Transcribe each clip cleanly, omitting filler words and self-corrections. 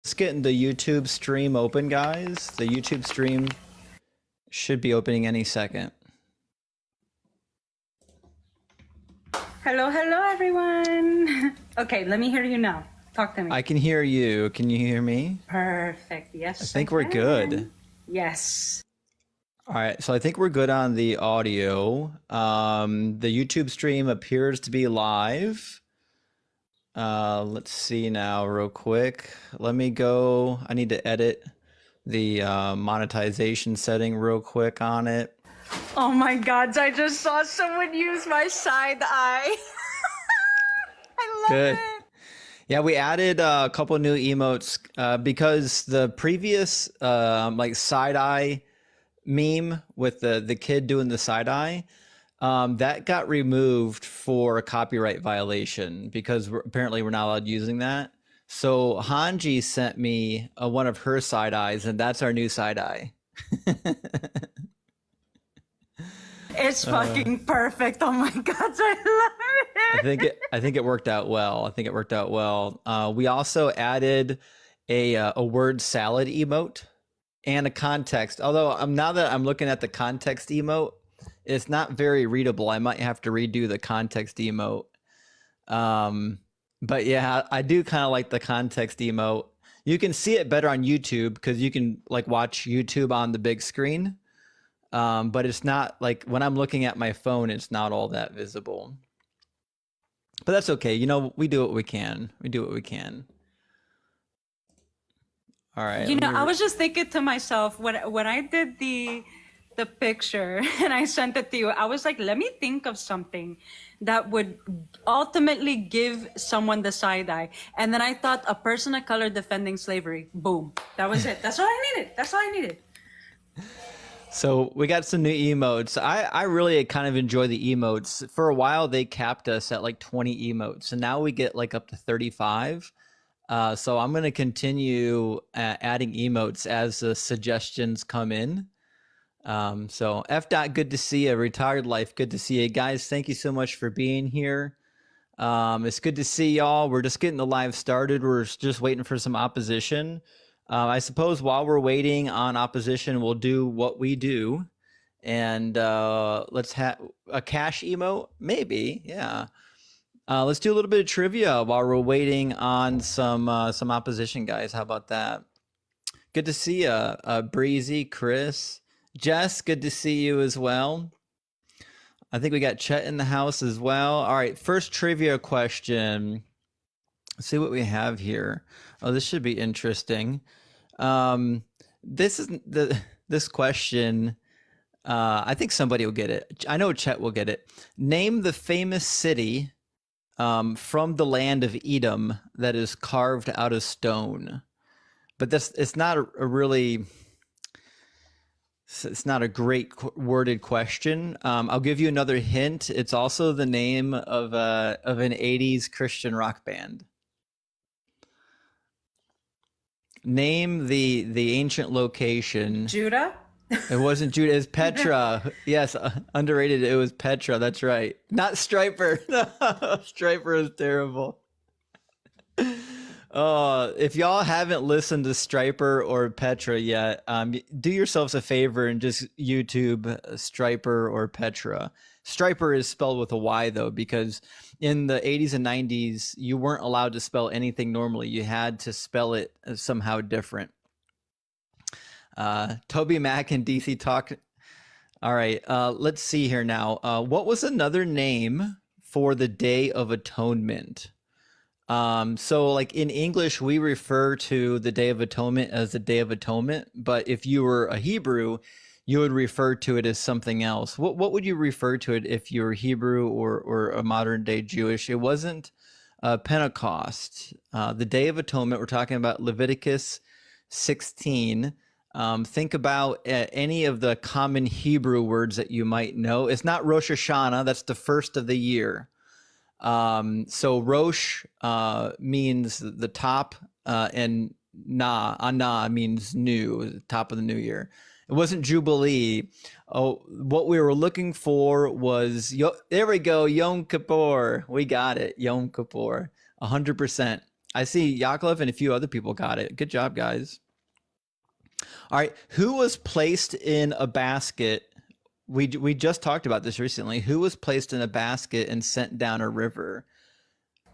Just getting the YouTube stream open, guys. The YouTube stream should be opening any second. Hello, hello, everyone. Okay, let me hear you now. Talk to me. I can hear you. Can you hear me? Perfect. Yes. I think we're good. Yes. All right, so I think we're good on the audio. The YouTube stream appears to be live. Let's see now real quick. Let me go. I need to edit the monetization setting real quick on it. Oh my God, I just saw someone use my side eye. I love Good. it. Yeah, we added a couple new emotes because the previous like side eye meme with the kid doing the side eye, that got removed for a copyright violation because apparently we're not allowed using that. So Hanji sent me one of her side eyes, and that's our new side eye. It's fucking perfect. Oh my God, I love it. I think it worked out well. I think it worked out well. We also added a word salad emote and a context. Although now that I'm looking at the context emote, it's not very readable. I might have to redo the context emote. But yeah, I do kind of like the context emote. You can see it better on YouTube because you can like watch YouTube on the big screen. But it's not like when I'm looking at my phone, it's not all that visible. But that's okay. You know, we do what we can. We do what we can. All right. You know, I was just thinking to myself when I did the picture and I sent it to you, I was like, let me think of something that would ultimately give someone the side eye. And then I thought a person of color defending slavery. Boom. That was it. That's all I needed. That's all I needed. So we got some new emotes. I really kind of enjoy the emotes. For a while, they capped us at like 20 emotes, and now we get like up to 35. So I'm going to continue adding emotes as the suggestions come in. So F. Good to see you. Retired Life, good to see you. Guys, thank you so much for being here. It's good to see y'all. We're just getting the live started. We're just waiting for some opposition. I suppose while we're waiting on opposition, we'll do what we do. And let's have a cash emote, maybe, yeah. Let's do a little bit of trivia while we're waiting on some opposition, guys. How about that? Good to see you, Breezy, Chris. Jess, good to see you as well. I think we got Chet in the house as well. All right, first trivia question. Let's see what we have here. Oh, this should be interesting. This question, I think somebody will get it. I know Chet will get it. Name the famous city from the land of Edom that is carved out of stone. But it's not it's not a great worded question. I'll give you another hint. It's also the name of an 80s Christian rock band. Name the ancient location. Judah? It wasn't Judah. It's Petra. Yes, underrated. It was Petra. That's right. Not Striper. No, Striper is terrible. If y'all haven't listened to Striper or Petra yet, do yourselves a favor and just YouTube Striper or Petra. Striper is spelled with a Y though, because in the 80s and 90s, you weren't allowed to spell anything normally. You had to spell it somehow different. Toby Mac and DC Talk. All right, let's see here now. What was another name for the Day of Atonement? So like in English, we refer to the Day of Atonement as the Day of Atonement, but if you were a Hebrew, you would refer to it as something else. What would you refer to it if you were Hebrew or a modern day Jewish? It wasn't Pentecost. The Day of Atonement, we're talking about Leviticus 16. Think about any of the common Hebrew words that you might know. It's not Rosh Hashanah, that's the first of the year. So Rosh means the top, and Ana means new, the top of the new year. It wasn't Jubilee. Oh, what we were looking for was, there we go, Yom Kippur. We got it, Yom Kippur, 100%. I see Yaakov and a few other people got it. Good job, guys. All right. Who was placed in a basket? We just talked about this recently. Who was placed in a basket and sent down a river?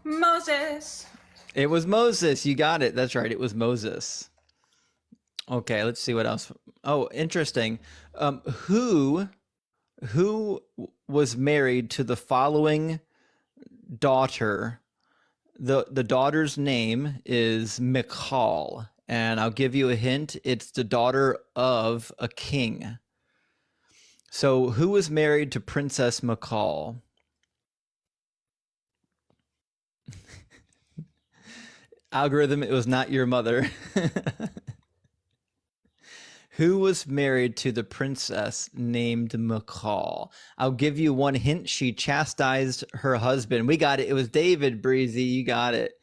Moses. It was Moses. You got it. That's right. It was Moses. Okay, let's see what else. Oh, interesting. Who was married to the following daughter? The daughter's name is Michal, and I'll give you a hint. It's the daughter of a king. So, who was married to Princess Michal? Algorithm, it was not your mother. Who was married to the princess named Michal? I'll give you one hint. She chastised her husband. We got it. It was David, Breezy. You got it.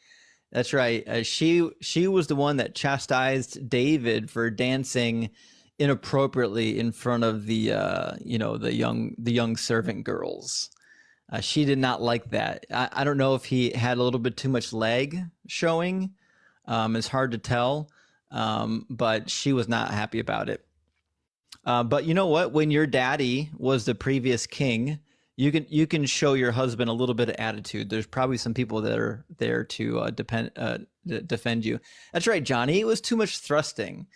That's right. She was the one that chastised David for dancing inappropriately in front of the the young servant girls. She did not like that. I don't know if he had a little bit too much leg showing. It's hard to tell, but she was not happy about it. But you know what? When your daddy was the previous king, you can show your husband a little bit of attitude. There's probably some people that are there to defend you. That's right, Johnny. It was too much thrusting.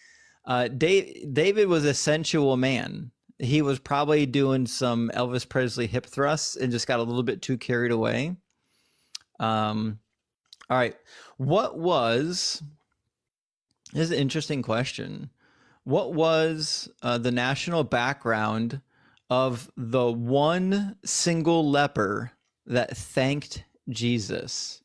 David was a sensual man. He was probably doing some Elvis Presley hip thrusts and just got a little bit too carried away. All right. This is an interesting question. What was the national background of the one single leper that thanked Jesus?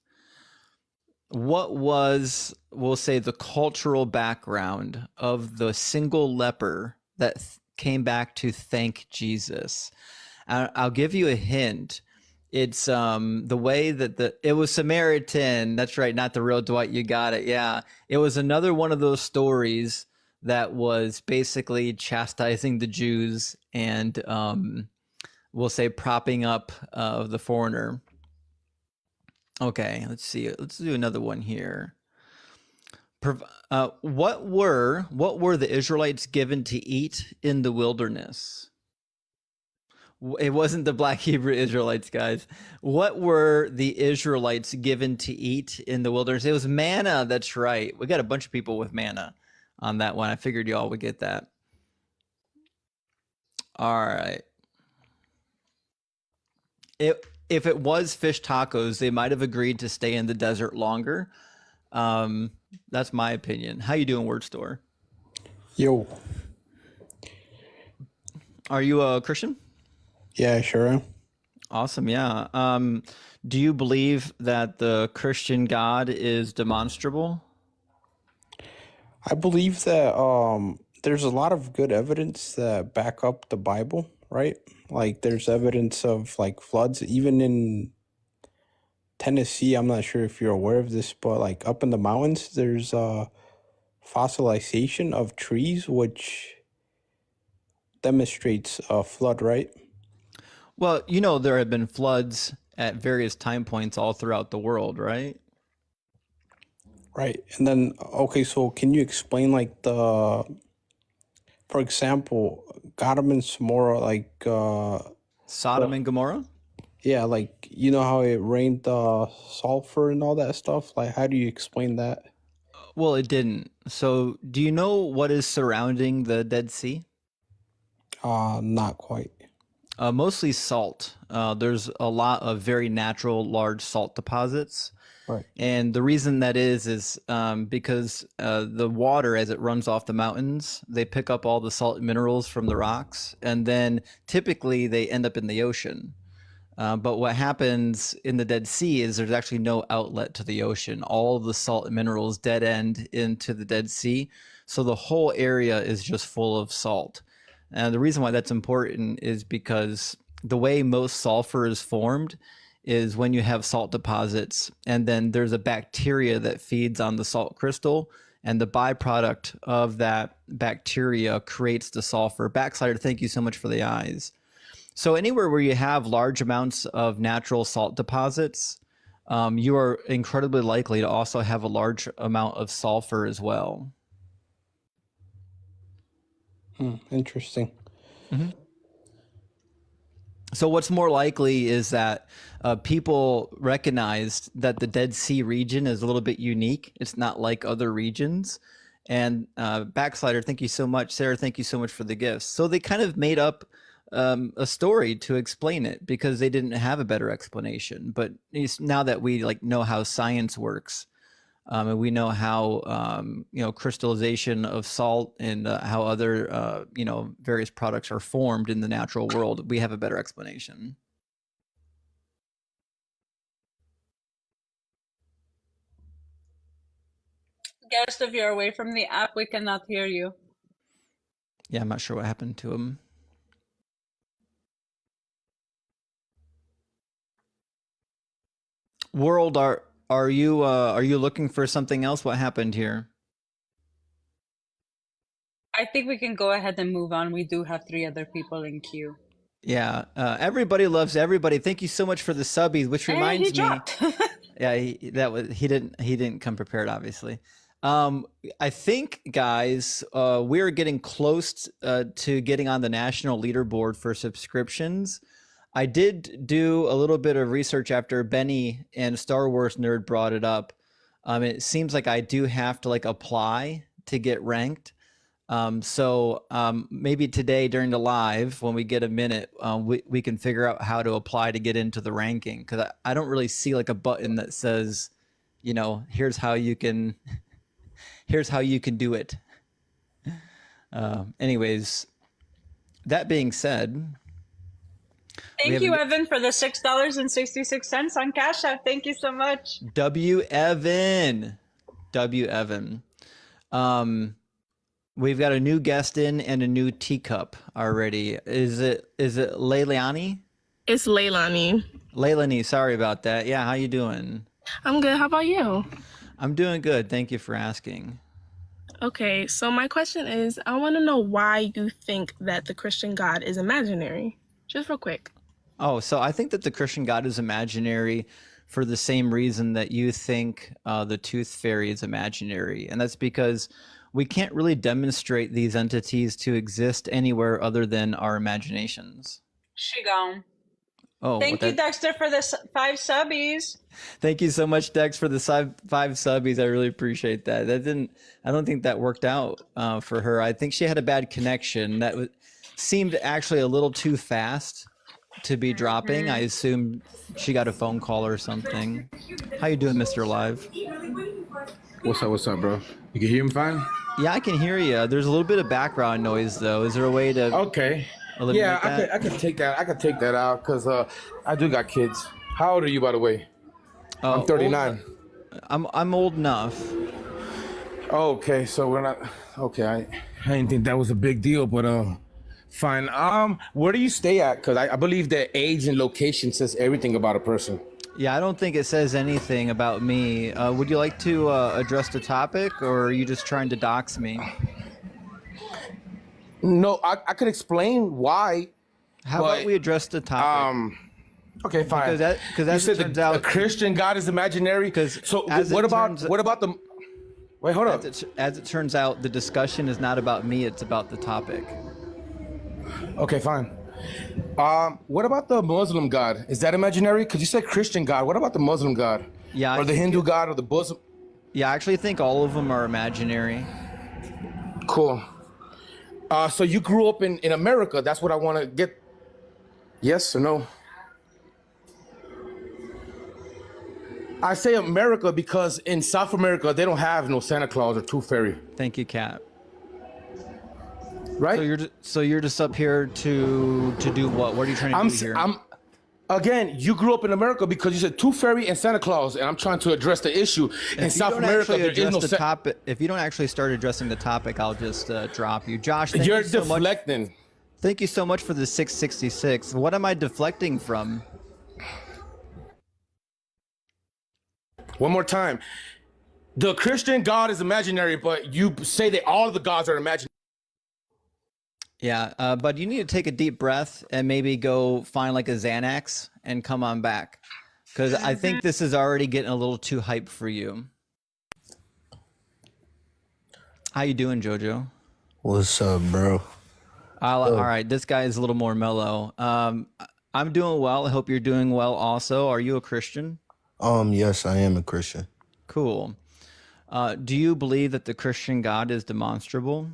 What was, we'll say, the cultural background of the single leper that came back to thank Jesus? I'll give you a hint. It's the way that it was Samaritan. That's right, not the real Dwight. You got it. Yeah, it was another one of those stories that was basically chastising the Jews and we'll say propping up the foreigner. Okay, let's see. Let's do another one here. What were the Israelites given to eat in the wilderness? It wasn't the Black Hebrew Israelites, guys. What were the Israelites given to eat in the wilderness? It was manna. That's right. We got a bunch of people with manna on that one. I figured y'all would get that. All right. If it was fish tacos, they might have agreed to stay in the desert longer. That's my opinion. How you doing, Word Store? Yo. Are you a Christian? Yeah, sure am. Awesome. Yeah. Do you believe that the Christian God is demonstrable? I believe that there's a lot of good evidence that back up the Bible, right? Like there's evidence of like floods, even in Tennessee. I'm not sure if you're aware of this, but like up in the mountains, there's fossilization of trees, which demonstrates a flood, right? Well, there have been floods at various time points all throughout the world, right? Right. And then, okay, so can you explain like for example, Sodom and Gomorrah, like, Sodom and Gomorrah? yeah, like, you know how it rained sulfur and all that stuff? Like, how do you explain that? Well, it didn't. So do you know what is surrounding the Dead Sea? Not quite. Mostly salt. There's a lot of very natural large salt deposits. Right. And the reason that is because the water, as it runs off the mountains, they pick up all the salt minerals from the rocks, and then typically they end up in the ocean. But what happens in the Dead Sea is there's actually no outlet to the ocean. All the salt minerals dead end into the Dead Sea. So the whole area is just full of salt. And the reason why that's important is because the way most sulfur is formed is when you have salt deposits, and then there's a bacteria that feeds on the salt crystal, and the byproduct of that bacteria creates the sulfur. Backslider, thank you so much for the eyes. So anywhere where you have large amounts of natural salt deposits, you are incredibly likely to also have a large amount of sulfur as well. Interesting. So what's more likely is that people recognized that the Dead Sea region is a little bit unique. It's not like other regions. And Backslider, thank you so much. Sarah, thank you so much for the gifts. So they kind of made up a story to explain it because they didn't have a better explanation. But now that we know how science works, and we know how crystallization of salt and how other various products are formed in the natural world, we have a better explanation. Guest, if you're away from the app, we cannot hear you. Yeah, I'm not sure what happened to him. World, are you looking for something else? What happened here? I think we can go ahead and move on. We do have 3 other people in queue. Yeah, everybody loves everybody. Thank you so much for the subbies, which reminds he dropped. me. Yeah, he didn't come prepared, obviously. I think, guys, we're getting close to getting on the national leaderboard for subscriptions. I did do a little bit of research after Benny and Star Wars Nerd brought it up. It seems like I do have to apply to get ranked. So maybe today during the live, when we get a minute, we can figure out how to apply to get into the ranking. Because I don't really see a button that says, here's how you can do it. Anyways, that being said, Thank you, Evan, for the $6.66 on Cash App. Thank you so much. W. Evan. We've got a new guest in and a new teacup already. Is it Leilani? It's Leilani. Leilani, sorry about that. Yeah, how you doing? I'm good. How about you? I'm doing good. Thank you for asking. Okay, so my question is, I want to know why you think that the Christian God is imaginary. Just real quick. Oh, so I think that the Christian God is imaginary for the same reason that you think the tooth fairy is imaginary. And that's because we can't really demonstrate these entities to exist anywhere other than our imaginations. She gone. Oh, thank you, Dexter, for the 5 subbies. Thank you so much, Dex, for the 5 subbies. I really appreciate that. I don't think that worked out for her. I think she had a bad connection. That seemed actually a little too fast to be dropping. I assume she got a phone call or something. How you doing, Mr. Live? What's up, bro? You can hear me fine? Yeah, I can hear you. There's a little bit of background noise, though. Is there a way to? Okay. Yeah, I could take that. I could take that out because I do got kids. How old are you, by the way? Oh, I'm 39. I'm old enough. Okay, so we're not. Okay, I didn't think that was a big deal, but fine. Where do you stay at? Because I believe that age and location says everything about a person. Yeah, I don't think it says anything about me. Would you like to address the topic, or are you just trying to dox me? No, I could explain why. How about we address the topic? Okay, fine. Because as it turns out, a Christian God is imaginary. So what about the? Wait, hold up. As it turns out, the discussion is not about me; it's about the topic. Okay, fine. What about the Muslim God? Is that imaginary? Because you said Christian God. What about the Muslim God? Yeah, or the Hindu God, or the Muslim? Yeah, I actually think all of them are imaginary. Cool. So you grew up in America. That's what I want to get. Yes or no? I say America because in South America, they don't have no Santa Claus or Tooth Fairy. Thank you, Kat. Right? So you're just up here to do what? What are you trying to do here? Again, you grew up in America because you said Tooth Fairy and Santa Claus, and I'm trying to address the issue. In South America, there is no topic. If you don't actually start addressing the topic, I'll just drop you. Josh, you're deflecting. Thank you so much for the 666. What am I deflecting from? One more time. The Christian God is imaginary, but you say that all of the gods are imaginary. Yeah, but you need to take a deep breath and maybe go find like a Xanax and come on back. Because I think this is already getting a little too hype for you. How you doing, Jojo? What's up, bro? All right, this guy is a little more mellow. I'm doing well. I hope you're doing well also. Are you a Christian? Yes, I am a Christian. Cool. Do you believe that the Christian God is demonstrable?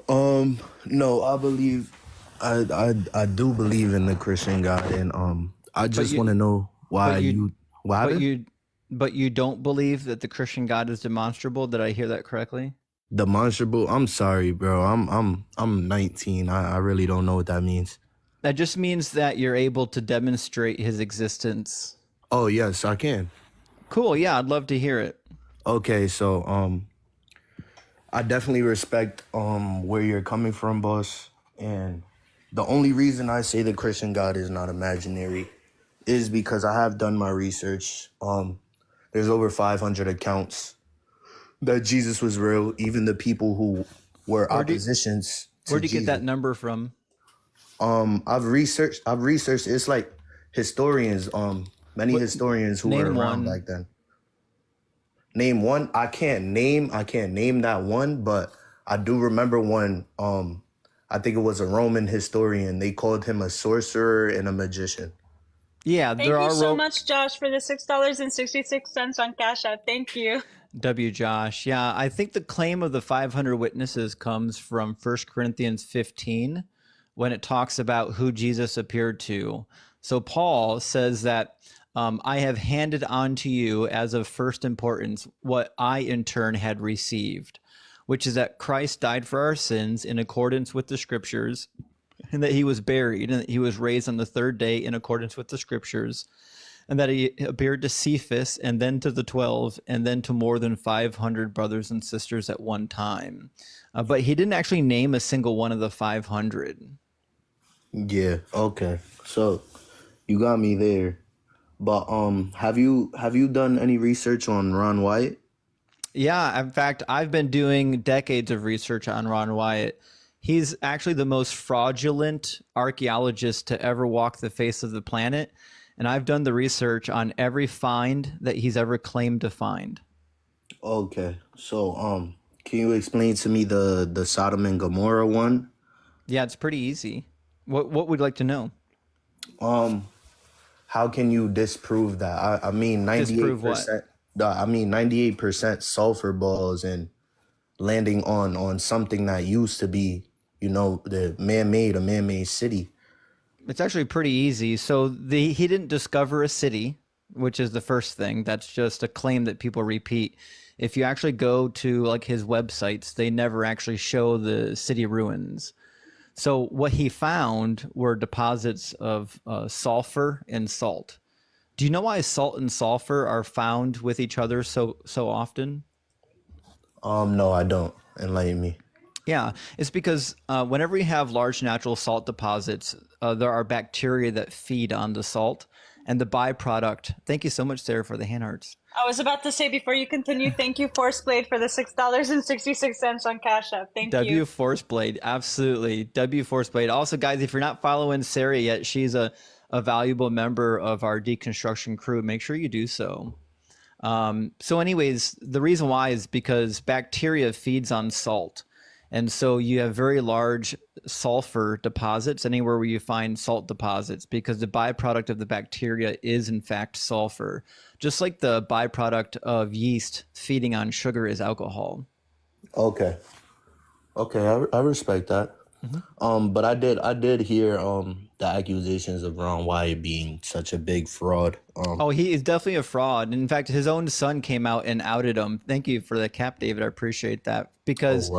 No, I do believe in the Christian God, and I just want to know why But you don't believe that the Christian God is demonstrable? Did I hear that correctly? demonstrable. I'm sorry, bro. I'm 19. I really don't know what that means. That just means that you're able to demonstrate his existence. Oh, yes, I can. Cool. Yeah, I'd love to hear it. Okay, so I definitely respect where you're coming from, boss. And the only reason I say the Christian God is not imaginary is because I have done my research. There's over 500 accounts that Jesus was real. Even the people who were oppositions to Where'd you get Jesus. that number from? I've researched. It's like historians. Many historians who were Name around one. back then. Name one. I can't name that one, but I do remember one. I think it was a Roman historian. They called him a sorcerer and a magician. Yeah, Thank you so much, Josh, for the $6.66 on Cash App. Thank you. W. Josh. Yeah, I think the claim of the 500 witnesses comes from 1 Corinthians 15 when it talks about who Jesus appeared to. So Paul says that I have handed on to you as of first importance what I in turn had received, which is that Christ died for our sins in accordance with the scriptures, and that he was buried, and that he was raised on the third day in accordance with the scriptures, and that he appeared to Cephas, and then to the 12, and then to more than 500 brothers and sisters at one time. But he didn't actually name a single one of the 500. Yeah. Okay. So you got me there. But have you done any research on Ron Wyatt? Yeah, in fact, I've been doing decades of research on Ron Wyatt. He's actually the most fraudulent archaeologist to ever walk the face of the planet. And I've done the research on every find that he's ever claimed to find. Okay. So can you explain to me the Sodom and Gomorrah one? Yeah, it's pretty easy. What would you like to know? How can you disprove that? I mean, 98%. I mean, 98% sulfur balls and landing on something that used to be, a man-made city. It's actually pretty easy. So he didn't discover a city, which is the first thing. That's just a claim that people repeat. If you actually go to like his websites, they never actually show the city ruins. So what he found were deposits of sulfur and salt. Do you know why salt and sulfur are found with each other so often? No, I don't. Enlighten me. Yeah, it's because whenever you have large natural salt deposits, there are bacteria that feed on the salt, and the byproduct. Thank you so much, Sarah, for the hand hearts. I was about to say, before you continue, thank you, Forceblade, for the $6.66 on Cash App. Thank you. W Forceblade, absolutely. W Forceblade. Also, guys, if you're not following Sarah yet, she's a valuable member of our deconstruction crew. Make sure you do so. So anyways, the reason why is because bacteria feeds on salt. And so you have very large sulfur deposits anywhere where you find salt deposits, because the byproduct of the bacteria is in fact sulfur, just like the byproduct of yeast feeding on sugar is alcohol. Okay, I respect that. Mm-hmm. But I did hear the accusations of Ron Wyatt being such a big fraud. Oh, he is definitely a fraud. In fact, his own son came out and outed him. Thank you for the cap, David. I appreciate that. Because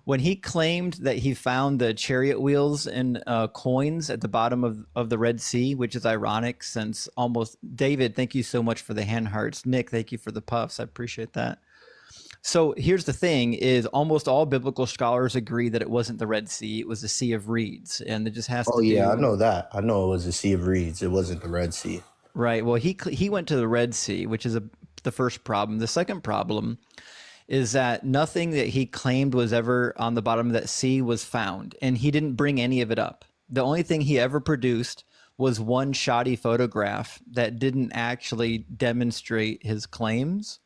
when he claimed that he found the chariot wheels and coins at the bottom of the Red Sea, which is ironic since almost... David, thank you so much for the hand hearts. Nick, thank you for the puffs. I appreciate that. So here's the thing is almost all biblical scholars agree that it wasn't the Red Sea. It was the Sea of Reeds. And it just has to do... I know that. I know it was the Sea of Reeds. It wasn't the Red Sea. Right. Well, he went to the Red Sea, which is the first problem. The second problem is that nothing that he claimed was ever on the bottom of that sea was found, and he didn't bring any of it up. The only thing he ever produced was one shoddy photograph that didn't actually demonstrate his claims.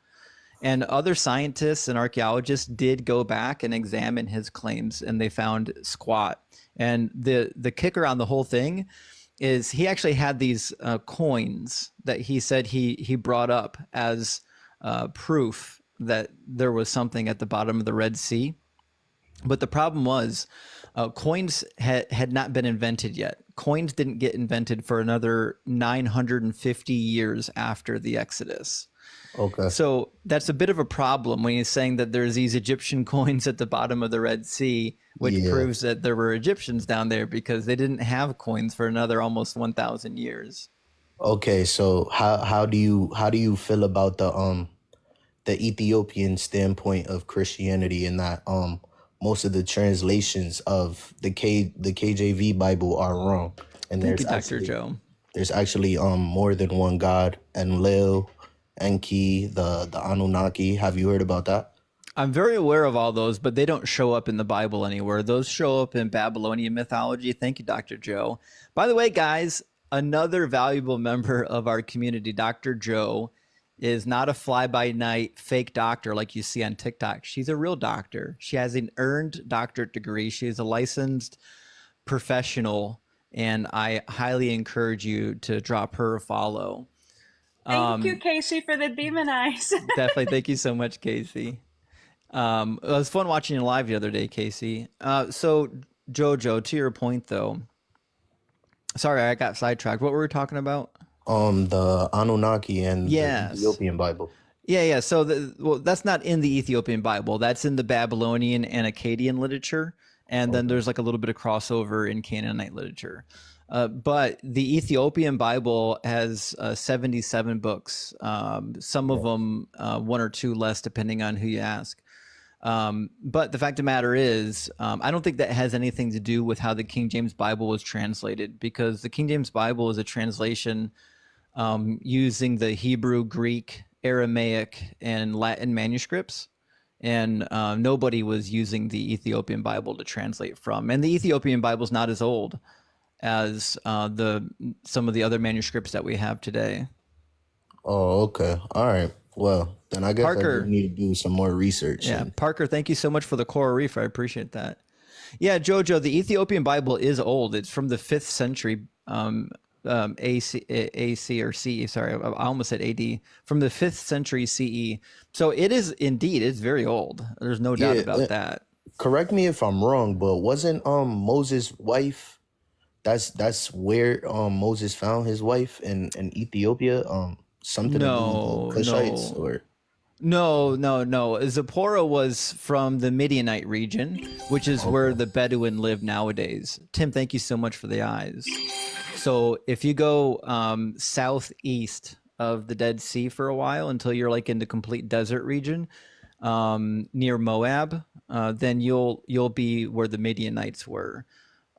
And other scientists and archaeologists did go back and examine his claims, and they found squat. And the kicker on the whole thing is he actually had these coins that he said he brought up as proof that there was something at the bottom of the Red Sea. But the problem was coins had not been invented yet. Coins didn't get invented for another 950 years after the Exodus. Okay. So that's a bit of a problem when he's saying that there's these Egyptian coins at the bottom of the Red Sea, which proves that there were Egyptians down there, because they didn't have coins for another almost 1,000 years. Okay, so how do you feel about the Ethiopian standpoint of Christianity, in that most of the translations of the KJV Bible are wrong, and Thank you, Dr. Joe. there's actually more than one God, and Lil, Enki, the Anunnaki. Have you heard about that? I'm very aware of all those, but they don't show up in the Bible anywhere. Those show up in Babylonian mythology. Thank you, Dr. Joe. By the way, guys, another valuable member of our community, Dr. Joe, is not a fly-by-night fake doctor like you see on TikTok. She's a real doctor. She has an earned doctorate degree. She is a licensed professional, and I highly encourage you to drop her a follow. Thank you, Casey, for the demon eyes. Definitely. Thank you so much, Casey. It was fun watching you live the other day, Casey. So, Jojo, to your point, though. Sorry, I got sidetracked. What were we talking about? The Anunnaki and Yes. the Ethiopian Bible. Yeah. So, that's not in the Ethiopian Bible. That's in the Babylonian and Akkadian literature. And then there's like a little bit of crossover in Canaanite literature. But the Ethiopian Bible has 77 books, some of them one or two less, depending on who you ask. But the fact of the matter is, I don't think that has anything to do with how the King James Bible was translated, because the King James Bible is a translation using the Hebrew, Greek, Aramaic, and Latin manuscripts. And nobody was using the Ethiopian Bible to translate from. And the Ethiopian Bible is not as old as some of the other manuscripts that we have today. Oh, okay. All right. Well, then I guess Parker. I do need to do some more research. Yeah, and- Parker, thank you so much for the coral reef. I appreciate that. Yeah, Jojo, the Ethiopian Bible is old. It's from the 5th century AC or CE. Sorry, I almost said AD. From the 5th century CE. So it is indeed, it's very old. There's no doubt about that. Correct me if I'm wrong, but wasn't Moses' wife? That's where Moses found his wife in Ethiopia. Something to do with the Cushites, or No. Zipporah was from the Midianite region, which is where the Bedouin live nowadays. Tim, thank you so much for the eyes. So if you go southeast of the Dead Sea for a while until you're like in the complete desert region near Moab, then you'll be where the Midianites were.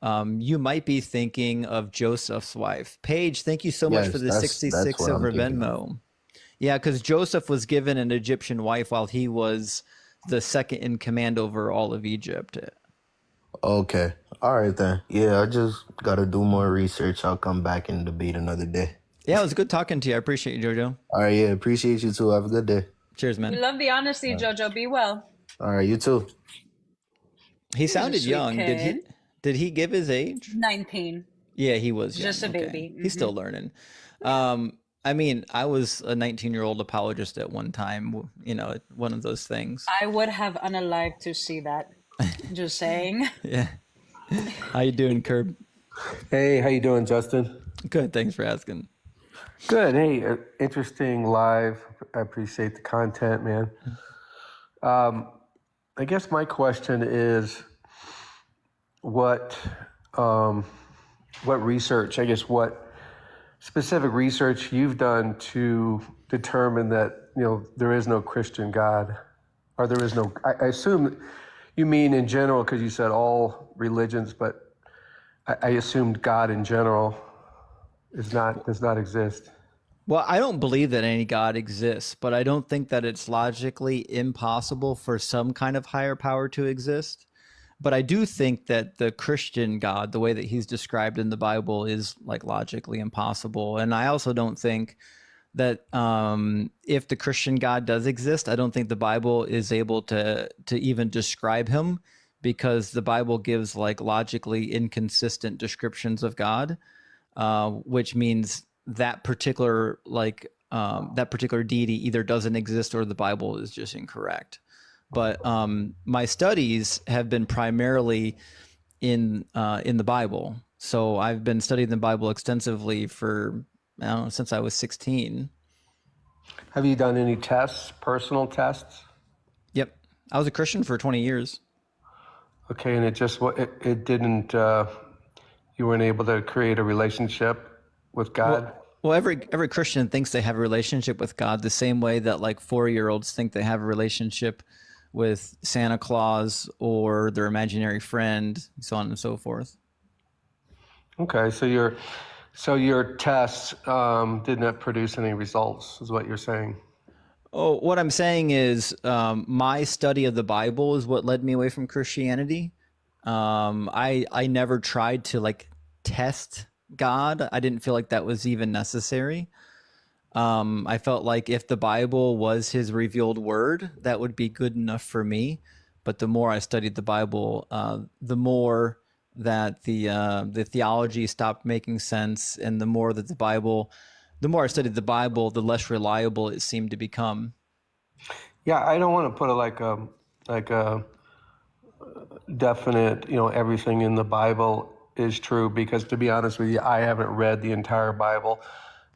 You might be thinking of Joseph's wife. Paige, thank you so much for the 66 what I'm over thinking Venmo. Yeah, because Joseph was given an Egyptian wife while he was the second in command over all of Egypt. okay. All right then. Yeah, I just gotta do more research. I'll come back and debate another day. Yeah, it was good talking to you. I appreciate you, Jojo. All right. Yeah, appreciate you too. Have a good day. Cheers, We man. love the honesty, Jojo. Be well. All right. You too. He sounded sweet young. kid. Did he give his age? 19. Yeah, he was young. Just a baby. He's still learning. I mean, I was a 19-year-old apologist at one time, one of those things. I would have unalived to see that. Just saying. Yeah. How you doing, Curb? Hey, how you doing, Justin? Good, thanks for asking. Good. Hey, interesting live. I appreciate the content, man. I guess my question is, what research? I guess what specific research you've done to determine that there is no Christian God, or there is no. I assume you mean in general, because you said all religions, but I assumed God in general does not exist. Well, I don't believe that any God exists, but I don't think that it's logically impossible for some kind of higher power to exist. But I do think that the Christian God, the way that he's described in the Bible, is like logically impossible. And I also don't think that if the Christian God does exist, I don't think the Bible is able to even describe him, because the Bible gives like logically inconsistent descriptions of God, which means that particular deity either doesn't exist or the Bible is just incorrect. But my studies have been primarily in the Bible. So I've been studying the Bible extensively for, I don't know, since I was 16. Have you done any tests, personal tests? Yep. I was a Christian for 20 years. Okay, and it didn't, you weren't able to create a relationship with God? Well, every Christian thinks they have a relationship with God the same way that like 4-year-olds think they have a relationship with Santa Claus or their imaginary friend, so on and so forth. Okay, so your tests did not produce any results, is what you're saying. Oh, what I'm saying is my study of the Bible is what led me away from Christianity. I never tried to like test God. I didn't feel like that was even necessary. I felt like if the Bible was his revealed word, that would be good enough for me. But the more I studied the Bible, the more that the theology stopped making sense, and the more I studied the Bible, the less reliable it seemed to become. Yeah, I don't want to put it like a definite, everything in the Bible is true, because to be honest with you, I haven't read the entire Bible,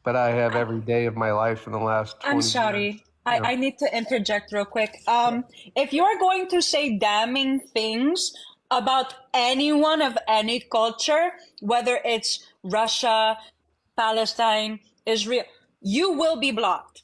but I have every day of my life in the last 20 I'm years. sorry. I need to interject real quick. If you're going to say damning things about anyone of any culture, whether it's Russia, Palestine, Israel, you will be blocked.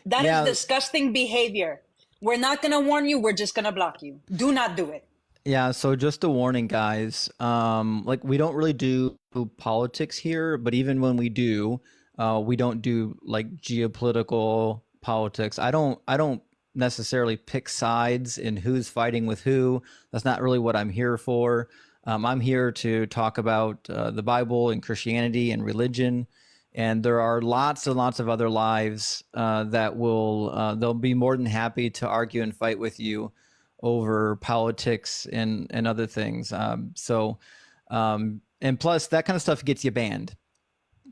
That is disgusting behavior. We're not going to warn you. We're just going to block you. Do not do it. Yeah, so just a warning, guys. Like we don't really do politics here, but even when we do, we don't do like geopolitical politics. I don't necessarily pick sides in who's fighting with who. That's not really what I'm here for. I'm here to talk about the Bible and Christianity and religion. And there are lots and lots of other lives that they'll be more than happy to argue and fight with you over politics and other things. And plus that kind of stuff gets you banned.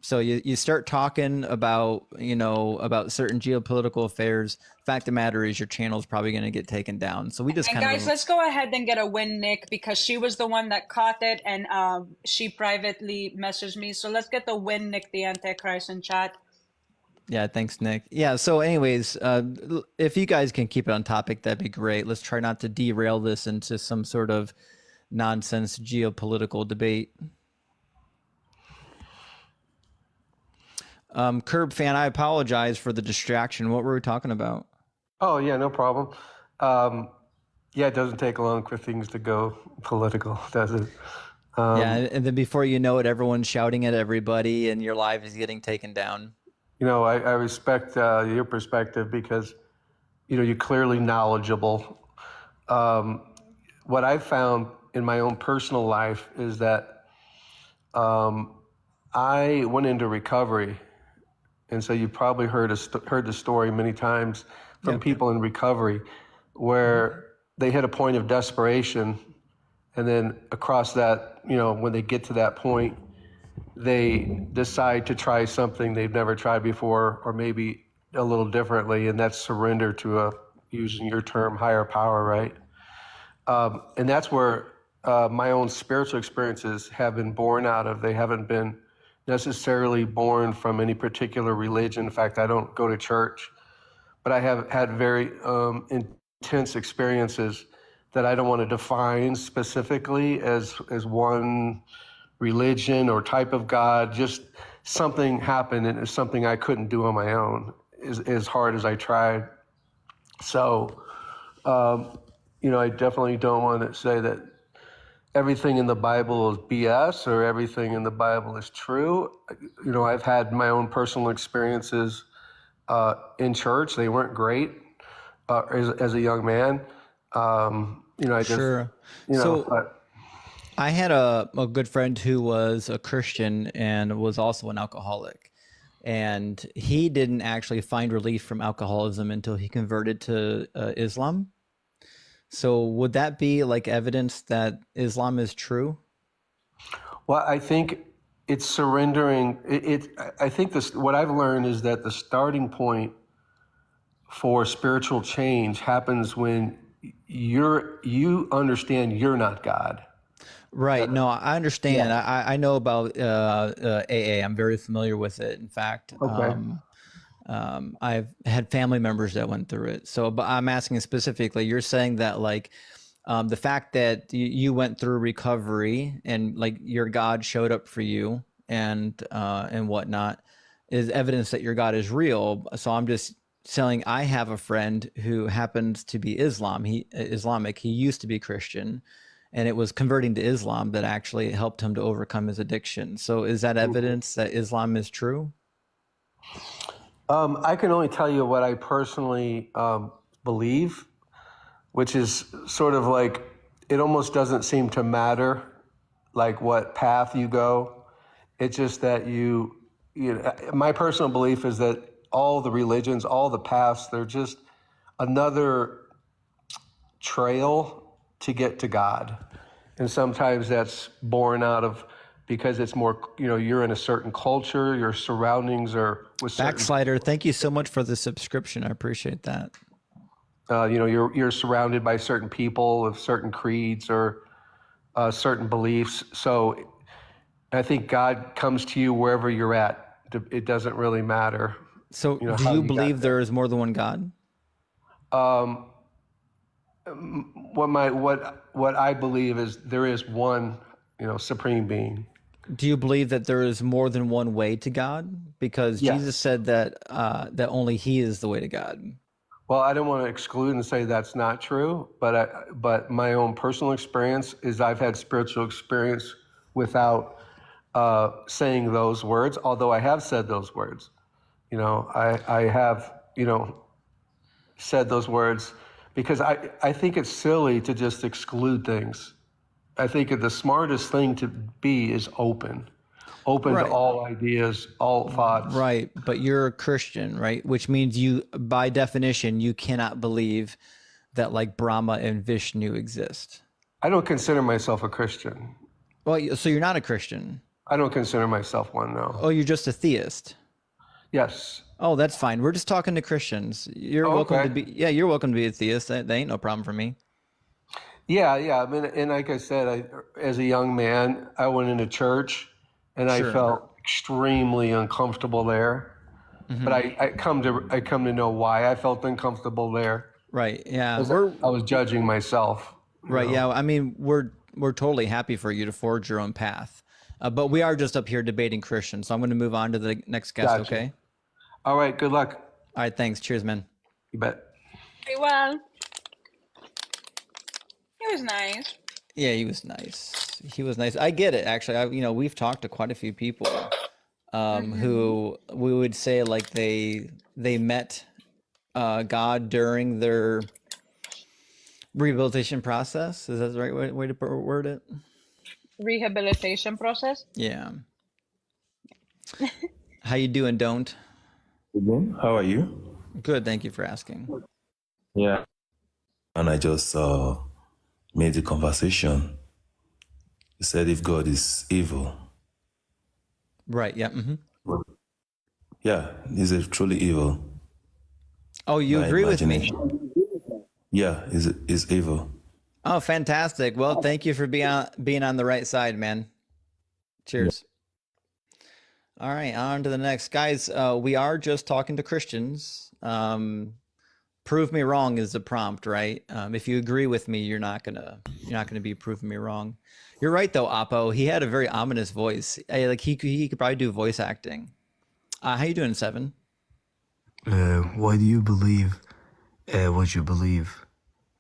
So you start talking about certain geopolitical affairs. Fact of the matter is your channel is probably going to get taken down. So we just let's go ahead and get a win, Nick, because she was the one that caught it, and she privately messaged me. So let's get the win, Nick, the Antichrist, in chat. Yeah, thanks, Nick. Yeah, so anyways, if you guys can keep it on topic, that'd be great. Let's try not to derail this into some sort of nonsense geopolitical debate. Curb fan, I apologize for the distraction. What were we talking about? Oh, yeah, no problem. Yeah, it doesn't take long for things to go political, does it? Yeah, and then before you know it, everyone's shouting at everybody and your live is getting taken down. I respect your perspective because, you're clearly knowledgeable. What I've found in my own personal life is that I went into recovery. And so you probably heard the story many times from people in recovery where they hit a point of desperation. And then across that, when they get to that point, they decide to try something they've never tried before, or maybe a little differently. And that's surrender to using your term, higher power, right? And that's where my own spiritual experiences have been born out of. They haven't been necessarily born from any particular religion. In fact, I don't go to church, but I have had very intense experiences that I don't want to define specifically as one religion or type of God. Just something happened, and it's something I couldn't do on my own, as hard as I tried. So, I definitely don't want to say that everything in the Bible is BS or everything in the Bible is true. I've had my own personal experiences in church. They weren't great as a young man. I just, Sure. but I had a good friend who was a Christian and was also an alcoholic. And he didn't actually find relief from alcoholism until he converted to Islam. So would that be like evidence that Islam is true? well, I think it's surrendering. I think what I've learned is that the starting point for spiritual change happens when you understand you're not God. Right. No, I understand. I know about AA. I'm very familiar with it. In fact, Okay. I've had family members that went through it. So, but I'm asking specifically, you're saying that like the fact that you went through recovery and like your God showed up for you and whatnot is evidence that your God is real. So I'm just saying I have a friend who happens to be Islamic. He used to be Christian, and it was converting to Islam that actually helped him to overcome his addiction. So is that evidence that Islam is true? I can only tell you what I personally believe, which is sort of like it almost doesn't seem to matter like what path you go. It's just that my personal belief is that all the religions, all the paths, they're just another trail to get to God. And sometimes that's born out of because it's more, you're in a certain culture, your surroundings are with certain, Backslider, thank you so much for the subscription. I appreciate that. you're surrounded by certain people of certain creeds or certain beliefs. So I think God comes to you wherever you're at. It doesn't really matter. So do how you got believe there. there is more than one God? What I believe is there is one, supreme being. Do you believe that there is more than one way to God? Because Yes. Jesus said that that only He is the way to God. Well, I don't want to exclude and say that's not true, but my own personal experience is I've had spiritual experience without saying those words, although I have said those words. I have, said those words because I think it's silly to just exclude things. I think the smartest thing to be is open Right. to all ideas, all thoughts. Right, but you're a Christian, right? Which means you, by definition, you cannot believe that like Brahma and Vishnu exist. I don't consider myself a Christian. Well, so you're not a Christian. I don't consider myself one, no. Oh, you're just a theist. Yes. Oh, that's fine. We're just talking to Christians. You're welcome to be. Yeah, you're welcome to be a theist. That ain't no problem for me. Yeah. I mean, and like I said, as a young man, I went into church, and Sure. I felt extremely uncomfortable there. But I come to know why I felt uncomfortable there. Right. Yeah. I was judging myself. Right. Yeah. I mean, we're totally happy for you to forge your own path, but we are just up here debating Christians. So I'm going to move on to the next guest. Gotcha. Okay. All right. Good luck. All right. Thanks. Cheers, man. You bet. Very well. It was nice. Yeah, he was nice. He was nice. I get it. Actually, we've talked to quite a few people who we would say like they met God during their rehabilitation process. Is that the right way to word it? Rehabilitation process. Yeah. How you doing, Don't? Again, how are you? Good. Thank you for asking. Yeah. And I just made the conversation. You said if God is evil. Right. Yeah. Mm-hmm. Yeah, is it truly evil? Oh, you My agree with me? imagination. Yeah, is evil. Oh, fantastic. Well, thank you for being on the right side, man. Cheers. All right, on to the next. Guys, we are just talking to Christians. Prove me wrong is the prompt, right? If you agree with me, you're not gonna be proving me wrong. You're right though, Apo. He had a very ominous voice. Like he could probably do voice acting. How you doing, Seven? Why do you believe what you believe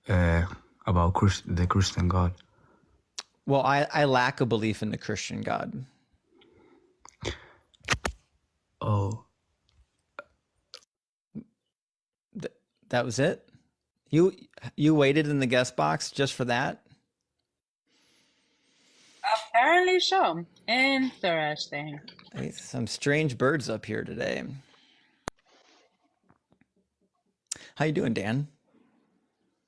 about the Christian God? Well, I lack a belief in the Christian God. Oh, That was it? You waited in the guest box just for that? Apparently so. Interesting. Hey, some strange birds up here today. How you doing, Dan?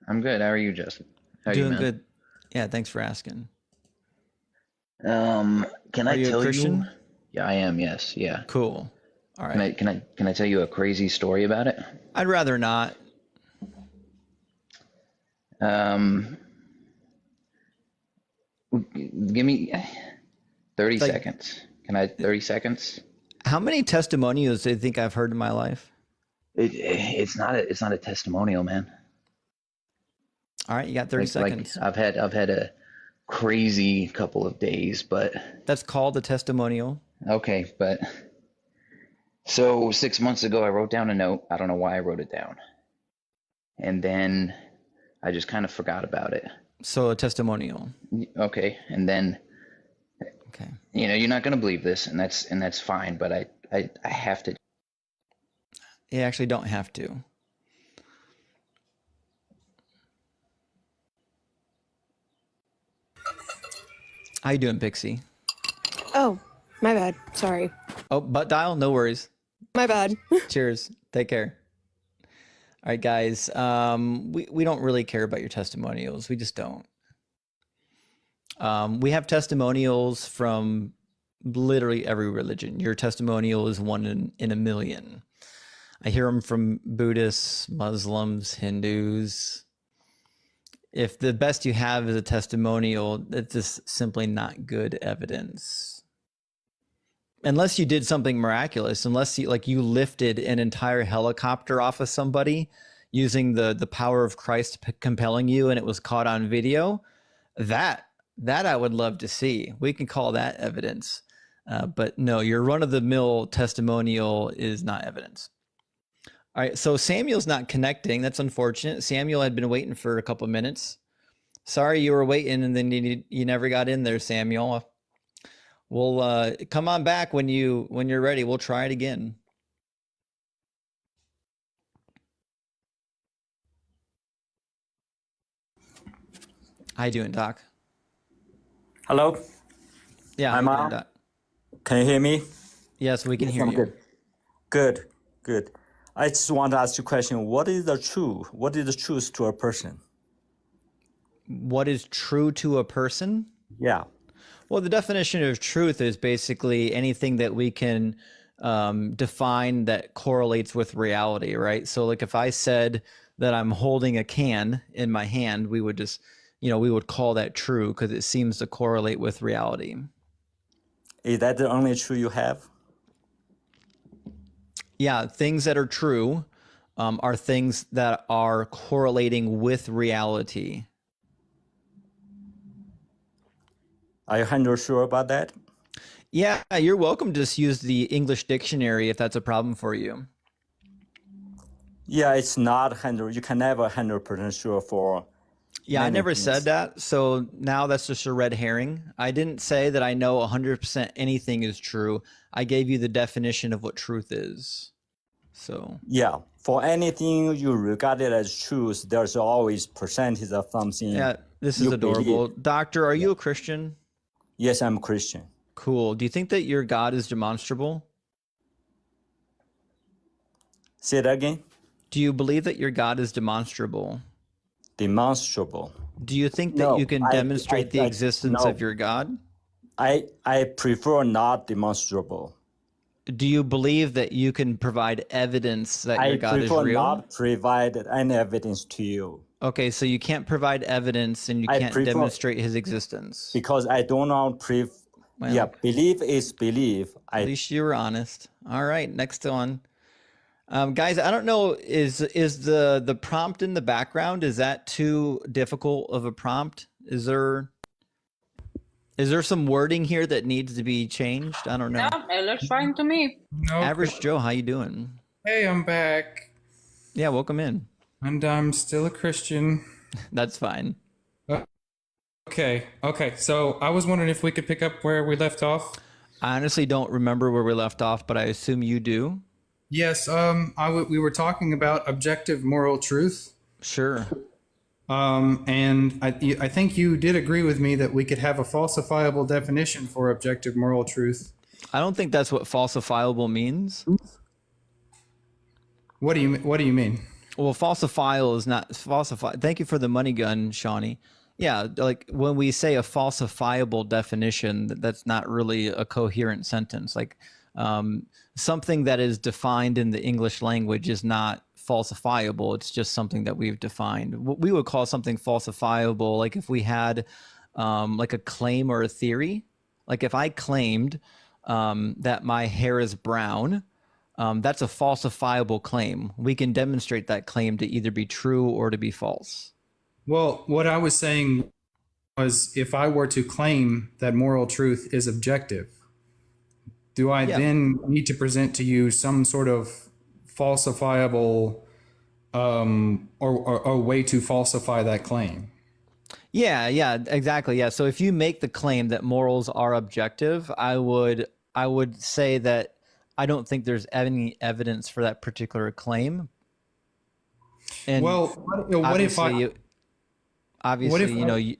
I'm good. How are you, Justin? How are you, Doing man? good. Yeah, thanks for asking. Can Are I you a tell you? Christian? Yeah, I am. Yes. Yeah. Cool. All Can right. I tell you a crazy story about it? I'd rather not. Um, Give me 30 Like, seconds. Can I 30 seconds? how many testimonials do you think I've heard in my life? It's not a testimonial, man. All right, you got 30 seconds. I've had a crazy couple of days, but That's called a testimonial. okay, but so 6 months ago I wrote down a note. I don't know why I wrote it down. And then I just kind of forgot about it. So a testimonial. Okay, and then Okay. you're not going to believe this, and that's fine, but I have to. You actually don't have to. How you doing, Pixie? Oh, my bad. Sorry. Oh, butt dial? No worries. My bad. Cheers. Take care. All right, guys. We don't really care about your testimonials. We just don't. We have testimonials from literally every religion. Your testimonial is one in a million. I hear them from Buddhists, Muslims, Hindus. If the best you have is a testimonial, it's just simply not good evidence. Unless you did something miraculous, unless you lifted an entire helicopter off of somebody using the power of Christ compelling you, and it was caught on video, that I would love to see. We can call that evidence. But no, your run-of-the-mill testimonial is not evidence. All right, so Samuel's not connecting. That's unfortunate. Samuel had been waiting for a couple of minutes. Sorry you were waiting and then you never got in there, Samuel. We'll come on back when you're ready. We'll try it again. How you doing, Doc? Hello? Yeah, I'm how you doing, on. Doc? Can you hear me? Yes, we can hear I'm you. good. Good. I just want to ask you a question. What is the truth? What is the truth to a person? What is true to a person? Yeah. Well, the definition of truth is basically anything that we can define that correlates with reality, right? So like if I said that I'm holding a can in my hand, we would just, we would call that true because it seems to correlate with reality. Is that the only truth you have? Yeah, things that are true are things that are correlating with reality. Are you 100% sure about that? Yeah, you're welcome to just use the English dictionary if that's a problem for you. Yeah, it's not 100. You can never 100% sure for. Yeah, I many never things. said that. So now that's just a red herring. I didn't say that I know 100% anything is true. I gave you the definition of what truth is. So Yeah, for anything you regard it as truth, there's always percentage of something. yeah, this is you adorable. believe. Doctor, are you a Christian? Yes, I'm Christian. Cool. Do you think that your God is demonstrable? Say that again. Do you believe that your God is demonstrable? Demonstrable. Do you think that No, you can demonstrate the existence no. of your God? I prefer not demonstrable. Do you believe that you can provide evidence that I your God is prefer real? not provide any evidence to you Okay, so you can't provide evidence and you I can't prefer- demonstrate his existence. because I don't want Well, yeah, belief is belief. At least you were honest. All right, next one. Guys, I don't know, is the prompt in the background, is that too difficult of a prompt? Is there some wording here that needs to be changed? I don't know. No, it looks fine to me. No. Average Joe, how you doing? Hey, I'm back. Yeah, welcome in. And I'm still a Christian. That's fine. Okay. So I was wondering if we could pick up where we left off. I honestly don't remember where we left off, but I assume you do. Yes. We were talking about objective moral truth. Sure. And I think you did agree with me that we could have a falsifiable definition for objective moral truth. I don't think that's what falsifiable means. What do you mean? Well, falsifiable is not falsified. Thank you for the money gun, Shawnee. Yeah, like when we say a falsifiable definition, that's not really a coherent sentence. Like something that is defined in the English language is not falsifiable. It's just something that we've defined. What we would call something falsifiable, like if we had like a claim or a theory. Like if I claimed that my hair is brown, that's a falsifiable claim. We can demonstrate that claim to either be true or to be false. Well, what I was saying was if I were to claim that moral truth is objective, do I then need to present to you some sort of falsifiable or way to falsify that claim? Yeah, exactly. Yeah. So if you make the claim that morals are objective, I would say that I don't think there's any evidence for that particular claim. And well, what if I obviously,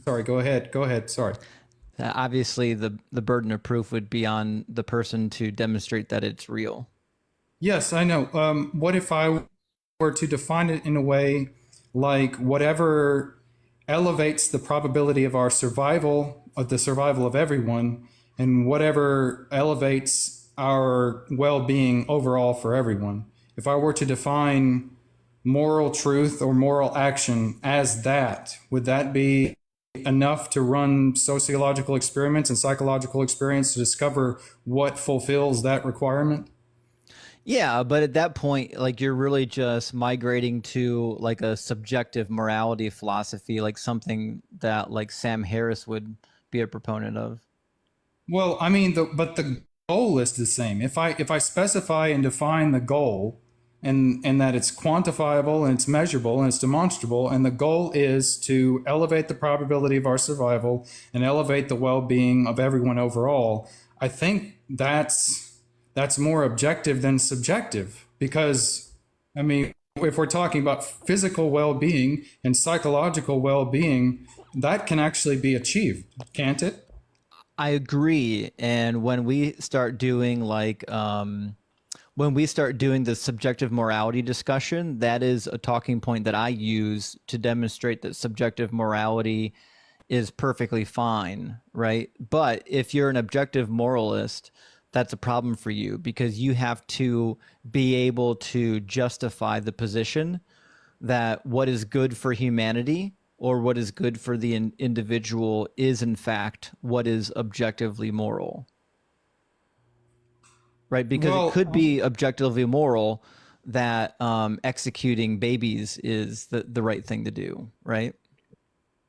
sorry, go ahead. Sorry. Obviously, the burden of proof would be on the person to demonstrate that it's real. Yes, I know. What if I were to define it in a way like whatever elevates the probability of our survival, of the survival of everyone, and whatever elevates our well-being overall for everyone? If I were to define moral truth or moral action as that, would that be enough to run sociological experiments and psychological experiments to discover what fulfills that requirement? Yeah, but at that point, like you're really just migrating to like a subjective morality philosophy, like something that like Sam Harris would be a proponent of. Well, I mean, but the goal is the same. If I specify and define the goal, and that it's quantifiable and it's measurable and it's demonstrable, and the goal is to elevate the probability of our survival and elevate the well-being of everyone overall, I think that's more objective than subjective. Because, I mean, if we're talking about physical well-being and psychological well-being, that can actually be achieved, can't it? I agree. And when we start doing like when we start doing the subjective morality discussion, that is a talking point that I use to demonstrate that subjective morality is perfectly fine, right? But if you're an objective moralist, that's a problem for you because you have to be able to justify the position that what is good for humanity or what is good for the individual is in fact what is objectively moral. Right, because it could be objectively moral that executing babies is the right thing to do, right?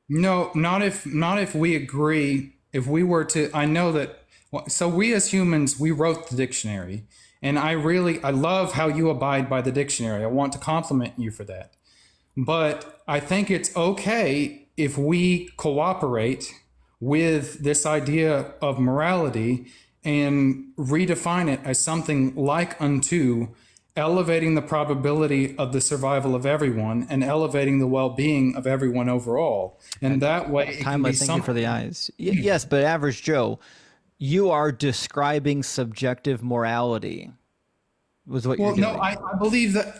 No, not if we agree. If we were to, I know that. So we as humans, we wrote the dictionary, and I love how you abide by the dictionary. I want to compliment you for that. But I think it's okay if we cooperate with this idea of morality and redefine it as something like unto elevating the probability of the survival of everyone and elevating the well-being of everyone overall. And that way it can be thank you for the eyes. Yes, but Average Joe, you are describing subjective morality was what you're doing. No, I believe that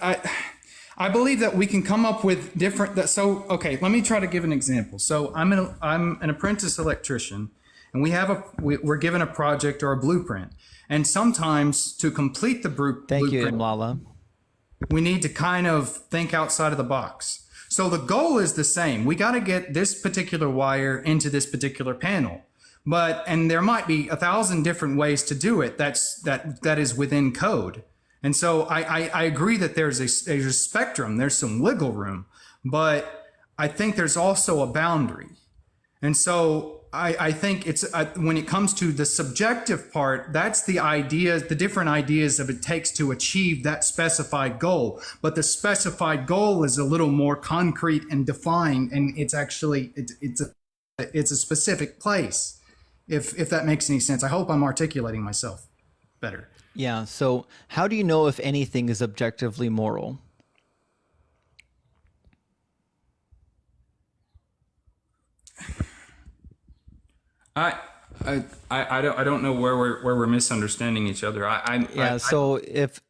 I believe that we can come up with different so okay, let me try to give an example. So I'm an apprentice electrician, and we're given a project or a blueprint. And sometimes to complete the blueprint, thank you, Imlala, we need to kind of think outside of the box. So the goal is the same. We got to get this particular wire into this particular panel. And there might be 1,000 different ways to do it. That is within code. And so I agree that there's a spectrum. There's some wiggle room, but I think there's also a boundary. And so I think it's when it comes to the subjective part, that's the ideas, the different ideas of it takes to achieve that specified goal. But the specified goal is a little more concrete and defined, and it's actually it's a specific place. If that makes any sense, I hope I'm articulating myself better. Yeah. So how do you know if anything is objectively moral? I don't know where we're misunderstanding each other. So if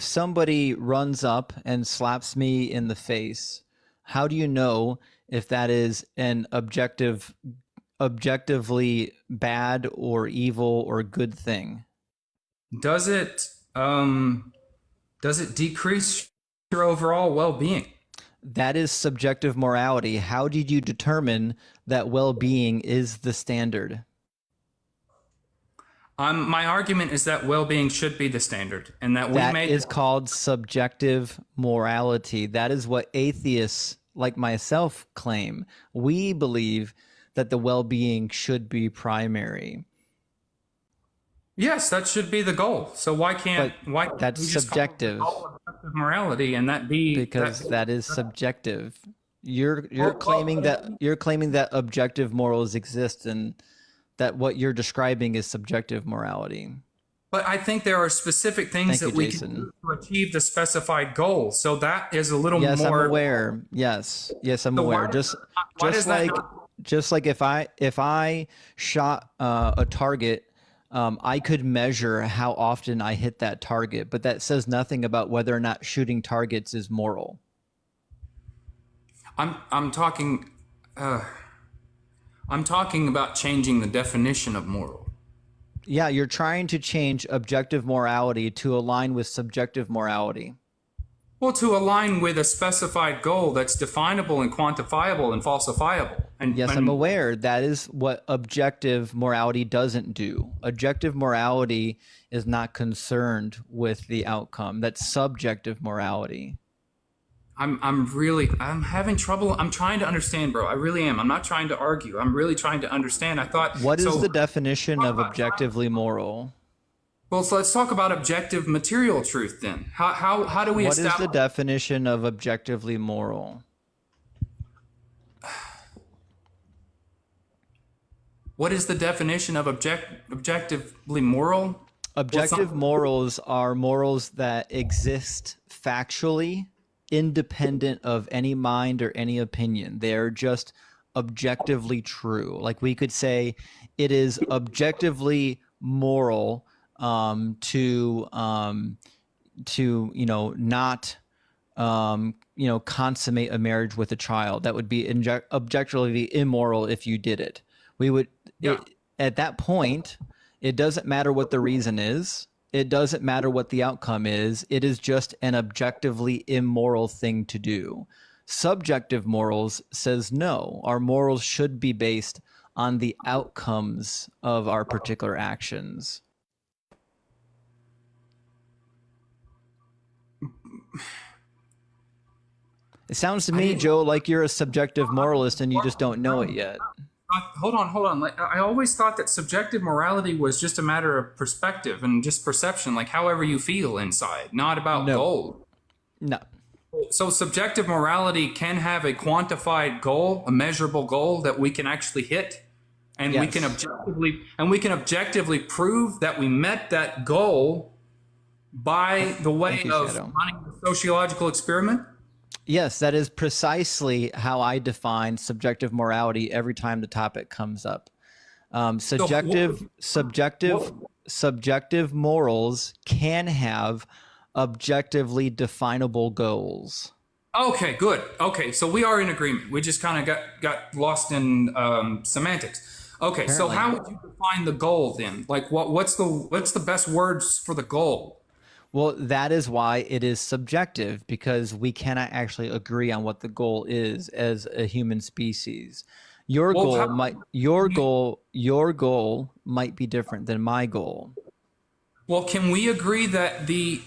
somebody runs up and slaps me in the face, how do you know if that is an objectively bad or evil or good thing? Does it decrease your overall well-being? That is subjective morality. How did you determine that well-being is the standard? My argument is that well-being should be the standard, and that That is called subjective morality. That is what atheists like myself claim. We believe that the well-being should be primary. Yes, that should be the goal. So why that's we just subjective. call it objective morality and that be because that is subjective. You're claiming that objective morals exist and that what you're describing is subjective morality. But I think there are specific things that we can do to achieve the specified goal. So that is a little more. Yes, I'm aware. Yes, I'm aware. Just like if I shot a target, I could measure how often I hit that target, but that says nothing about whether or not shooting targets is moral. I'm talking about changing the definition of moral. Yeah, you're trying to change objective morality to align with subjective morality. Well, to align with a specified goal that's definable and quantifiable and falsifiable. I'm aware. That is what objective morality doesn't do. Objective morality is not concerned with the outcome. That's subjective morality. I'm having trouble. I'm trying to understand, bro. I really am. I'm not trying to argue. I'm really trying to understand. What is the definition of objectively moral? Well, so let's talk about objective material truth then. How do we establish? What is the definition of objectively moral? What is the definition of objectively moral? Objective morals are morals that exist factually, independent of any mind or any opinion. They're just objectively true. Like we could say it is objectively moral to not consummate a marriage with a child. That would be objectively immoral if you did it. At that point, it doesn't matter what the reason is. It doesn't matter what the outcome is. It is just an objectively immoral thing to do. Subjective morals says no. Our morals should be based on the outcomes of our particular actions. It sounds to me, Joe, like you're a subjective moralist and you just don't know it yet. Hold on. Like, I always thought that subjective morality was just a matter of perspective and just perception, like however you feel inside, not about goal. No. So subjective morality can have a quantified goal, a measurable goal that we can actually hit, and we can objectively prove that we met that goal by the way of running the sociological experiment. Yes, that is precisely how I define subjective morality every time the topic comes up. Subjective morals can have objectively definable goals. Okay, good. Okay, so we are in agreement. We just kind of got lost in semantics. Okay, apparently. So how would you define the goal then? Like, what's the best words for the goal? Well, that is why it is subjective, because we cannot actually agree on what the goal is as a human species. Your goal might be different than my goal. Well, can we agree that the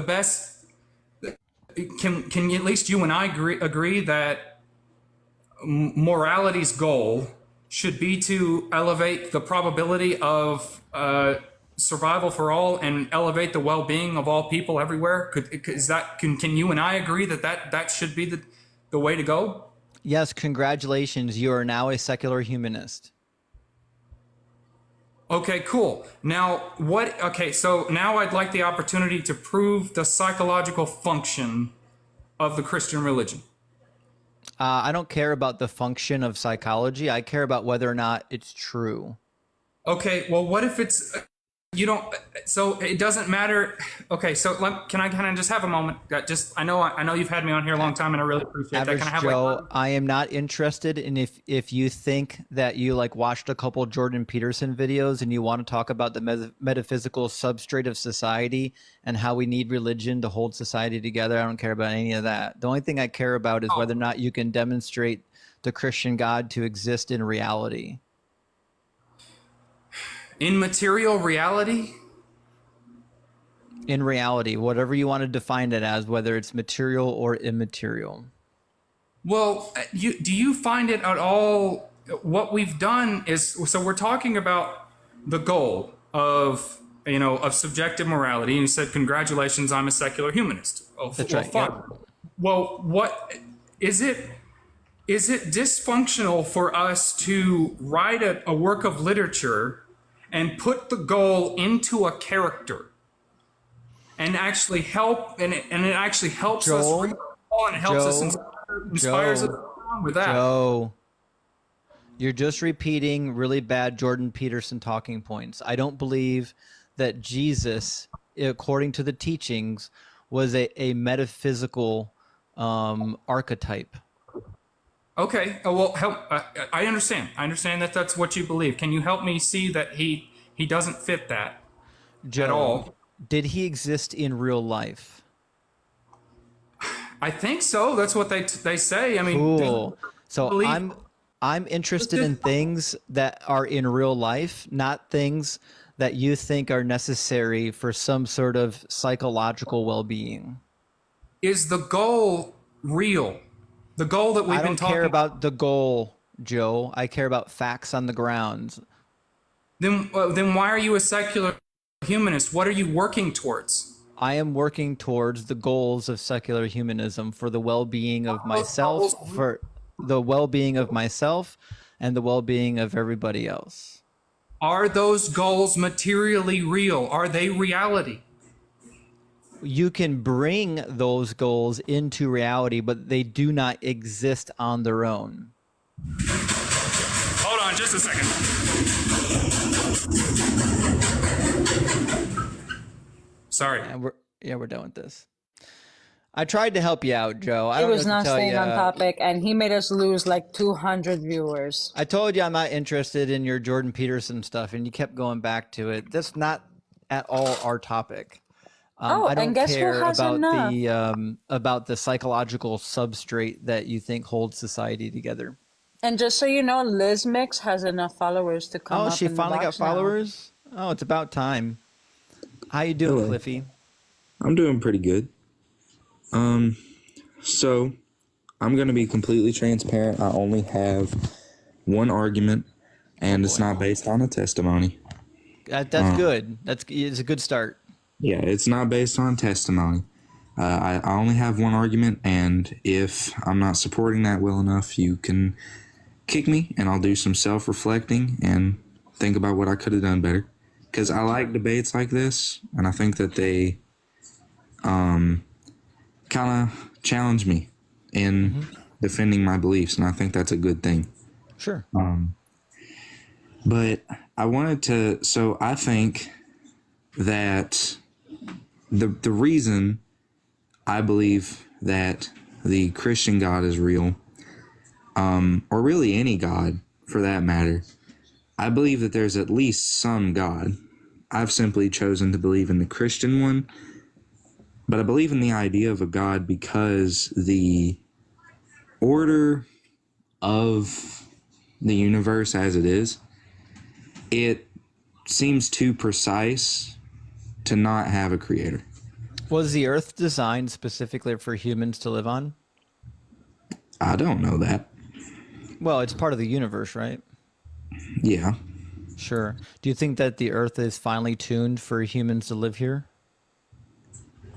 best? Can at least you and I agree that morality's goal should be to elevate the probability of survival for all and elevate the well-being of all people everywhere? Can you and I agree that should be the way to go? Yes, congratulations. You are now a secular humanist. Okay, cool. Now so now I'd like the opportunity to prove the psychological function of the Christian religion. I don't care about the function of psychology. I care about whether or not it's true. Okay, well, what if it's you don't? So it doesn't matter. Okay, so can I kind of just have a moment? I know you've had me on here a long time, and I really appreciate that. Average Can I have Joe, I am not interested in if you think that you like watched a couple Jordan Peterson videos and you want to talk about the metaphysical substrate of society and how we need religion to hold society together. I don't care about any of that. The only thing I care about is whether or not you can demonstrate the Christian God to exist in reality. in material reality? In reality, whatever you want to define it as, whether it's material or immaterial. Well, do you find it at all? What we've done is, so we're talking about the goal of subjective morality, and you said, "Congratulations, I'm a secular humanist." Oh, That's well, right. fine. Yep. Well, what is it? Is it dysfunctional for us to write a work of literature and put the goal into a character and actually help, and it actually helps us read and it helps us inspires us with that? Joe, you're just repeating really bad Jordan Peterson talking points. I don't believe that Jesus, according to the teachings, was a metaphysical archetype. Okay. Well, help. I understand. I understand that that's what you believe. Can you help me see that he doesn't fit that Joe, at all? Did he exist in real life? I think so. That's what they say. I mean, cool. So I'm interested in things that are in real life, not things that you think are necessary for some sort of psychological well-being. Is the goal real? The goal that we've been talking about. I don't care about the goal, Joe. I care about facts on the ground. Then why are you a secular humanist? What are you working towards? I am working towards the goals of secular humanism for the well-being of myself, for the well-being of myself and the well-being of everybody else. Are those goals materially real? Are they reality? You can bring those goals into reality, but they do not exist on their own. Hold on just a second. Sorry. We're done with this. I tried to help you out, Joe. He was not staying on topic, and he made us lose like 200 viewers. I told you I'm not interested in your Jordan Peterson stuff, and you kept going back to it. That's not at all our topic. I don't and guess care who has about the psychological substrate that you think holds society together. And just so you know, Liz Mix has enough followers to come up. Oh, she finally got followers? Oh, it's about time. How you doing, Cliffy? I'm doing pretty good. So I'm going to be completely transparent. I only have one argument, and it's not based on a testimony. That's good. It's a good start. Yeah, it's not based on testimony. I only have one argument, and if I'm not supporting that well enough, you can kick me, and I'll do some self-reflecting and think about what I could have done better. Because I like debates like this, and I think that they kind of challenge me in defending my beliefs, and I think that's a good thing. Sure. But I wanted to, so I think that the reason I believe that the Christian God is real, or really any God for that matter, I believe that there's at least some God. I've simply chosen to believe in the Christian one, but I believe in the idea of a God because the order of the universe as it is, it seems too precise to not have a creator. Was the Earth designed specifically for humans to live on? I don't know that. Well, it's part of the universe, right? Yeah. Sure. Do you think that the Earth is finely tuned for humans to live here?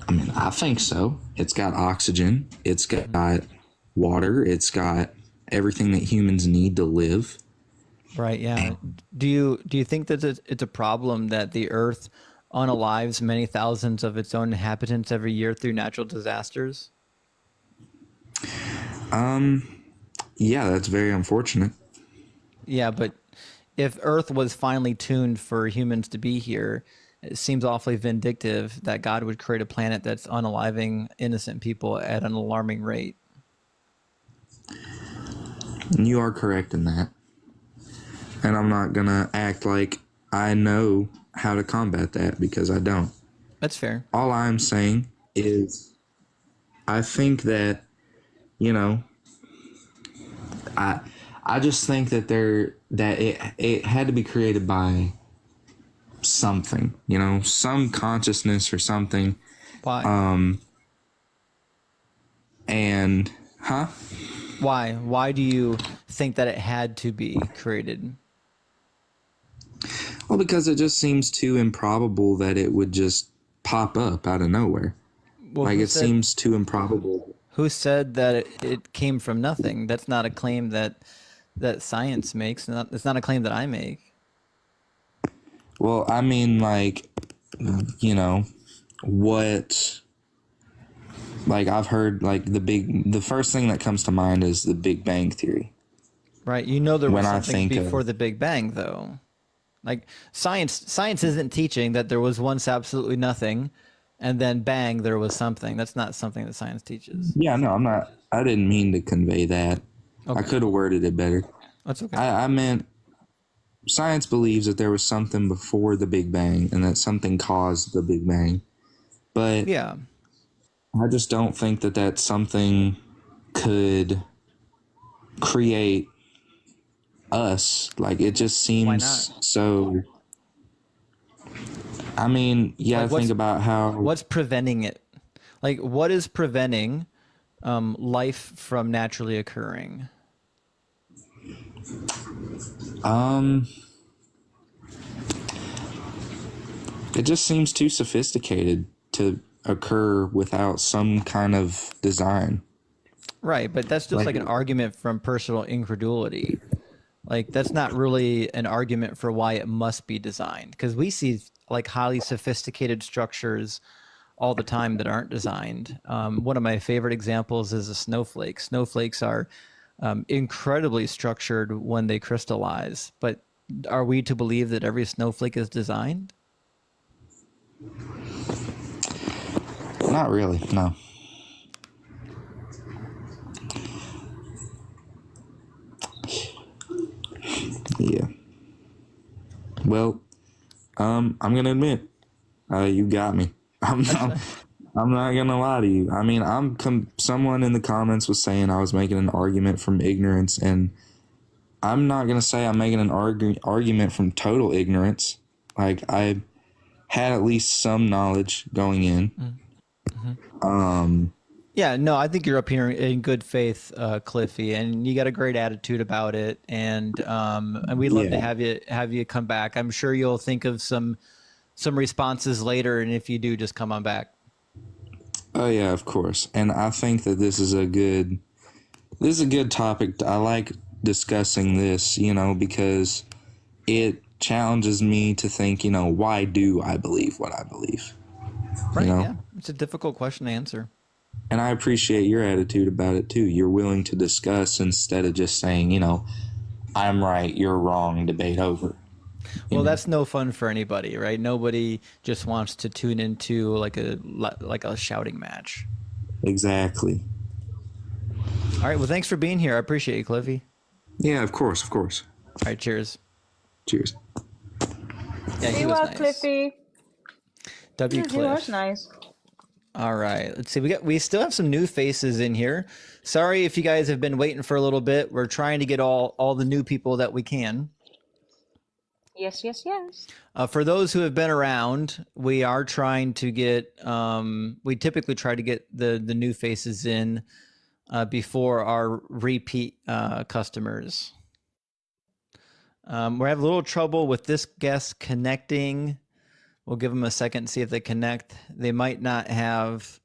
I mean, I think so. It's got oxygen. It's got water. It's got everything that humans need to live. Right, yeah. Do you think that it's a problem that the Earth unalives many thousands of its own inhabitants every year through natural disasters? Yeah, that's very unfortunate. Yeah, but if Earth was finely tuned for humans to be here, it seems awfully vindictive that God would create a planet that's unaliving innocent people at an alarming rate. You are correct in that. And I'm not going to act like I know how to combat that, because I don't. That's fair. All I'm saying is I think that, you know, I just think that it had to be created by something, you know, some consciousness or something. Why? And Why do you think that it had to be created? Well, because it just seems too improbable that it would just pop up out of nowhere. Well, like, it seems too improbable. Who said that it came from nothing? That's not a claim that science makes. It's not a claim that I make. Well, I mean, like, you know, what, like, I've heard, like, the first thing that comes to mind is the Big Bang Theory. Right. You know there was When I something think before of- the Big Bang, though. Like, science isn't teaching that there was once absolutely nothing, and then bang, there was something. That's not something that science teaches. Yeah, no, I didn't mean to convey that. Okay. I could have worded it better. That's okay. I meant science believes that there was something before the Big Bang and that something caused the Big Bang. But yeah, I just don't think that something could create us. Like, it just seems so. I mean, you gotta think about how. What's preventing it? Like, what is preventing life from naturally occurring? It just seems too sophisticated to occur without some kind of design. Right, but that's just like an argument from personal incredulity. Like, that's not really an argument for why it must be designed, because we see like highly sophisticated structures all the time that aren't designed. One of my favorite examples is a snowflake. Snowflakes are incredibly structured when they crystallize, but are we to believe that every snowflake is designed? Not really, no. Yeah. Well, I'm gonna admit, you got me. I'm not gonna lie to you. I mean, someone in the comments was saying I was making an argument from ignorance, and I'm not gonna say I'm making an argument from total ignorance. Like, I had at least some knowledge going in. Yeah, no, I think you're up here in good faith, Cliffy, and you got a great attitude about it, and we'd love to have you come back. I'm sure you'll think of some responses later, and if you do, just come on back. Oh yeah, of course. And I think that this is a good topic. I like discussing this, you know, because it challenges me to think, you know, why do I believe what I believe? Right, You know? yeah. It's a difficult question to answer. And I appreciate your attitude about it too. You're willing to discuss instead of just saying, you know, I'm right, you're wrong, debate over. Well, that's no fun for anybody, right? Nobody just wants to tune into like a shouting match. Exactly. All right. Well, thanks for being here. I appreciate you, Cliffy. Yeah, of course, of course. All right. Cheers. Cheers. Yeah, he Be was well, nice. Cliffy. W. Yeah, he Cliff. was nice. All right. Let's see. We still have some new faces in here. Sorry if you guys have been waiting for a little bit. We're trying to get all the new people that we can. Yes, yes, yes. For those who have been around, we are trying to get. We typically try to get the new faces in before our repeat customers. We're having a little trouble with this guest connecting. We'll give them a second to see if they connect. They might not have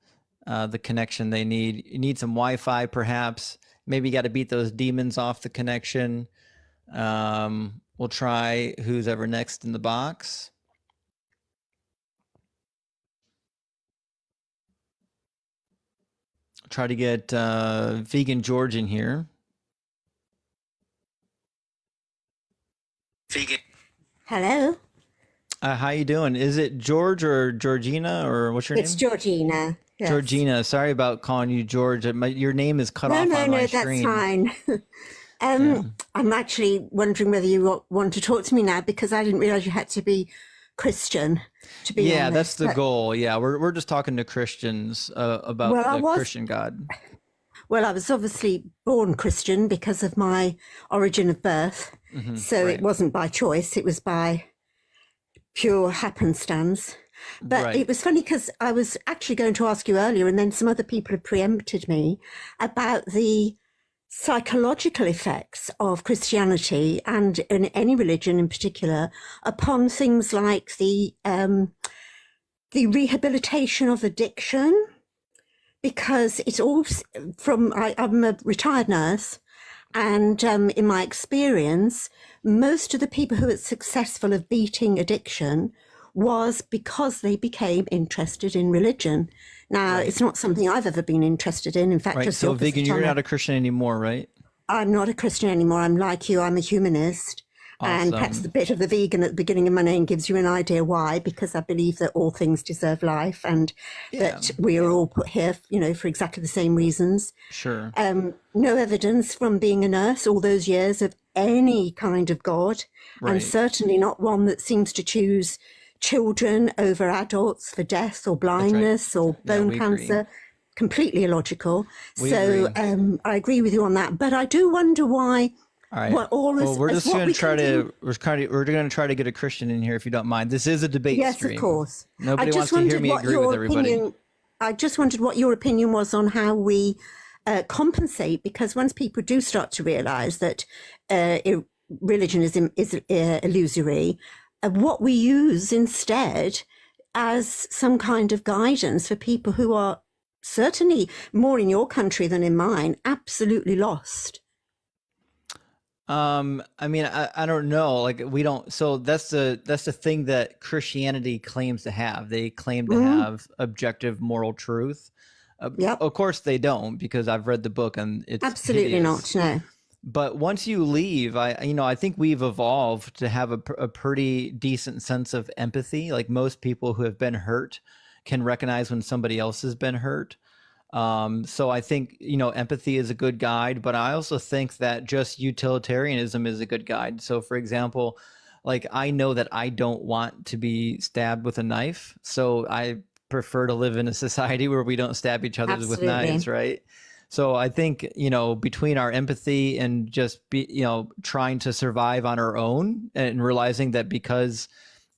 the connection they need. You need some Wi-Fi, perhaps. Maybe you got to beat those demons off the connection. We'll try who's ever next in the box. Try to get Vegan George in here. Hello, How you doing? Is it George or Georgina or what's your it's name? Georgina. Yes. Georgina. Sorry about calling you George. Your name is cut No, off no, on my no, that's screen. fine. Yeah. I'm actually wondering whether you want to talk to me now because I didn't realize you had to be Christian to be Yeah, on that's this. the But, goal. Yeah, we're just talking to Christians about well, the Christian God. I was obviously born Christian because of my origin of birth. So Right. it wasn't by choice, it was by pure happenstance. But Right. it was funny because I was actually going to ask you earlier, and then some other people have preempted me about the psychological effects of Christianity and in any religion in particular upon things like the rehabilitation of addiction, because it's all from I'm a retired nurse, and in my experience, most of the people who are successful of beating addiction was because they became interested in religion. Now, Right. it's not something I've ever been interested in. In fact, Right. just the So, opposite. Vegan, you're not a Christian anymore, right? I'm not a Christian anymore. I'm like you. I'm a humanist. And perhaps the Awesome. bit of the vegan at the beginning of my name gives you an idea why, because I believe that all things deserve life and Yeah. that we are all put here, for exactly the same reasons. Sure. No evidence from being a nurse all those years of any kind of God, and Right. certainly not one that seems to choose children over adults for death or That's right. blindness or Yeah, bone we agree. cancer. Completely illogical. We So agree. I agree with you on that. But I do wonder why, All right. what all Well, is, we're as just what going we to try can do. to we're going to try to get a Christian in here if you don't mind. This is a debate Yes, stream. of course. I Nobody wants just to hear wondered me what agree with your everybody. opinion. I just wondered what your opinion was on how we compensate, because once people do start to realise that religion is illusory, what we use instead as some kind of guidance for people who are certainly more in your country than in mine, absolutely lost. I mean, I don't know. Like we don't. So that's the thing that Christianity claims to have. They claim to have objective moral truth. Yep. Of course they don't, because I've read the book and it's Absolutely hideous. not. No. But once you leave, I think we've evolved to have a pretty decent sense of empathy. Like most people who have been hurt can recognize when somebody else has been hurt. So I think, empathy is a good guide, but I also think that just utilitarianism is a good guide. So for example, like I know that I don't want to be stabbed with a knife. So I prefer to live in a society where we don't stab each other with knives, Absolutely. right? So I think, between our empathy and just trying to survive on our own and realizing that because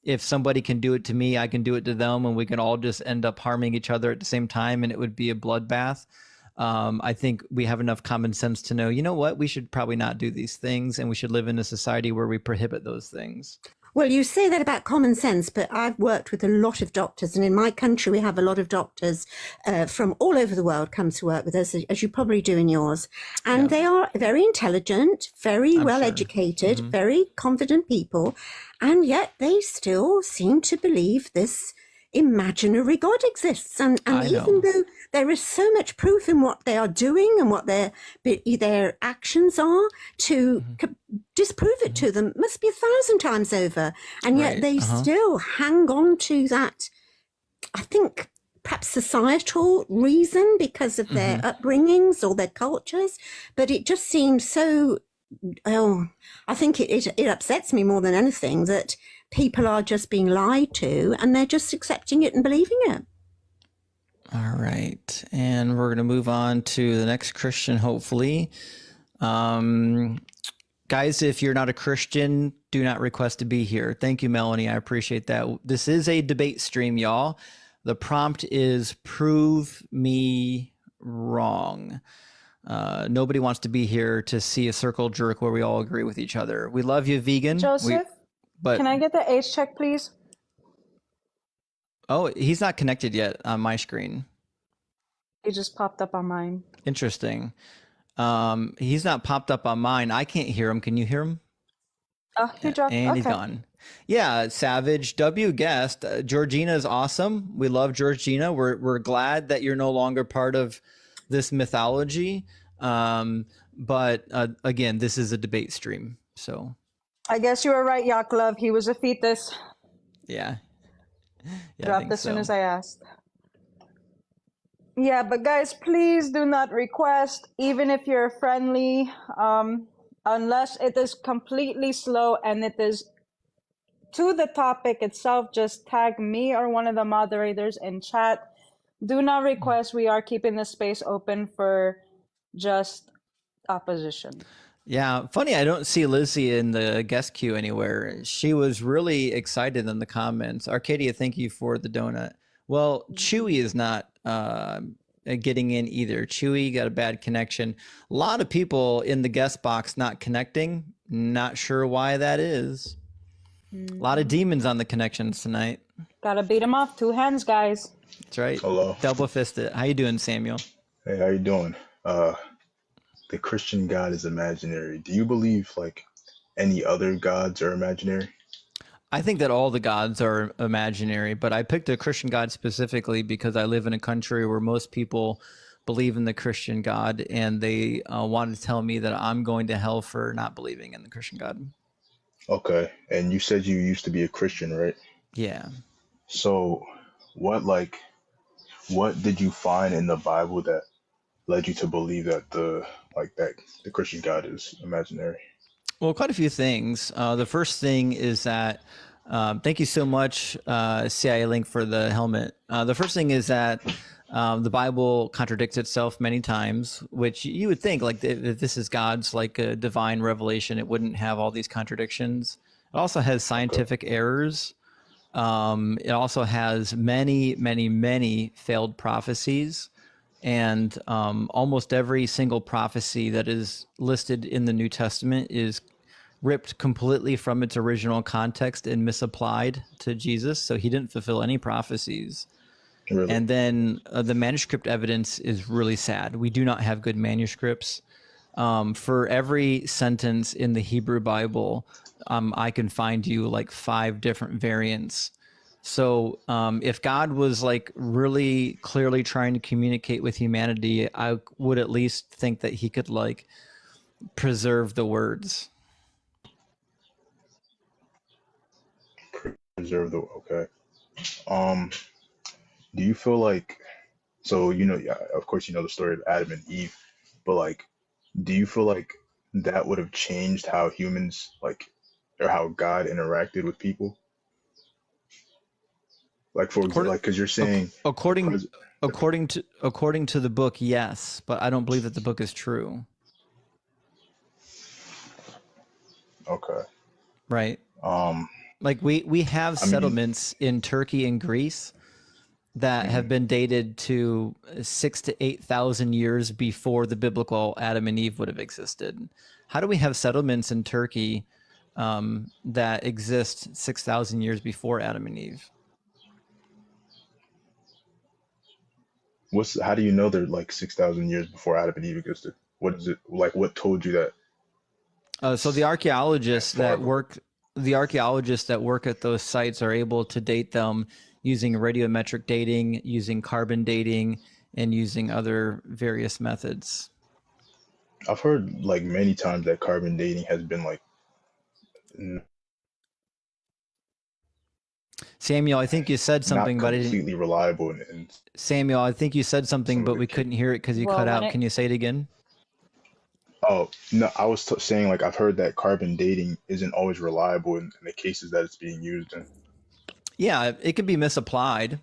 if somebody can do it to me, I can do it to them, and we can all just end up harming each other at the same time, and it would be a bloodbath. I think we have enough common sense to know, you know what, we should probably not do these things, and we should live in a society where we prohibit those things. Well, you say that about common sense, but I've worked with a lot of doctors, and in my country, we have a lot of doctors from all over the world come to work with us, as you probably do in yours. And they are very intelligent, very well educated, very confident people, and yet they still seem to believe this imaginary God exists. And even though there is so much proof in what they are doing and what their actions are to disprove it to them, must be 1,000 times over. And yet Right. they still hang on to that, I think, perhaps societal reason because of their upbringings or their cultures. But it just seems so, I think it upsets me more than anything that people are just being lied to and they're just accepting it and believing it. All right. And we're going to move on to the next Christian, hopefully. Guys, if you're not a Christian, do not request to be here. Thank you, Melanie. I appreciate that. This is a debate stream, y'all. The prompt is prove me wrong. Nobody wants to be here to see a circle jerk where we all agree with each other. We love you, vegan. Joseph, But can I get the age check, please? oh, he's not connected yet on my screen. It just popped up on mine. Interesting. He's not popped up on mine. I can't hear him. Can you hear him? Oh, he dropped. And he's Okay. gone. Yeah, Savage W guest. Georgina is awesome. We love Georgina. We're glad that you're no longer part of this mythology. But again, this is a debate stream. So I guess you were right, Yaakov. He was a fetus. Yeah. Yeah, I Dropped think as soon so. as I asked. Yeah, but guys, please do not request, even if you're friendly, unless it is completely slow and it is to the topic itself. Just tag me or one of the moderators in chat. Do not request. We are keeping the space open for just opposition. Yeah, funny. I don't see Lizzie in the guest queue anywhere. She was really excited in the comments. Arcadia, thank you for the donut. Well, Chewy is not getting in either. Chewy got a bad connection. A lot of people in the guest box not connecting. Not sure why that is. A lot of demons on the connections tonight. Gotta beat them off. 2 hands, guys. That's right. Hello. Double fisted. How you doing, Samuel? Hey, how you doing? The Christian God is imaginary. Do you believe like any other gods are imaginary? I think that all the gods are imaginary, but I picked a Christian God specifically because I live in a country where most people believe in the Christian God, and they wanted to tell me that I'm going to hell for not believing in the Christian God. Okay. And you said you used to be a Christian, right? Yeah. So what did you find in the Bible that led you to believe that the Christian God is imaginary? Well, quite a few things. The first thing is that, thank you so much, CIA Link, for the helmet. The first thing is that the Bible contradicts itself many times, which you would think, like, if this is God's like a divine revelation, it wouldn't have all these contradictions. It also has scientific errors. It also has many, many, many failed prophecies. And almost every single prophecy that is listed in the New Testament is ripped completely from its original context and misapplied to Jesus. So he didn't fulfill any prophecies. Really? And then the manuscript evidence is really sad. We do not have good manuscripts. For every sentence in the Hebrew Bible, I can find you like 5 different variants. So if God was like really clearly trying to communicate with humanity, I would at least think that he could like preserve the words. Preserve the okay. Do you feel like yeah, of course you know the story of Adam and Eve, but like do you feel like that would have changed how humans or how God interacted with people? Like for example, like because you're saying according to the book, yes, but I don't believe that the book is true. Okay. Right. Like we have settlements in Turkey and Greece that have been dated to 6,000 to 8,000 years before the biblical Adam and Eve would have existed. How do we have settlements in Turkey that exist 6,000 years before Adam and Eve? How do you know they're like 6,000 years before Adam and Eve existed? What is it like? What told you that? So the archaeologists that work at those sites are able to date them using radiometric dating, using carbon dating, and using other various methods. I've heard like many times that carbon dating has been like Samuel, I think you said something, not but I completely didn't. reliable. Samuel, I think you said something, but we couldn't hear it because you cut out. Can you say it again? Oh no, I was saying like I've heard that carbon dating isn't always reliable in the cases that it's being used in. Yeah, it could be misapplied.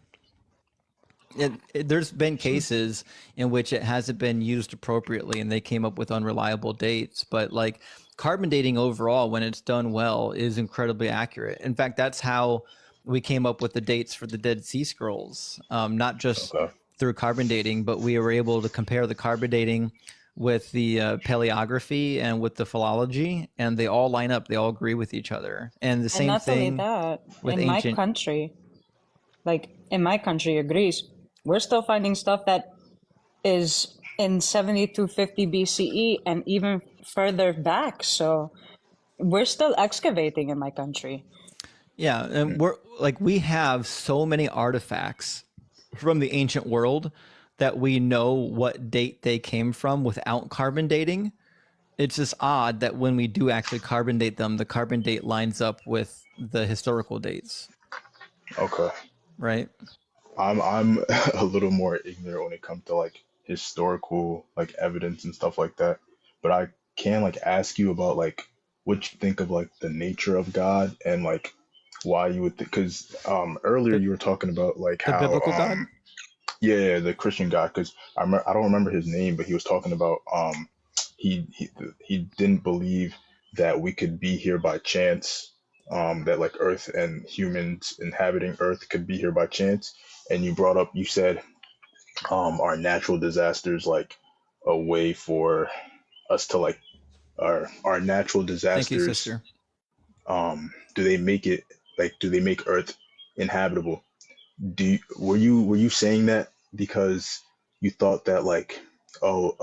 There's been cases in which it hasn't been used appropriately and they came up with unreliable dates. But like carbon dating overall, when it's done well, is incredibly accurate. In fact, that's how we came up with the dates for the Dead Sea Scrolls, not just through carbon dating, but we were able to compare the carbon dating with the paleography and with the philology, and they all line up. They all agree with each other. And the same thing with ancient. In my country, Greece, we're still finding stuff that is in 70 to 50 BCE and even further back. So we're still excavating in my country. Yeah, and we have so many artifacts from the ancient world that we know what date they came from without carbon dating. it's just odd that when we do actually carbon date them, the carbon date lines up with the historical dates, Okay. right? I'm a little more ignorant when it comes to like historical like evidence and stuff like that. But I can like ask you about like what you think of like the nature of God and like why you would think, because earlier The you were talking about like the how biblical God? yeah, the Christian God, because I don't remember his name, but he was talking about he didn't believe that we could be here by chance, that like Earth and humans inhabiting Earth could be here by chance. And you brought up, you said, are natural disasters like a way for us to like our natural Thank you, disasters, sister. do they make it like do they make Earth inhabitable? Were you saying that because you thought that like oh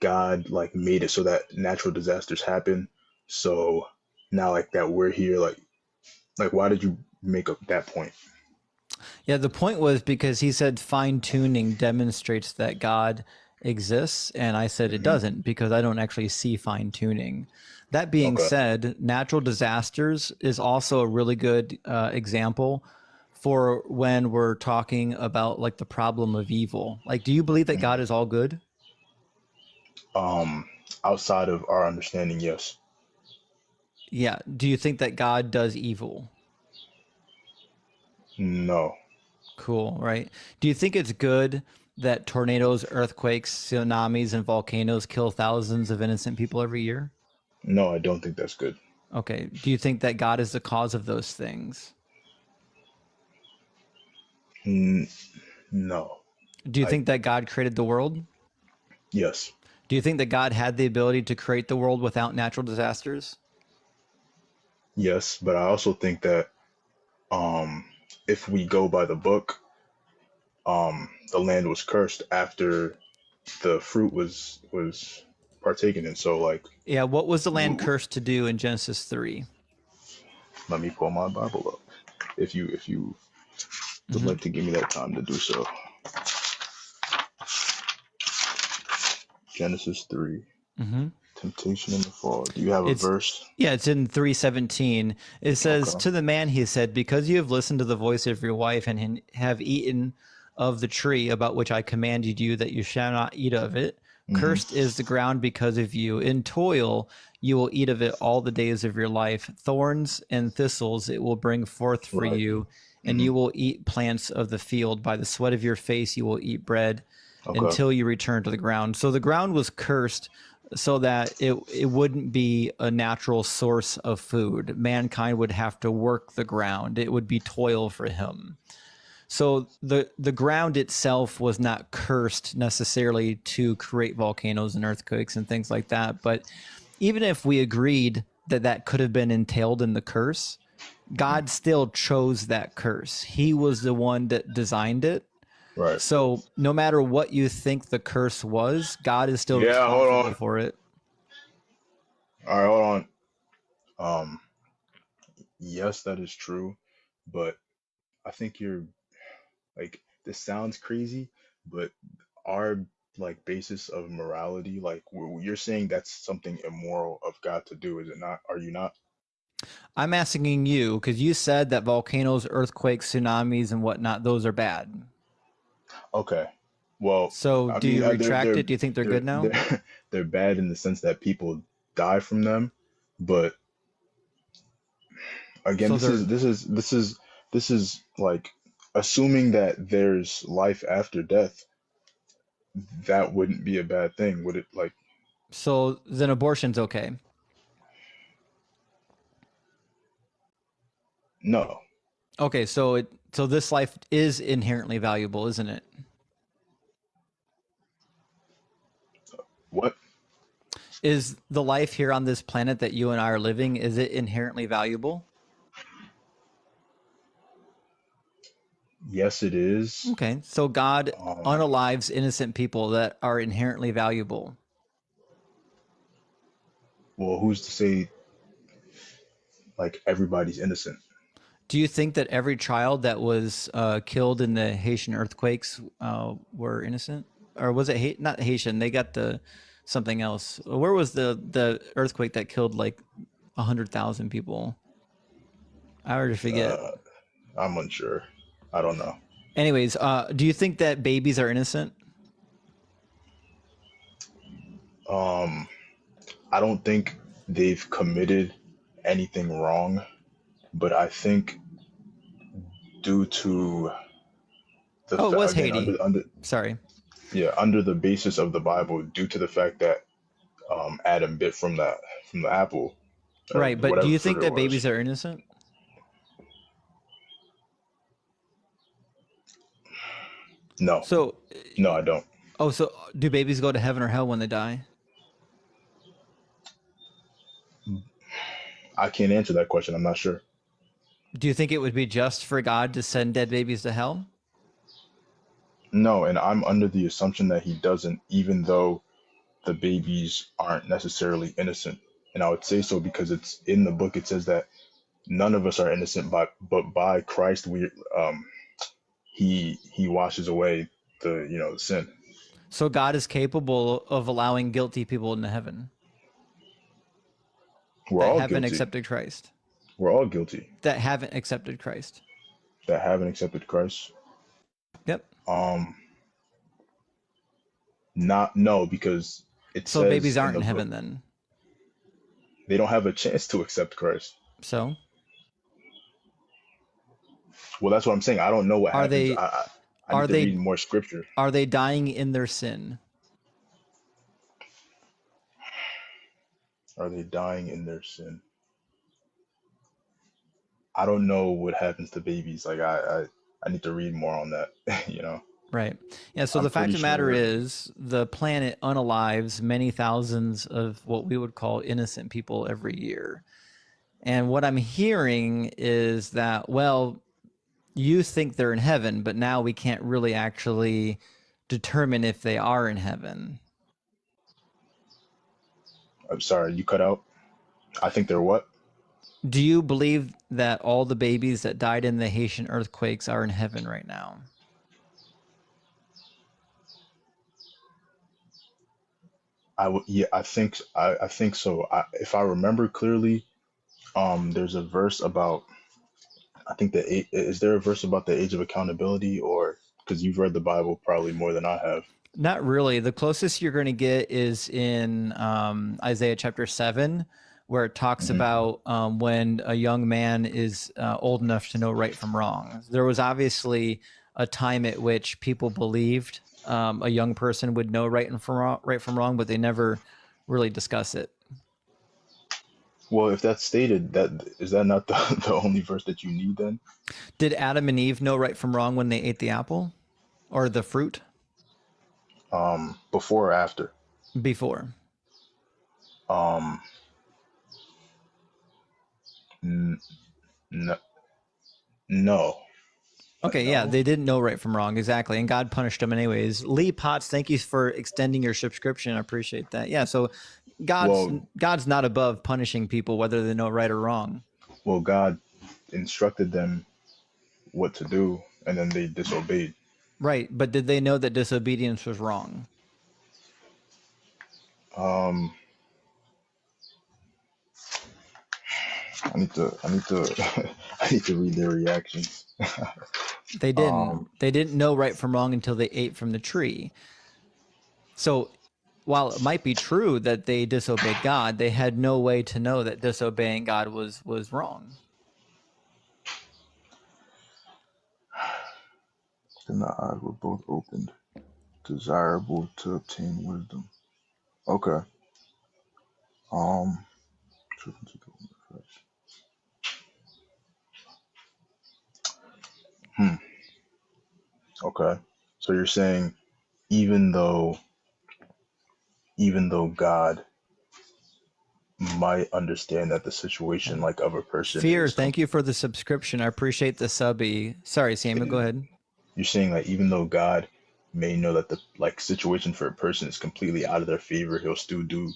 God like made it so that natural disasters happen, so now like that we're here, like why did you make up that point? Yeah, the point was because he said fine tuning demonstrates that God exists, and I said it Hmm. doesn't because I don't actually see fine tuning. That being Okay. said, natural disasters is also a really good example for when we're talking about like the problem of evil. Like, do you believe that God Mhm. is all good? Outside of our understanding, yes. Yeah. Do you think that God does evil? No. Cool, right? Do you think it's good that tornadoes, earthquakes, tsunamis, and volcanoes kill thousands of innocent people every year? No, I don't think that's good. Okay. Do you think that God is the cause of those things? N- no. Do you I think that God created the world? Yes. Do you think that God had the ability to create the world without natural disasters? Yes, but I also think that um if we go by the book, the land was cursed after the fruit was partaken in. So like Yeah. What was the w- land w- cursed to do in Genesis 3? let me pull my Bible up. If you would Mm-hmm. like to give me that time to do so. Genesis 3. Mm-hmm. Temptation in the fall. Do you have a It's verse? yeah, it's in 3:17. It says, Okay. "To the man he said, because you have listened to the voice of your wife and have eaten of the tree about which I commanded you that you shall not eat of it, Hmm. cursed is the ground because of you. In toil you will eat of it all the days of your life. Thorns and thistles it will bring forth for Right. you, and Hmm. you will eat plants of the field. By the sweat of your face you will eat bread Okay. until you return to the ground." So the ground was cursed so that it wouldn't be a natural source of food. Mankind would have to work the ground. It would be toil for him. So the ground itself was not cursed necessarily to create volcanoes and earthquakes and things like that. But even if we agreed that that could have been entailed in the curse, God still chose that curse. He was the one that designed it. Right. So no matter what you think the curse was, God is still Yeah, hold responsible on. for it. All right, hold on. Yes, that is true, but I think you're like this sounds crazy, but our like basis of morality, like you're saying that's something immoral of God to do, is it not? Are you not? I'm asking you because you said that volcanoes, earthquakes, tsunamis, and whatnot, those are bad. Okay. Well, So I do mean, you retract it? they're Do you think they're they're good now? they're they're bad in the sense that people die from them, but again, So this they're is this is this is this is like assuming that there's life after death. That wouldn't be a bad thing, would it? Like, so then abortion's okay. no. Okay, so this life is inherently valuable, isn't it? What? Is the life here on this planet that you and I are living, is it inherently valuable? Yes, it is. Okay, so God Um, unalives innocent people that are inherently valuable. well, who's to say like everybody's innocent? Do you think that every child that was killed in the Haitian earthquakes were innocent, or was it not Haitian? They got the something else. Where was the earthquake that killed like 100,000 people? I already forget. I'm unsure. I don't know. Anyways, do you think that babies are innocent? I don't think they've committed anything wrong, but I think due to the Oh, it was again Haiti. under Sorry. yeah, under the basis of the Bible, due to the fact that Adam bit from the apple or Right, but do whatever you fruit think it that was. babies are innocent? No, So, no, I don't. oh, so do babies go to heaven or hell when they die? I can't answer that question. I'm not sure. Do you think it would be just for God to send dead babies to hell? No, and I'm under the assumption that he doesn't, even though the babies aren't necessarily innocent. And I would say so because it's in the book. It says that none of us are innocent, but by Christ we he washes away the sin. So God is capable of allowing guilty people into heaven We're that all haven't guilty. accepted Christ. We're all guilty That haven't accepted Christ. that haven't accepted Christ. Yep. Not no, because it So says babies in aren't the in book heaven then. they don't have a chance to accept Christ. So Well, that's what I'm saying. I don't know what are happens. they I need are to read they more scripture. are they dying in their sin? Are they dying in their sin? I don't know what happens to babies. Like I need to read more on that. Right. Yeah, so I'm the fact pretty of the matter sure. is the planet unalives many thousands of what we would call innocent people every year. And what I'm hearing is that, well, you think they're in heaven, but now we can't really actually determine if they are in heaven. I'm sorry, you cut out. I think they're what? Do you believe that all the babies that died in the Haitian earthquakes are in heaven right now? Yeah, I think so. If I remember clearly, there's a verse about I think is there a verse about the age of accountability, or because you've read the Bible probably more than I have. Not really. The closest you're going to get is in Isaiah chapter 7, where it talks Hmm. about when a young man is old enough to know right from wrong. There was obviously a time at which people believed a young person would know right from wrong, but they never really discuss it. Well, if that's stated, that is that not the, the only verse that you need then? Did Adam and Eve know right from wrong when they ate the apple or the fruit? Before or after? Before. Um, n- no, no, Okay, yeah, no. they didn't know right from wrong, exactly, and God punished them anyways. Lee Potts, thank you for extending your subscription. I appreciate that. Yeah, so Well, God's not above punishing people whether they know right or wrong. well, God instructed them what to do, and then they disobeyed. Right, but did they know that disobedience was wrong? Um, I need to, I need to read their reactions. They didn't. Um, They didn't know right from wrong until they ate from the tree. So while it might be true that they disobeyed God, they had no way to know that disobeying God was wrong. then the eyes were both opened, desirable to obtain wisdom. Okay. Um, hmm. Okay. So you're saying even though God might understand that the situation like of a person Fear, is thank you for the subscription. I appreciate the subby. Sorry, Samuel, go ahead. you're saying that even though God may know that the like situation for a person is completely out of their favor, he'll still do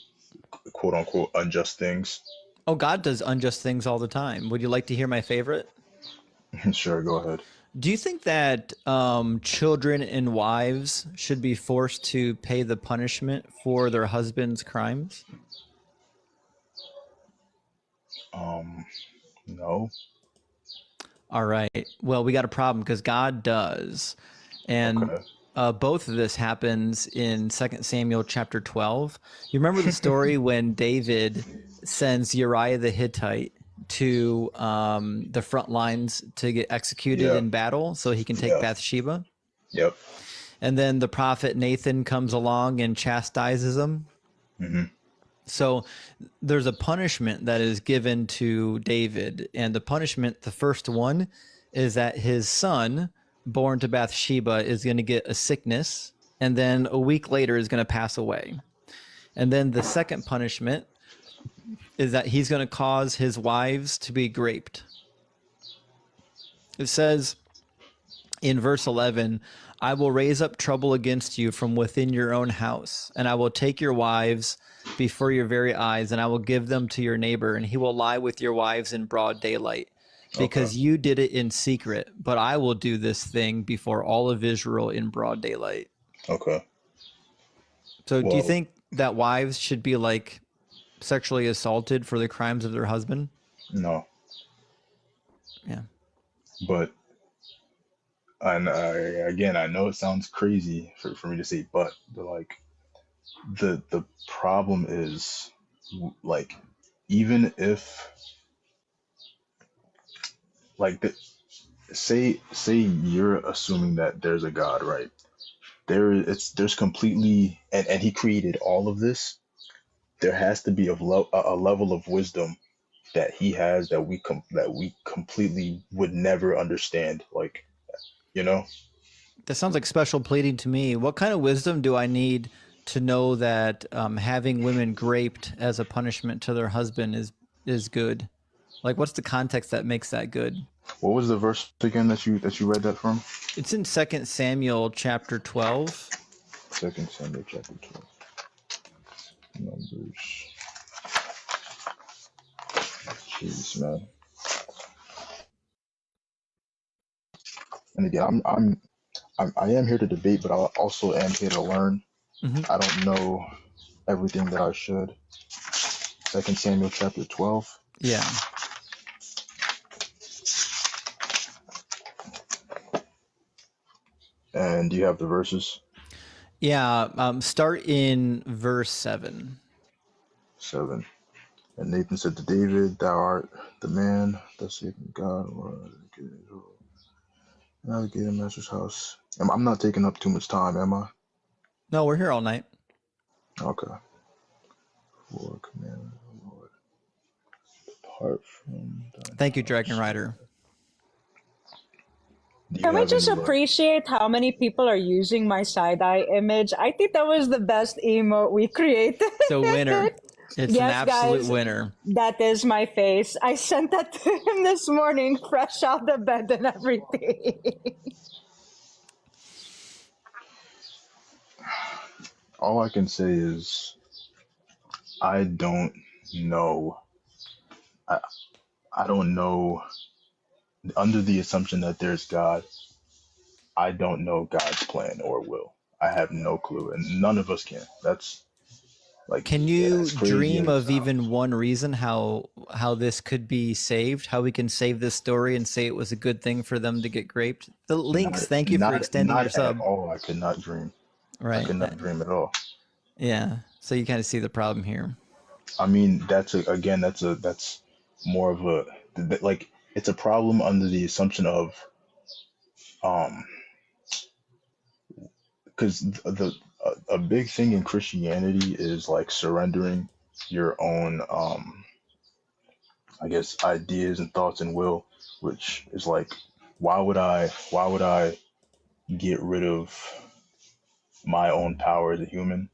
quote unquote unjust things. Oh, God does unjust things all the time. Would you like to hear my favorite? Sure, go ahead. Do you think that children and wives should be forced to pay the punishment for their husband's crimes? No. All right. Well, we got a problem because God does. And Okay. both of this happens in 2 Samuel chapter 12. You remember the story when David sends Uriah the Hittite to the front lines to get executed Yeah. in battle so he can take Yeah. Bathsheba? Yep. And then the prophet Nathan comes along and chastises him. Hmm. So there's a punishment that is given to David. And the punishment, the first one, is that his son, born to Bathsheba, is going to get a sickness. And then a week later is going to pass away. And then the second punishment is that he's going to cause his wives to be raped. It says in verse 11, I will raise up trouble against you from within your own house, and I will take your wives before your very eyes, and I will give them to your neighbor, and he will lie with your wives in broad daylight, because Okay. you did it in secret, but I will do this thing before all of Israel in broad daylight. Okay. So do you Well, think that wives should be like sexually assaulted for the crimes of their husband? no. Yeah. But and again, I know it sounds crazy for me to say, but like the problem is like even if like say you're assuming that there's a God, right? There's completely and he created all of this. There has to be a level of wisdom that he has that we completely would never understand. Like, you know? That sounds like special pleading to me. What kind of wisdom do I need to know that having women raped as a punishment to their husband is good? Like, what's the context that makes that good? What was the verse again that you read that from? It's in 2 Samuel chapter 12. 2 Samuel chapter 12. Numbers. Jeez, man. And again, I am here to debate, but I also am here to learn. Mhm. I don't know everything that I should. 2 Samuel chapter 12. Yeah. And do you have the verses? Yeah. Start in verse 7. 7. And Nathan said to David, Thou art the man that saved God. Navigate a master's house. I'm not taking up too much time, am I? No, we're here all night. Okay. For command of the Lord, depart from Thank you, Dragon Rider. Can we just appreciate how many people are using my side-eye image? I think that was the best emote we created. It's a winner. It's an Yes, absolute guys. winner. That is my face. I sent that to him this morning, fresh out the bed and everything. All I can say is I don't know. I don't know. Under the assumption that there's God, I don't know God's plan or will. I have no clue, and none of us can. That's like, Can you as crazy dream as of it even one reason how this could be saved? How we can save this story and say it was a good thing for them to get raped? The links. Thank you for extending your not sub. at all. I could not dream. Right. I could not dream at all. Yeah. So you kind of see the problem here. I mean, that's more of a like it's a problem under the assumption of because a big thing in Christianity is like surrendering your own I guess ideas and thoughts and will, which is like why would I get rid of my own power as a human?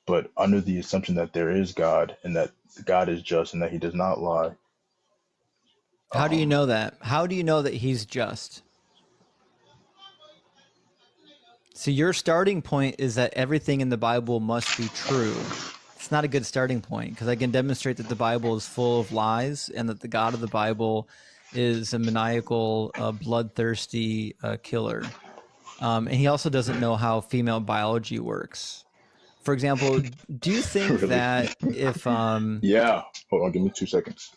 But under the assumption that there is God and that God is just and that he does not lie. How do you know that? How do you know that he's just? So your starting point is that everything in the Bible must be true. It's not a good starting point because I can demonstrate that the Bible is full of lies and that the God of the Bible is a maniacal, bloodthirsty killer. And he also doesn't know how female biology works. For example, do you think Really? that if Yeah. Hold on, give me 2 seconds.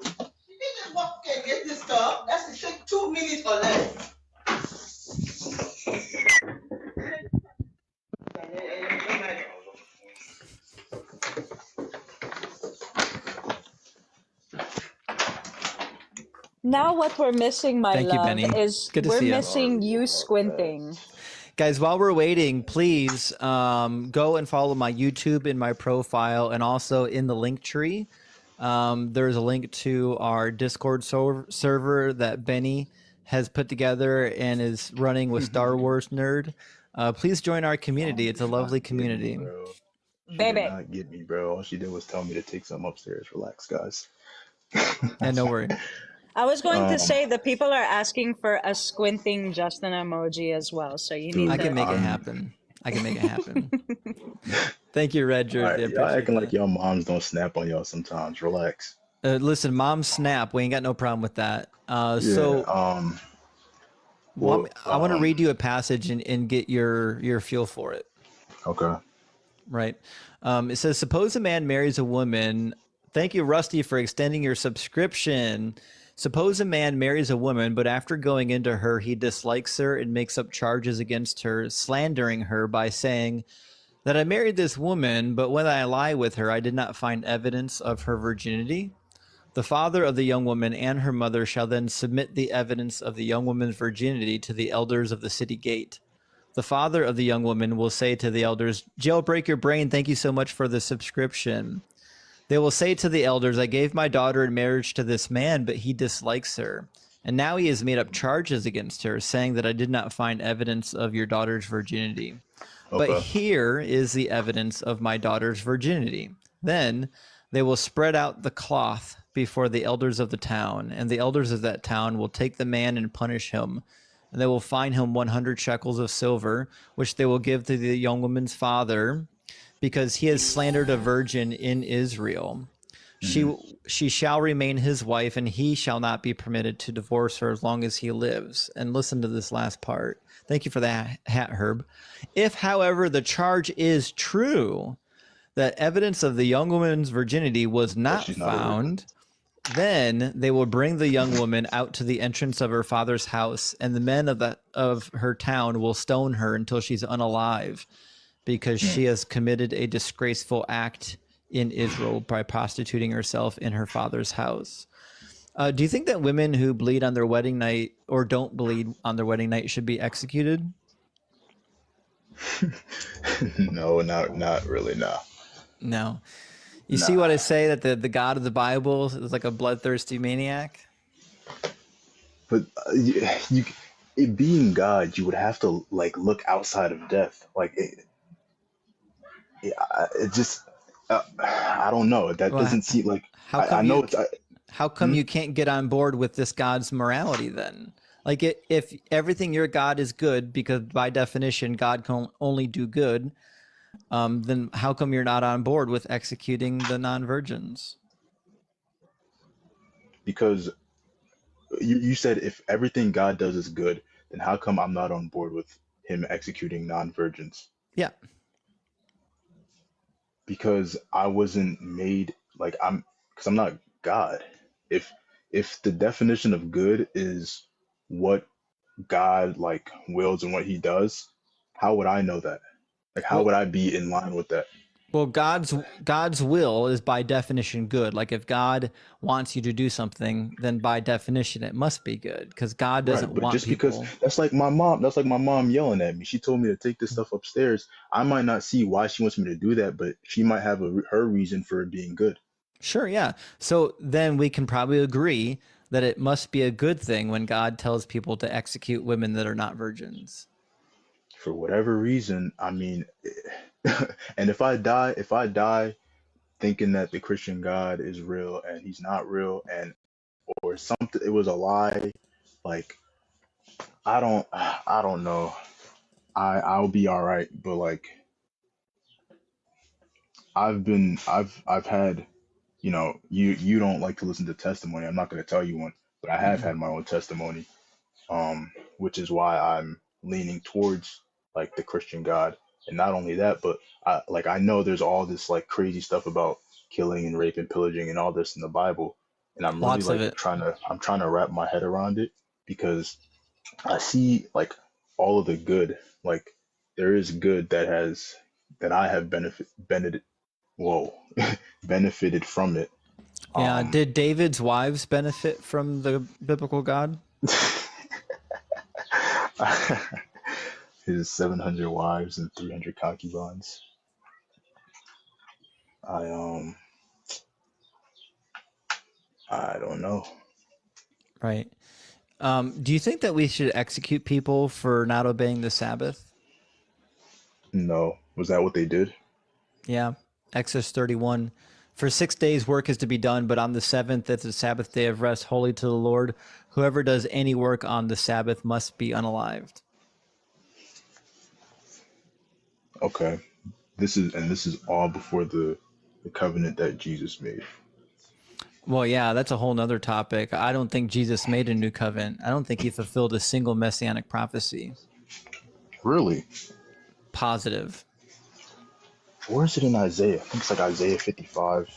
Just walk and get this stuff. That's to take 2 minutes or less. Now what we're missing, my Thank you, love, Benny. is Good to we're see you. missing you squinting. Guys, while we're waiting, please go and follow my YouTube in my profile and also in the link tree. There's a link to our Discord server that Benny has put together and is running with Star Wars Nerd. Please join our community. It's a lovely community. She Baby. did not get me, bro. All she did was tell me to take something upstairs. Relax, guys. And no worry. I was going to Um, say the people are asking for a squinting Justin emoji as well, so you need I to. can make it happen. I can make it happen. Thank you, Red Jersey. I Alright, y'all appreciate acting that. like y'all moms don't snap on y'all sometimes. Relax. Listen, mom snap. We ain't got no problem with that. Yeah. So Well, I want to read you a passage and get your feel for it. Okay. Right. It says, suppose a man marries a woman. Thank you, Rusty, for extending your subscription. Suppose a man marries a woman, but after going into her, he dislikes her and makes up charges against her, slandering her by saying that I married this woman, but when I lie with her, I did not find evidence of her virginity. The father of the young woman and her mother shall then submit the evidence of the young woman's virginity to the elders of the city gate. The father of the young woman will say to the elders, jailbreak your brain, thank you so much for the subscription. They will say to the elders, I gave my daughter in marriage to this man, but he dislikes her. And now he has made up charges against her, saying that I did not find evidence of your daughter's virginity. But Okay. here is the evidence of my daughter's virginity. Then they will spread out the cloth before the elders of the town, and the elders of that town will take the man and punish him. And they will fine him 100 shekels of silver, which they will give to the young woman's father, because he has slandered a virgin in Israel. She shall remain his wife, and he shall not be permitted to divorce her as long as he lives. And listen to this last part. Thank you for that, Hat Herb. If, however, the charge is true, that evidence of the young woman's virginity was not she's not a virgin. found, then they will bring the young woman out to the entrance of her father's house, and the men of her town will stone her until she's unalive, because she has committed a disgraceful act in Israel by prostituting herself in her father's house. Do you think that women who bleed on their wedding night or don't bleed on their wedding night should be executed? No, not really. No. No. You see what I say, that the God of the Bible is like a bloodthirsty maniac? But it being God, you would have to like look outside of death. Like it just I don't know. That Well, doesn't seem like How come I know you it's how come you can't get on board with this God's morality then? Like if everything your God is good, because by definition God can only do good, then how come you're not on board with executing the non-virgins? because you said if everything God does is good, then how come I'm not on board with him executing non-virgins? Yeah. Because I wasn't made like because I'm not God. If the definition of good is what God like wills and what he does, how would I know that? Like how would I be in line with that? Well, God's will is by definition good. Like if God wants you to do something, then by definition it must be good, because God doesn't Right, but want just people. because that's like my mom yelling at me. She told me to take this stuff upstairs. I might not see why she wants me to do that, but she might have her reason for it being good. Sure, yeah. So then we can probably agree that it must be a good thing when God tells people to execute women that are not virgins. For whatever reason, I mean, and if I die thinking that the Christian God is real and he's not real, and or something, it was a lie, like I don't know. I'll be all right, but like I've had you know, you don't like to listen to testimony. I'm not going to tell you one, but I have had my own testimony, which is why I'm leaning towards like the Christian God. And not only that, but I know there's all this like crazy stuff about killing and rape and pillaging and all this in the Bible, and I'm really Lots of like it. trying to wrap my head around it, because I see like all of the good, like there is good that I have benefited, whoa, benefited from it. Yeah. Um, Did David's wives benefit from the biblical God? his 700 wives and 300 concubines. I I don't know. Right. Do you think that we should execute people for not obeying the Sabbath? No, was that what they did? Yeah. Exodus 31. For 6 days work is to be done, but on the seventh, that's the Sabbath day of rest, holy to the Lord. Whoever does any work on the Sabbath must be unalived. Okay, this is all before the covenant that Jesus made. Well, yeah, that's a whole nother topic. I don't think Jesus made a new covenant. I don't think he fulfilled a single messianic prophecy. Really? Positive. Where is it in Isaiah? I think it's like Isaiah 55.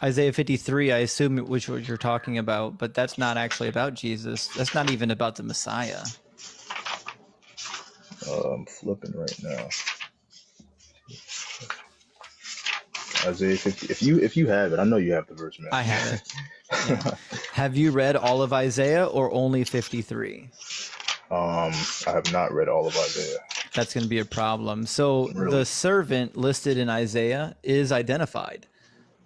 Isaiah 53, I assume, which what you're talking about, but that's not actually about Jesus. That's not even about the Messiah. I'm flipping right now. Isaiah 50. If you have it, I know you have the verse, man. I have it. Yeah. Have you read all of Isaiah or only 53? I have not read all of Isaiah. That's going to be a problem. So Really? the servant listed in Isaiah is identified.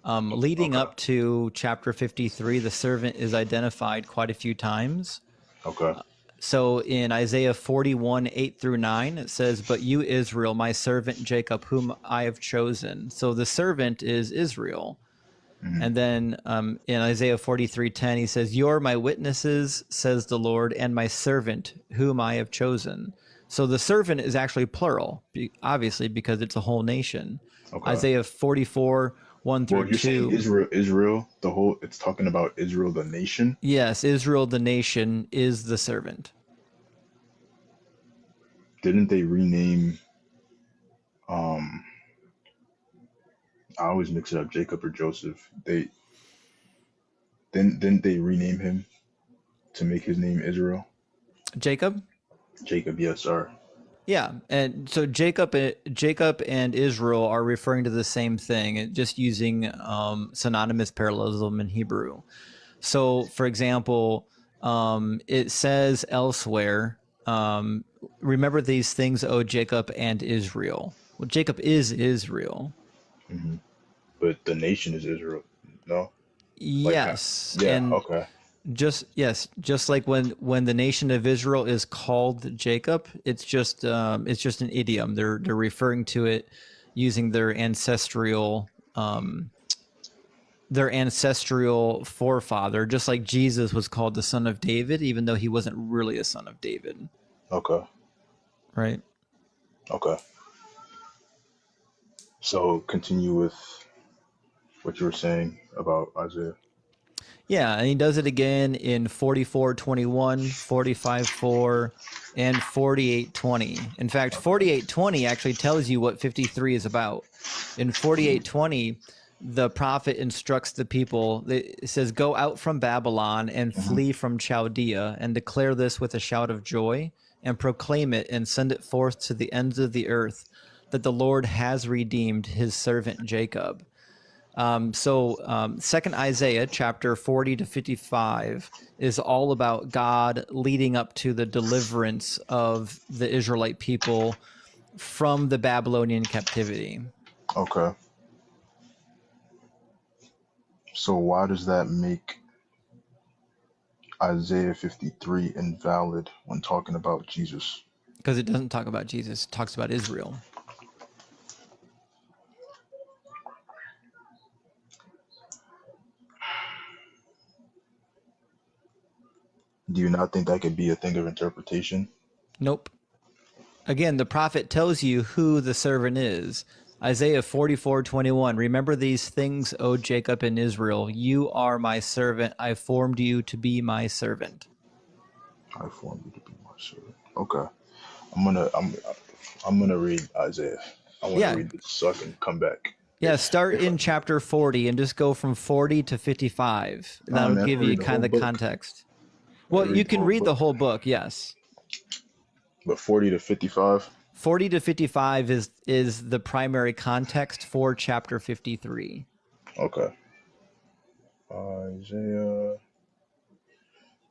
Leading up to chapter 53, the servant is identified quite a few times. Okay. So in Isaiah 41, 8 through 9, it says, "But you, Israel, my servant Jacob, whom I have chosen." So the servant is Israel. And then in Isaiah 43:10, he says, "You're my witnesses, says the Lord, and my servant, whom I have chosen." So the servant is actually plural, obviously, because it's a whole nation. Okay. Isaiah 44, 1 through Well, you're 2. saying Israel, the whole, it's talking about Israel, the nation? Yes, Israel, the nation, is the servant. Didn't they rename, I always mix it up, Jacob or Joseph. Didn't they rename him to make his name Israel? Jacob? Jacob, yes, sir. Yeah, and so Jacob and Israel are referring to the same thing, just using synonymous parallelism in Hebrew. So, for example, it says elsewhere, "Remember these things, O Jacob and Israel." Well, Jacob is Israel. Hmm. But the nation is Israel, no? Yes, Yeah, and okay. just like when the nation of Israel is called Jacob, it's just an idiom. They're referring to it using their ancestral forefather, just like Jesus was called the son of David, even though he wasn't really a son of David. Okay. Right. Okay. So continue with what you were saying about Isaiah. Yeah, and he does it again in 44:21, 45:4, and 48:20. In fact, 48:20 actually tells you what 53 is about. In 48:20, the prophet instructs the people. It says, "Go out from Babylon and flee from Chaldea, and declare this with a shout of joy, and proclaim it and send it forth to the ends of the earth, that the Lord has redeemed his servant Jacob." Second Isaiah chapter 40 to 55 is all about God leading up to the deliverance of the Israelite people from the Babylonian captivity. Okay. So why does that make Isaiah 53 invalid when talking about Jesus? Because it doesn't talk about Jesus, it talks about Israel. Do you not think that could be a thing of interpretation? Nope. Again, the prophet tells you who the servant is. Isaiah 44:21. Remember these things, O Jacob and Israel. You are my servant. I formed you to be my servant. I formed you to be my servant. Okay. I'm gonna read Isaiah. I want to Yeah. read this so I can come back. Yeah, start in chapter 40 and just go from 40 to 55. That'll Man, give I you read the kind whole of the book. context. Well, you can read the whole book, yes. But 40 to 55. 40 to 55 is the primary context for chapter 53. Okay. Isaiah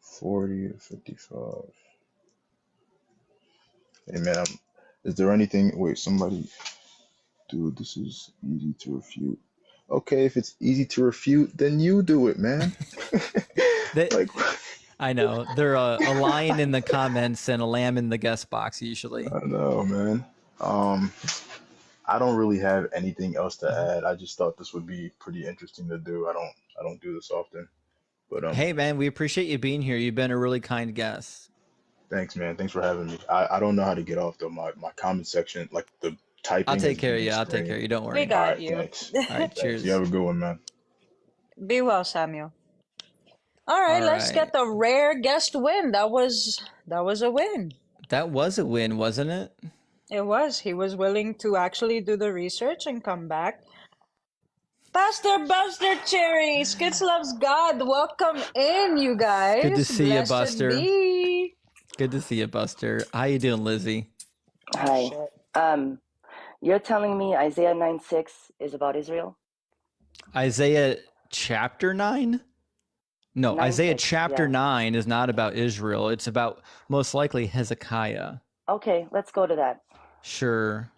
40 to 55. Hey man, is there anything? Wait, somebody. Dude, this is easy to refute. Okay, if it's easy to refute, then you do it, man. Like, I know. They're a lion in the comments and a lamb in the guest box usually. I know, man. I don't really have anything else to add. I just thought this would be pretty interesting to do. I don't do this often. But Hey man, we appreciate you being here. You've been a really kind guest. thanks, man. Thanks for having me. I don't know how to get off though. My comment section, like the typing. I'll take is care of being you. I'll take strange. care of you. Don't worry. We got All right, you. thanks. All right, Thanks. cheers. You have a good one, man. Be well, Samuel. All right, All let's right. get the rare guest win. That was a win. That was a win, wasn't it? It was. He was willing to actually do the research and come back. Pastor Buster Cherry, Skits Loves God. Welcome in, you guys. Good to see you, Blessed Buster. be. Good to see you, Buster. How you doing, Lizzie? Hi. You're telling me Isaiah 9:6 is about Israel? Isaiah chapter 9? No, 9:6, Isaiah chapter yeah. 9 is not about Israel. It's about most likely Hezekiah. Okay, let's go to that. Sure.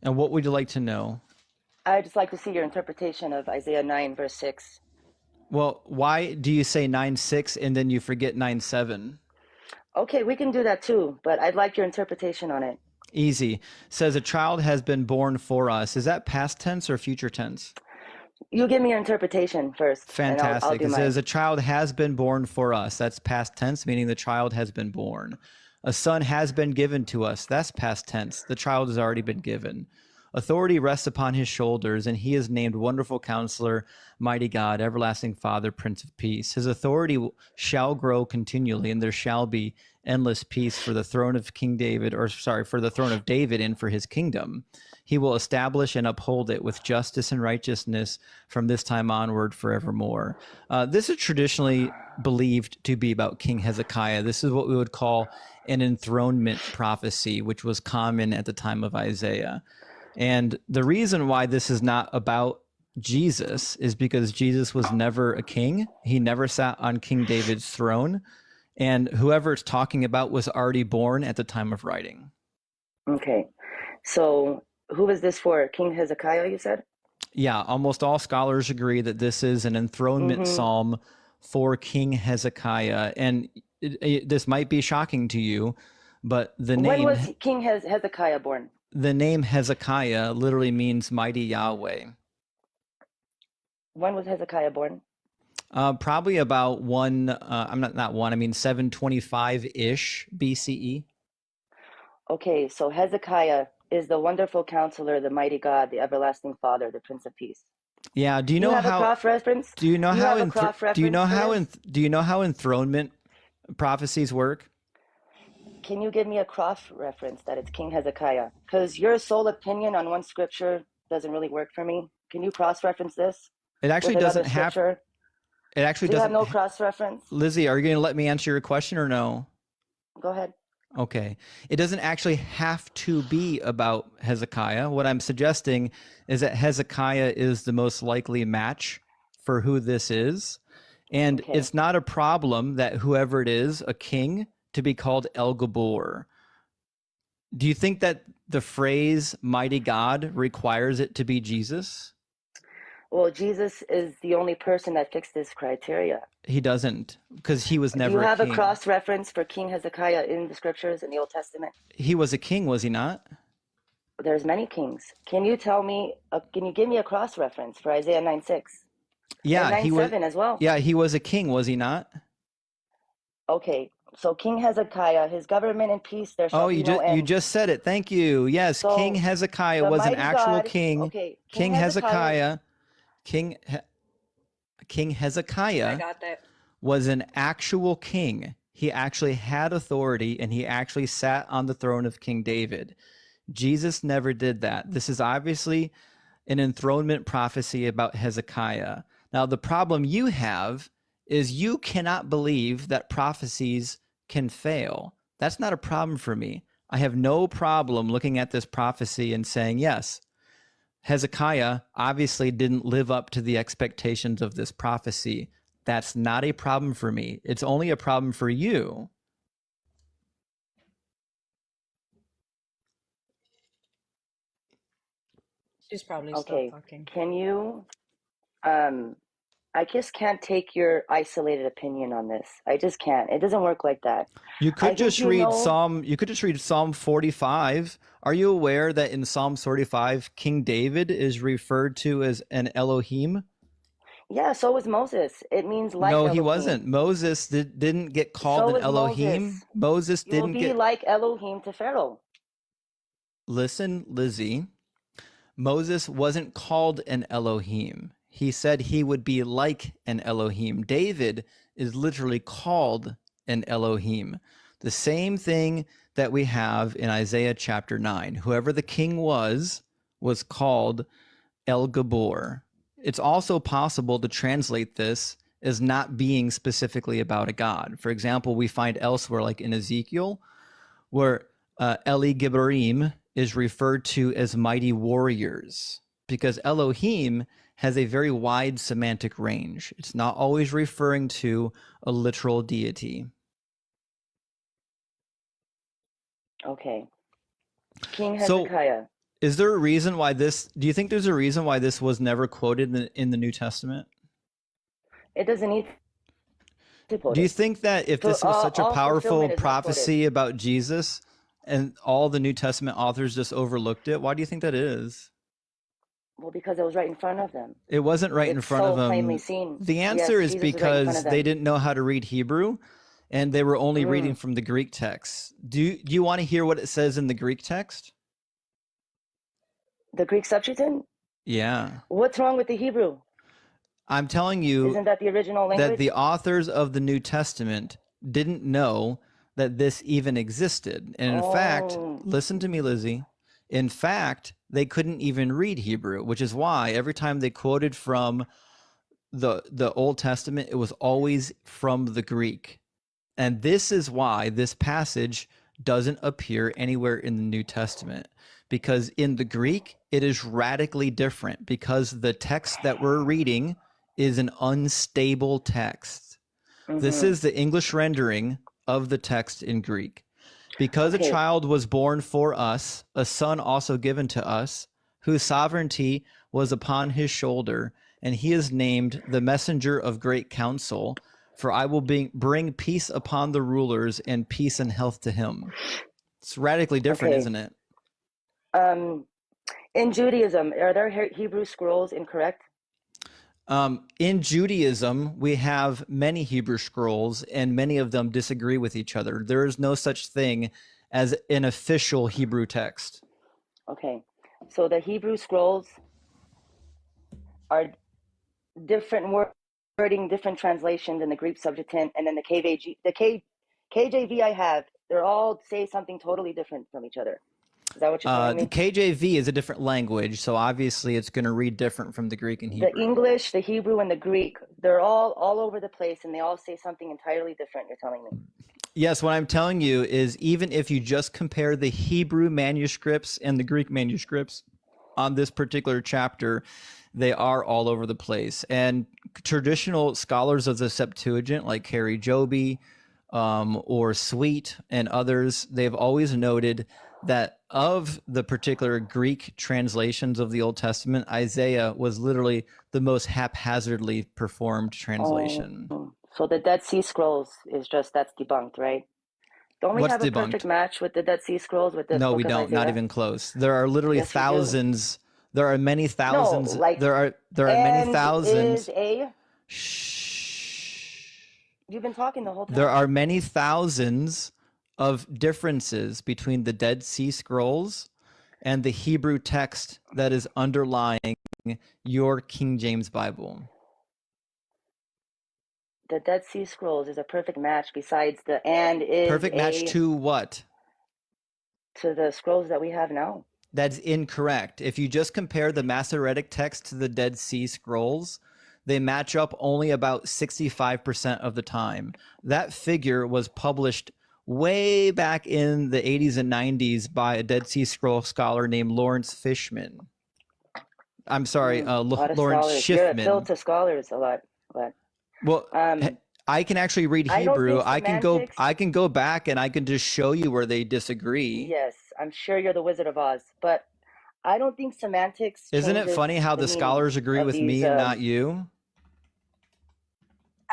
And what would you like to know? I'd just like to see your interpretation of Isaiah 9, verse 6. Well, why do you say 9:6 and then you forget 9:7? Okay, we can do that too, but I'd like your interpretation on it. Easy. Says a child has been born for us. Is that past tense or future tense? You give me your interpretation first. Fantastic. And I'll It do mine. says a child has been born for us. That's past tense, meaning the child has been born. A son has been given to us. That's past tense. The child has already been given. Authority rests upon his shoulders, and he is named Wonderful Counselor, Mighty God, Everlasting Father, Prince of Peace. His authority shall grow continually, and there shall be endless peace for the throne of for the throne of David and for his kingdom. He will establish and uphold it with justice and righteousness from this time onward forevermore. This is traditionally believed to be about King Hezekiah. This is what we would call an enthronement prophecy, which was common at the time of Isaiah. And the reason why this is not about Jesus is because Jesus was never a king. He never sat on King David's throne. And whoever it's talking about was already born at the time of writing. Okay. So who is this for? King Hezekiah, you said? Yeah, almost all scholars agree that this is an enthronement psalm for King Hezekiah. And this might be shocking to you, but When was King Hezekiah born? The name Hezekiah literally means mighty Yahweh. When was Hezekiah born? Probably about 725-ish BCE. Okay, so Hezekiah is the Wonderful Counselor, the Mighty God, the Everlasting Father, the Prince of Peace. Yeah, do you You know have a how cross reference? Do you know You how have a cross do you know reference how for do you know how enthronement prophecies work? Can you give me a cross reference that it's King Hezekiah? Because your sole opinion on one scripture doesn't really work for me. Can you cross reference this? It actually with another doesn't have scripture? it actually Do you have doesn't no cross reference? Lizzie, are you going to let me answer your question or no? Go ahead. Okay. It doesn't actually have to be about Hezekiah. What I'm suggesting is that Hezekiah is the most likely match for who this is. And it's not a problem that whoever it is, a king, to be called El Gabor. Do you think that the phrase mighty God requires it to be Jesus? Well, Jesus is the only person that fixed this criteria. He doesn't, because he was Do never you have a a king. cross reference for King Hezekiah in the scriptures in the Old Testament? He was a king, was he not? There's many kings. Can you tell me, can you give me a cross reference for Isaiah 9:6? Yeah, and he was 9:7 as well. Yeah, he was a king, was he not? Okay, So King Hezekiah, his government and peace, there shall Oh, be no end. you just said it. Thank you. Yes, So King Hezekiah the was an mighty actual God, king. okay, King Hezekiah, King I Hezekiah got that. was an actual king. He actually had authority and he actually sat on the throne of King David. Jesus never did that. This is obviously an enthronement prophecy about Hezekiah. Now, the problem you have is you cannot believe that prophecies can fail. That's not a problem for me. I have no problem looking at this prophecy and saying, yes, Hezekiah obviously didn't live up to the expectations of this prophecy. That's not a problem for me. It's only a problem for you. She's probably still Okay, talking. can you, I just can't take your isolated opinion on this. I just can't. It doesn't work like that. You I could think just you read know, you could just read Psalm 45. Are you aware that in Psalm 45 King David is referred to as an Elohim? yeah, so was Moses. It means like No, he Elohim. wasn't. Moses didn't get called So an was Elohim. Moses. Moses You will didn't be get like Elohim to Pharaoh. Listen, Lizzie. Moses wasn't called an Elohim. He said he would be like an Elohim. David is literally called an Elohim. The same thing that we have in Isaiah chapter 9. Whoever the king was called El Gabor. It's also possible to translate this as not being specifically about a god. For example, we find elsewhere, like in Ezekiel, where Eli Gibberim is referred to as mighty warriors, because Elohim has a very wide semantic range. It's not always referring to a literal deity. Okay. King So, Hezekiah. is there a reason why this? Do you think there's a reason why this was never quoted in the New Testament? It doesn't need to quote Do you it. think that if this was such a All powerful fulfillment is not quoted. prophecy about Jesus and all the New Testament authors just overlooked it, why do you think that is? Well, because it was right in front of them. It wasn't right in It's front so of them. plainly seen. The Yes, answer is Jesus was right in front because of them. they didn't know how to read Hebrew and they were only reading Mm. from the Greek text. Do you want to hear what it says in the Greek text? The Greek Septuagint? Yeah. What's wrong with the Hebrew? I'm telling you Isn't that the original that language? the authors of the New Testament didn't know that this even existed. And in fact, Oh. listen to me, Lizzie. In fact, they couldn't even read Hebrew, which is why every time they quoted from the Old Testament, it was always from the Greek. And this is why this passage doesn't appear anywhere in the New Testament, because in the Greek, it is radically different, because the text that we're reading is an unstable text. This Mhm. is the English rendering of the text in Greek. Because a Okay. child was born for us, a son also given to us, whose sovereignty was upon his shoulder, and he is named the messenger of great counsel. For I will bring peace upon the rulers and peace and health to him. It's radically different, Okay. isn't it? In Judaism, are there Hebrew scrolls incorrect? In Judaism, we have many Hebrew scrolls, and many of them disagree with each other. There is no such thing as an official Hebrew text. Okay. So the Hebrew scrolls are different wording, different translations in the Greek Septuagint, and then the KJV I have, they're all say something totally different from each other. Is that what you're telling The me? KJV is a different language, so obviously it's going to read different from the Greek and The Hebrew. English, the Hebrew, and the Greek, they're all over the place, and they all say something entirely different, you're telling me. Yes, what I'm telling you is even if you just compare the Hebrew manuscripts and the Greek manuscripts on this particular chapter, they are all over the place. And traditional scholars of the Septuagint, like Carrie Joby or Sweet and others, they've always noted that of the particular Greek translations of the Old Testament, Isaiah was literally the most haphazardly performed translation. So the Dead Sea Scrolls is just, that's debunked, right? Don't we What's have a debunked? perfect match with the Dead Sea Scrolls with the No, book we of don't. Not Isaiah? even close. There are literally Yes, we do. thousands. There are many thousands. No, like, there are many and thousands. is a... You've been talking the whole time. There are many thousands of differences between the Dead Sea Scrolls and the Hebrew text that is underlying your King James Bible. The Dead Sea Scrolls is a perfect match besides the and is Perfect match to what? to the scrolls that we have now. That's incorrect. If you just compare the Masoretic text to the Dead Sea Scrolls, they match up only about 65% of the time. That figure was published way back in the 80s and 90s by a Dead Sea Scroll scholar named Lawrence Fishman. I'm sorry, A lot of Lawrence scholars. You're a pill Schiffman. to scholars a lot. But Well, I can actually read I don't Hebrew. think semantics. I can go back and I can just show you where they disagree. Yes, I'm sure you're the Wizard of Oz, but I don't think semantics Isn't it changes funny how the meaning scholars agree of with these. me and not you?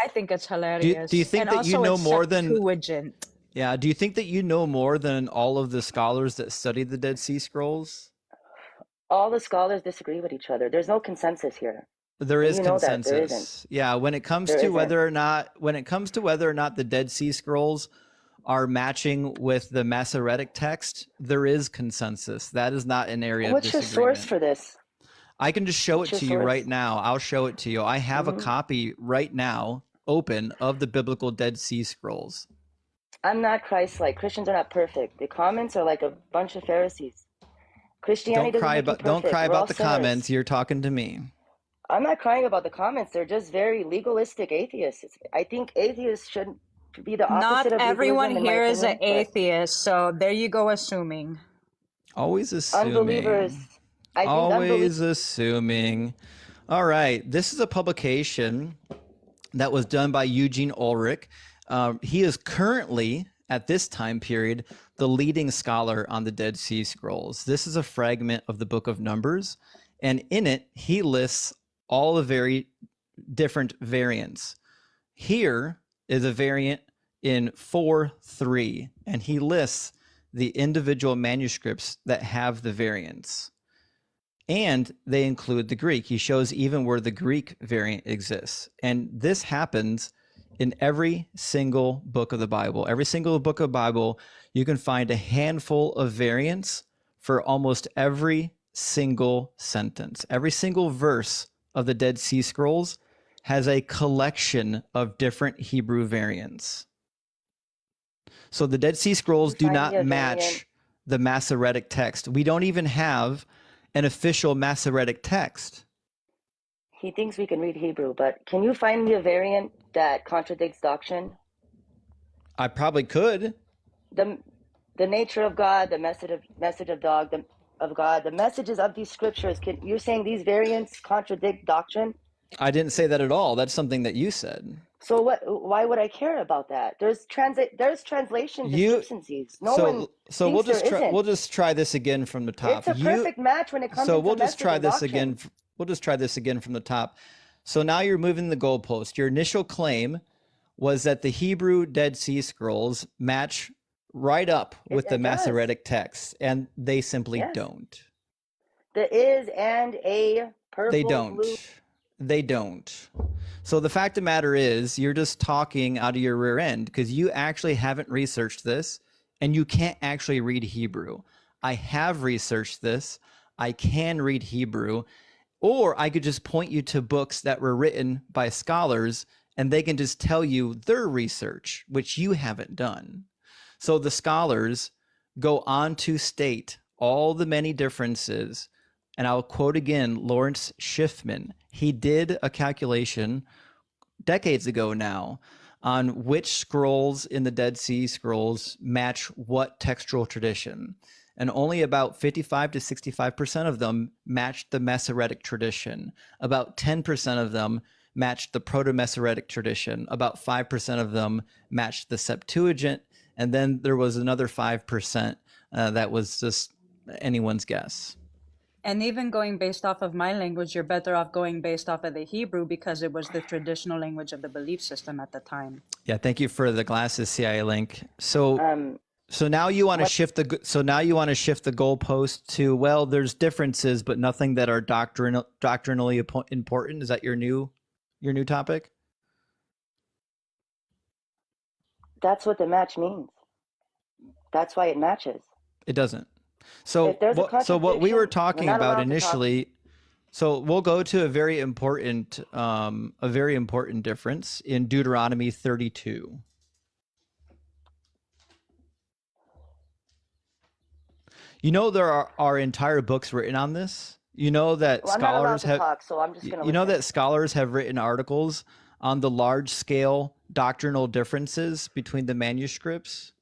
I think it's hilarious. Do you think and that you also know it's more than Septuagint. Yeah, do you think that you know more than all of the scholars that studied the Dead Sea Scrolls? All the scholars disagree with each other. There's no consensus here. There And is you know that there isn't. consensus. Yeah, when it comes There to isn't. whether or not the Dead Sea Scrolls are matching with the Masoretic text, there is consensus. That is not an area of What's your source disagreement. for this? I can just show What's it your to you source? right now. I'll show it to you. I have a Mhm. copy right now open of the biblical Dead Sea Scrolls. I'm not Christ-like. Christians are not perfect. The comments are like a bunch of Pharisees. Christianity doesn't make you perfect. Don't cry We're all about the sinners. comments. You're talking to me. I'm not crying about the comments. They're just very legalistic atheists. I think atheists should be the Not opposite of everyone legalism, in my here is an opinion, but atheist, so there you go assuming. Always unbelievers. assuming. I think Always assuming. All right. This is a publication that was done by Eugene Ulrich. He is currently, at this time period, the leading scholar on the Dead Sea Scrolls. This is a fragment of the Book of Numbers, and in it, he lists all the very different variants. Here is a variant in 4:3, and he lists the individual manuscripts that have the variants. And they include the Greek. He shows even where the Greek variant exists. And this happens in every single book of the Bible. Every single book of the Bible, you can find a handful of variants for almost every single sentence. Every single verse of the Dead Sea Scrolls has a collection of different Hebrew variants. So the Dead Sea Scrolls do Find me not a match variant. the Masoretic text. We don't even have an official Masoretic text. he thinks we can read Hebrew, but can you find me a variant that contradicts doctrine? I probably could. The nature of God, the message of God, the messages of these scriptures. You're saying these variants contradict doctrine? I didn't say that at all. That's something that you said. So what? Why would I care about that? There's translation discrepancies. So we'll thinks there isn't. just try this again from the top. It's a perfect match when it comes to we'll just message try and this doctrine. again. We'll just try this again from the top. So now you're moving the goalpost. Your initial claim was that the Hebrew Dead Sea Scrolls match right up with the it does. Masoretic text, and they simply Yes. don't. The is and a purple. They don't. Blue. They don't. So the fact of the matter is, you're just talking out of your rear end because you actually haven't researched this and you can't actually read Hebrew. I have researched this. I can read Hebrew, or I could just point you to books that were written by scholars and they can just tell you their research, which you haven't done. So the scholars go on to state all the many differences. And I'll quote again Lawrence Schiffman. He did a calculation decades ago now on which scrolls in the Dead Sea Scrolls match what textual tradition. And only about 55 to 65% of them matched the Masoretic tradition. About 10% of them matched the Proto-Masoretic tradition. About 5% of them matched the Septuagint. And then there was another 5% that was just anyone's guess. And even going based off of my language, you're better off going based off of the Hebrew because it was the traditional language of the belief system at the time. Yeah, thank you for the glasses, CIA link. So now you want to shift the goalpost to, well, there's differences, but nothing that are doctrinally important. Is that your new topic? That's what the match means. That's why it matches. It doesn't. So If there's a so what we were contradiction, we're talking not about allowed to talk. initially, so we'll go to a very important difference in Deuteronomy 32. You know, there are entire books written on this. You know that Well, I'm not allowed scholars to have talk, so I'm just going to you know listen. that scholars have written articles on the large scale doctrinal differences between the manuscripts.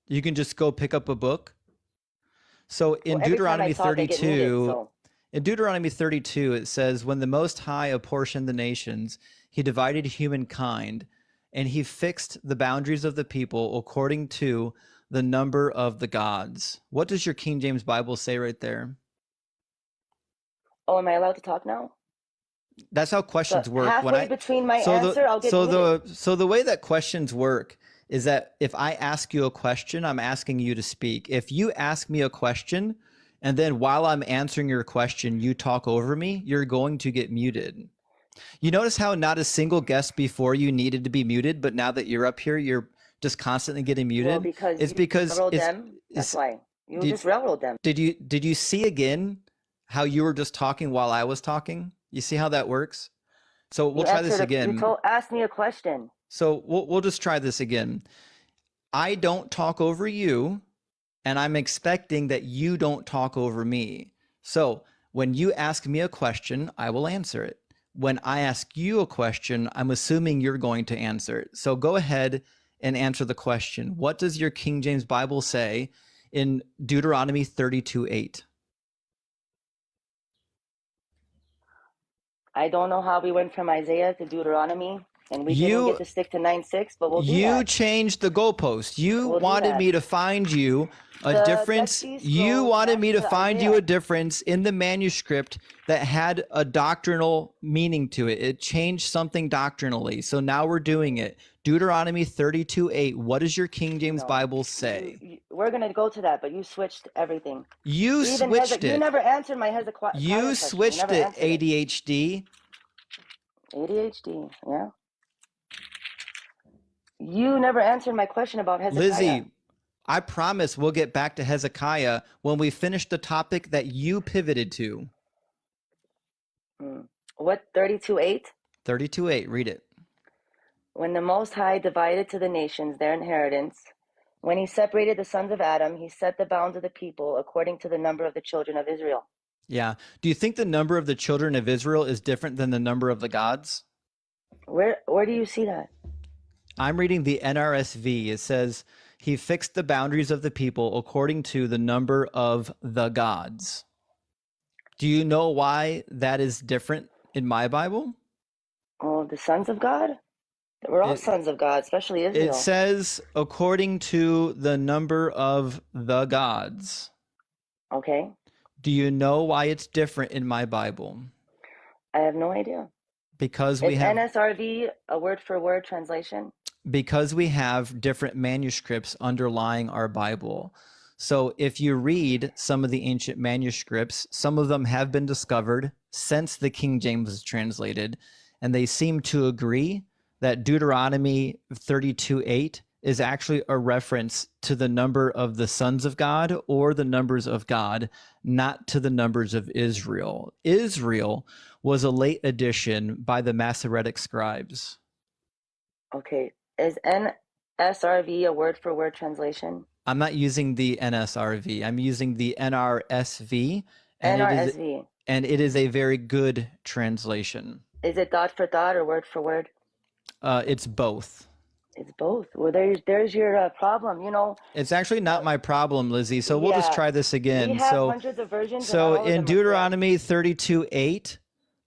You can just go pick up a book. So in Well, every time I Deuteronomy talk, I get muted, 32, so. in Deuteronomy 32, it says, when the Most High apportioned the nations, he divided humankind, and he fixed the boundaries of the people according to the number of the gods. What does your King James Bible say right there? Oh, am I allowed to talk now? That's how questions So work. halfway between my answer, I'll get muted. So the way that questions work is that if I ask you a question, I'm asking you to speak. If you ask me a question, and then while I'm answering your question, you talk over me, you're going to get muted. You notice how not a single guest before you needed to be muted, but now that you're up here, you're just constantly getting muted? Well, because It's you because railroad it's, them. That's it's why. You did, just railroad them. did you see again how you were just talking while I was talking? You see how that works? So we'll try this again. Ask me a question. So we'll just try this again. I don't talk over you, and I'm expecting that you don't talk over me. So when you ask me a question, I will answer it. When I ask you a question, I'm assuming you're going to answer it. So go ahead and answer the question. What does your King James Bible say in Deuteronomy 32:8? I don't know how we went from Isaiah to Deuteronomy, and we didn't get to stick to 9:6, but we'll do You that. changed the goalpost. You We'll do wanted that. me to find you a The difference. Dead Sea You Scrolls wanted me to match to find you Isaiah. a difference in the manuscript that had a doctrinal meaning to it. It changed something doctrinally. So now we're doing it. Deuteronomy 32:8. What does your King James No. Bible say? We're going to go to that, but you switched everything. You Even switched you it. never answered my Hezekiah You question. switched never it, answered it. ADHD. ADHD, yeah. You never answered my question about Hezekiah. Lizzie, I promise we'll get back to Hezekiah when we finish the topic that you pivoted to. What, 32:8? 32:8. Read it. When the Most High divided to the nations their inheritance, when he separated the sons of Adam, he set the bounds of the people according to the number of the children of Israel. Yeah. Do you think the number of the children of Israel is different than the number of the gods? Where do you see that? I'm reading the NRSV. It says, he fixed the boundaries of the people according to the number of the gods. Do you know why that is different in my Bible? Oh, the sons of God? We're all sons of God, especially Israel. It says, according to the number of the gods. Okay. Do you know why it's different in my Bible? I have no idea. Because we have NSRV a word-for-word translation? Because we have different manuscripts underlying our Bible. So if you read some of the ancient manuscripts, some of them have been discovered since the King James was translated, and they seem to agree that Deuteronomy 32:8 is actually a reference to the number of the sons of God or the numbers of God, not to the numbers of Israel. Israel was a late addition by the Masoretic scribes. Okay. Is NSRV a word-for-word translation? I'm not using the NSRV. I'm using the NRSV. NRSV. And it is a very good translation. Is it dot for dot or word for word? It's both. It's both. Well, there's your problem. You know, It's actually not my problem, Lizzie. So we'll just Yeah. try this again. we have hundreds of versions. and So all of them in are Deuteronomy 32:8,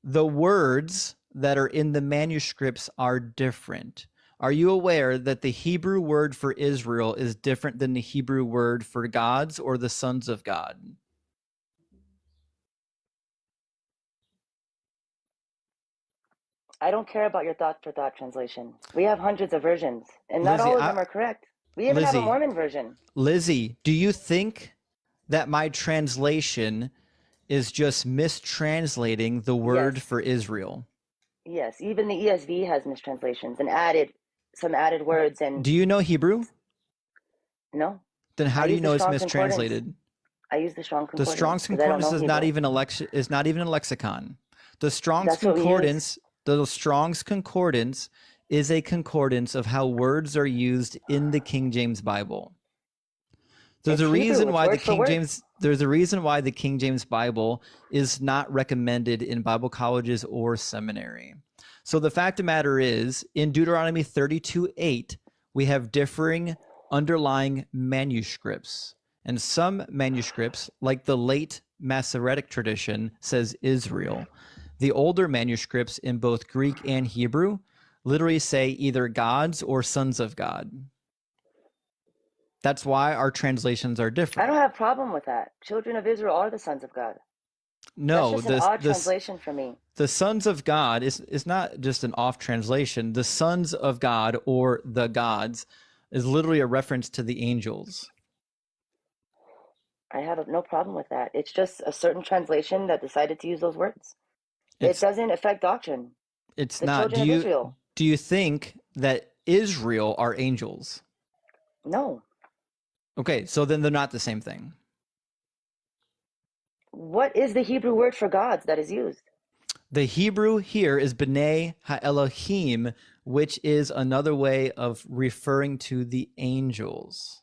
the words that are in the manuscripts are different. Are you aware that the Hebrew word for Israel is different than the Hebrew word for gods or the sons of God? I don't care about your dot for dot translation. We have hundreds of versions, and not Lizzie, all of them are correct. We even have a Lizzie. Mormon version. Lizzie, do you think that my translation is just mistranslating the word Yes. for Israel? Yes, even the ESV has mistranslations and added some added words. And Do you know Hebrew? no, Then how I do you use the know it's Strong's Concordance. mistranslated? I use the Strong The Concordance. Strong's 'cause I don't Concordance know is not Hebrew. even is not even a lexicon. The Strong's That's what we use. Concordance, the Strong's Concordance is a concordance of how words are used in the King James Bible. There's It's a Hebrew, reason it's why the word for King word. James there's a reason why the King James Bible is not recommended in Bible colleges or seminary. So the fact of the matter is, in Deuteronomy 32:8, we have differing underlying manuscripts. And some manuscripts, like the late Masoretic tradition, says Israel. The older manuscripts in both Greek and Hebrew literally say either gods or sons of God. That's why our translations are I different. don't have a problem with that. Children of Israel are the sons of God. No, That's just an odd translation for me. the sons of God is not just an off translation. The sons of God or the gods is literally a reference to the angels. I have no problem with that. It's just a certain translation that decided to use those words. It doesn't affect doctrine. It's The not. children of Israel. Do you think that Israel are angels? No. Okay, so then they're not the same thing. What is the Hebrew word for gods that is used? The Hebrew here is B'nai HaElohim, which is another way of referring to the angels.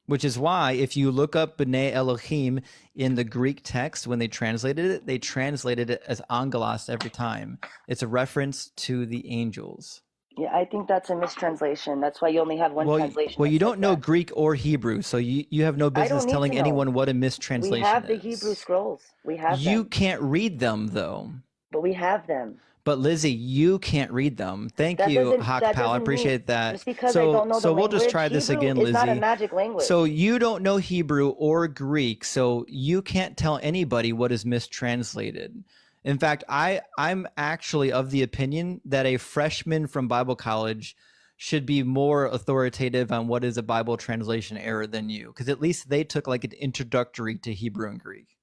Which is why if you look up B'nai Elohim in the Greek text, when they translated it as angelos every time. It's a reference to the angels. Yeah, I think that's a mistranslation. That's why you only have one translation. Well, you don't know Greek or Hebrew, so you have no I business don't need telling to know. anyone what a We mistranslation have the is. Hebrew scrolls. We have You them. can't read them, though. But we have them. But Lizzie, you can't read them. Thank That you, doesn't- Hawk that Pal. I doesn't mean- appreciate that. just because I don't know the so we'll just language, try this Hebrew again, is Lizzie. not a magic language. So you don't know Hebrew or Greek, so you can't tell anybody what is mistranslated. In fact, I'm actually of the opinion that a freshman from Bible college should be more authoritative on what is a Bible translation error than you, because at least they took like an introductory to Hebrew and Greek.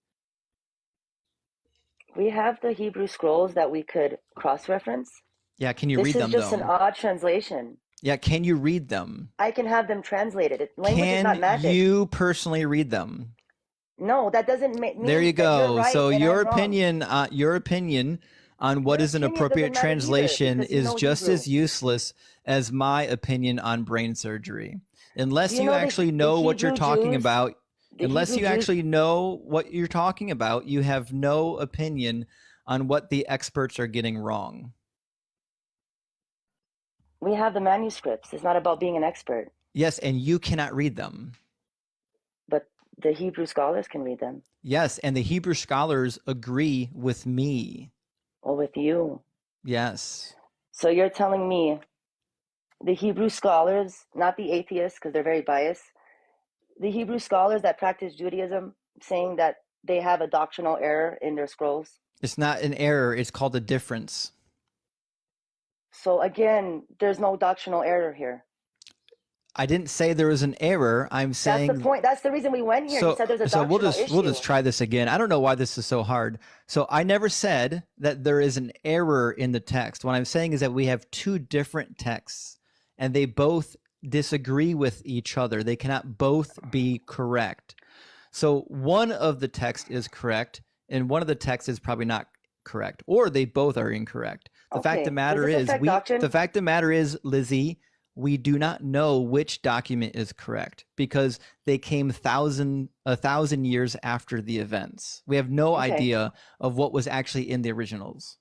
We have the Hebrew scrolls that we could cross-reference. Yeah, can you This read is them just though? an odd translation. Yeah, can you read them? I can have them translated. Language is not Can magic. you personally read them? No, that doesn't mean There you that you're go. right So and your I'm wrong. opinion on what Your is an opinion appropriate doesn't matter either, translation because you is know just Hebrew. as useless as my opinion on brain surgery. Unless Do you you know the- actually the know what you're Hebrew talking Jews- about, the unless Hebrew you Jews- actually know what you're talking about, you have no opinion on what the experts are getting wrong. We have the manuscripts. It's not about being an expert, Yes, and you cannot read them. but the Hebrew scholars can read them. Yes, and the Hebrew scholars agree with me. Or with you. Yes. So you're telling me the Hebrew scholars, not the atheists, because they're very biased, the Hebrew scholars that practice Judaism, saying that they have a doctrinal error in their scrolls. It's not an error, it's called a difference. So again, there's no doctrinal error here. I didn't say there was an error. I'm saying That's the point. That's the reason we went here. You said there's a so doctrinal we'll issue. just try this again. I don't know why this is so hard. So I never said that there is an error in the text. What I'm saying is that we have two different texts and they both disagree with each other. They cannot both be correct. So one of the text is correct and one of the texts is probably not correct, or they both are incorrect. The fact of the matter is the fact of the matter is, Lizzie, we do not know which document is correct because they came a thousand years after the events. We have no idea of what was actually in the originals.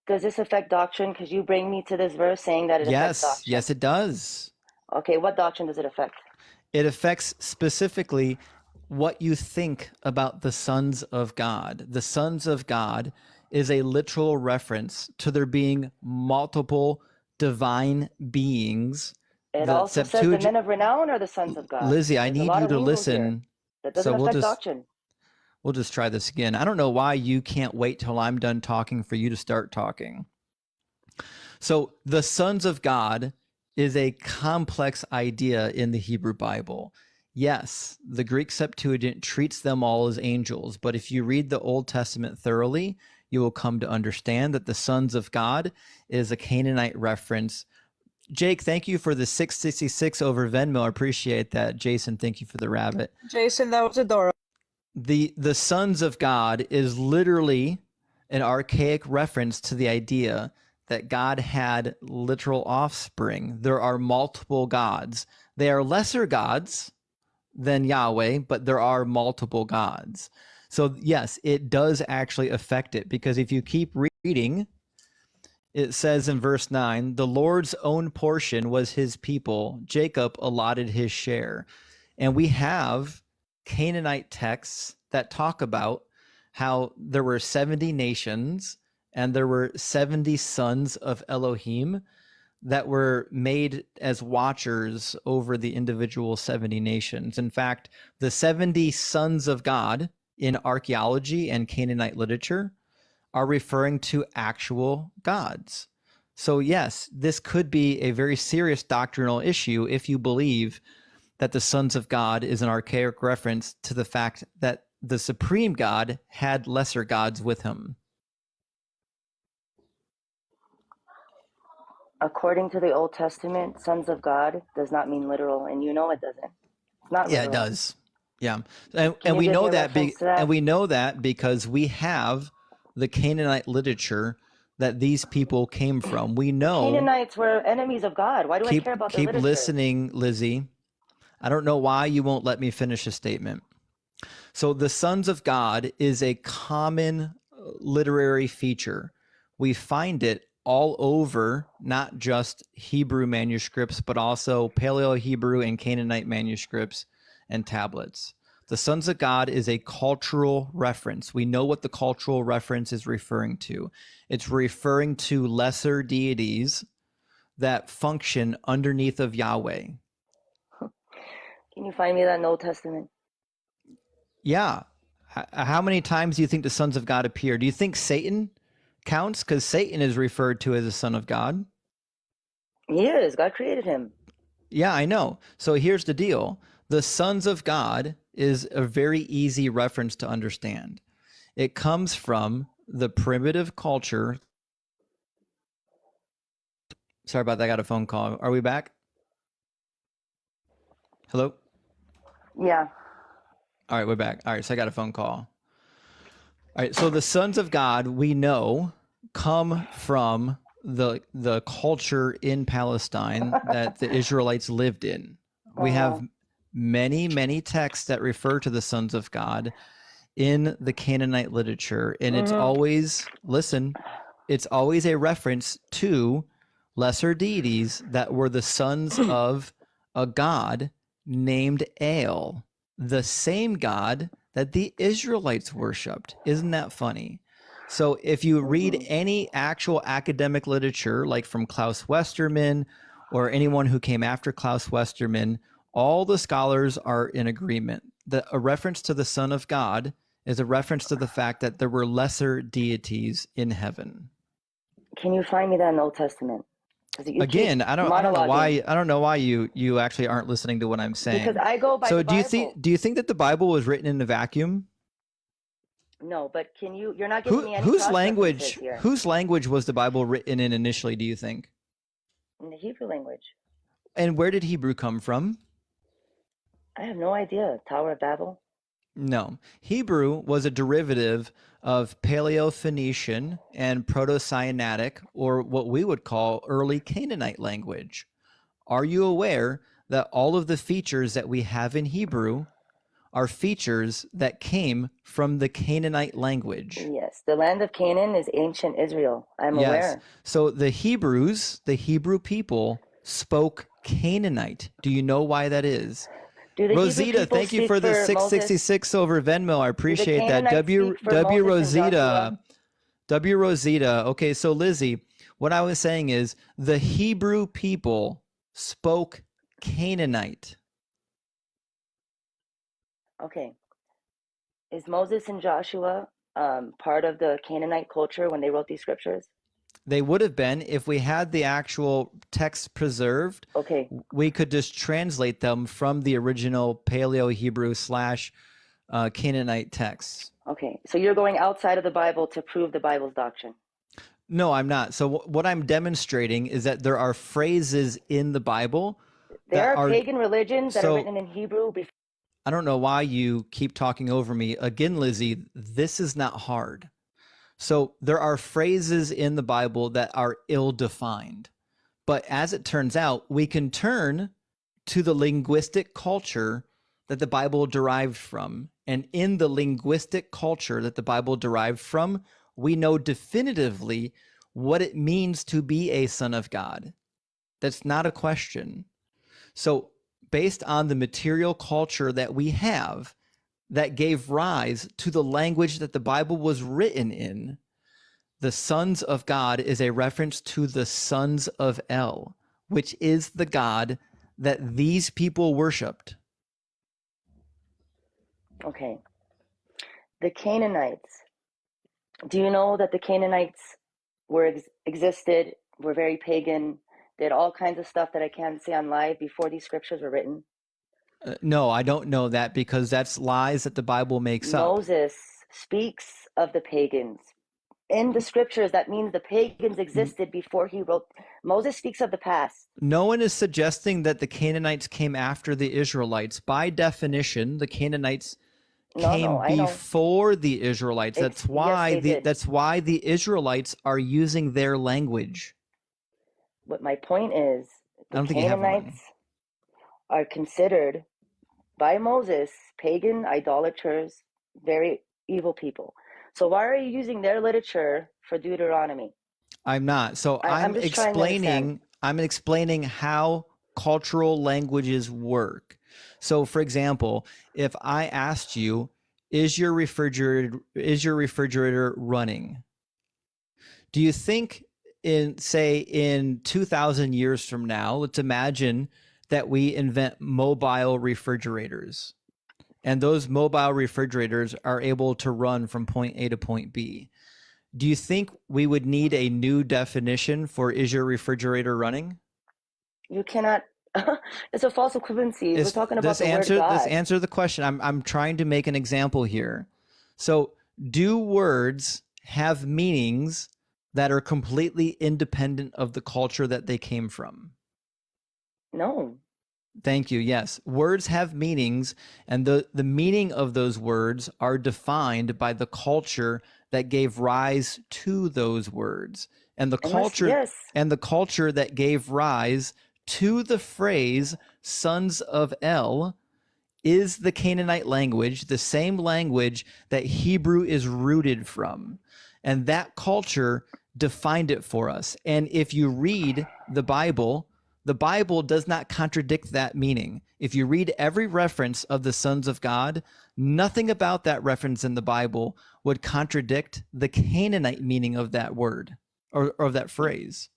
Does this affect doctrine? Because you bring me to this verse saying that it affects doctrine. Yes, it does. Okay, what doctrine does it affect? It affects specifically what you think about the sons of God. The sons of God is a literal reference to there being multiple divine beings. It also says the men of renown are the sons of God. Lizzie, I There's a need lot you of to windows here. listen. That doesn't affect doctrine. We'll just try this again. I don't know why you can't wait till I'm done talking for you to start talking. So the sons of God is a complex idea in the Hebrew Bible. Yes, the Greek Septuagint treats them all as angels, but if you read the Old Testament thoroughly, you will come to understand that the sons of God is a Canaanite reference Jake, thank you for the 666 over Venmo. I appreciate that. Jason, thank you for the rabbit. Jason, that was adorable. The sons of God is literally an archaic reference to the idea that God had literal offspring. There are multiple gods. They are lesser gods than Yahweh, but there are multiple gods. So yes, it does actually affect it, because if you keep reading, it says in verse 9, the Lord's own portion was his people. Jacob allotted his share. And we have Canaanite texts that talk about how there were 70 nations and there were 70 sons of Elohim that were made as watchers over the individual 70 nations. In fact, the 70 sons of God in archaeology and Canaanite literature are referring to actual gods. So yes, this could be a very serious doctrinal issue if you believe that the sons of God is an archaic reference to the fact that the supreme God had lesser gods with him. According to the Old Testament, sons of God does not mean literal, and you know it doesn't. It's not Yeah, literal. it does. Yeah, and Can we you give know me a that, reference to that? and we know that because we have the Canaanite literature that these people came from. We know. Canaanites were enemies of God. Why do I care about the Keep literature? listening, Lizzie. I don't know why you won't let me finish a statement. So the sons of God is a common literary feature. We find it all over, not just Hebrew manuscripts, but also Paleo-Hebrew and Canaanite manuscripts and tablets. The sons of God is a cultural reference. We know what the cultural reference is referring to. It's referring to lesser deities that function underneath of Yahweh. Can you find me that in the Old Testament? Yeah. How many times do you think the sons of God appear? Do you think Satan counts? Because Satan is referred to as a son of God. He is. God created him. Yeah, I know. So here's the deal. The sons of God is a very easy reference to understand. It comes from the primitive culture. Sorry about that. I got a phone call. Are we back? Hello? Yeah. All right, we're back. All right, so I got a phone call. All right, so the sons of God, we know, come from the culture in Palestine that the Israelites lived in. We have many texts that refer to the sons of God in the Canaanite literature, and it's always, listen, it's always a reference to lesser deities that were the sons of a god named El, the same God that the Israelites worshipped. Isn't that funny? So if you read any actual academic literature, like from Klaus Westermann or anyone who came after Klaus Westermann, all the scholars are in agreement that a reference to the Son of God is a reference to the fact that there were lesser deities in heaven. Can you find me that in the Old Testament? Again, I don't know why you actually aren't listening to what I'm saying. Because I go by so the Bible. Do you think that the Bible was written in a vacuum? No, but you're not giving me any whose cross language references here. whose language was the Bible written in initially, do you think? In the Hebrew language. And where did Hebrew come from? I have no idea. Tower of Babel? No. Hebrew was a derivative of Paleo-Phoenician and Proto-Sinaitic, or what we would call early Canaanite language. Are you aware that all of the features that we have in Hebrew are features that came from the Canaanite language? Yes. The land of Canaan is ancient Israel. I'm aware. So the Hebrews, the Hebrew people, spoke Canaanite. Do you know why that is? Do the Rosita, Hebrew thank you people for the speak for 666 over Venmo. I appreciate that. Canaanites W speak for Moses and Rosita. Joshua? W Rosita. Okay, so Lizzie, what I was saying is the Hebrew people spoke Canaanite. Okay. Is Moses and Joshua part of the Canaanite culture when they wrote these scriptures? They would have been if we had the actual text preserved. Okay. We could just translate them from the original Paleo-Hebrew / Canaanite texts. Okay. So you're going outside of the Bible to prove the Bible's doctrine. No, I'm not. So what I'm demonstrating is that there are phrases in the Bible There that are are pagan religions that are so written in Hebrew before. I don't know why you keep talking over me. Again, Lizzie, this is not hard. So there are phrases in the Bible that are ill-defined. But as it turns out, we can turn to the linguistic culture that the Bible derived from. And in the linguistic culture that the Bible derived from, we know definitively what it means to be a son of God. That's not a question. So based on the material culture that we have that gave rise to the language that the Bible was written in, the sons of God is a reference to the sons of El, which is the God that these people worshiped. Okay. The Canaanites. Do you know that the Canaanites existed, were very pagan, did all kinds of stuff that I can't say on live before these scriptures were written? No, I don't know that because that's lies that the Bible makes up. Moses speaks of the pagans. In the scriptures, that means the pagans existed before he wrote. Moses speaks of the past. No one is suggesting that the Canaanites came after the Israelites. By definition, the Canaanites came before the Israelites. That's why that's why the Israelites are using their language. But my point is, I don't the think you have one. Canaanites are considered by Moses pagan, idolaters, very evil people. So why are you using their literature for Deuteronomy? I'm not. So I'm just trying to understand. I'm explaining how cultural languages work. So for example, if I asked you, is your refrigerator running? Do you think in 2000 years from now, let's imagine that we invent mobile refrigerators, and those mobile refrigerators are able to run from point A to point B. Do you think we would need a new definition for is your refrigerator running? You cannot. It's a false equivalency. We're talking about the word God. This answer the question. I'm trying to make an example here. So, do words have meanings that are completely independent of the culture that they came from? No. Thank you. Yes. Words have meanings, and the meaning of those words are defined by the culture that gave rise to those words. And the culture and the culture that gave rise to the phrase sons of El is the Canaanite language, the same language that Hebrew is rooted from. And that culture defined it for us. And if you read the Bible does not contradict that meaning. If you read every reference of the sons of God, nothing about that reference in the Bible would contradict the Canaanite meaning of that word or of that phrase.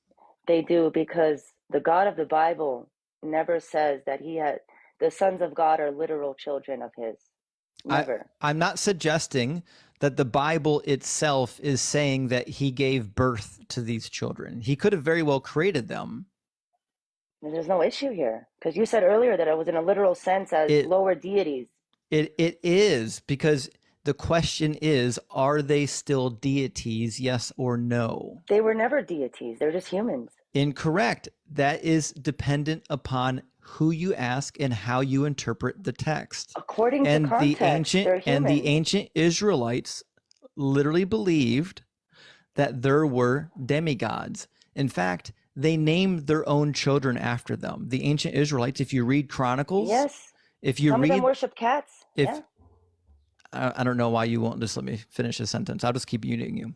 They do, because the God of the Bible never says that the sons of God are literal children of his. Never. I'm not suggesting that the Bible itself is saying that he gave birth to these children. He could have very well created them. There's no issue here, because you said earlier that it was in a literal sense as lower deities. It is, because the question is, are they still deities, yes or no? They were never deities. They're just humans. Incorrect. That is dependent upon who you ask and how you interpret the text. According to context, they're humans. And the ancient Israelites literally believed that there were demigods. In fact, they named their own children after them. The ancient Israelites, if you read Chronicles, Some of them worship cats. I don't know why you won't just let me finish a sentence. I'll just keep muting you.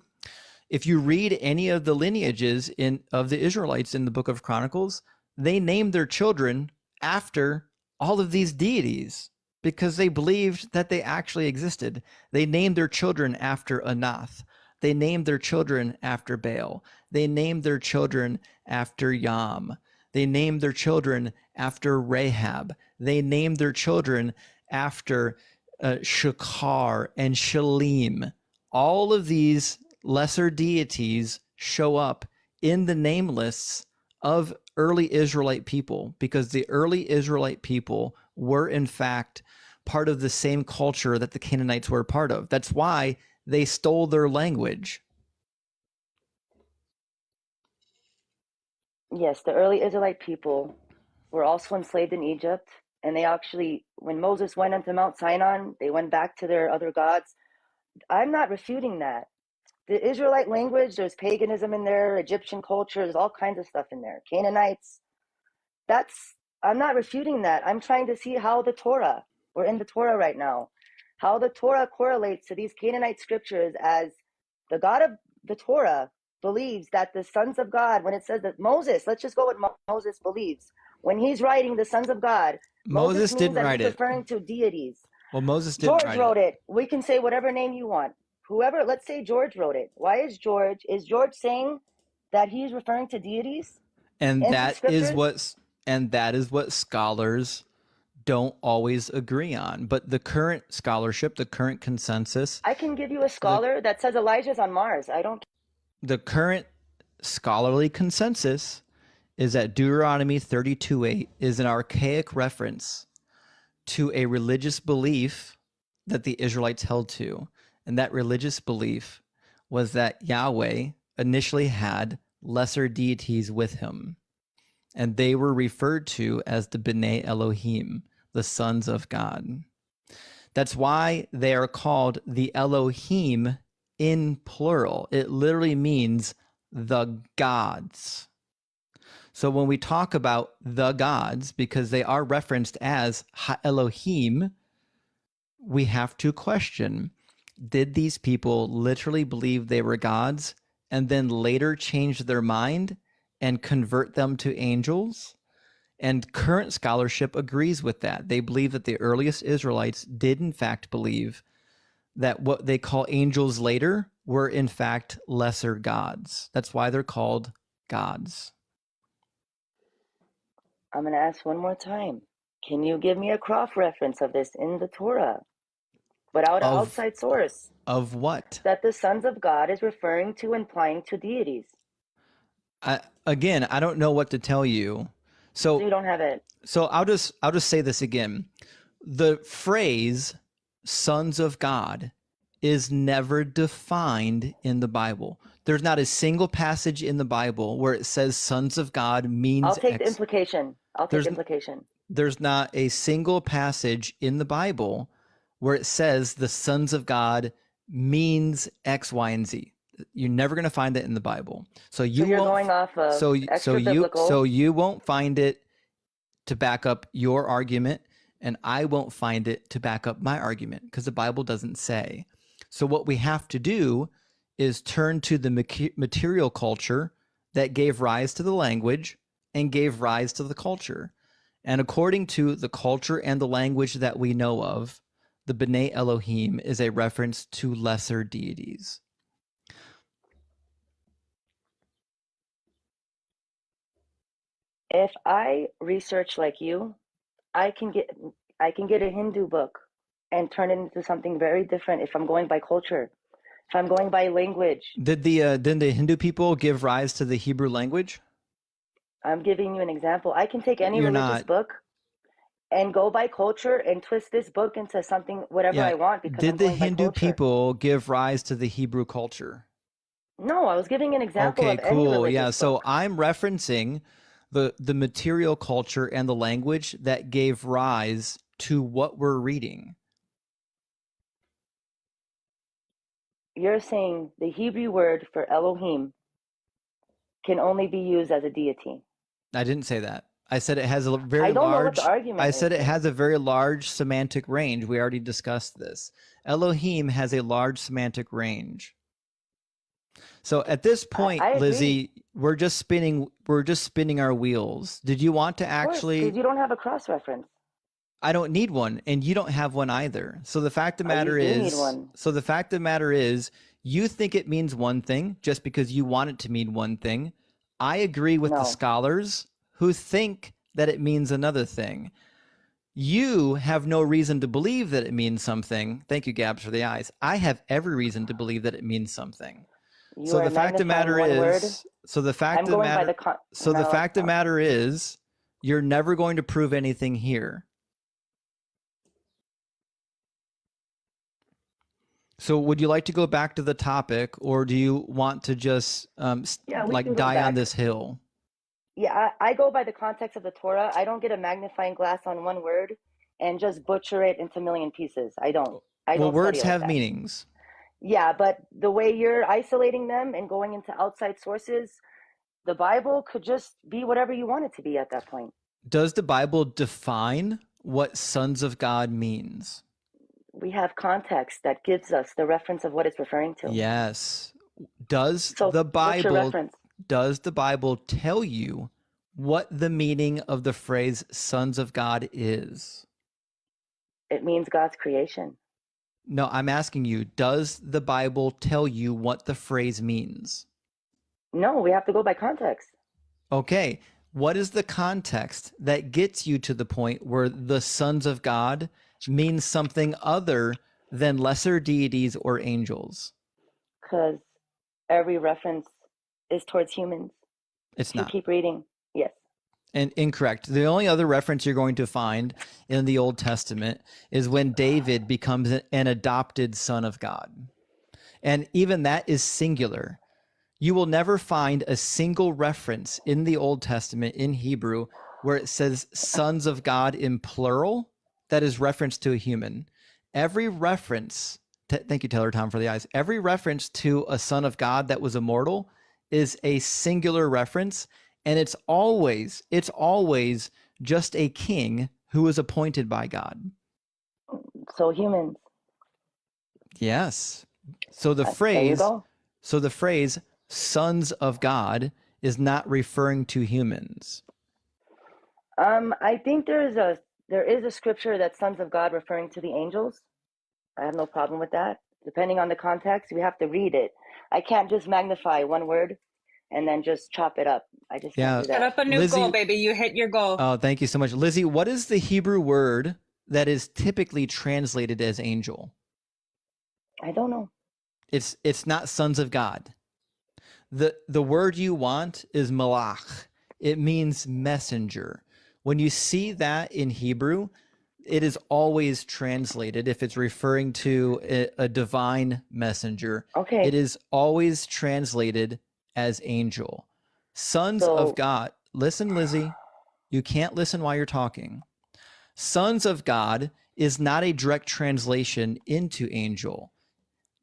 If you read any of the lineages of the Israelites in the book of Chronicles, they named their children after all of these deities because they believed that they actually existed. They named their children after Anath. They named their children after Baal. They named their children after Yam. They named their children after Rahab. They named their children after Shakar and Shalim. All of these lesser deities show up in the name lists of early Israelite people because the early Israelite people were in fact part of the same culture that the Canaanites were part of. That's why they stole their language. Yes, the early Israelite people were also enslaved in Egypt. And they actually, when Moses went into Mount Sinai, they went back to their other gods. I'm not refuting that. The Israelite language, there's paganism in there, Egyptian culture, there's all kinds of stuff in there. Canaanites. I'm not refuting that. I'm trying to see how the Torah, we're in the Torah right now, how the Torah correlates to these Canaanite scriptures, as the God of the Torah believes that the sons of God, when it says that Moses, let's just go with Moses believes, when he's writing the sons of God, Moses means didn't that write he's it. referring to deities. Well, Moses didn't George write wrote it. it. We can say whatever name you want. Whoever, let's say George wrote it. Why is George saying that he's referring to deities And in the scriptures? that is what scholars don't always agree on. But the current scholarship, the current consensus, I can give you a scholar that says Elijah's on Mars. the current scholarly consensus is that Deuteronomy 32:8 is an archaic reference to a religious belief that the Israelites held to. And that religious belief was that Yahweh initially had lesser deities with him. And they were referred to as the B'nai Elohim, the sons of God. That's why they are called the Elohim in plural. It literally means the gods. So when we talk about the gods, because they are referenced as Ha-Elohim, we have to question, did these people literally believe they were gods and then later change their mind and convert them to angels? And current scholarship agrees with that. They believe that the earliest Israelites did in fact believe that what they call angels later were in fact lesser gods. That's why they're called gods. I'm going to ask one more time. Can you give me a cross-reference of this in the Torah without an outside source? Of what? That the sons of God is referring to, implying to deities. Again, I don't know what to tell you. So you don't have it. So I'll just say this again. The phrase sons of God is never defined in the Bible. There's not a single passage in the Bible where it says sons of God means I'll take the implication. There's not a single passage in the Bible where it says the sons of God means X, Y, and Z. You're never going to find it in the Bible. So you're going off of so you won't find it to back up your argument, and I won't find it to back up my argument because the Bible doesn't say. So what we have to do is turn to the material culture that gave rise to the language and gave rise to the culture. And according to the culture and the language that we know of, the B'nai Elohim is a reference to lesser deities. If I research like you, I can get a Hindu book and turn it into something very different if I'm going by culture. If I'm going by language. Did the Hindu people give rise to the Hebrew language? I'm giving you an example. I can take any religious book and go by culture and twist this book into something whatever I want because did I'm going the Hindu by culture. people give rise to the Hebrew culture? No, I was giving an example Okay, of any cool. religious Yeah, book. so I'm referencing the material culture and the language that gave rise to what we're reading. You're saying the Hebrew word for Elohim can only be used as a deity. I didn't say that. I said it has a very I don't know what large the argument I is said it here. has a very large semantic range. We already discussed this. Elohim has a large semantic range. So at this point, I agree. Lizzie, we're just spinning our wheels. Did you want to actually Because you don't have a cross-reference. I don't need one, and you don't have one either. So the fact of the matter you do need is, one. so the fact of the matter is, you think it means one thing just because you want it to mean one thing. I agree with the scholars who think that it means another thing. You have no reason to believe that it means something. Thank you, Gabs, for the eyes. I have every reason to believe that it means something. You are the fact of the matter magnifying one word. is, so the fact I'm of the going by matter, the the fact of the matter is, you're never going to prove anything here. So would you like to go back to the topic, or do you want to just Yeah, we like can go die on back. this hill? Yeah, I go by the context of the Torah. I don't get a magnifying glass on one word and just butcher it into a million pieces. I don't Well, study words like have that. meanings. Yeah, but the way you're isolating them and going into outside sources, the Bible could just be whatever you want it to be at that point. Does the Bible define what sons of God means? We have context that gives us the reference of what it's referring to. Yes. Does So the what's your reference? Bible tell you what the meaning of the phrase sons of God is? It means God's creation. No, I'm asking you, does the Bible tell you what the phrase means? No, we have to go by context. Okay. What is the context that gets you to the point where the sons of God means something other than lesser deities or angels? Because every reference is towards humans. It's If you not. keep reading, yes. And incorrect. The only other reference you're going to find in the Old Testament is when David becomes an adopted son of God. And even that is singular. You will never find a single reference in the Old Testament in Hebrew where it says sons of God in plural that is reference to a human. Every reference, thank you, Taylor Tom, for the eyes. Every reference to a son of God that was immortal is a singular reference, and it's always just a king who was appointed by God. So humans. Yes. So the There you go. phrase sons of God is not referring to humans. I think there is a scripture that sons of God referring to the angels. I have no problem with that. Depending on the context, we have to read it. I can't just magnify one word and then just chop it up. I just can't do that. Set up a new Lizzie- goal, baby. You hit your goal. Oh, thank you so much. Lizzie, what is the Hebrew word that is typically translated as angel? I don't know. It's not sons of God. The word you want is malach. It means messenger. When you see that in Hebrew, it is always translated, if it's referring to a divine messenger, Okay. it is always translated as angel. Sons of God. Listen, Lizzie, you can't listen while you're talking. Sons of God is not a direct translation into angel.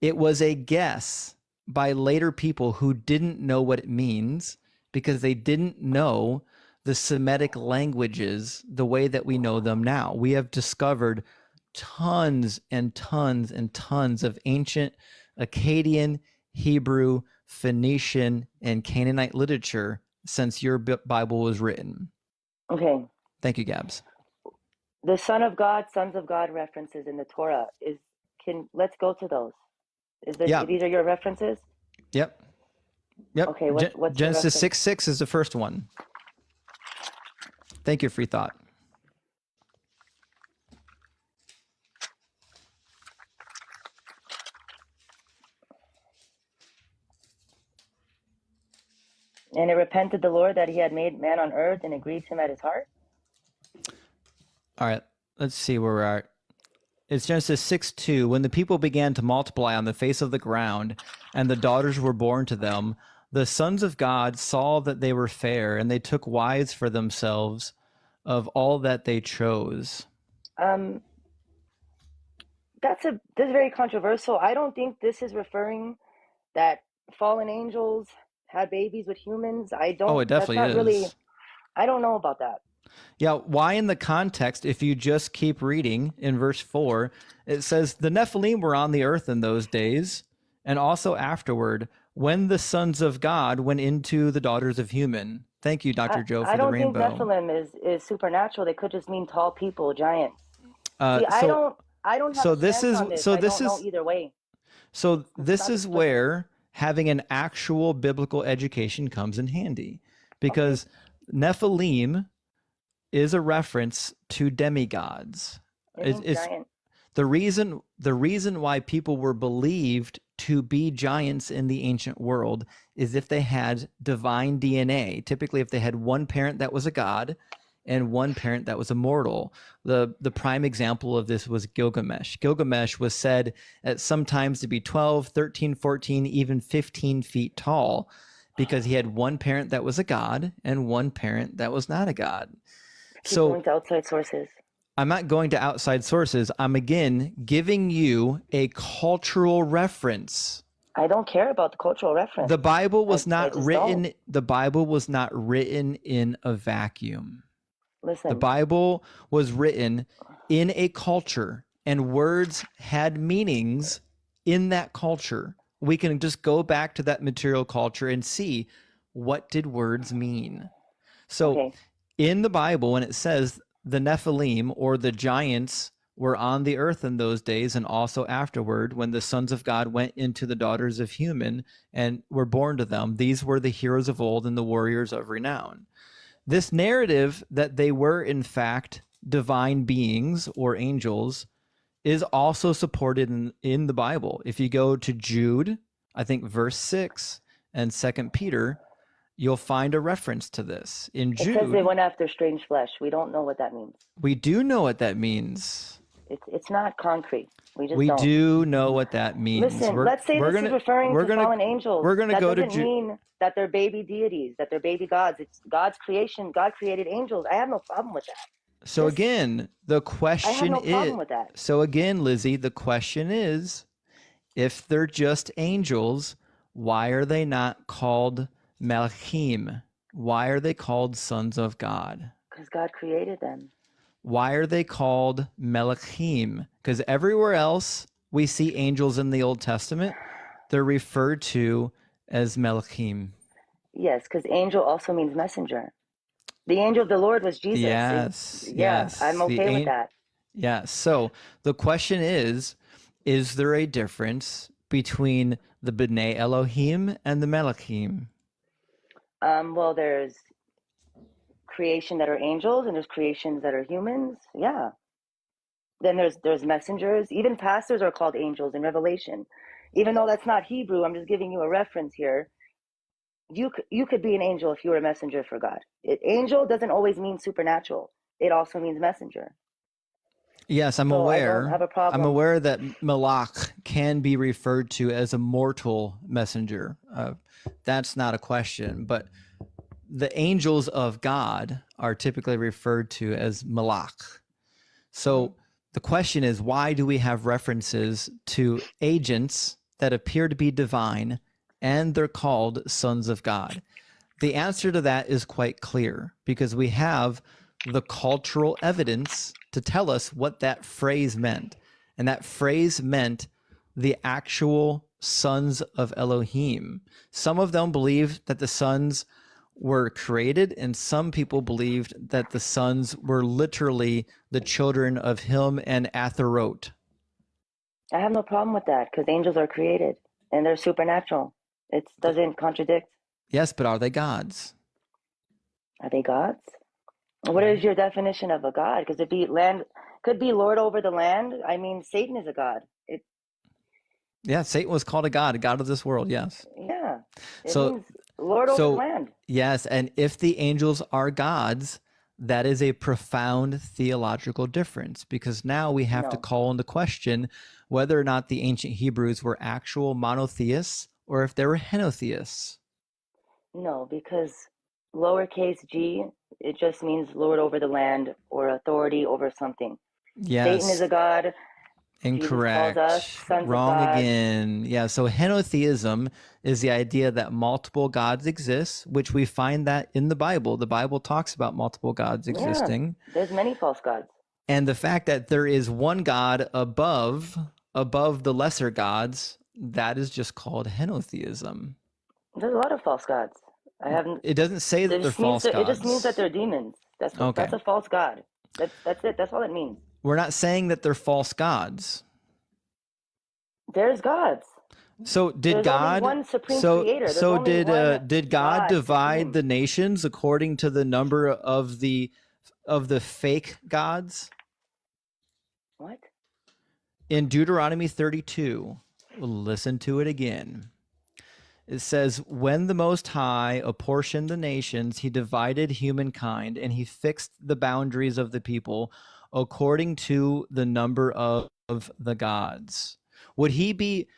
It was a guess by later people who didn't know what it means because they didn't know the Semitic languages the way that we know them now. We have discovered tons and tons and tons of ancient Akkadian, Hebrew, Phoenician, and Canaanite literature since your Bible was written. Okay. Thank you, Gabs. The Son of God, sons of God references in the Torah let's go to those. These are your references? Yep. Okay, what's your Genesis reference? 6:6 is the first one. Thank you, Free Thought. And it repented the Lord that he had made man on earth, and it grieved him at his heart. All right, let's see where we're at. It's Genesis 6:2. When the people began to multiply on the face of the ground, and the daughters were born to them, the sons of God saw that they were fair, and they took wives for themselves of all that they chose. This is very controversial. I don't think this is referring that fallen angels had babies with humans. I don't. Oh, it definitely that's not is. Really, I don't know about that. Yeah, why in the context, if you just keep reading in verse 4, it says, the Nephilim were on the earth in those days, and also afterward, when the sons of God went into the daughters of human. Thank you, Dr. Joe, for I the don't think rainbow. Nephilim is supernatural. They could just mean tall people, giants. See, So I don't have so a this stance is on this. so I this don't know is either way. so this is where having an actual biblical education comes in handy, because Nephilim is a reference to demigods. It's giant. the reason why people were believed to be giants in the ancient world is if they had divine DNA. Typically, if they had one parent that was a god and one parent that was a mortal. The prime example of this was Gilgamesh. Gilgamesh was said at sometimes to be 12, 13, 14, even 15 feet tall, because he had one parent that was a god and one parent that was not a god. Keep going to outside sources. I'm not going to outside sources. I'm again giving you a cultural reference. I don't care about the cultural reference. The Bible was I not just written. don't. The Bible was not written in a vacuum. Listen. The Bible was written in a culture, and words had meanings in that culture. We can just go back to that material culture and see, what did words mean? So in the Bible, when it says the Nephilim, or the giants, were on the earth in those days, and also afterward, when the sons of God went into the daughters of human and were born to them, these were the heroes of old and the warriors of renown. This narrative that they were in fact divine beings or angels is also supported in the Bible. If you go to Jude, I think verse 6, and 2 Peter, you'll find a reference to this. In Jude, it says they went after strange flesh. We don't know what that means. We do know what that means. It's not concrete. We don't. Do know what that means. Listen, let's say this is referring to fallen angels. We're gonna go to doesn't mean that they're baby deities, that they're baby gods. It's God's creation. God created angels. I have no problem with that. So again, the question I have no problem with that. So again, Lizzie, the question is, if they're just angels, why are they not called Malachim? Why are they called sons of God? Because God created them. Why are they called Malachim? Because everywhere else we see angels in the Old Testament, they're referred to as Malachim. Yes, because angel also means messenger. The angel of the Lord was Jesus. Yes. I'm okay with that. Yeah. So the question is there a difference between the B'nai Elohim and the Malachim? Well, there's creation that are angels, and there's creations that are humans. Yeah. Then there's messengers. Even pastors are called angels in Revelation. Even though that's not Hebrew, I'm just giving you a reference here. You could be an angel if you were a messenger for God. Angel doesn't always mean supernatural. It also means messenger. Yes, I'm So aware. I don't have a problem. I'm aware that Malach can be referred to as a mortal messenger. That's not a question. But the angels of God are typically referred to as Malach. So the question is, why do we have references to agents that appear to be divine and they're called sons of God? The answer to that is quite clear, because we have the cultural evidence to tell us what that phrase meant. And that phrase meant the actual sons of Elohim. Some of them believed that the sons were created, and some people believed that the sons were literally the children of him and Atherot. I have no problem with that, because angels are created and they're supernatural. It doesn't contradict. Yes, but are they gods? Are they gods? What is your definition of a god? Because could be Lord over the land. I mean, Satan is a god. Yeah, Satan was called a god of this world. Yes. Yeah. It So means Lord over the land. Yes, and if the angels are gods, that is a profound theological difference, because now we have to call into question whether or not the ancient Hebrews were actual monotheists or if they were henotheists. No, because lowercase g, it just means Lord over the land or authority over something. Yes. Satan is a god. Incorrect. Jesus calls us sons Wrong of God. again. Yeah, so henotheism is the idea that multiple gods exist, which we find that in the Bible. The Bible talks about multiple gods existing. Yeah, there's many false gods. And the fact that there is one God above the lesser gods, that is just called henotheism. There's a lot of false gods. It doesn't say that they're false gods. It just means that they're demons. That's a false god. That's it. That's all it means. We're not saying that they're false gods. There's gods. So did There's God? only one supreme creator. There's only one did God divide supreme. the nations according to the number of the fake gods? What? In Deuteronomy 32, listen to it again. It says, when the Most High apportioned the nations, he divided humankind, and he fixed the boundaries of the people according to the number of the gods. Would he be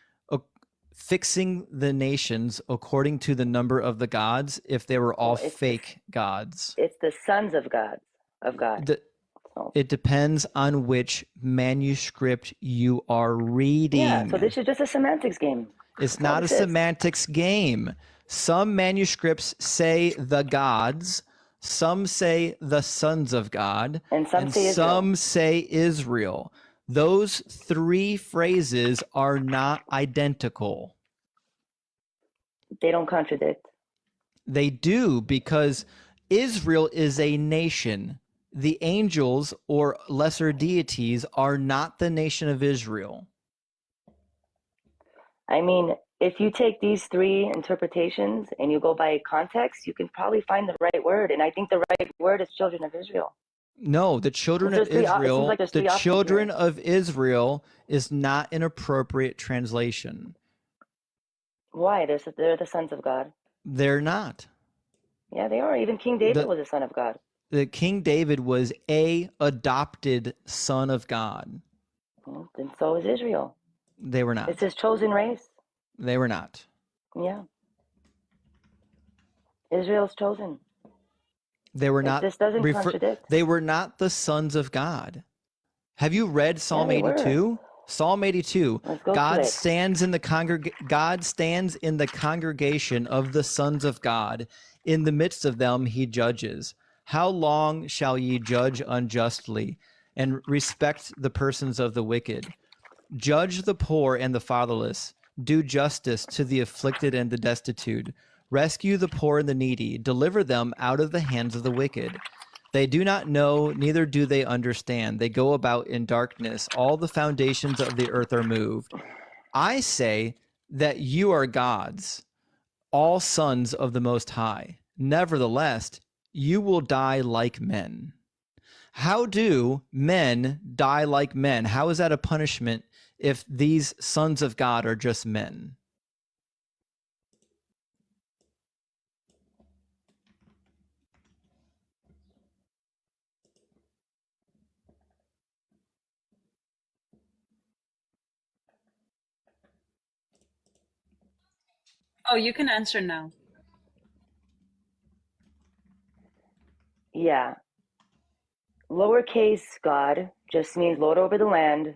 fixing the nations according to the number of the gods if they were all Well, it's fake gods. it's the sons of God. The, So it depends on which manuscript you are reading. yeah, so this is just a semantics game. It's That's all not a this is. semantics game. Some manuscripts say the gods, some say the sons of God, And some say Israel. some say Israel. Those three phrases are not identical. They don't contradict. They do, because Israel is a nation. The angels or lesser deities are not the nation of Israel. I mean, if you take these three interpretations and you go by context, you can probably find the right word. And I think the right word is children of Israel. No, the children There's of three, it seems Israel, like there's the three options children here. of Israel is not an appropriate translation. Why? They're the sons of God. They're not. Yeah, they are. Even King David The, was a son of God. the King David was a adopted son of God. Well, then so is Israel. They were It's not. his chosen race. They were not. Yeah. Israel's chosen. They were not. This doesn't contradict. They were not the sons of God. Have you read Psalm they were. 82? Psalm 82. Let's go to God it. stands in the congregation of the sons of God. In the midst of them he judges. How long shall ye judge unjustly and respect the persons of the wicked? Judge the poor and the fatherless. Do justice to the afflicted and the destitute. Rescue the poor and the needy. Deliver them out of the hands of the wicked. They do not know, neither do they understand. They go about in darkness. All the foundations of the earth are moved. I say that you are gods, all sons of the Most High. Nevertheless, you will die like men. How do men die like men? How is that a punishment if these sons of God are just men? Oh, you can answer now. Yeah. Lowercase God just means Lord over the land,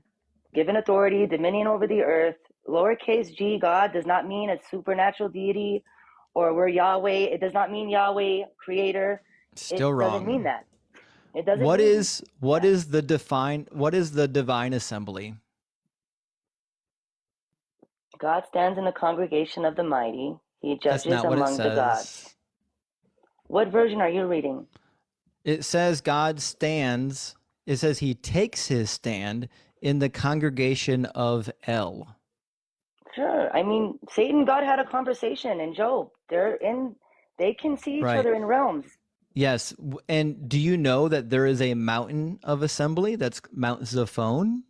given authority, dominion over the earth. Lowercase g, God, does not mean a supernatural deity or we're Yahweh. It does not mean Yahweh, creator. Still It wrong. doesn't mean that. It doesn't What mean is the divine assembly? God stands in the congregation of the mighty. He That's judges not what it among the gods. says. What version are you reading? It says God stands. It says he takes his stand in the congregation of El. Sure. I mean, Satan and God had a conversation in Job. They can see each Right. other in realms. Yes. And do you know that there is a mountain of assembly? That's Mount Zaphon?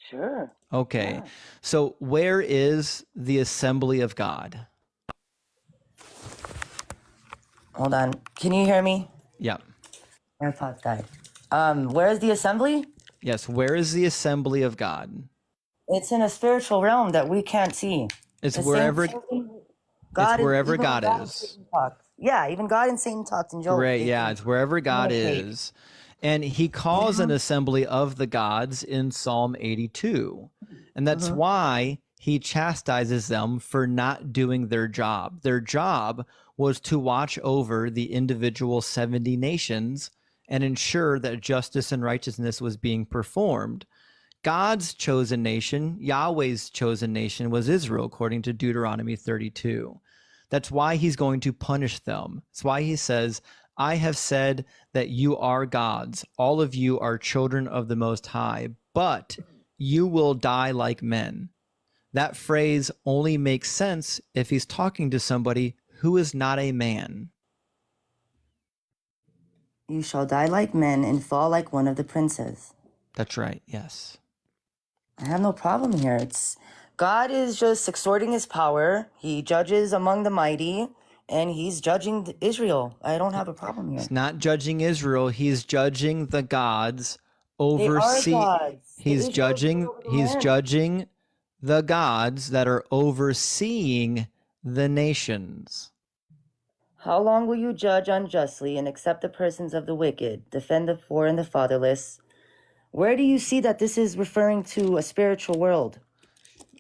Sure. Okay. Yeah. So where is the assembly of God? Hold on. Can you hear me? Yeah. AirPods died. Where is the assembly? Yes. Where is the assembly of God? It's in a spiritual realm that we can't see. It's The wherever same thing- it's wherever even God and is. Satan talks. Yeah, even God and Satan talked in Job. Great. They Yeah, can it's wherever God communicate. is. And he calls an assembly of the gods in Psalm 82. And that's why he chastises them for not doing their job. Their job was to watch over the individual 70 nations and ensure that justice and righteousness was being performed. God's chosen nation, Yahweh's chosen nation, was Israel, according to Deuteronomy 32. That's why he's going to punish them. That's why he says, I have said that you are gods. All of you are children of the Most High, but you will die like men. That phrase only makes sense if he's talking to somebody who is not a man. You shall die like men and fall like one of the princes. That's right. Yes. I have no problem here. God is just extorting his power. He judges among the mighty, and he's judging Israel. I don't have a problem here. He's not judging Israel. He's judging the gods They are oversee. gods. He's Israel is judging. over the He's land. judging the gods that are overseeing the nations. How long will you judge unjustly and accept the persons of the wicked, defend the poor and the fatherless? Where do you see that this is referring to a spiritual world?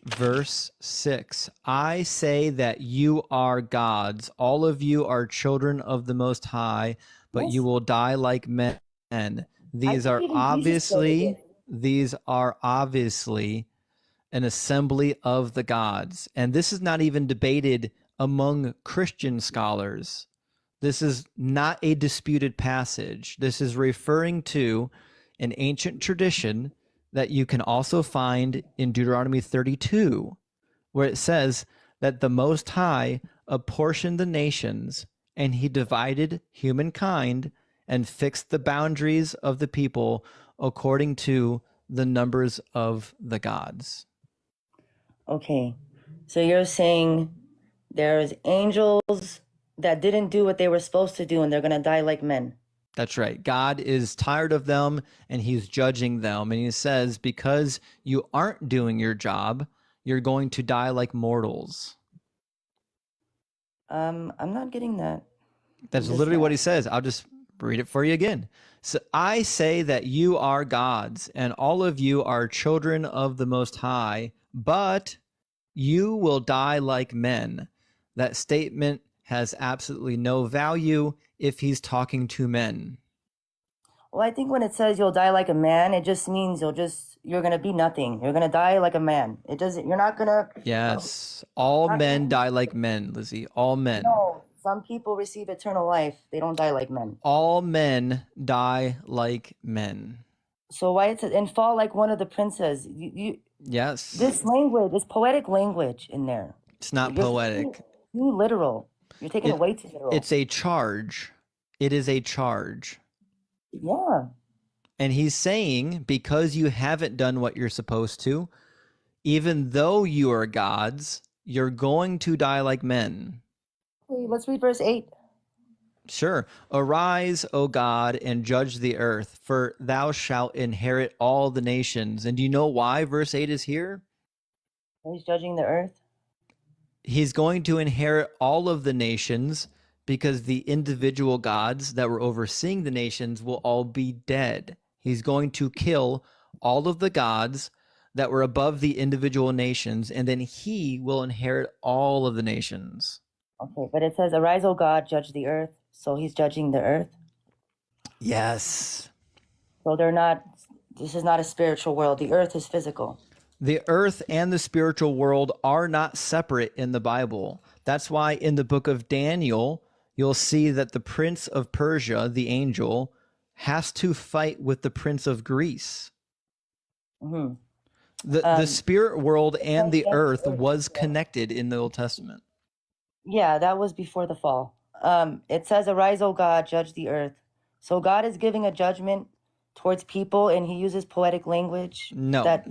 Verse 6, I say that you are gods. All of you are children of the Most High, but Yes. you will die like men. These think are even Jesus said it. obviously an assembly of the gods. And this is not even debated among Christian scholars. This is not a disputed passage. This is referring to an ancient tradition that you can also find in Deuteronomy 32, where it says that the Most High apportioned the nations and he divided humankind and fixed the boundaries of the people according to the numbers of the gods. Okay, so you're saying there's angels that didn't do what they were supposed to do and they're going to die like men. That's right. God is tired of them and he's judging them. And he says, because you aren't doing your job, you're going to die like mortals. I'm not getting that. That's literally what he says. I'll just read it for you again. So I say that you are gods and all of you are children of the Most High, but you will die like men. That statement has absolutely no value if he's talking to men. Well, I think when it says you'll die like a man, it just means you're going to be nothing. You're going to die like a man. It doesn't, you're not going to. Yes. All men die like men, Lizzie. All men. No, some people receive eternal life. They don't die like men. All men die like men. So why it says, and fall like one of the princes. Yes. This language, this poetic language in there. It's not poetic. Too literal. You're taking it way too literal. It's a charge. It is a charge. Yeah. And he's saying, because you haven't done what you're supposed to, even though you are gods, you're going to die like men. Okay, let's read verse 8. Sure. Arise, O God, and judge the earth, for thou shalt inherit all the nations. And do you know why verse 8 is here? He's judging the earth. He's going to inherit all of the nations because the individual gods that were overseeing the nations will all be dead. He's going to kill all of the gods that were above the individual nations, and then he will inherit all of the nations. Okay, but it says, arise, O God, judge the earth. So he's judging the earth? Yes. So this is not a spiritual world. The earth is physical. The earth and the spiritual world are not separate in the Bible. That's why in the book of Daniel, you'll see that the prince of Persia, the angel, has to fight with the prince of Greece. Mm-hmm. The spirit world and the earth was connected in the Old Testament. Yeah, that was before the fall. It says, arise, O God, judge the earth. So God is giving a judgment towards people, and he uses poetic language that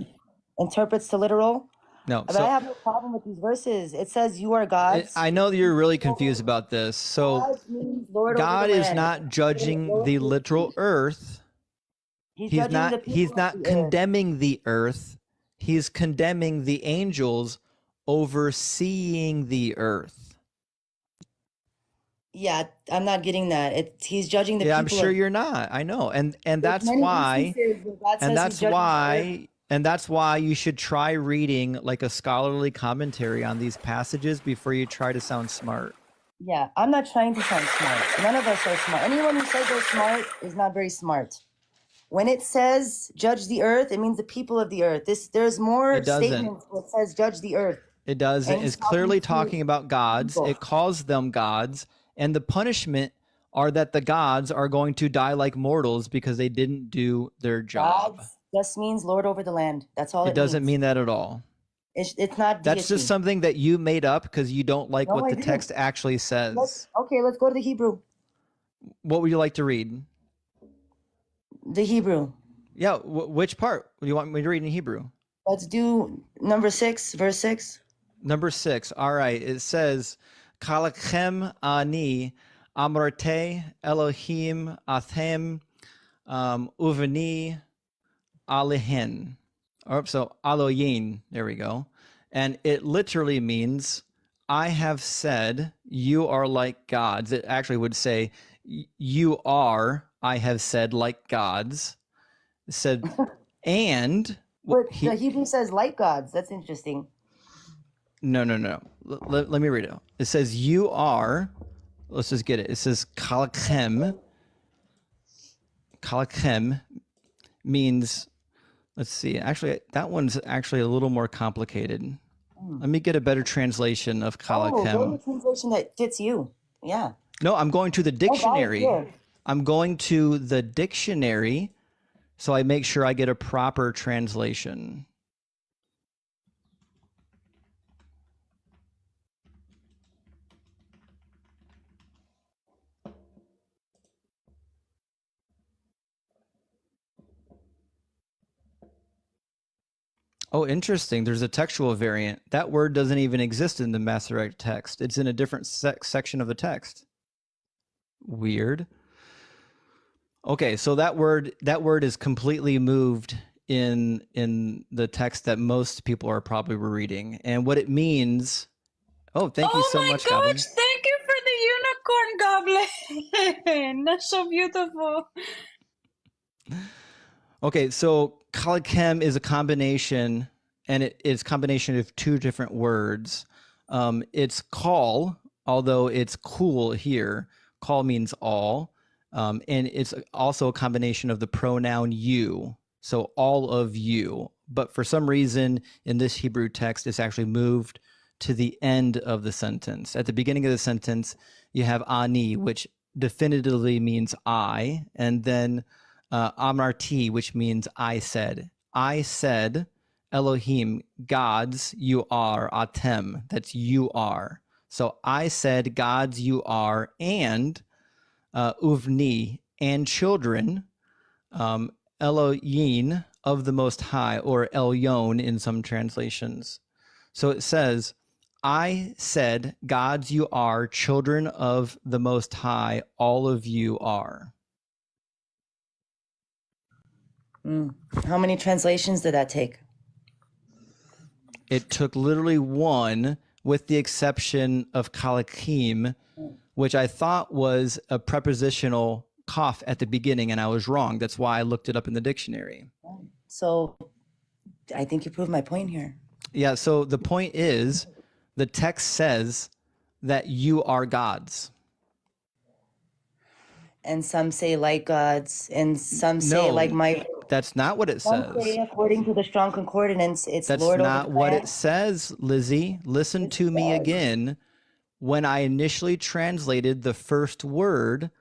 interprets the literal. No, but I have no problem with these verses. It says you are gods. I know that you're really confused about this. So God is not judging the literal earth. He's not condemning the earth. He's condemning the angels overseeing the earth. Yeah, I'm not getting that. He's judging the people. Yeah, I'm sure you're not. I know. And that's why and that's why you should try reading like a scholarly commentary on these passages before you try to sound smart. Yeah, I'm not trying to sound smart. None of us are smart. Anyone who says they're smart is not very smart. When it says judge the earth, it means the people of the earth. There's more statements where it says judge the earth. It doesn't. It's clearly talking about gods. It calls them gods. And the punishment are that the gods are going to die like mortals because they didn't do their job. Gods just means Lord over the land. That's all it means. It doesn't mean that at all. It's not deity. That's just something that you made up because you don't like what the text actually says. Let's go to the Hebrew. What would you like to read? The Hebrew. Yeah, which part? Do you want me to read in Hebrew? Let's do number 6, verse 6. Number 6. All right. It says, Kalachem ani amarte Elohim athem uveni alihin. So Elohim, there we go. And it literally means, I have said, you are like gods. It actually would say, you are, I have said, like gods. It said, and But the Hebrew says like gods. That's interesting. no. Let me read it. It says, you are, let's just get it. It says, kalachem. Kalachem means, let's see, actually, that one's actually a little more complicated. Let me get a better translation of Oh, kalachem. go to the translation that fits you. Yeah. No, I'm going to the dictionary. Oh, I'm going to the dictionary, so I make sure I get a proper translation. Oh, interesting. There's a textual variant. That word doesn't even exist in the Masoretic text. It's in a different section of the text. Weird. Okay, so that word is completely moved in the text that most people are probably reading. And what it means. Oh, thank you so much, Goblin. Thank you for the unicorn, Goblin. That's so beautiful. Okay, so kalakem is a combination, and it's a combination of two different words. It's call, although it's cool here. Call means all, and it's also a combination of the pronoun you, so all of you. But for some reason, in this Hebrew text, it's actually moved to the end of the sentence. At the beginning of the sentence, you have ani, which definitively means I, and then amarti, which means I said. I said, Elohim, gods, you are, atem, that's you are. So I said, gods, you are, and uvni, and children, Elohim, of the Most High, or Elyon in some translations. So it says, I said, gods, you are, children of the Most High, all of you are. How many translations did that take? It took literally one, with the exception of kalakim, which I thought was a prepositional cough at the beginning, and I was wrong. That's why I looked it up in the dictionary. So I think you proved my point here. Yeah, so the point is, the text says that you are gods. And some say like gods, and some say like my. That's not what it Some says. say, according to the Strong Concordance, it's That's Lord not over the what land. it says, Lizzie. Listen to me again. When I initially translated the first word,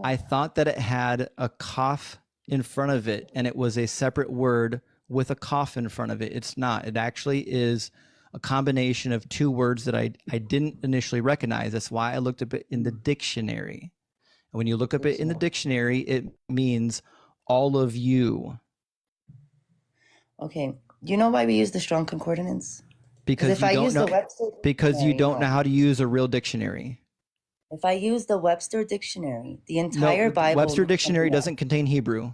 I thought that it had a cough in front of it, and it was a separate word with a cough in front of it. It's not. It actually is a combination of two words that I didn't initially recognize. That's why I looked up it in the dictionary. And when you look up it in the dictionary, it means all of you. Okay. Do you know why we use the Strong Concordance? Because if you I don't use know, the Webster because you Dictionary, don't know how to use a real dictionary. If I use the Webster Dictionary, the entire No, Bible. Webster Dictionary doesn't contain Hebrew.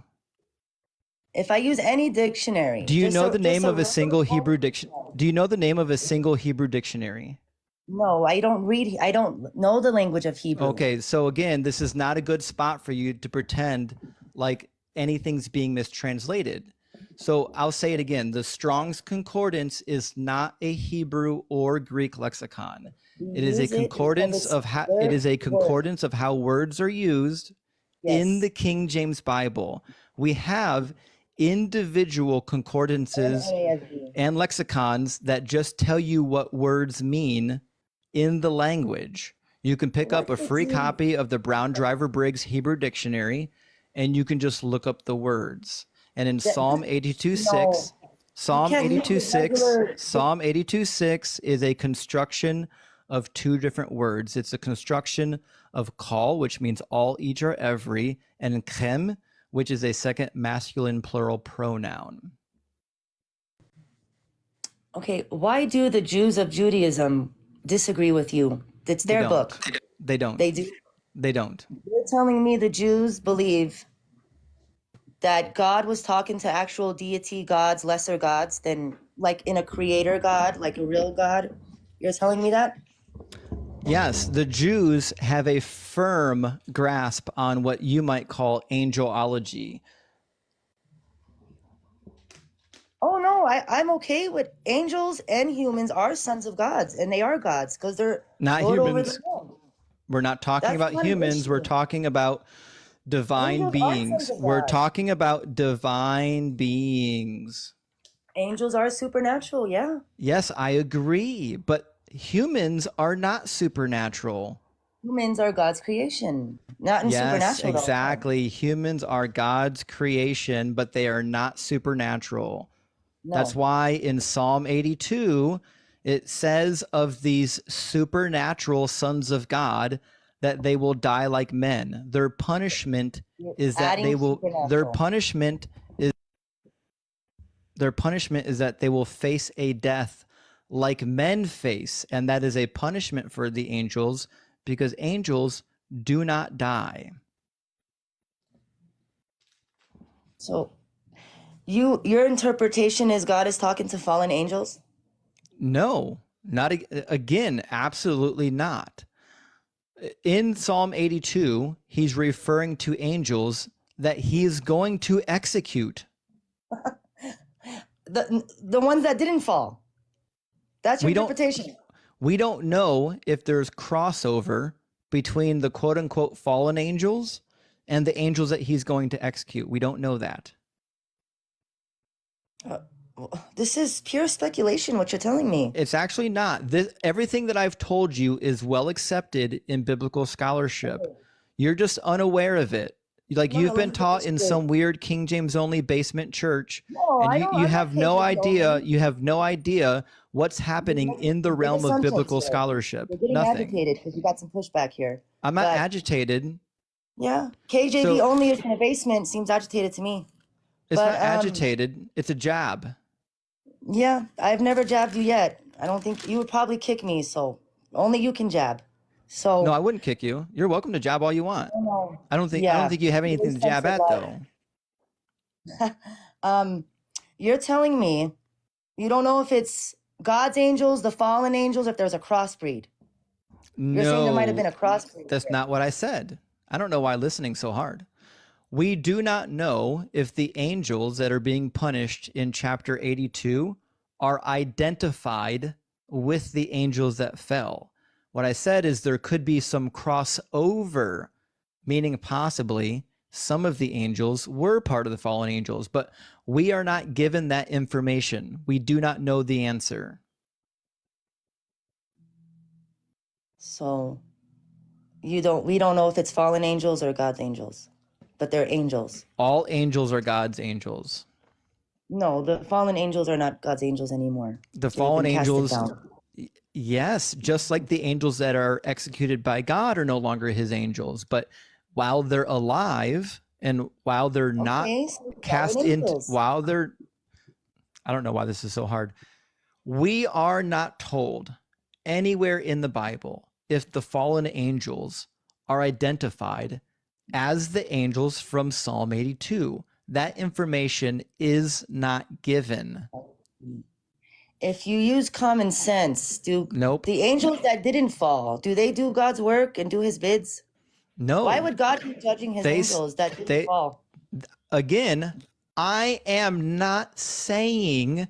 If I use any dictionary. Do you know the name of a single Hebrew dictionary? Do you know the name of a single Hebrew dictionary? No, I don't read. I don't know the language of Hebrew. Okay, so again, this is not a good spot for you to pretend like anything's being mistranslated. So I'll say it again. The Strong's Concordance is not a Hebrew or Greek lexicon. It is a concordance of how words are used in the King James Bible. We have individual concordances and lexicons that just tell you what words mean in the language. You can pick up a free copy of the Brown Driver Briggs Hebrew Dictionary, and you can just look up the words. And in Psalm 82:6, Psalm 82:6 is a construction of two different words. It's a construction of call, which means all, each, or every, and chem, which is a second masculine plural pronoun. Okay, why do the Jews of Judaism disagree with you? It's their book. They don't. They do. They don't. You're telling me the Jews believe that God was talking to actual deity gods, lesser gods, than like in a creator God, like a real God? You're telling me that? Yes, the Jews have a firm grasp on what you might call angelology. Oh no, I'm okay with angels and humans are sons of gods, and they are gods because they're Not Lord over humans. the world. We're not talking That's about not an humans. We're issue. talking about divine Angels are sons beings. of We're God. talking about divine beings. Angels are supernatural, yeah. Yes, I agree. But humans are not supernatural. Humans are God's creation, not in Yes, supernatural though. exactly. Humans are God's creation, but they are not supernatural. That's No. why in Psalm 82, it says of these supernatural sons of God that they will die like men. Their punishment You're is that adding they will their supernatural. punishment is that they will face a death like men face, and that is a punishment for the angels because angels do not die. So your interpretation is God is talking to fallen angels? No, not again, absolutely not. In Psalm 82, he's referring to angels that he is going to execute. The ones that didn't fall. That's your interpretation. We don't know if there's crossover between the quote unquote fallen angels and the angels that he's going to execute. We don't know that. This is pure speculation, what you're telling me. It's actually not. Everything that I've told you is well accepted in biblical scholarship. You're just unaware of it. Like you've been taught in some weird King James only basement church, No, and I don't. you I'm have not no King James idea. only. You have no idea what's happening in the Big realm of assumptions biblical here. scholarship. You're getting Nothing. agitated because you got some pushback here. I'm not But agitated. yeah, KJV So only in a basement seems agitated to me. it's But not agitated. It's a jab. yeah, I've never jabbed you yet. I don't think you would probably kick me, so only you can jab. So No, I wouldn't kick you. You're welcome to jab all you want. no. I don't think Yeah, you have really anything to jab censored at love. though. You're telling me you don't know if it's God's angels, the fallen angels, if there's a crossbreed. You're saying there might have been a crossbreed. That's not what I said. I don't know why listening so hard. We do not know if the angels that are being punished in chapter 82 are identified with the angels that fell. What I said is there could be some crossover, meaning possibly some of the angels were part of the fallen angels, but we are not given that information. We do not know the answer. So we don't know if it's fallen angels or God's angels, but they're angels. All angels are God's angels. No, the fallen angels are not God's angels anymore. The They've fallen been casted angels, down. yes, just like the angels that are executed by God are no longer his angels, but while they're alive and while they're not So cast fallen into, angels. while they're, I don't know why this is so hard. We are not told anywhere in the Bible if the fallen angels are identified as the angels from Psalm 82. That information is not given. If you use common sense, Nope. the angels that didn't fall, do they do God's work and do his bids? No. Why would God be judging his angels that didn't fall? Again, I am not saying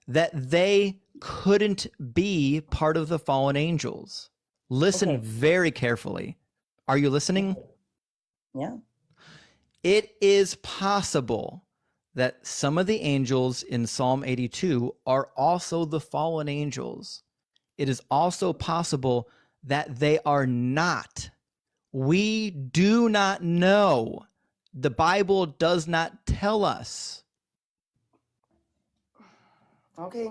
that they couldn't be part of the fallen angels. Listen very carefully. Are you listening? Yeah. It is possible that some of the angels in Psalm 82 are also the fallen angels. It is also possible that they are not. We do not know. The Bible does not tell us. Okay.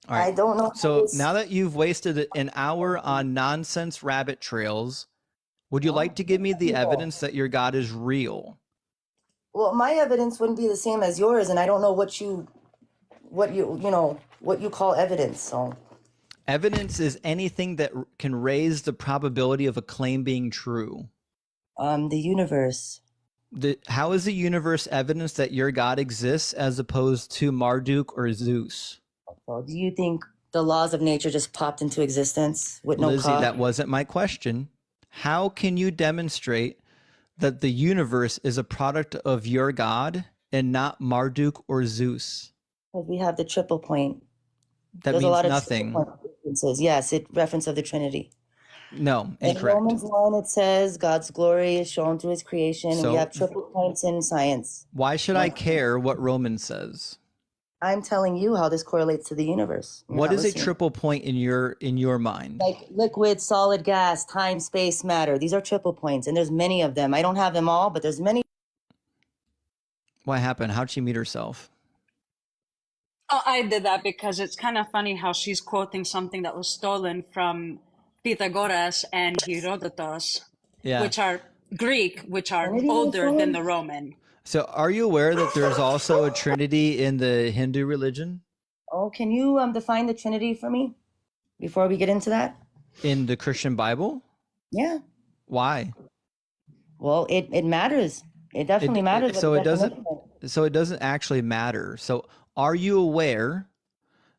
All right. I don't know. So now that you've wasted an hour on nonsense rabbit trails, would you like to give me the evidence that your God is real? Well, my evidence wouldn't be the same as yours, and I don't know what you call evidence. So Evidence is anything that can raise the probability of a claim being true. The universe. How is the universe evidence that your God exists as opposed to Marduk or Zeus? Well, do you think the laws of nature just popped into existence with no Lizzie, cause? that wasn't my question. How can you demonstrate that the universe is a product of your God and not Marduk or Zeus? Because we have the triple point. That There's a means lot of nothing. triple point references. Yes, it reference of the Trinity. No, In incorrect. Romans 1, it says God's glory is shown through his creation. So- we have triple points in science. Why should I care what Romans says? I'm telling you how this correlates to the universe. You're What not is a listening. triple point in your mind? Like liquid, solid, gas, time, space, matter. These are triple points, and there's many of them. I don't have them all, but there's many. What happened? How'd she meet herself? Oh, I did that because it's kind of funny how she's quoting something that was stolen from Pythagoras and Herodotus, Yeah. which are Greek, which are Trinity, my older than friend? the Roman. So are you aware that there's also a trinity in the Hindu religion? Oh, can you define the Trinity for me before we get into that? In the Christian Bible? Yeah. Why? Well, it matters. It definitely matters. what So the it doesn't definition is. so it doesn't actually matter. So are you aware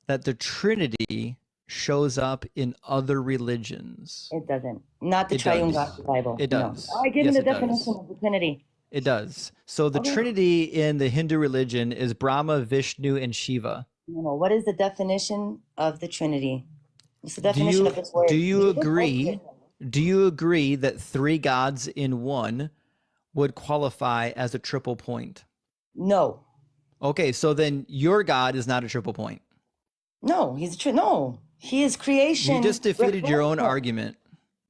that the Trinity shows up in other religions? It doesn't. Not the It triune does. God of the Bible. It does. No. I give Yes, me it the does. definition of the Trinity. It does. So the Okay. Trinity in the Hindu religion is Brahma, Vishnu, and Shiva. No, what is the definition of the Trinity? What's the Do definition you of this word? do you Read it. agree? Okay. Do you agree that three gods in one would qualify as a triple point? No. Okay, so then your God is not a triple point. No, no. He is creation. You just defeated your own reflects him. argument.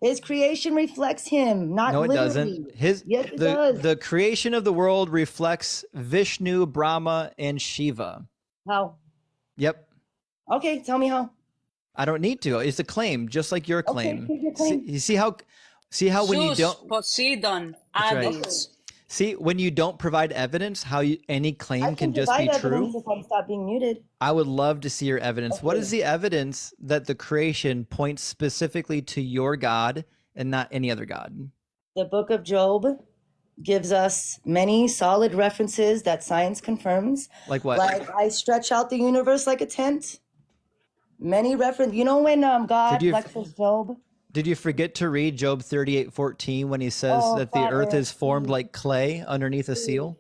His creation reflects him, not No, it literally. doesn't. Yes, it the, does. The creation of the world reflects Vishnu, Brahma, and Shiva. How? Yep. Okay, tell me how. I don't need to. It's a claim, just like your claim. take your claim. You see how when you Zeus, don't Poseidon, That's right. Hades. see when you don't provide evidence, how any claim I can just be provide evidence true. if I stop being muted. I would love to see your evidence. What Okay. is the evidence that the creation points specifically to your God and not any other God? The book of Job gives us many solid references that science confirms. Like what? Like I stretch out the universe like a tent. Many reference. You know when God Did you- lectures Job? Did you forget to read Job 38:14 when he says Oh, that the flat earth earth. is formed like clay underneath a seal?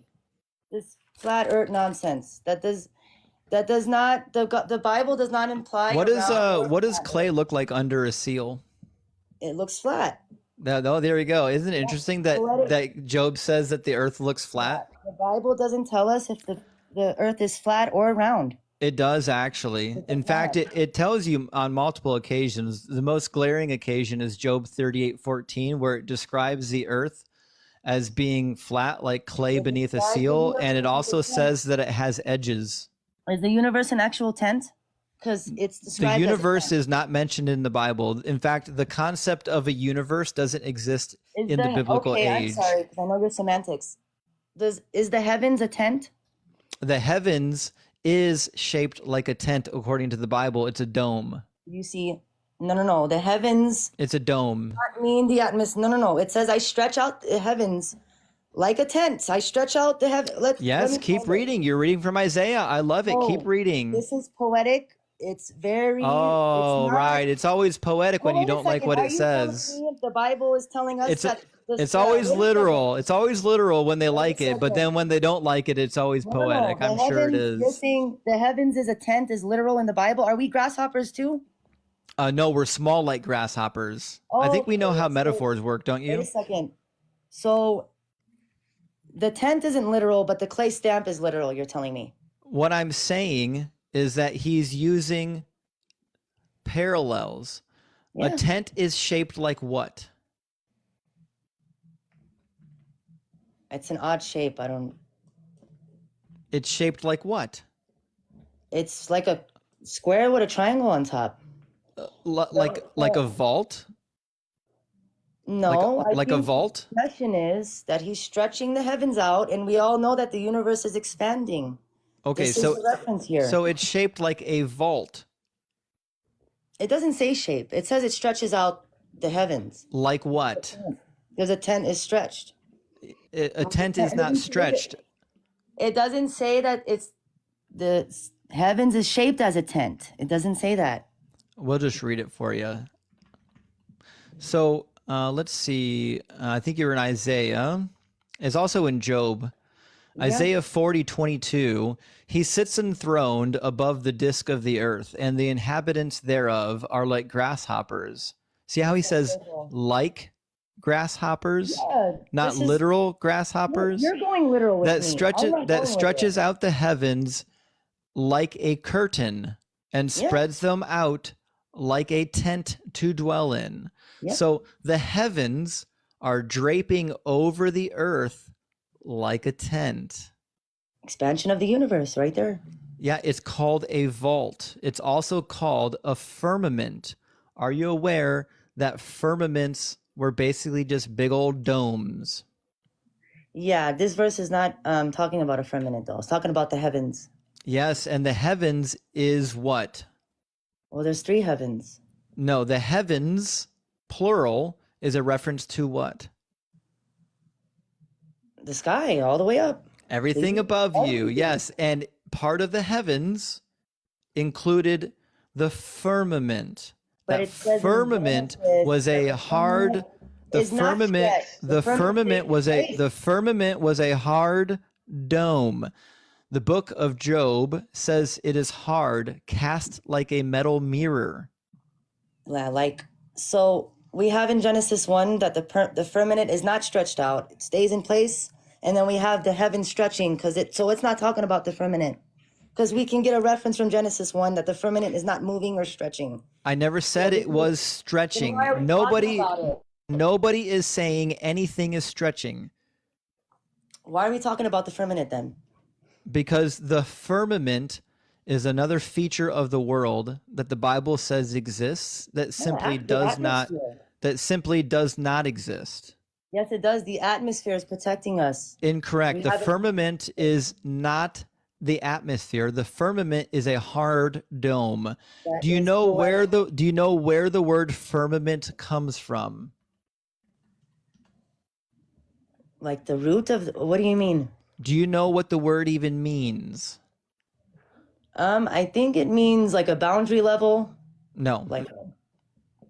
This flat earth nonsense. That does not the Bible does not imply. What a is round what does flat clay earth. look like under a seal? It looks flat. Oh, there we go. Isn't it interesting that poetic. that Job says that the earth looks flat? The Bible doesn't tell us if the earth is flat or round. It does actually. In fact, it tells you on multiple occasions. The most glaring occasion is Job 38:14, where it describes the earth as being flat like clay beneath a describes the seal, universe and it as a also tent. says that it has edges. Is the universe an actual tent? Because it's The described universe as a tent. is not mentioned in the Bible. In fact, the concept of a universe doesn't exist Is in the biblical okay, age. I'm sorry, because I know your semantics. Is the heavens a tent? The heavens is shaped like a tent according to the Bible. It's a dome. You see, no. The heavens It's a dome. not mean the atmosphere. No. It says I stretch out the heavens like a tent. I stretch out the heaven. Yes, keep reading. You're reading from Isaiah. I love it. Keep reading. This is poetic. It's very. Oh, it's not, right. It's always poetic when Hold you on a don't like second. what Are it you telling says. me if the Bible is telling us It's that it's always wait a literal. It's always literal when they like it, but second. then when they don't like it, it's always No, poetic. the I'm sure it heavens- You're is. saying the heavens is a tent is literal in the Bible. Are we grasshoppers too? No, we're small like grasshoppers. I think we know Okay, how so- metaphors work, don't Wait you? a second. So the tent isn't literal, but the clay stamp is literal, you're telling me. What I'm saying is that he's using parallels. Yeah. A tent is shaped like what? It's an odd shape. It's shaped like what? It's like a square with a triangle on top. Like a vault? No, I Like a think vault? The question is that he's stretching the heavens out, and we all know that the universe is expanding. Okay, This is so the reference here. so it's shaped like a vault. It doesn't say shape. It says it stretches out the heavens. Like what? Because a tent is stretched. A tent is not stretched. It doesn't say that it's the heavens is shaped as a tent. It doesn't say that. We'll just read it for you. So let's see. I think you're in Isaiah. It's also in Job. Yeah. Isaiah 40:22. He sits enthroned above the disk of the earth, and the inhabitants thereof are like grasshoppers. See how he says like grasshoppers, Yeah, not this is- literal grasshoppers? You're going literal with That me. stretches I'm not that going with stretches it. out the heavens like a curtain and Yeah. spreads them out like a tent to dwell in. Yeah. So the heavens are draping over the earth like a tent. Expansion of the universe, right there. Yeah, it's called a vault. It's also called a firmament. Are you aware that firmaments were basically just big old domes? Yeah, this verse is not talking about a firmament, though. It's talking about the heavens. Yes, and the heavens is what? Well, there's 3 heavens. No, the heavens, plural, is a reference to what? The sky, all the way up. Everything above you, yes. And part of the heavens included the firmament. But That it says in firmament Genesis was a that the hard. The is not firmament. stretched. The firmament was a. is The firmament was a hard dome. The book of Job says it is hard, cast like a metal mirror. Yeah, like, so we have in Genesis 1 that the firmament is not stretched out. It stays in place. And then we have the heaven stretching so it's not talking about the firmament. Because we can get a reference from Genesis 1 that the firmament is not moving or stretching. I never said it was stretching. why are we Nobody. talking about it? Nobody is saying anything is stretching. Why are we talking about the firmament then? Because the firmament is another feature of the world that the Bible says exists that simply does not exist. Yes, it does. The atmosphere is protecting us. Incorrect. We The have it- firmament is not the atmosphere. The firmament is a hard dome. That Do you is know correct. where the word firmament comes from? Like the root of what do you mean? Do you know what the word even means? I think it means like a boundary level, No. like a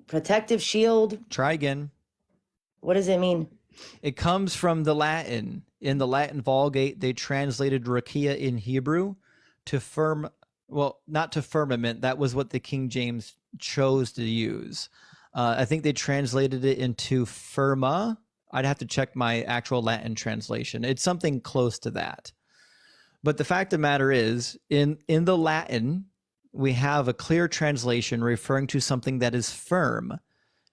protective shield. Try again. What does it mean? It comes from the Latin. In the Latin Vulgate, they translated rakia in Hebrew to not to firmament. That was what the King James chose to use. I think they translated it into firma. I'd have to check my actual Latin translation. It's something close to that. But the fact of the matter is, in the Latin, we have a clear translation referring to something that is firm.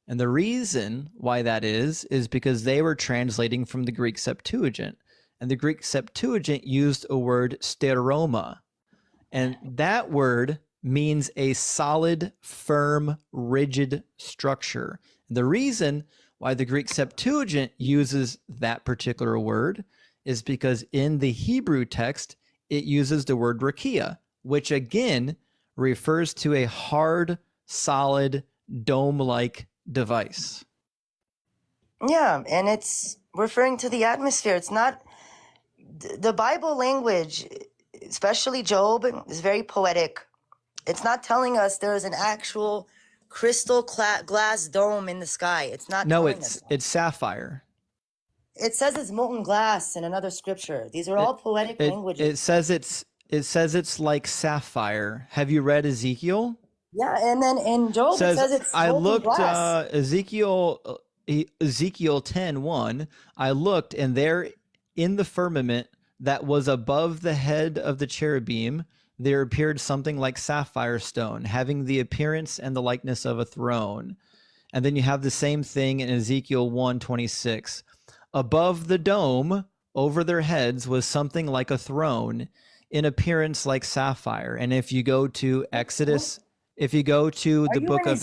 And the reason why that is because they were translating from the Greek Septuagint. And the Greek Septuagint used a word steroma. And that word means a solid, firm, rigid structure. And the reason why the Greek Septuagint uses that particular word is because in the Hebrew text, it uses the word rakia, which again refers to a hard, solid, dome-like device. Yeah, and it's referring to the atmosphere. It's not the Bible language, especially Job, is very poetic. It's not telling us there is an actual crystal glass dome in the sky. It's not. No, telling us. it's sapphire. It says it's molten glass in another scripture. These are all poetic languages. It says it's like sapphire. Have you read Ezekiel? Yeah, and then in Job it says it's I molten looked glass. Ezekiel 10:1. I looked, and there in the firmament that was above the head of the cherubim, there appeared something like sapphire stone, having the appearance and the likeness of a throne. And then you have the same thing in Ezekiel 1:26. Above the dome, over their heads, was something like a throne, in appearance like sapphire. And if you go to Exodus, if you go to the book of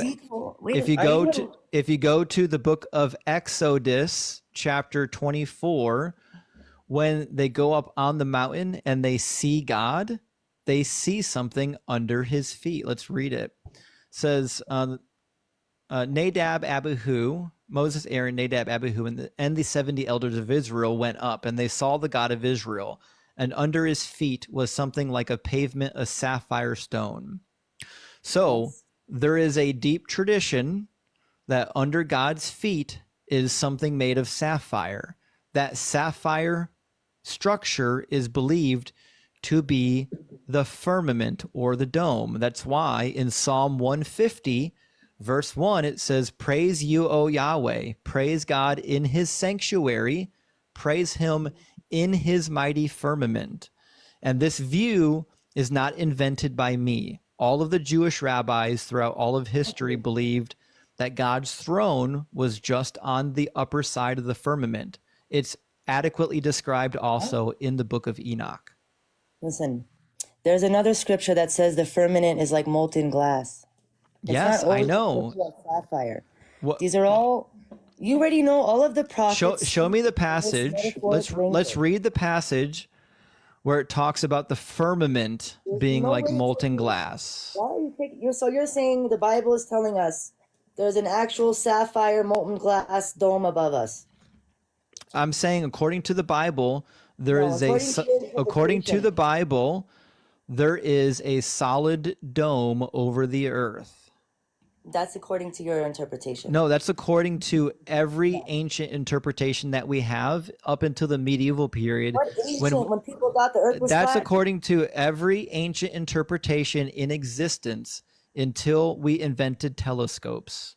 if you go to the book of Exodus, chapter 24, when they go up on the mountain and they see God, they see something under his feet. Let's read it. It says, Nadab, Abihu, Moses, Aaron, Nadab, Abihu, and the 70 elders of Israel went up, and they saw the God of Israel, and under his feet was something like a pavement of sapphire stone. So there is a deep tradition that under God's feet is something made of sapphire. That sapphire structure is believed to be the firmament or the dome. That's why in Psalm 150, verse 1, it says, "Praise you, O Yahweh. Praise God in his sanctuary. Praise him in his mighty firmament." And this view is not invented by me. All of the Jewish rabbis throughout all of history believed that God's throne was just on the upper side of the firmament. It's adequately described also in the book of Enoch. Listen, there's another scripture that says the firmament is like molten glass. It's Yes, not I always know. like sapphire. What, These are all, you already know all of the prophets. show me the passage. Let's read the passage where it talks about the firmament being no like way molten glass. Why are you taking, so you're saying the Bible is telling us there's an actual sapphire molten glass dome above us? I'm saying according to the Bible, there is according to the Bible, there is a solid dome over the earth. That's according to your interpretation. No, that's according to every ancient interpretation that we have up until the medieval period. What ancient, when people thought the earth was That's flat? according to every ancient interpretation in existence until we invented telescopes.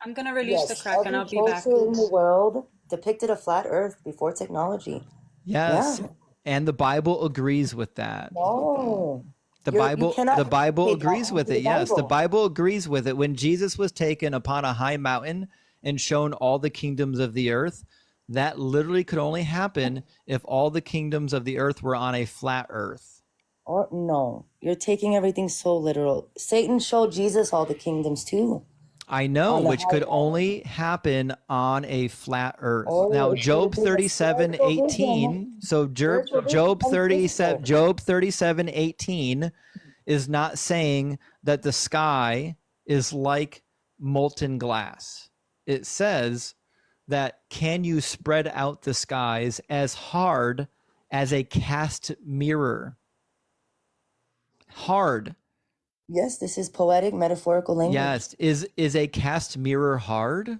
I'm gonna release the crack and I'll be back. Culture in the world depicted a flat earth before technology. Yes. Yeah. And the Bible agrees with that. No. The You cannot the Bible take that agrees with into it. the Yes, the Bible. Bible agrees with it. When Jesus was taken upon a high mountain and shown all the kingdoms of the earth, that literally could only happen if all the kingdoms of the earth were on a flat earth. Or no, you're taking everything so literal. Satan showed Jesus all the kingdoms too. I know, On the which high could mountain. only happen on a flat earth. Oh, Now, it should Job have been a 37:18. So Spiritual vision Job comes 37 physical. Job 37:18 is not saying that the sky is like molten glass. It says that can you spread out the skies as hard as a cast mirror? Hard. Yes, this is poetic, metaphorical language. Yes. Is a cast mirror hard?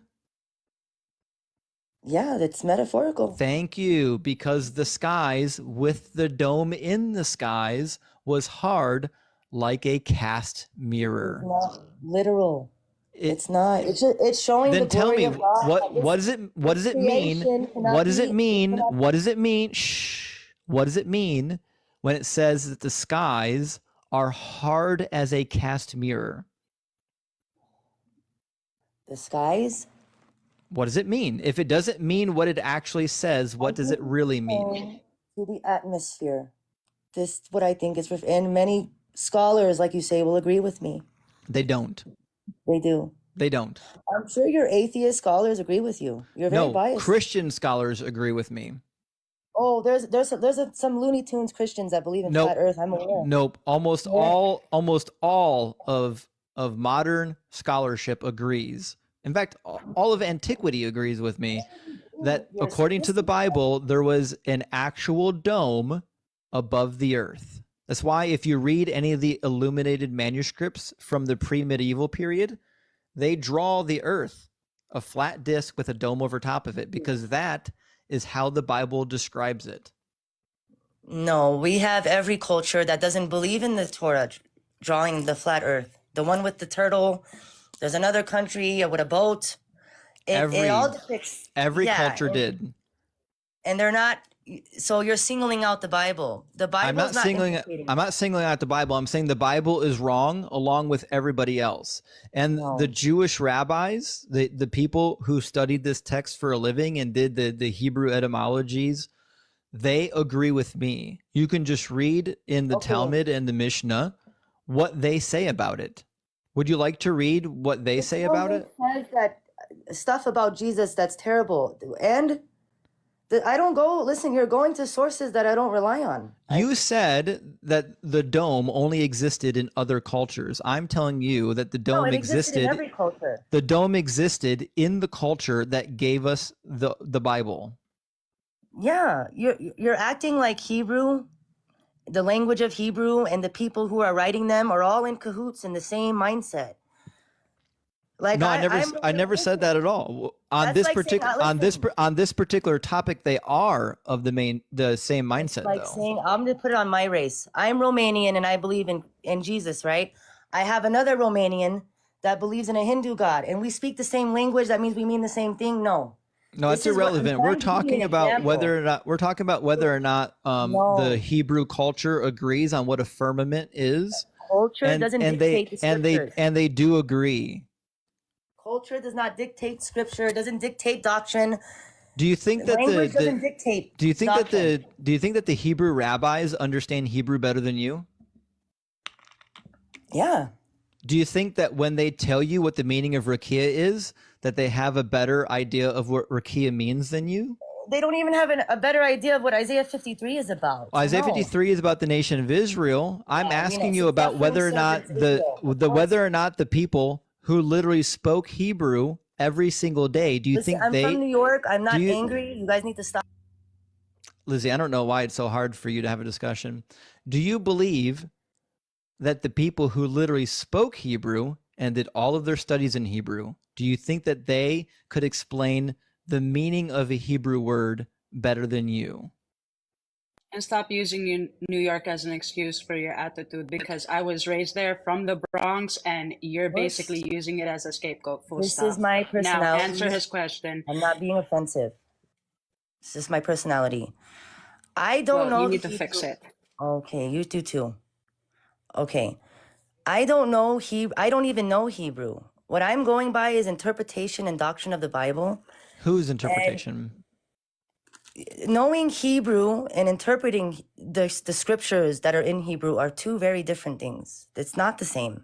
Yeah, that's metaphorical. Thank you. Because the skies with the dome in the skies was hard like a cast mirror. It's not literal. It's not. It's showing Then the tell glory me of God. what does it mean? Creation cannot What does it be- mean? cannot What does it mean? Shh. What does it mean when it says that the skies are hard as a cast mirror? The skies? What does it mean? If it doesn't mean what it actually says, what does it really mean? To the atmosphere. This is what I think is, and many scholars, like you say, will agree with me. They don't. They do. They don't. I'm sure your atheist scholars agree with you. You're very No, biased. Christian scholars agree with me. Oh, there's some Looney Tunes Christians that believe in Nope. flat Earth. I'm aware. Nope. Almost all of modern scholarship agrees. In fact, all of antiquity agrees with me that according to the Bible, there was an actual dome above the earth. That's why if you read any of the illuminated manuscripts from the pre-medieval period, they draw the earth, a flat disc with a dome over top of it, because that is how the Bible describes it. No, we have every culture that doesn't believe in the Torah drawing the flat Earth. The one with the turtle. There's another country with a boat. It all depicts. Every yeah, culture did. And they're not. So you're singling out the Bible. The Bible's I'm not singling out the Bible. I'm saying the Bible is wrong along with everybody else. And the Jewish rabbis, the people who studied this text for a living and did the Hebrew etymologies, they agree with me. You can just read in the Talmud and the Mishnah what they say about it. Would you like to read what they say about it? Says that stuff about Jesus that's terrible. And I don't go, listen, you're going to sources that I don't rely on. You said that the dome only existed in other cultures. I'm telling you that the No, dome it existed in existed. every culture. The dome existed in the culture that gave us the Bible. Yeah, you're acting like Hebrew, the language of Hebrew, and the people who are writing them are all in cahoots in the same mindset. Like No, I'm I never said that at all. On That's this like saying, particular listen, on this particular topic, they are of the same mindset like though. saying, I'm going to put it on my race. I'm Romanian and I believe in Jesus, right? I have another Romanian that believes in a Hindu god, and we speak the same language. That means we mean the same thing? No. No, it's irrelevant. We're talking about whether or not the Hebrew culture agrees on what a firmament is. Culture doesn't dictate the scriptures. And they do agree. Culture does not dictate scripture. It doesn't dictate doctrine. Do you think that language doesn't dictate do you think doctrine. that the Hebrew rabbis understand Hebrew better than you? Yeah. Do you think that when they tell you what the meaning of rakia is, that they have a better idea of what rakia means than you? They don't even have a better idea of what Isaiah 53 is about. Well, Isaiah 53 is about the nation of Israel. I'm asking you about whether or not whether or not the people who literally spoke Hebrew every single day, do you Listen, think I'm they from New York. I'm not angry. You guys need to stop. Lizzie, I don't know why it's so hard for you to have a discussion. Do you believe that the people who literally spoke Hebrew and did all of their studies in Hebrew, do you think that they could explain the meaning of a Hebrew word better than you? And stop using New York as an excuse for your attitude, because I was raised there from the Bronx and you're basically using it as a scapegoat. This is my personality. Now answer his question. I'm not being offensive. This is my personality. I don't know. You need to fix it. Okay, you do too. Okay. I don't know I don't even know Hebrew. What I'm going by is interpretation and doctrine of the Bible. Whose interpretation? Knowing Hebrew and interpreting the scriptures that are in Hebrew are two very different things. It's not the same.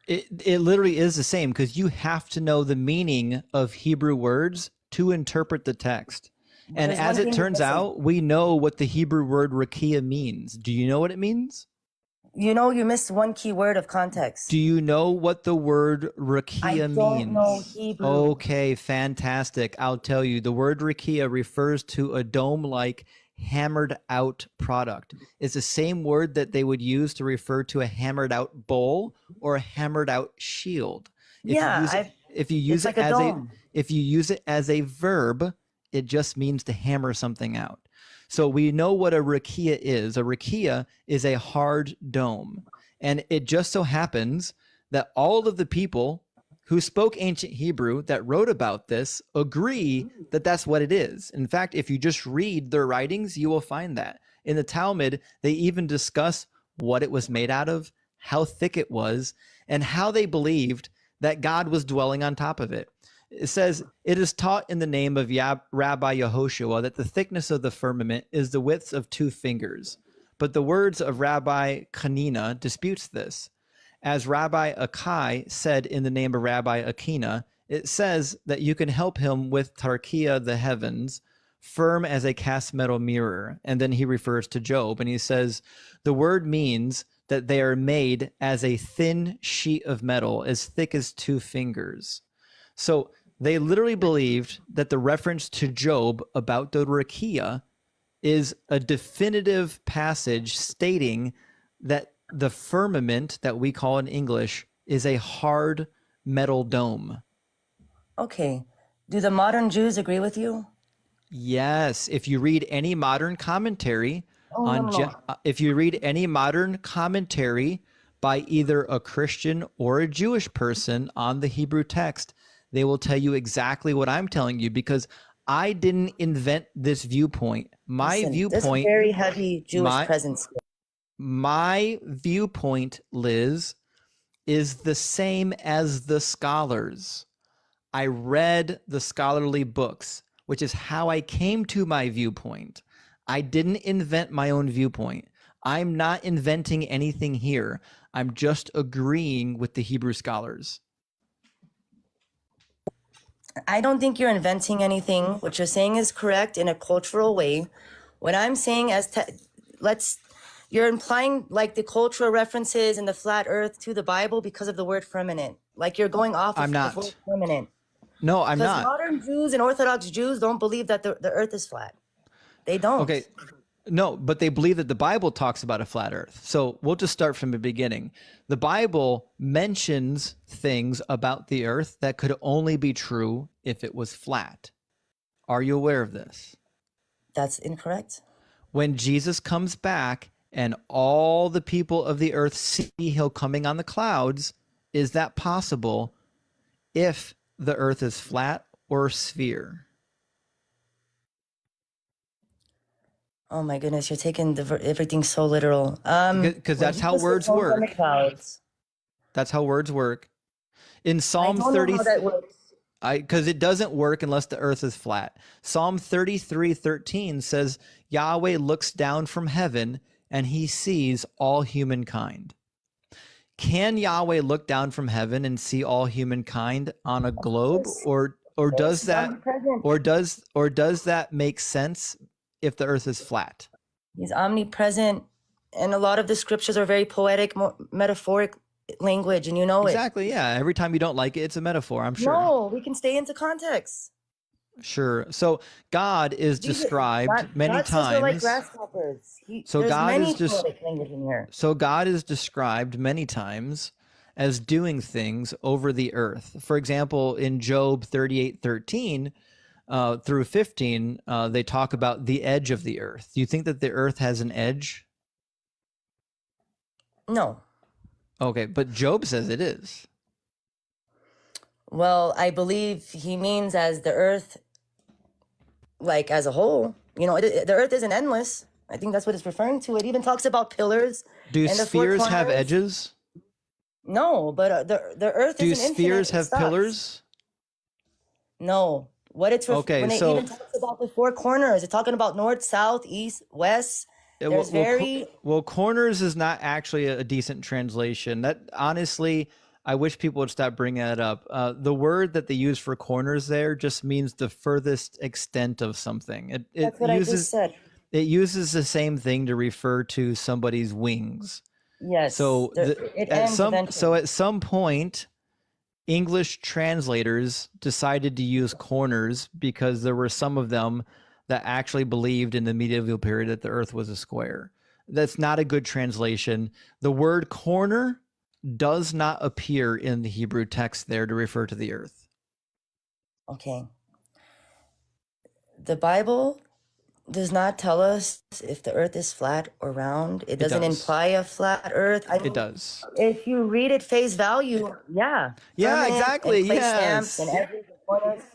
It literally is the same, because you have to know the meaning of Hebrew words to interpret the text. And as it turns out, we know what the Hebrew word rakia means. Do you know what it means? You know, you missed one key word of context. Do you know what the word rakia means? I don't know Hebrew. Okay, fantastic. I'll tell you. The word rakia refers to a dome-like hammered out product. It's the same word that they would use to refer to a hammered out bowl or a hammered out shield. If you use it as a verb, it just means to hammer something out. So we know what a rakia is. A rakia is a hard dome. And it just so happens that all of the people who spoke ancient Hebrew that wrote about this agree that that's what it is. In fact, if you just read their writings, you will find that. In the Talmud, they even discuss what it was made out of, how thick it was, and how they believed that God was dwelling on top of it. It says, it is taught in the name of Rabbi Yehoshua that the thickness of the firmament is the width of 2 fingers. But the words of Rabbi Kanina disputes this. As Rabbi Akai said in the name of Rabbi Akina, it says that you can help him with Tarkia the heavens, firm as a cast metal mirror. And then he refers to Job, and he says, the word means that they are made as a thin sheet of metal, as thick as 2 fingers. So they literally believed that the reference to Job about the rakia is a definitive passage stating that the firmament that we call in English is a hard metal dome. Okay. Do the modern Jews agree with you? Yes. If you read any modern commentary if you read any modern commentary by either a Christian or a Jewish person on the Hebrew text, they will tell you exactly what I'm telling you, because I didn't invent this viewpoint. There's a very heavy Jewish presence. My viewpoint, Liz, is the same as the scholars. I read the scholarly books, which is how I came to my viewpoint. I didn't invent my own viewpoint. I'm not inventing anything here. I'm just agreeing with the Hebrew scholars. I don't think you're inventing anything. What you're saying is correct in a cultural way. What I'm saying you're implying like the cultural references in the flat earth to the Bible because of the word firmament. Like you're going off of I'm the word not. firmament. No, I'm Because not. modern Jews and Orthodox Jews don't believe that the earth is flat. They don't. Okay. No, but they believe that the Bible talks about a flat earth. So we'll just start from the beginning. The Bible mentions things about the earth that could only be true if it was flat. Are you aware of this? That's incorrect. When Jesus comes back and all the people of the earth see him coming on the clouds, is that possible if the earth is flat or a sphere? Oh my goodness, you're taking everything so literal. Because that's how words work. That's how words work. In Psalm 30, because it doesn't work unless the earth is flat. Psalm 33:13 says, Yahweh looks down from heaven and he sees all humankind. Can Yahweh look down from heaven and see all humankind on a globe, or does that make sense if the earth is flat? He's omnipresent, and a lot of the scriptures are very poetic, metaphoric language, and you know it. Exactly, yeah. Every time you don't like it, it's a metaphor, I'm sure. No, we can stay into context. Sure. So God is described many God says we're like times. grasshoppers. So there's God many is just poetic language in here. So God is described many times as doing things over the earth. For example, in Job 38:13 through 15, they talk about the edge of the earth. Do you think that the earth has an edge? No. Okay, but Job says it is. Well, I believe he means as the earth, like as a whole. You know, the earth isn't endless. I think that's what it's referring to. It even talks about pillars. Do and the four spheres have corners. edges? No, but the earth Do isn't infinite. spheres It have stops. pillars? No. What it's Okay, when so- it even talks about the four corners, it's talking about north, south, east, west. There's Well, corners is not actually a decent translation. That honestly, I wish people would stop bringing that up. The word that they use for corners there just means the furthest extent of something. That's what I just said. It uses the same thing to refer to somebody's wings. Yes. So it ends eventually. at some point, English translators decided to use corners because there were some of them that actually believed in the medieval period that the earth was a square. That's not a good translation. The word corner does not appear in the Hebrew text there to refer to the earth. Okay. The Bible does not tell us if the earth is flat or round. It doesn't does. imply a flat earth. It does. If you read it face value, yeah. Yeah, Permanent exactly, And place yes. stamps and edges and corners. I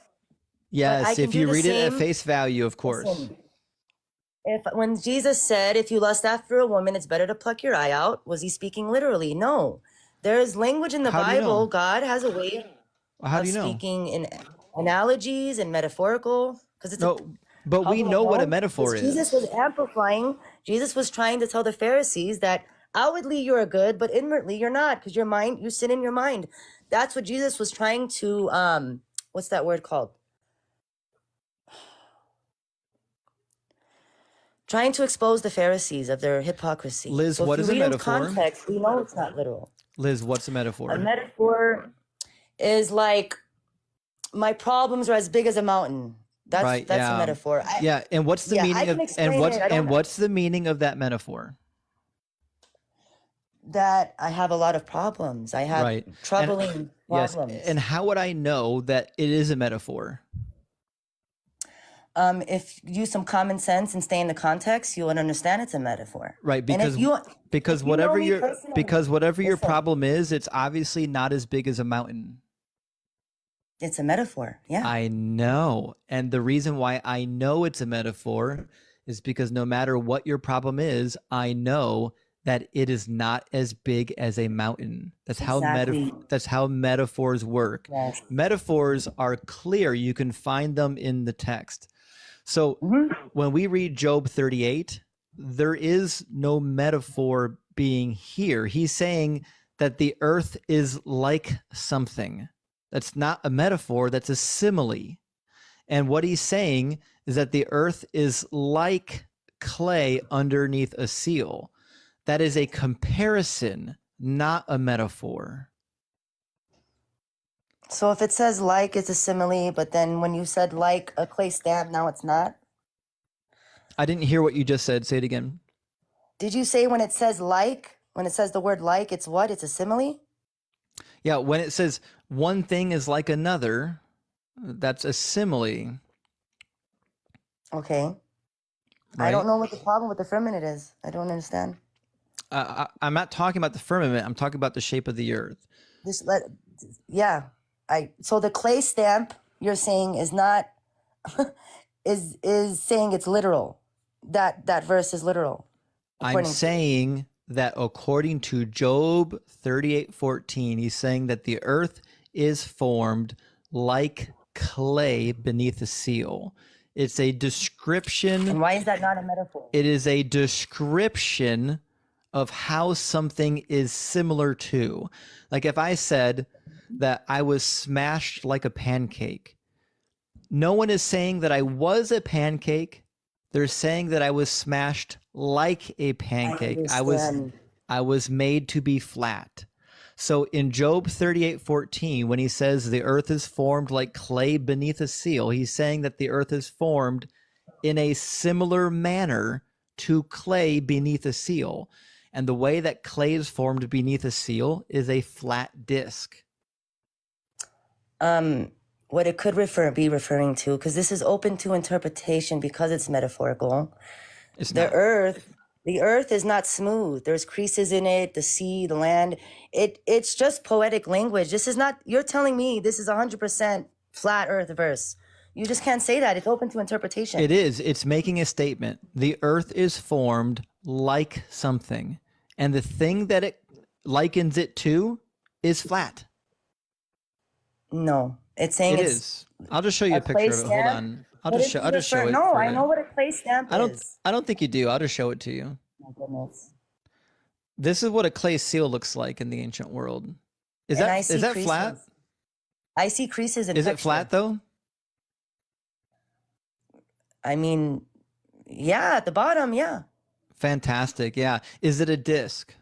Yes, can if do you the read it at same- face value, of course. Listen, when Jesus said, if you lust after a woman, it's better to pluck your eye out, was he speaking literally? No. There is language in the How do you Bible. know? God has a way How of do you know? speaking in analogies and metaphorical. Because it's No, but How we do I know what a know? metaphor Because Jesus is. was amplifying. Jesus was trying to tell the Pharisees that outwardly you're good, but inwardly you're not, because your mind, you sin in your mind. That's what Jesus was trying to what's that word called? Trying to expose the Pharisees of their hypocrisy. Liz, so what if is you a read in metaphor? context, we know it's not literal. Liz, what's a metaphor? A metaphor is like my problems are as big as a mountain. That's yeah. a metaphor. Yeah, and what's the I meaning can of explain and what's it. I don't- and what's the meaning of that metaphor? That I have a lot of problems. I have Right. troubling Yes, problems. and how would I know that it is a metaphor? If you use some common sense and stay in the context, you would understand it's a metaphor. Right, And if because you- because if you know whatever me your personally- because whatever your Listen. problem is, it's obviously not as big as a mountain. It's a metaphor. Yeah. I know. And the reason why I know it's a metaphor is because no matter what your problem is, I know that it is not as big as a mountain. That's how Exactly. that's how metaphors work. Yes. Metaphors are clear. You can find them in the text. So Mm-hmm. when we read Job 38, there is no metaphor being here. He's saying that the earth is like something. That's not a metaphor, that's a simile. And what he's saying is that the earth is like clay underneath a seal. That is a comparison, not a metaphor. So if it says like, it's a simile, but then when you said like a clay stamp, now it's not? I didn't hear what you just said. Say it again. Did you say when it says like, when it says the word like, it's what? It's a simile? Yeah, when it says one thing is like another, that's a simile. Okay. Right? I don't know what the problem with the firmament is. I don't understand. I'm not talking about the firmament. I'm talking about the shape of the earth. Yeah. So the clay stamp you're saying is not is saying it's literal. That verse is literal. I'm saying that according to Job 38:14, he's saying that the earth is formed like clay beneath a seal. It's a description. And why is that not a metaphor? It is a description of how something is similar to. Like if I said that I was smashed like a pancake, no one is saying that I was a pancake. They're saying that I was smashed like a pancake. I was made to be flat. So in Job 38:14, when he says the earth is formed like clay beneath a seal, he's saying that the earth is formed in a similar manner to clay beneath a seal. And the way that clay is formed beneath a seal is a flat disc. What it could be referring to, because this is open to interpretation because it's metaphorical. The earth is not smooth. There's creases in it, the sea, the land. It's just poetic language. This is not, you're telling me this is 100% flat earth verse. You just can't say that. It's open to interpretation. It is. It's making a statement. The earth is formed like something, and the thing that it likens it to is flat. No, it's saying it is. I'll just show you a picture of it. Hold on. I'll just show it. No, I know what a clay stamp is. I don't think you do. I'll just show it to you. My goodness. This is what a clay seal looks like in the ancient world. Is that flat? I see creases in Is it flat though? I mean, yeah, at the bottom, yeah. Fantastic. Yeah. Is it a disc?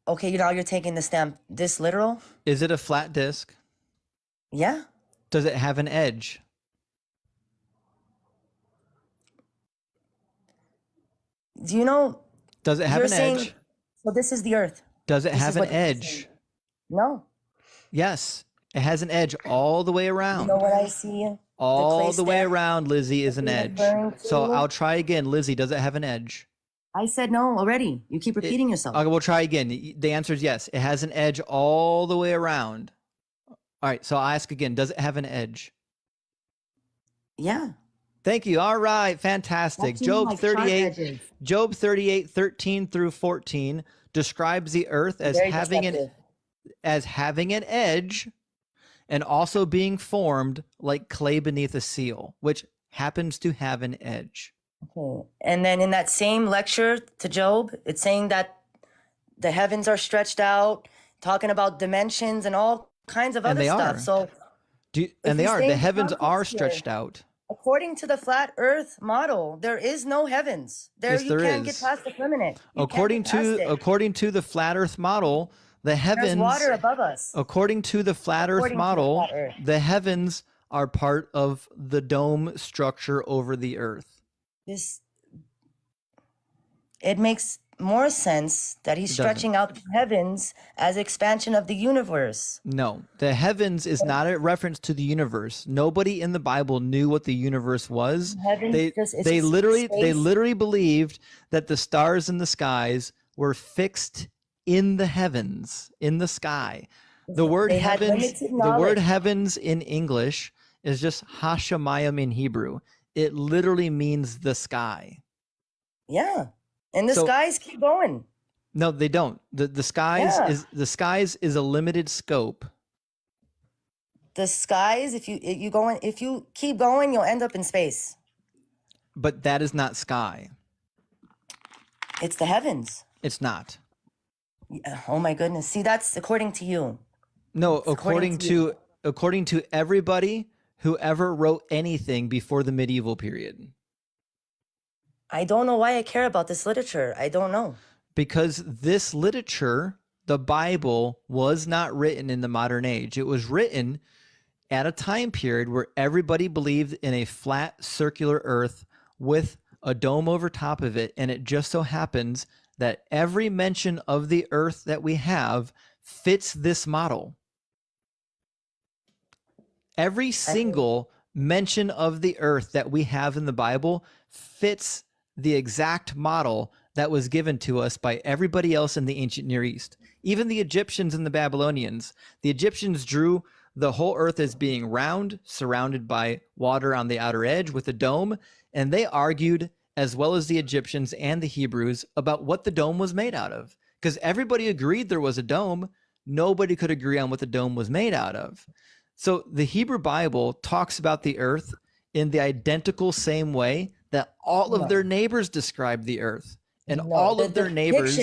Okay, now you're taking the stamp this literal? Is it a flat disc? Yeah. Does it have an edge? Do you know? Does it have an edge? So this is the earth. Does it have an edge? No. Yes. It has an edge all the way around. You know what I see? All the way around, Lizzie, is an edge. So I'll try again. Lizzie, does it have an edge? I said no already. You keep repeating yourself. Okay, we'll try again. The answer is yes. It has an edge all the way around. All right, so I'll ask again. Does it have an edge? Yeah. Thank you. All right, fantastic. Job 38:13 through 14 describes the earth as having an edge and also being formed like clay beneath a seal, which happens to have an edge. Okay. And then in that same lecture to Job, it's saying that the heavens are stretched out, talking about dimensions and all kinds of other stuff. So the heavens are stretched out. According to the flat earth model, there is no heavens. You can't get past the firmament. According to the flat earth model, the heavens, there's water above us. According to the flat earth model, the heavens are part of the dome structure over the earth. It makes more sense that he's stretching out the heavens as expansion of the universe. No, the heavens is not a reference to the universe. Nobody in the Bible knew what the universe was. They literally believed that the stars in the skies were fixed in the heavens, in the sky. The word heavens in English is just hashemayim in Hebrew. It literally means the sky. Yeah. And the skies keep going. No, they don't. The skies is a limited scope. The skies, if you keep going, you'll end up in space. But that is not sky. It's the heavens. It's not. Yeah. Oh my goodness. See, that's according to you. No, It's according according to everybody who ever wrote anything before the medieval period. I don't know why I care about this literature. I don't know. Because this literature, the Bible, was not written in the modern age. It was written at a time period where everybody believed in a flat circular earth with a dome over top of it. And it just so happens that every mention of the earth that we have fits this model. Every single mention of the earth that we have in the Bible fits the exact model that was given to us by everybody else in the ancient Near East. Even the Egyptians and the Babylonians. The Egyptians drew the whole earth as being round, surrounded by water on the outer edge with a dome, and they argued, as well as the Egyptians and the Hebrews, about what the dome was made out of. Because everybody agreed there was a dome. Nobody could agree on what the dome was made out of. So the Hebrew Bible talks about the earth in the identical same way that all of their neighbors describe the earth. And all of their neighbors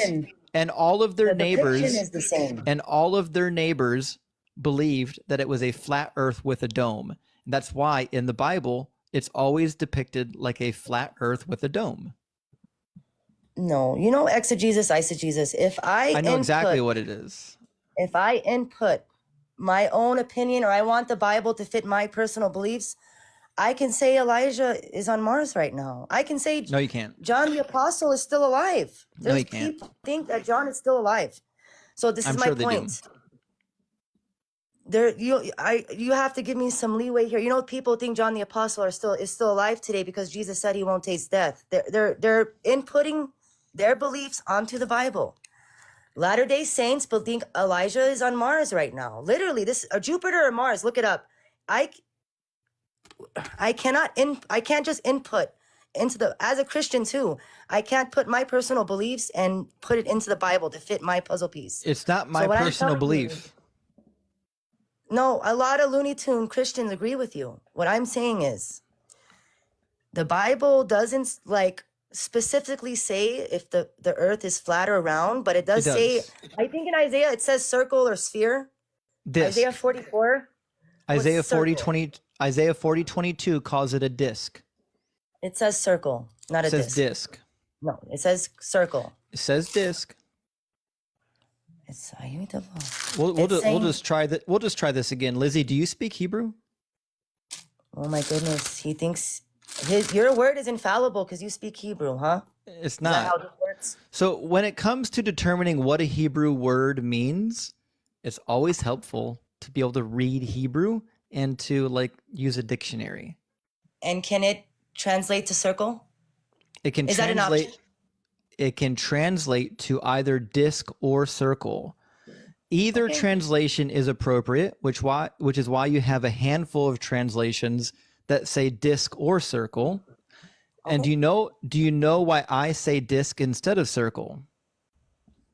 and all of their neighbors is the same. and all of their neighbors believed that it was a flat earth with a dome. And that's why in the Bible it's always depicted like a flat earth with a dome. No, you know exegesis, eisegesis. If I know exactly what it is. If I input my own opinion or I want the Bible to fit my personal beliefs, I can say Elijah is on Mars right now. I can say No, you can't. John the Apostle is still alive. No, you can't. People think that John is still alive. So this is I'm my sure they do. point. You have to give me some leeway here. You know, people think John the Apostle is still alive today because Jesus said he won't taste death. They're inputting their beliefs onto the Bible. Latter-day Saints think Elijah is on Mars right now. Literally, this Jupiter or Mars. Look it up. I can't just input into the, as a Christian too, I can't put my personal beliefs and put it into the Bible to fit my puzzle piece. It's not my So what I'm personal telling you- belief. No, a lot of Looney Tune Christians agree with you. What I'm saying is the Bible doesn't specifically say if the earth is flat or round, but it does say, I think in Isaiah it says circle or sphere. Disc. Isaiah 44. Isaiah what's 40, circle? 20, Isaiah 40:22 calls it a disc. It says circle, not It a says disc. disc. No, it says circle. It says disc. It's I need to We'll It's saying- just try that. We'll just try this again. Lizzie, do you speak Hebrew? Oh my goodness, he thinks your word is infallible because you speak Hebrew, huh? It's Is that not. how this works? So when it comes to determining what a Hebrew word means, it's always helpful to be able to read Hebrew and to use a dictionary. And can it translate to circle? It can Is that an option? translate. It can translate to either disc or circle. Either translation is appropriate, which is why you have a handful of translations that say disc or circle. And do you know why I say disc instead of circle?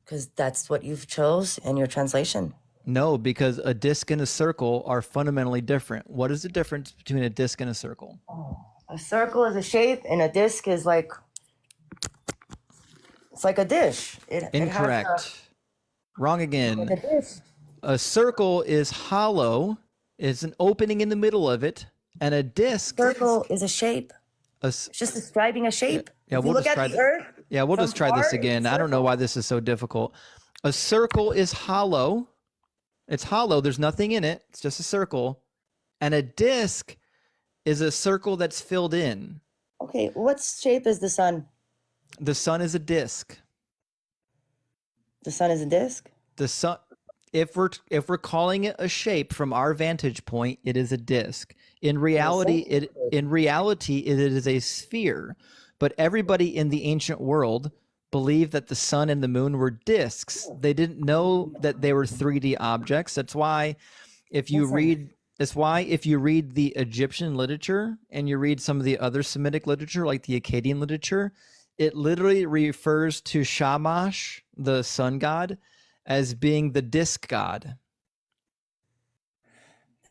Because that's what you've chose in your translation. No, because a disc and a circle are fundamentally different. What is the difference between a disc and a circle? A circle is a shape, and a disc is it's like a dish. It has Incorrect. Wrong again. like a dish. A circle is hollow. It's an opening in the middle of it, and a disc. Circle is a shape. It's just describing a shape. Yeah, If you we'll look just at try the earth. Yeah, we'll from just try far, this it's a again. I don't know why this is so difficult. A circle is hollow. It's hollow. There's nothing in it. It's just a circle. And a disc is a circle that's filled in. Okay, what shape is the sun? The sun is a disc. The sun is a disc? The sun, if we're calling it a shape from our vantage point, it is a disc. In reality, it is a sphere. But everybody in the ancient world believed that the sun and the moon were discs. They didn't know that they were 3D objects. That's why if you read the Egyptian literature and you read some of the other Semitic literature, like the Akkadian literature, it literally refers to Shamash, the sun god, as being the disc god.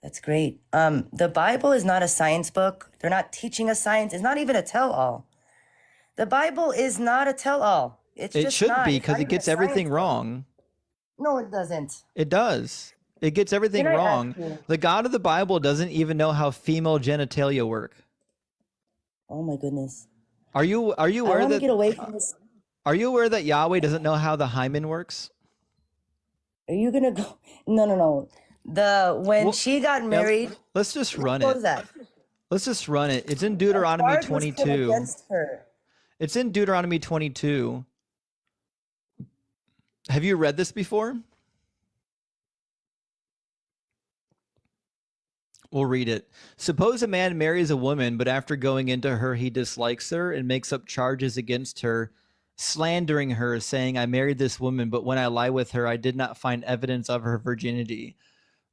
That's great. The Bible is not a science book. They're not teaching us science. It's not even a tell-all. The Bible is not a tell-all. It's It just should not. be It's because not it even a gets everything science book. wrong. No, it doesn't. It does. It gets everything Can I ask wrong. you? The God of the Bible doesn't even know how female genitalia work. Oh my goodness. Are you I aware want to that get away from this. are you aware that Yahweh doesn't know how the hymen works? Are you gonna go? No, no, no. When Well, she got yeah, married, let's just what run was it. that? Let's just run it. It's in A Deuteronomy charge was put 22. against her. It's in Deuteronomy 22. Have you read this before? We'll read it. Suppose a man marries a woman, but after going into her, he dislikes her and makes up charges against her, slandering her, saying, I married this woman, but when I lie with her, I did not find evidence of her virginity.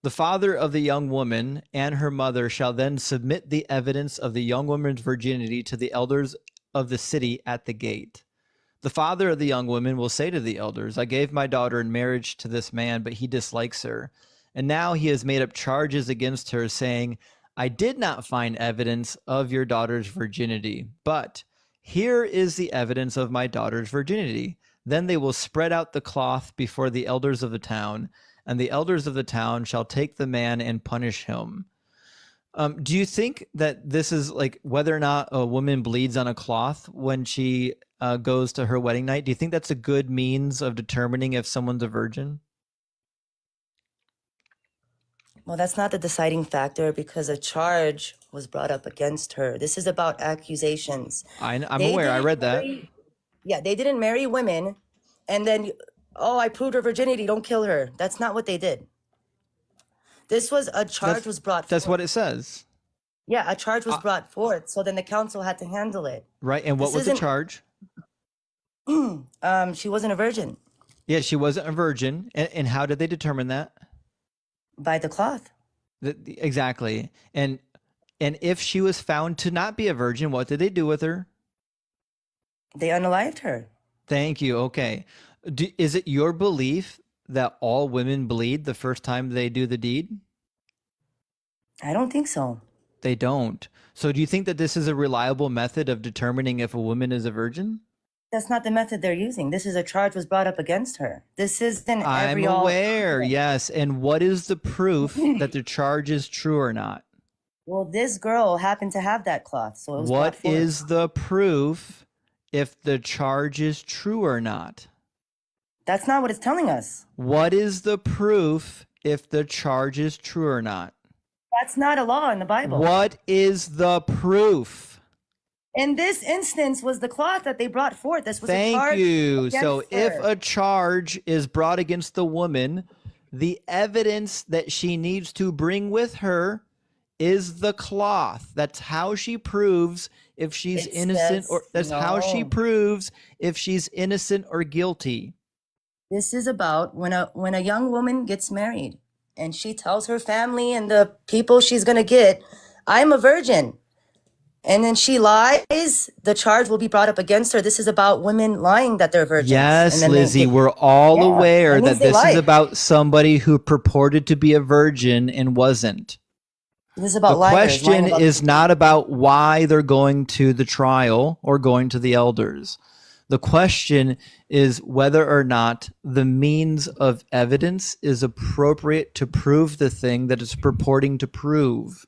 The father of the young woman and her mother shall then submit the evidence of the young woman's virginity to the elders of the city at the gate. The father of the young woman will say to the elders, I gave my daughter in marriage to this man, but he dislikes her. And now he has made up charges against her, saying, I did not find evidence of your daughter's virginity, but here is the evidence of my daughter's virginity. Then they will spread out the cloth before the elders of the town, and the elders of the town shall take the man and punish him. Do you think that this is like whether or not a woman bleeds on a cloth when she goes to her wedding night? Do you think that's a good means of determining if someone's a virgin? Well, that's not the deciding factor because a charge was brought up against her. This is about accusations. I'm They aware. I didn't read that. marry, yeah, they didn't marry women and then, oh, I proved her virginity, don't kill her. That's not what they did. This was a charge was brought That's forth. what it says. Yeah, a charge was brought forth. So then the council had to handle it. Right. And what This was the isn't- charge? She wasn't a virgin. Yeah, she wasn't a virgin. And how did they determine that? By the cloth. Exactly. And if she was found to not be a virgin, what did they do with her? They unalived her. Thank you. Okay. Is it your belief that all women bleed the first time they do the deed? I don't think so. They don't. So do you think that this is a reliable method of determining if a woman is a virgin? That's not the method they're using. This is a charge was brought up against her. This isn't I'm aware, yes. And what is the proof that the charge is true or not? Well, this girl happened to have that cloth, so it was brought What forth. is the proof if the charge is true or not? That's not what it's telling us. What is the proof if the charge is true or not? That's not a law in the Bible. What is the proof? In this instance was the cloth that they brought forth. This was a Thank charge you. So against if her. a charge is brought against the woman, the evidence that she needs to bring with her is the cloth. That's how she proves if she's It innocent says- or that's how she no. proves if she's innocent or guilty. This is about when a young woman gets married and she tells her family and the people she's going to get, I'm a virgin. And then she lies, the charge will be brought up against her. This is about women lying that they're virgins. Yes, And then they Lizzie, get- we're all Yeah, aware that that means they this is lied. about somebody who purported to be a virgin and wasn't. This is about The liars, lying question about- is not about why they're going to the trial or going to the elders. The question is whether or not the means of evidence is appropriate to prove the thing that it's purporting to prove.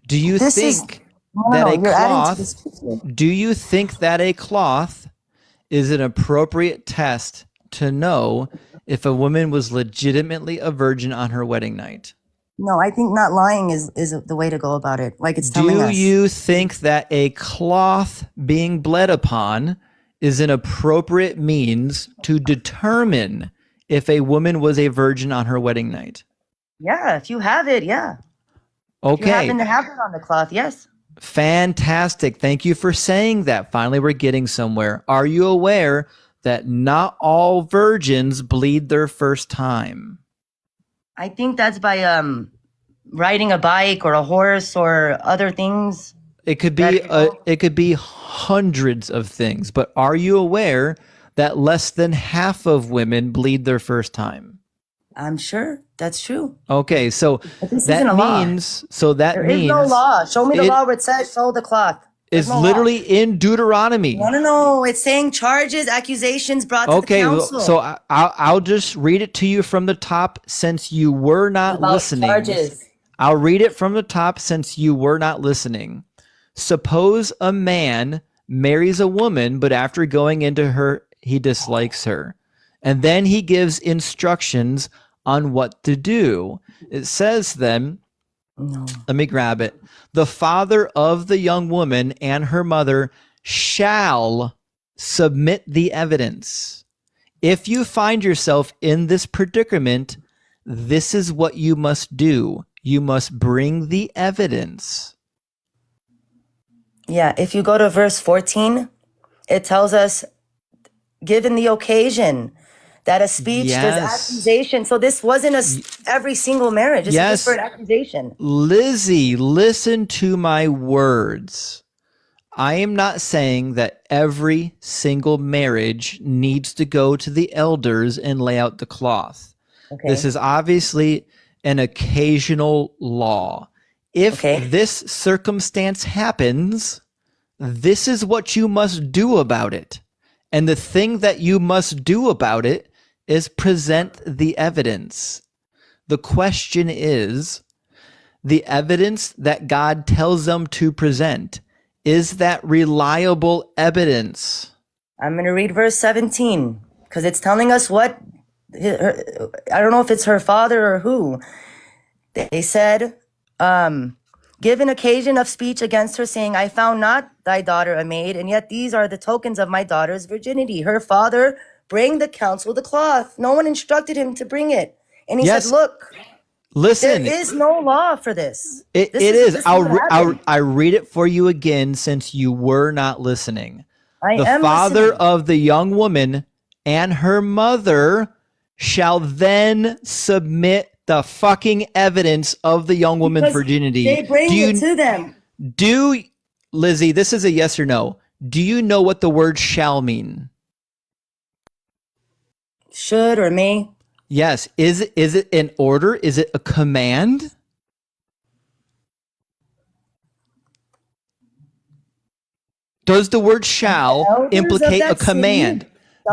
Do you This is- think No, that no, a you're adding to cloth, this picture. do you think that a cloth is an appropriate test to know if a woman was legitimately a virgin on her wedding night? No, I think not lying is the way to go about it. Like it's telling Do us. you think that a cloth being bled upon is an appropriate means to determine if a woman was a virgin on her wedding night? Yeah, if you have it, yeah. If you Okay, happen to have it on the cloth, yes. fantastic. Thank you for saying that. Finally, we're getting somewhere. Are you aware that not all virgins bleed their first time? I think that's by riding a bike or a horse or other things. It could be hundreds of things, but are you aware that less than half of women bleed their first time? I'm sure that's true. Okay, so But this that isn't a law. means so that There means is no law. Show me the it- law where it says show the cloth. is no law. literally in Deuteronomy. No. It's saying charges, accusations brought to the Okay, council. so I'll just read it to you from the top since you were not About listening. charges. I'll read it from the top since you were not listening. Suppose a man marries a woman, but after going into her, he dislikes her. And then he gives instructions on what to do. It says then, let me grab it. The father of the young woman and her mother shall submit the evidence. If you find yourself in this predicament, this is what you must do. You must bring the evidence. Yeah, if you go to verse 14, it tells us, given the occasion, that a speech, there's accusation. So this wasn't every single marriage. This is just for an accusation. Lizzie, listen to my words. I am not saying that every single marriage needs to go to the elders and lay out the cloth. Okay. This is obviously an occasional law. If this circumstance happens, this is what you must do about it. And the thing that you must do about it is present the evidence. The question is, the evidence that God tells them to present, is that reliable evidence? I'm going to read verse 17 because it's telling us what, I don't know if it's her father or who. They said, give an occasion of speech against her, saying, I found not thy daughter a maid, and yet these are the tokens of my daughter's virginity. Her father, bring the counsel the cloth. No one instructed him to bring it. And he said, look, listen, there is no law for this. It is. I read it for you again since you were not listening. The father of the young woman and her mother shall then submit the fucking evidence of the young woman's virginity. They bring it to them. Lizzie, this is a yes or no. Do you know what the word shall mean? Should or may? Yes. Is it an order? Is it a command? Does the word shall implicate a command?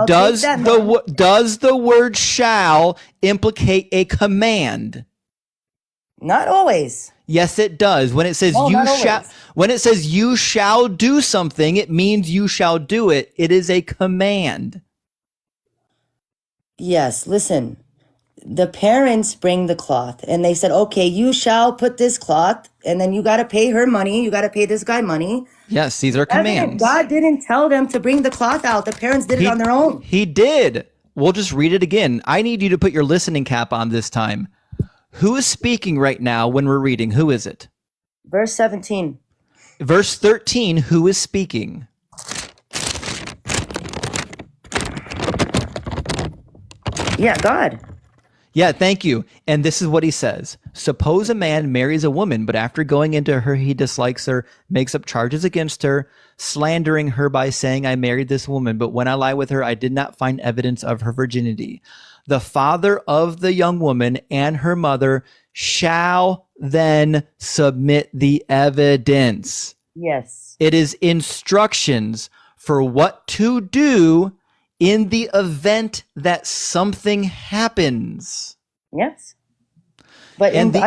Does the word shall implicate a command? Not always. Yes, it does. When it says you shall do something, it means you shall do it. It is a command. Yes, listen. The parents bring the cloth and they said, okay, you shall put this cloth, and then you got to pay her money. You got to pay this guy money. Yes, these are commands. God didn't tell them to bring the cloth out. The parents did it on their own. He did. We'll just read it again. I need you to put your listening cap on this time. Who is speaking right now when we're reading? Who is it? Verse 17. Verse 13, who is speaking? Yeah, God. Yeah, thank you. And this is what he says. Suppose a man marries a woman, but after going into her, he dislikes her, makes up charges against her, slandering her by saying, I married this woman, but when I lie with her, I did not find evidence of her virginity. The father of the young woman and her mother shall then submit the evidence. Yes. It is instructions for what to do in the event that something happens. Yes. But the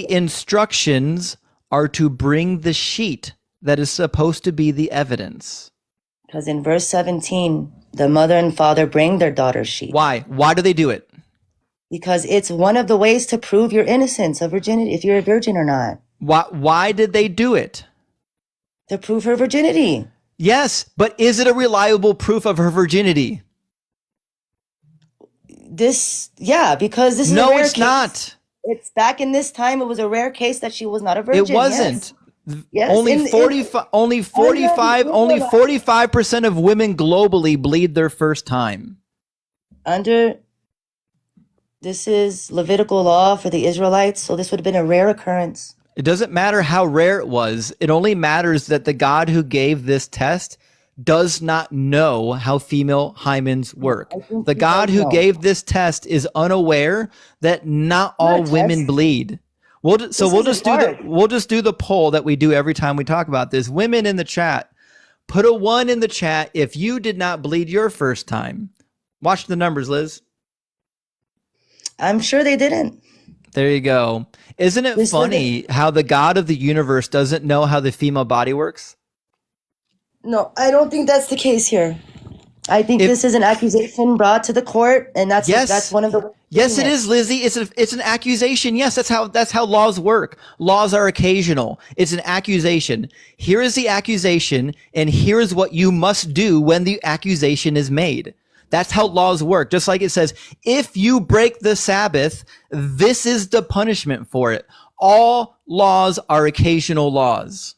instructions are to bring the sheet that is supposed to be the evidence. Because in verse 17, the mother and father bring their daughter's sheet. Why? Why do they do it? Because it's one of the ways to prove your innocence of virginity, if you're a virgin or not. Why did they do it? To prove her virginity. Yes, but is it a reliable proof of her virginity? Because this is no, a rare it's case. Not. It's back in this time. It was a rare case that she was not a virgin. It wasn't. Yes. Only 45% of women globally bleed their first time. This is Levitical law for the Israelites, so this would have been a rare occurrence. It doesn't matter how rare it was. It only matters that the God who gave this test does not know how female hymens work. The God who gave this test is unaware that not all women bleed. We'll just do the poll that we do every time we talk about this. Women in the chat, put a 1 in the chat if you did not bleed your first time. Watch the numbers, Liz. I'm sure they didn't. There you go. Isn't it funny how the God of the universe doesn't know how the female body works? No, I don't think that's the case here. I think this is an accusation brought to the court, and that's one of the. Yes, it is, Lizzie. It's an accusation. Yes, that's how laws work. Laws are occasional. It's an accusation. Here is the accusation, and here is what you must do when the accusation is made. That's how laws work. Just like it says, if you break the Sabbath, this is the punishment for it. All laws are occasional laws.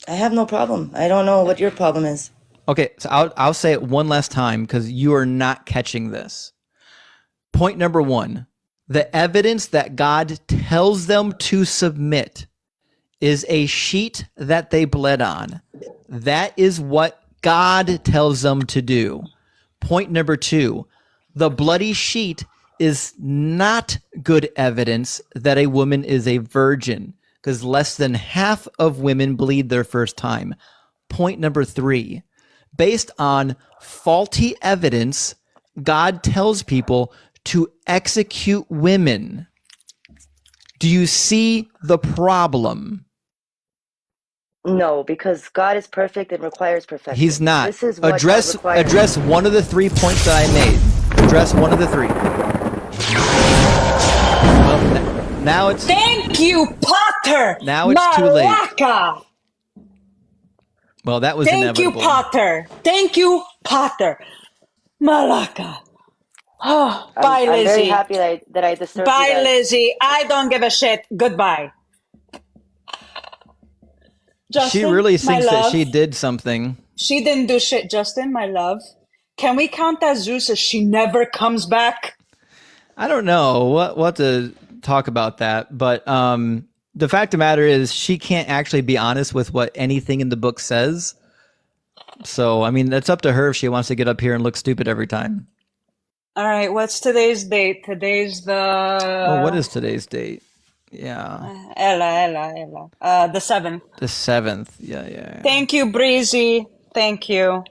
I have no problem. I don't know what your problem is. Okay, so I'll say it one last time because you are not catching this. Point number 1, the evidence that God tells them to submit is a sheet that they bled on. That is what God tells them to do. Point number 2, the bloody sheet is not good evidence that a woman is a virgin, because less than half of women bleed their first time. Point number 3, based on faulty evidence, God tells people to execute women. Do you see the problem? No, because God is perfect and requires perfection. He's not. This is what Address God requires. address one of the 3 points that I made. Address one of the 3. Well, now it's. Thank you, Potter. Now it's too late. Malaka. Well, that was Thank you, inevitable. Potter. Thank you, Potter. Malaka. Oh, bye, I'm Lizzie. very happy that I disturbed you Bye, guys. Lizzie. I don't give a shit. Goodbye. Justin, She really my thinks that love. she did something. She didn't do shit, Justin, my love. Can we count that Zeus as she never comes back? I don't know what to talk about that, but the fact of the matter is she can't actually be honest with what anything in the book says. So, I mean, it's up to her if she wants to get up here and look stupid every time. All right, what's today's date? Today's the... Oh, what is today's date? Yeah. Ella. The 7th. The 7th. Yeah. Thank you, Breezy. Thank you.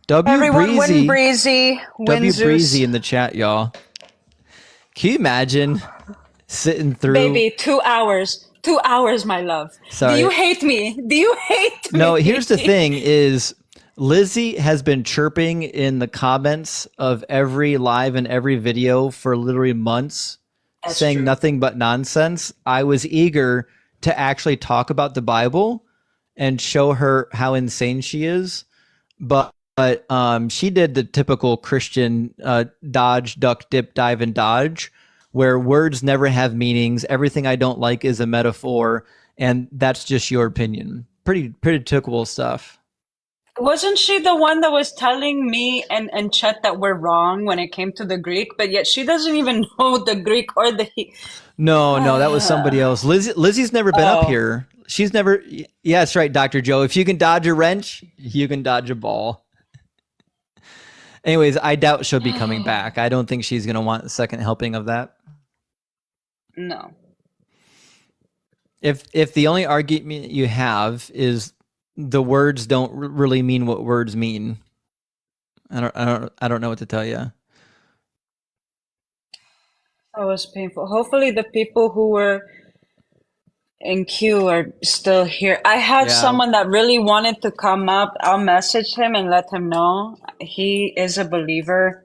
W Everyone Breezy. win Breezy. Win W Zeus. Breezy in the chat, y'all. Can you imagine sitting through? Baby, 2 hours. 2 hours, my love. Sorry. Do you hate me? Do you hate me? No, here's the thing is Lizzie has been chirping in the comments of every live and every video for literally months, saying nothing but nonsense. I was eager to actually talk about the Bible and show her how insane she is. But she did the typical Christian dodge, duck, dip, dive, and dodge, where words never have meanings. Everything I don't like is a metaphor, and that's just your opinion. Pretty typical stuff. Wasn't she the one that was telling me and Chet that we're wrong when it came to the Greek, but yet she doesn't even know the Greek or the... No, that was somebody else. Lizzie's never been up here. She's never... Yeah, that's right, Dr. Joe. If you can dodge a wrench, you can dodge a ball. Anyways, I doubt she'll be coming back. I don't think she's going to want a second helping of that. No. If the only argument you have is the words don't really mean what words mean, I don't know what to tell you. That was painful. Hopefully the people who were in queue are still here. I had someone that really wanted to come up. I'll message him and let him know. He is a believer.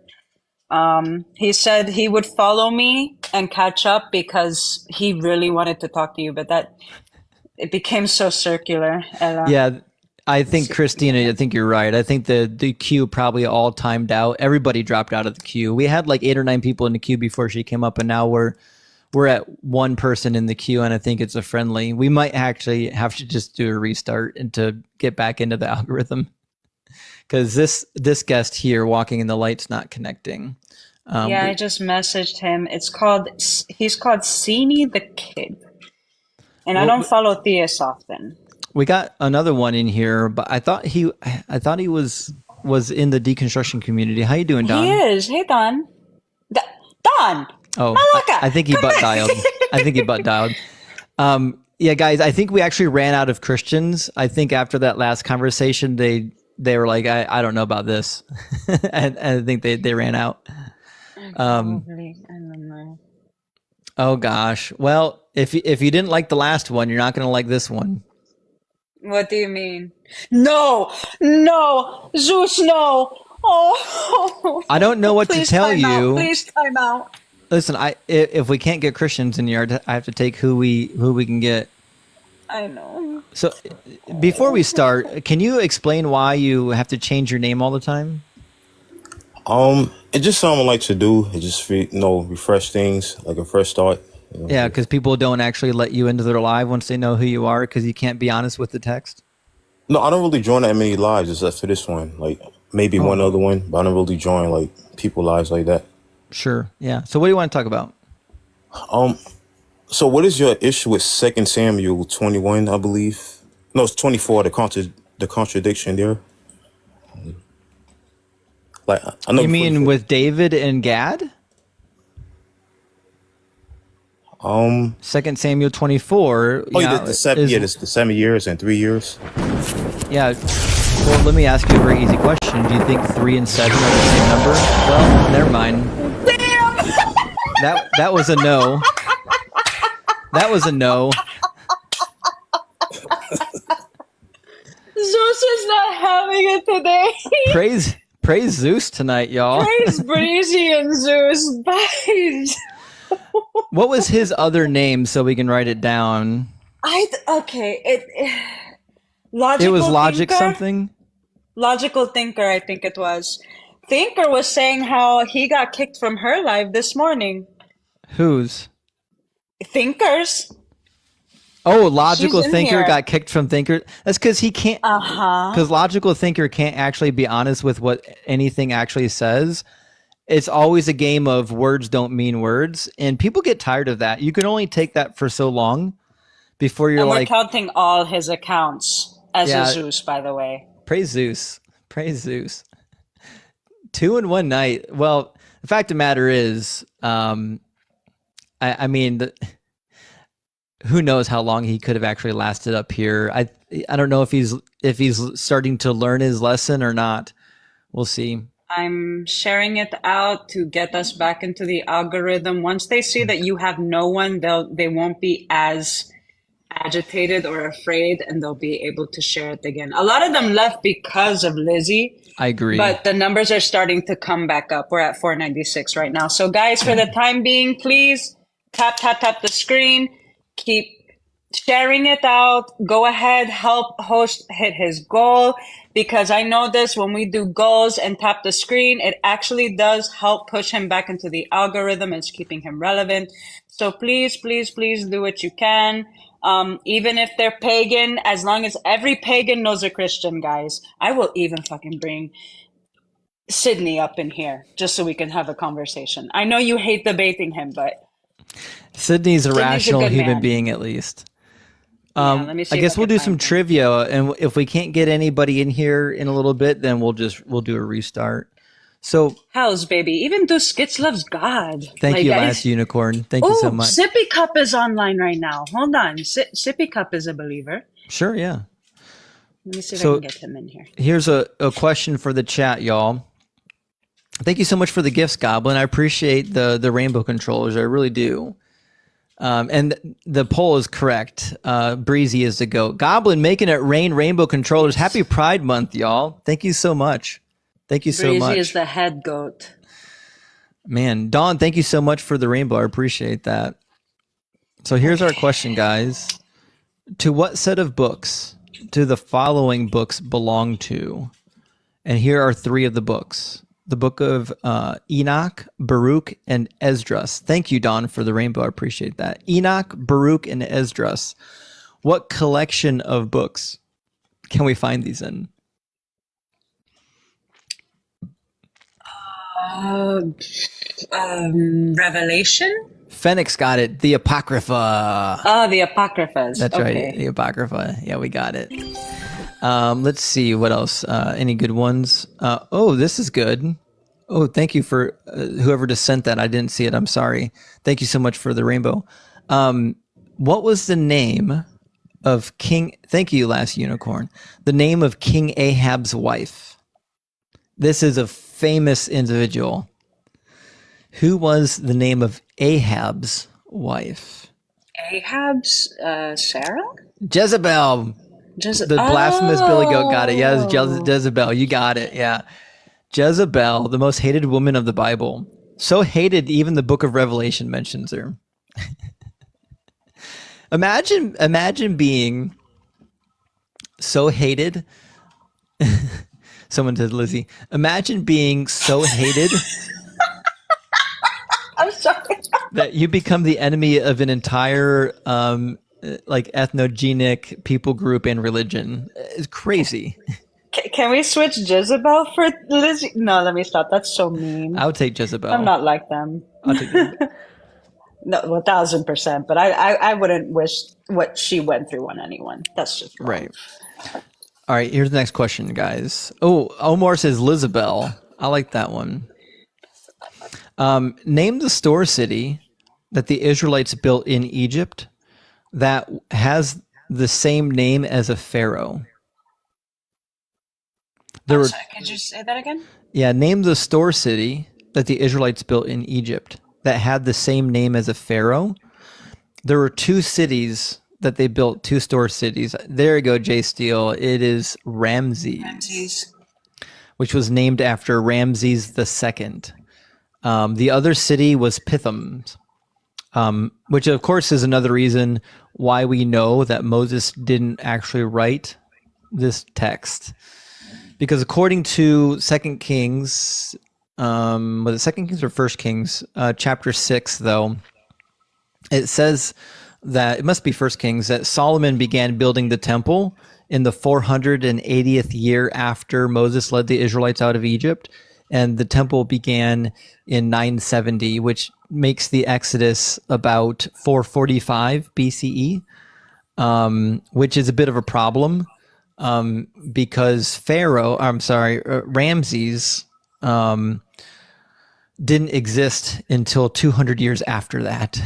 He said he would follow me and catch up because he really wanted to talk to you, but it became so circular, Ella. Yeah, I think Christina, I think you're right. I think the queue probably all timed out. Everybody dropped out of the queue. We had like 8 or 9 people in the queue before she came up, and now we're at 1 person in the queue, and I think it's a friendly. We might actually have to just do a restart and to get back into the algorithm, because this guest here walking in the light's not connecting. I just messaged him. He's called Sini the Kid, and I don't follow Theist often. We got another one in here, but I thought he was in the deconstruction community. How you doing, Don? He is. Hey, Don. Don. Oh, I think he butt dialed. I think he butt dialed. Yeah, guys, I think we actually ran out of Christians. I think after that last conversation, they were like, I don't know about this, and I think they ran out. Probably. I don't know. Oh gosh. Well, if you didn't like the last one, you're not going to like this one. What do you mean? No, no, Zeus, no. Oh, I don't know what to please tell time out. you. Please time out. Listen, if we can't get Christians in here, I have to take who we can get. I know. So, before we start, can you explain why you have to change your name all the time? It's just something I like to do. It just refresh things, like a fresh start. Yeah, because people don't actually let you into their live once they know who you are, because you can't be honest with the text. No, I don't really join that many lives except for this one. Like maybe one other one, but I don't really join like people lives like that. Sure. Yeah. So what do you want to talk about? So what is your issue with 2 Samuel 21, I believe? No, it's 24, the contradiction there. Like I know You mean with David and Gad? 2 Samuel 24. Oh, yeah, the 7 years and 3 years. Yeah. Well, let me ask you a very easy question. Do you think 3 and 7 are the same number? Well, never mind. Damn! That was a no. That was a no. Zeus is not having it today. Praise Zeus tonight, y'all. Praise Breezy and Zeus. Bye. What was his other name so we can write it down? Logical It was Logic Thinker? something? Logical Thinker, I think it was. Thinker was saying how he got kicked from her live this morning. Whose? Thinkers. Oh, Logical She's in Thinker here. got kicked from Thinker. That's because he can't. Uh-huh. Because Logical Thinker can't actually be honest with what anything actually says. It's always a game of words don't mean words, and people get tired of that. You can only take that for so long before you're And we're like, counting all his accounts as Yeah. a Zeus, by the way. praise Zeus, praise Zeus. 2 in one night. Well, the fact of the matter is, I mean, who knows how long he could have actually lasted up here. I don't know if he's starting to learn his lesson or not. We'll see. I'm sharing it out to get us back into the algorithm. Once they see that you have no one, they won't be as agitated or afraid, and they'll be able to share it again. A lot of them left because of Lizzie. I agree. But the numbers are starting to come back up. We're at 496 right now. So guys, for the time being, please tap the screen. Keep sharing it out. Go ahead, help host hit his goal, because I know this, when we do goals and tap the screen, it actually does help push him back into the algorithm. It's keeping him relevant. So please do what you can. Even if they're pagan, as long as every pagan knows a Christian, guys. I will even fucking bring Sydney up in here just so we can have a conversation. I know you hate debating him, but Sydney's a rational good human man. being, at least. let me see I if guess I we'll can do find some him. trivia, and if we can't get anybody in here in a little bit, then we'll do a restart. So Hells, baby. Even though Skits loves God. thank Like, you, guys- Last Unicorn. Thank you so Ooh, much. Sippy Cup is online right now. Hold on. Sippy Cup is a believer. Sure, yeah. Let me see if I So can get him in here. here's a question for the chat, y'all. Thank you so much for the gifts, Goblin. I appreciate the rainbow controllers. I really do. And the poll is correct. Breezy is the GOAT. Goblin making it rain rainbow controllers. Happy Pride Month, y'all. Thank you so much. Thank you so Breezy much. is the head goat. Man, Dawn, thank you so much for the rainbow. I appreciate that. So here's our question, guys. To what set of books do the following books belong to? And here are 3 of the books. The book of Enoch, Baruch, and Esdras. Thank you, Dawn, for the rainbow. I appreciate that. Enoch, Baruch, and Esdras. What collection of books can we find these in? Revelation? Phoenix got it. The Apocrypha. Oh, the Apocryphas. That's okay. right. The Apocrypha. Yeah, we got it. Let's see what else. Any good ones? Oh, this is good. Oh, thank you for whoever just sent that. I didn't see it. I'm sorry. Thank you so much for the rainbow. What was the name of King? Thank you, Last Unicorn. The name of King Ahab's wife. This is a famous individual. Who was the name of Ahab's wife? Ahab's Sarah? Jezebel. The blasphemous Billy Goat got it. Yeah, Jezebel. You got it. Yeah. Jezebel, the most hated woman of the Bible. So hated, even the book of Revelation mentions her. Imagine being so hated. Someone said, Lizzie, imagine being so hated I'm sorry. that you become the enemy of an entire like ethnogenic people group and religion. It's crazy. Can we switch Jezebel for Lizzie? No, let me stop. That's so mean. I would take Jezebel. I'm not like them. I'll take Jezebel. No, 1000%. But I wouldn't wish what she went through on anyone. That's just wrong. Right. All right, here's the next question, guys. Oh, Omar says Lizabel. I like that one. Name the store city that the Israelites built in Egypt that has the same name as a pharaoh. Sorry, could you say that again? Yeah, name the store city that the Israelites built in Egypt that had the same name as a pharaoh. There were two cities that they built, two store cities. There you go, Jay Steele. It is Ramses, which was named after Ramses II. The other city was Pithom, which of course is another reason why we know that Moses didn't actually write this text. Because according to 2 Kings, was it 2 Kings or 1 Kings, chapter 6, though, it says that, it must be 1 Kings, that Solomon began building the temple in the 480th year after Moses led the Israelites out of Egypt. And the temple began in 970, which makes the Exodus about 445 BCE, which is a bit of a problem because Ramses didn't exist until 200 years after that.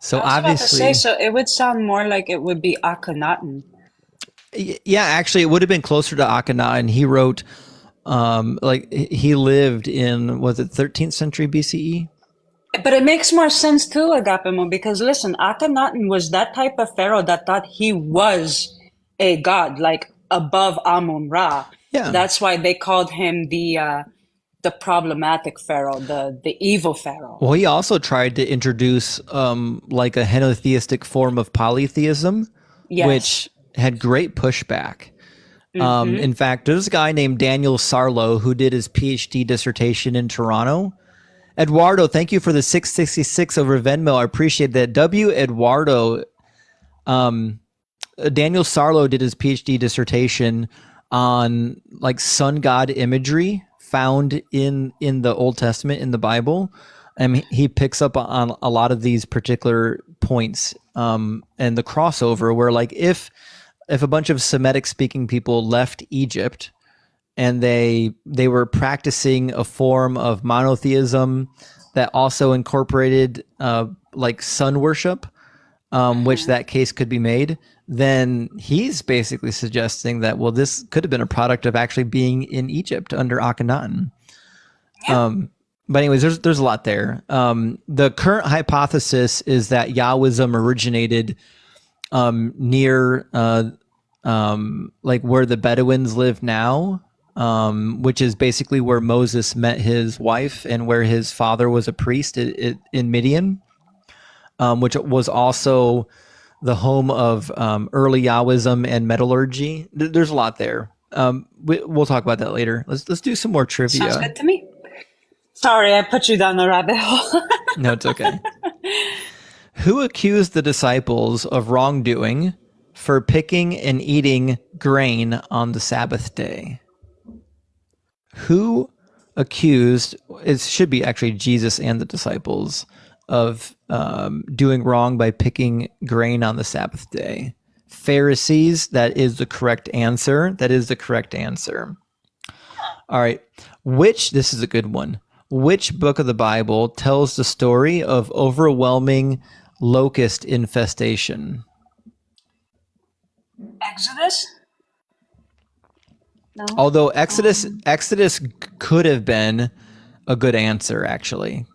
So I was about to obviously, say, so it would sound more like it would be Akhenaten. yeah, actually, it would have been closer to Akhenaten. He wrote, like he lived in, was it 13th century BCE? But it makes more sense too, Agapimo, because listen, Akhenaten was that type of pharaoh that thought he was a god, like above Amun-Ra. Yeah. That's why they called him the problematic pharaoh, the evil pharaoh. Well, he also tried to introduce like a henotheistic form of polytheism, Yes. which had great pushback. In fact, there's a guy named Daniel Sarlo who did his PhD dissertation in Toronto. Eduardo, thank you for the 666 over Venmo. I appreciate that. Eduardo, Daniel Sarlo did his PhD dissertation on like sun god imagery found in the Old Testament, in the Bible. And he picks up on a lot of these particular points and the crossover where, like, if a bunch of Semitic speaking people left Egypt and they were practicing a form of monotheism that also incorporated like sun worship, which that case could be made, then he's basically suggesting that, well, this could have been a product of actually being in Egypt under Akhenaten. But anyways, there's a lot there. The current hypothesis is that Yahwism originated near like where the Bedouins live now, which is basically where Moses met his wife and where his father was a priest in Midian, which was also the home of early Yahwism and metallurgy. There's a lot there. We'll talk about that later. Let's do some more trivia. Sounds good to me. Sorry, I put you down the rabbit hole. No, it's okay. Who accused the disciples of wrongdoing for picking and eating grain on the Sabbath day? Who accused, it should be actually Jesus and the disciples, of doing wrong by picking grain on the Sabbath day? Pharisees, that is the correct answer. That is the correct answer. All right. This is a good one. which book of the Bible tells the story of overwhelming locust infestation? Exodus? No. Although Exodus could have been a good answer, actually,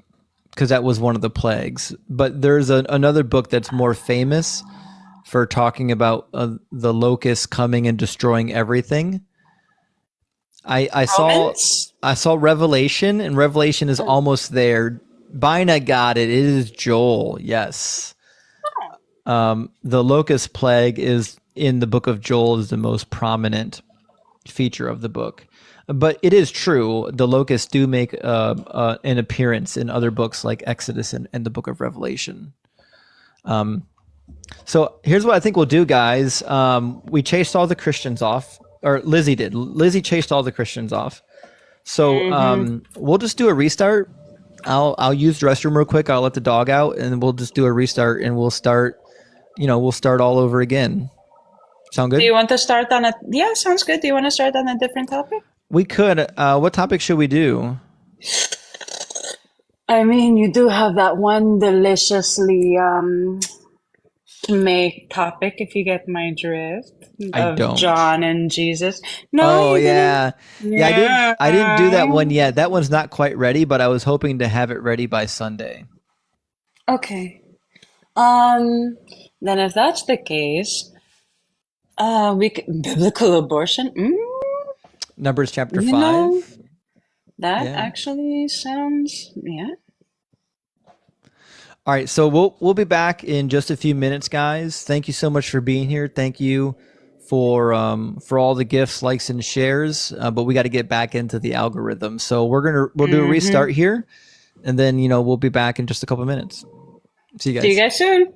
because that was one of the plagues. But there's another book that's more famous for talking about the locusts coming and destroying everything. I saw Revelation, and Revelation is almost there. Bina got it. It is Joel. Yes. The locust plague is in the book of Joel, is the most prominent feature of the book. But it is true, the locusts do make an appearance in other books like Exodus and the book of Revelation. So here's what I think we'll do, guys. We chased all the Christians off, or Lizzie did. Lizzie chased all the Christians off. So we'll just do a restart. I'll use the restroom real quick. I'll let the dog out, and we'll just do a restart, and we'll start all over again. Sound good? Do you want to start on a? Yeah, sounds good. Do you want to start on a different topic? We could. What topic should we do? I mean, you do have that one deliciously make topic, if you get my drift, I of don't. John and Jesus. No, Oh you yeah. didn't. Yeah, I didn't do that one yet. That one's not quite ready, but I was hoping to have it ready by Sunday. Okay. Then if that's the case, biblical abortion. Numbers chapter You 5. know, that Yeah. actually sounds, yeah. All right, so we'll be back in just a few minutes, guys. Thank you so much for being here. Thank you for all the gifts, likes, and shares. But we got to get back into the algorithm. So we'll do a restart here, and then we'll be back in just a couple of minutes. See you guys. See you guys soon.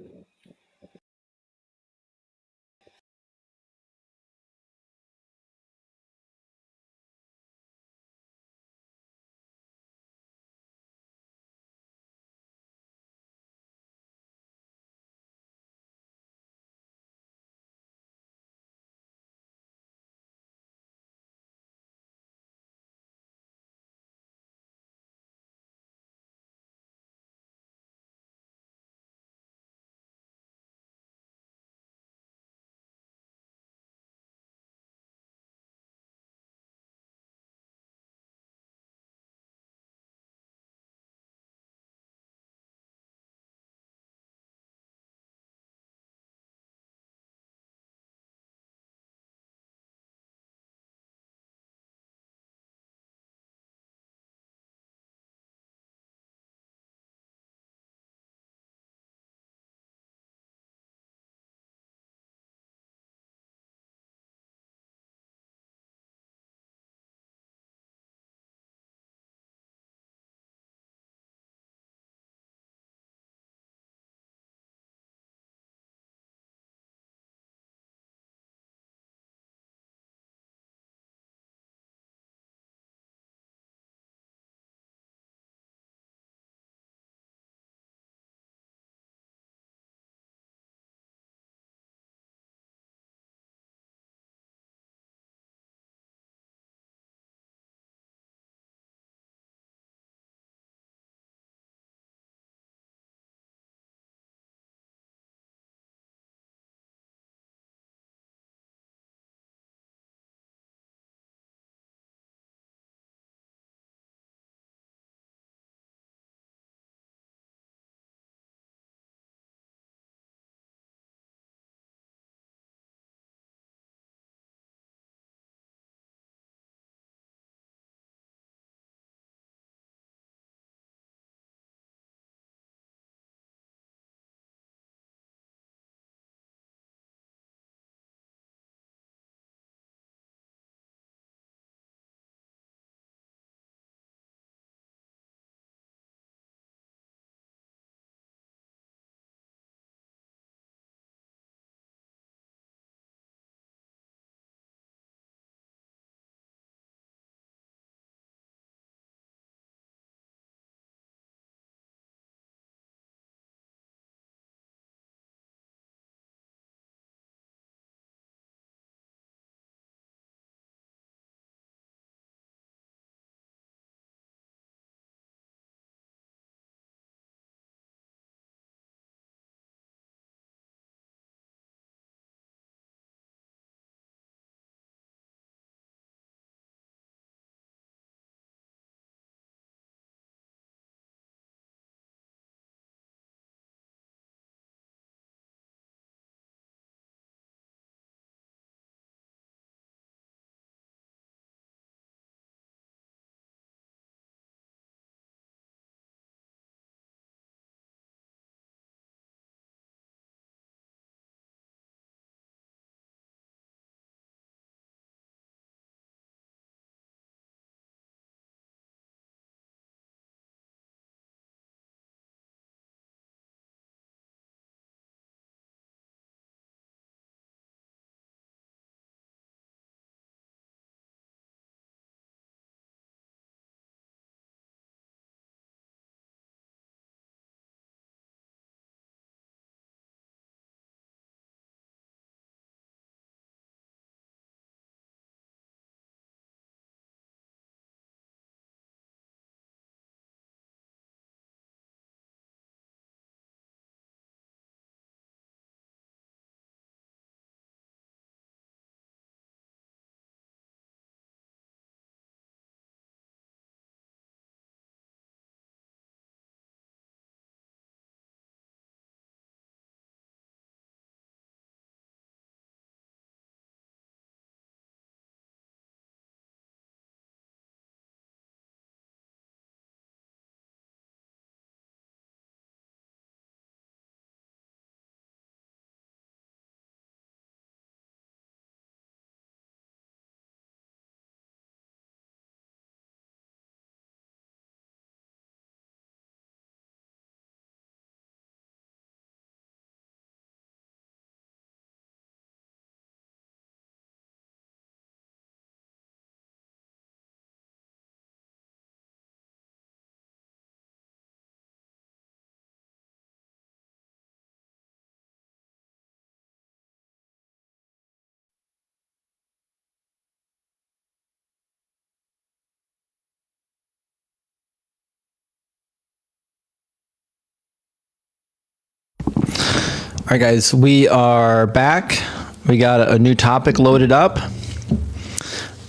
All right, guys, we are back. We got a new topic loaded up.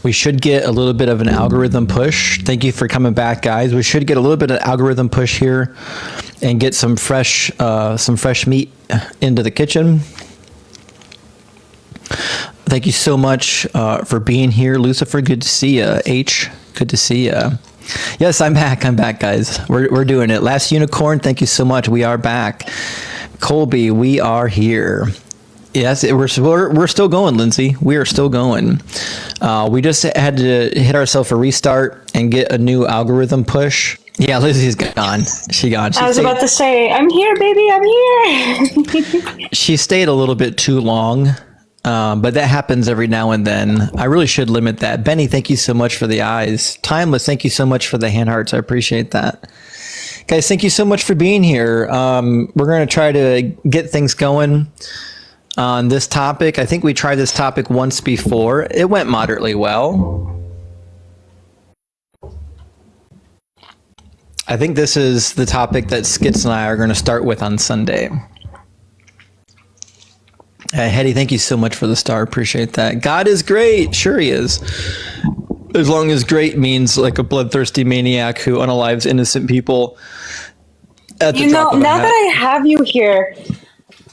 We should get a little bit of an algorithm push. Thank you for coming back, guys. We should get a little bit of algorithm push here and get some fresh meat into the kitchen. Thank you so much for being here, Lucifer. Good to see you. H, good to see you. Yes, I'm back. I'm back, guys. We're doing it. Last Unicorn, thank you so much. We are back. Colby, we are here. Yes, we're still going, Lindsay. We are still going. We just had to hit ourselves a restart and get a new algorithm push. Yeah, Lizzie's gone. She gone. I was about to say, I'm here, baby. I'm here. She stayed a little bit too long, but that happens every now and then. I really should limit that. Benny, thank you so much for the eyes. Timeless, thank you so much for the hand hearts. I appreciate that. Guys, thank you so much for being here. We're going to try to get things going on this topic. I think we tried this topic once before. It went moderately well. I think this is the topic that Skits and I are going to start with on Sunday. Hetty, thank you so much for the star. Appreciate that. God is great. Sure he is. As long as great means like a bloodthirsty maniac who unalives innocent people. Now that I have you here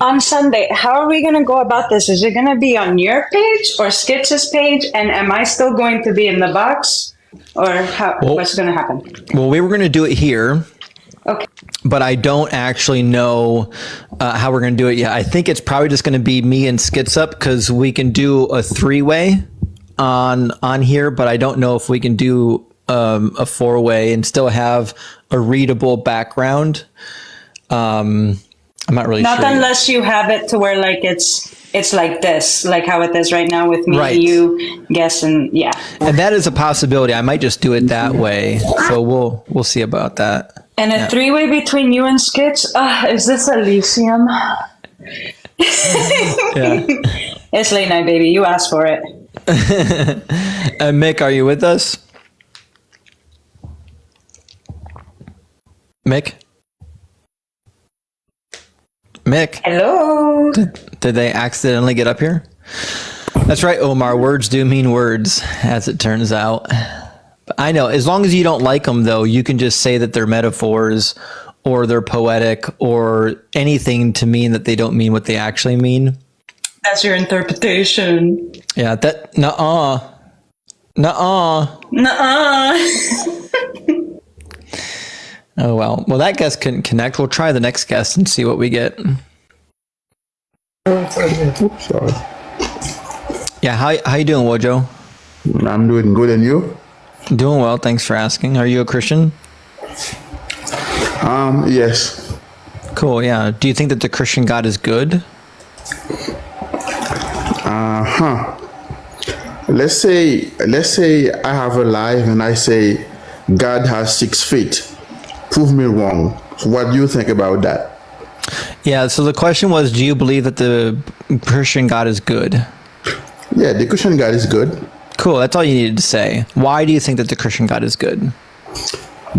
on Sunday, how are we going to go about this? Is it going to be on your page or Skits' page? And am I still going to be in the box? Or what's going to happen? Well, we were going to do it here. Okay. But I don't actually know how we're going to do it yet. I think it's probably just going to be me and Skits up because we can do a three-way on here, but I don't know if we can do a four-way and still have a readable background. I'm not really sure. Not unless you have it to where like it's like this, like how it is right now with me, Right. you, guess, and yeah. And that is a possibility. I might just do it that way. So we'll see about that. And a Yeah. three-way between you and Skits? Is this Elysium? Yeah. It's late night, baby. You asked for it. Mick, are you with us? Mick? Mick? Hello? Did they accidentally get up here? That's right, Omar. Words do mean words, as it turns out. But I know, as long as you don't like them, though, you can just say that they're metaphors or they're poetic or anything to mean that they don't mean what they actually mean. That's your interpretation. Yeah, that, nuh-uh. Nuh-uh. Nuh-uh. Oh, well. Well, that guest couldn't connect. We'll try the next guest and see what we get. Oops, sorry. Yeah, how you doing, Wojo? I'm doing good, and you? Doing well, thanks for asking. Are you a Christian? Yes. Cool, yeah. Do you think that the Christian God is good? Let's say I have a life and I say God has 6 feet. Prove me wrong. So what do you think about that? Yeah, so the question was, do you believe that the Christian God is good? Yeah, the Christian God is good. Cool, that's all you needed to say. Why do you think that the Christian God is good?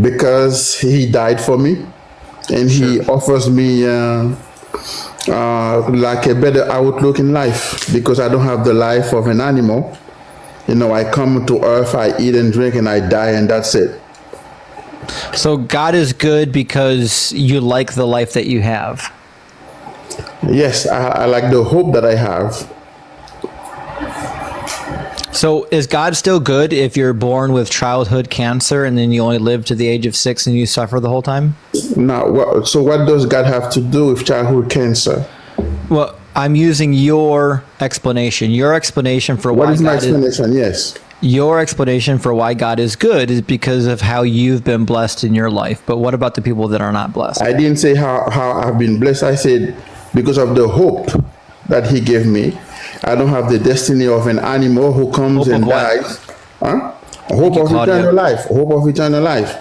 Because he died for me and he offers me like a better outlook in life, because I don't have the life of an animal. You know, I come to earth, I eat and drink, and I die, and that's it. So God is good because you like the life that you have? Yes, I like the hope that I have. So is God still good if you're born with childhood cancer and then you only live to the age of 6 and you suffer the whole time? Now, so what does God have to do with childhood cancer? Well, I'm using your explanation. Your explanation for why What is my God explanation? Yes. Your explanation for why God is good is because of how you've been blessed in your life. But what about the people that are not blessed? I didn't say how I've been blessed. I said because of the hope that he gave me. I don't have the destiny of an animal who comes and dies. Huh? Hope of eternal life. Hope of eternal life.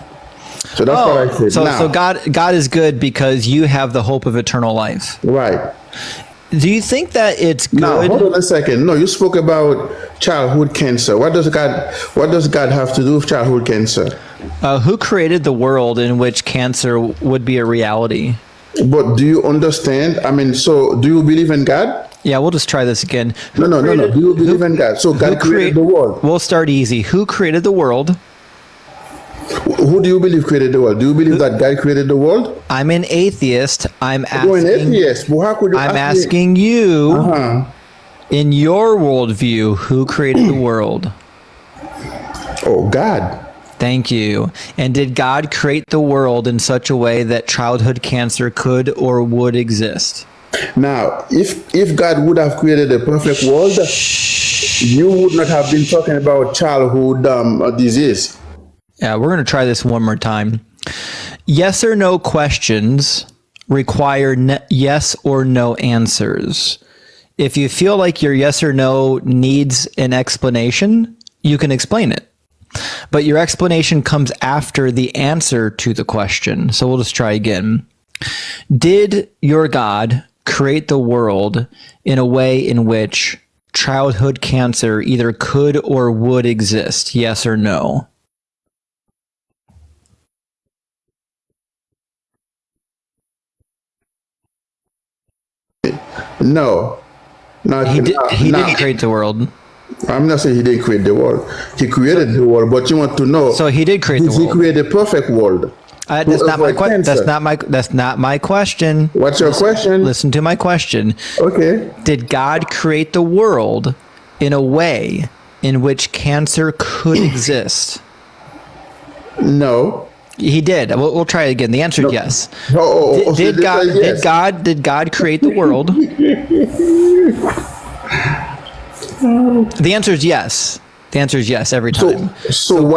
So that's what I said. So God is good because you have the hope of eternal life. Right. Do you think that it's good? Now, hold on a second. No, you spoke about childhood cancer. What does God have to do with childhood cancer? Who created the world in which cancer would be a reality? But do you understand? I mean, so do you believe in God? Yeah, we'll just try this again. No. Do you believe in God? So God created the world. We'll start easy. Who created the world? Who do you believe created the world? Do you believe that God created the world? I'm an atheist. I'm asking. You're an atheist. Well, how could you I'm ask me? asking you, in your worldview, who created the world? Oh, God. Thank you. And did God create the world in such a way that childhood cancer could or would exist? Now, if God would have created a perfect world, you would not have been talking about childhood disease. Yeah, we're going to try this one more time. Yes or no questions require yes or no answers. If you feel like your yes or no needs an explanation, you can explain it. But your explanation comes after the answer to the question. So we'll just try again. Did your God create the world in a way in which childhood cancer either could or would exist? Yes or no? No. He didn't create the world. I'm not saying he didn't create the world. He created the world, but you want to know. So he did create the world. Did he create a perfect world? That's not my question. That's not my question. What's your question? Listen to my question. Okay. Did God create the world in a way in which cancer could exist? No. He did. We'll try it again. The answer is yes. Did God create the world? The answer is yes. The answer is yes every time. So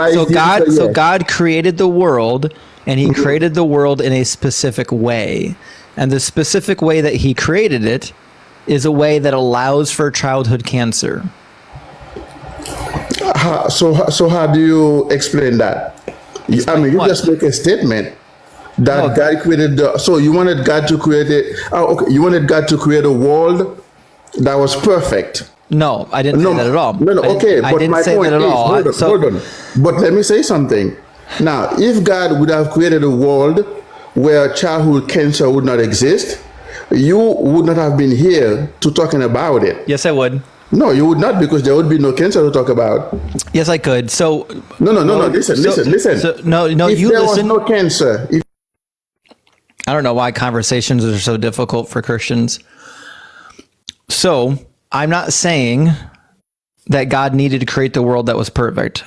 God created the world, and he created the world in a specific way. And the specific way that he created it is a way that allows for childhood cancer. So how do you explain that? I mean, you just make a statement that God created so you wanted God to create it. Oh, okay. You wanted God to create a world that was perfect. No, I didn't say that at all. No, okay. I But didn't my say point that at is, all. hold on. But let me say something. Now, if God would have created a world where childhood cancer would not exist, you would not have been here to talking about it. Yes, I would. No, you would not, because there would be no cancer to talk about. Yes, I could. So no. Listen. No. If You there listen. was no cancer. I don't know why conversations are so difficult for Christians. So I'm not saying that God needed to create the world that was perfect.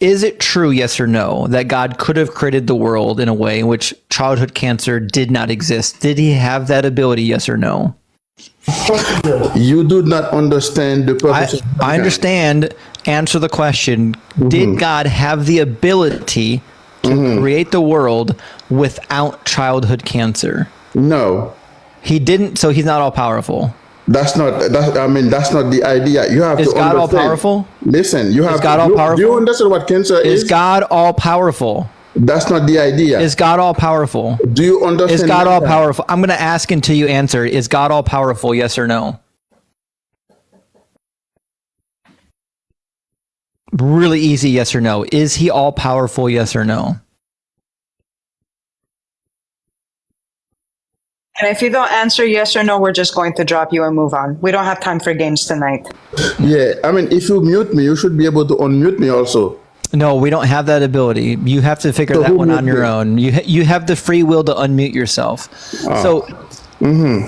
Is it true, yes or no, that God could have created the world in a way in which childhood cancer did not exist? Did he have that ability, yes or no? You do not understand the purpose. I understand. Answer the question. Did God have the ability to create the world without childhood cancer? No. He didn't, so he's not all powerful. That's not the idea. You have Is to God understand. all powerful? Listen, you have Is God all powerful? Do you understand what cancer is? Is God all powerful? That's not the idea. Is God all powerful? Do you understand? Is God all that? powerful? I'm going to ask until you answer. Is God all powerful? Yes or no? Really easy. Yes or no? Is he all powerful? Yes or no? And if you don't answer yes or no, we're just going to drop you and move on. We don't have time for games tonight. Yeah, I mean, if you mute me, you should be able to unmute me also. No, we don't have that ability. You have to figure that one on your own. You have the free will to unmute yourself. So,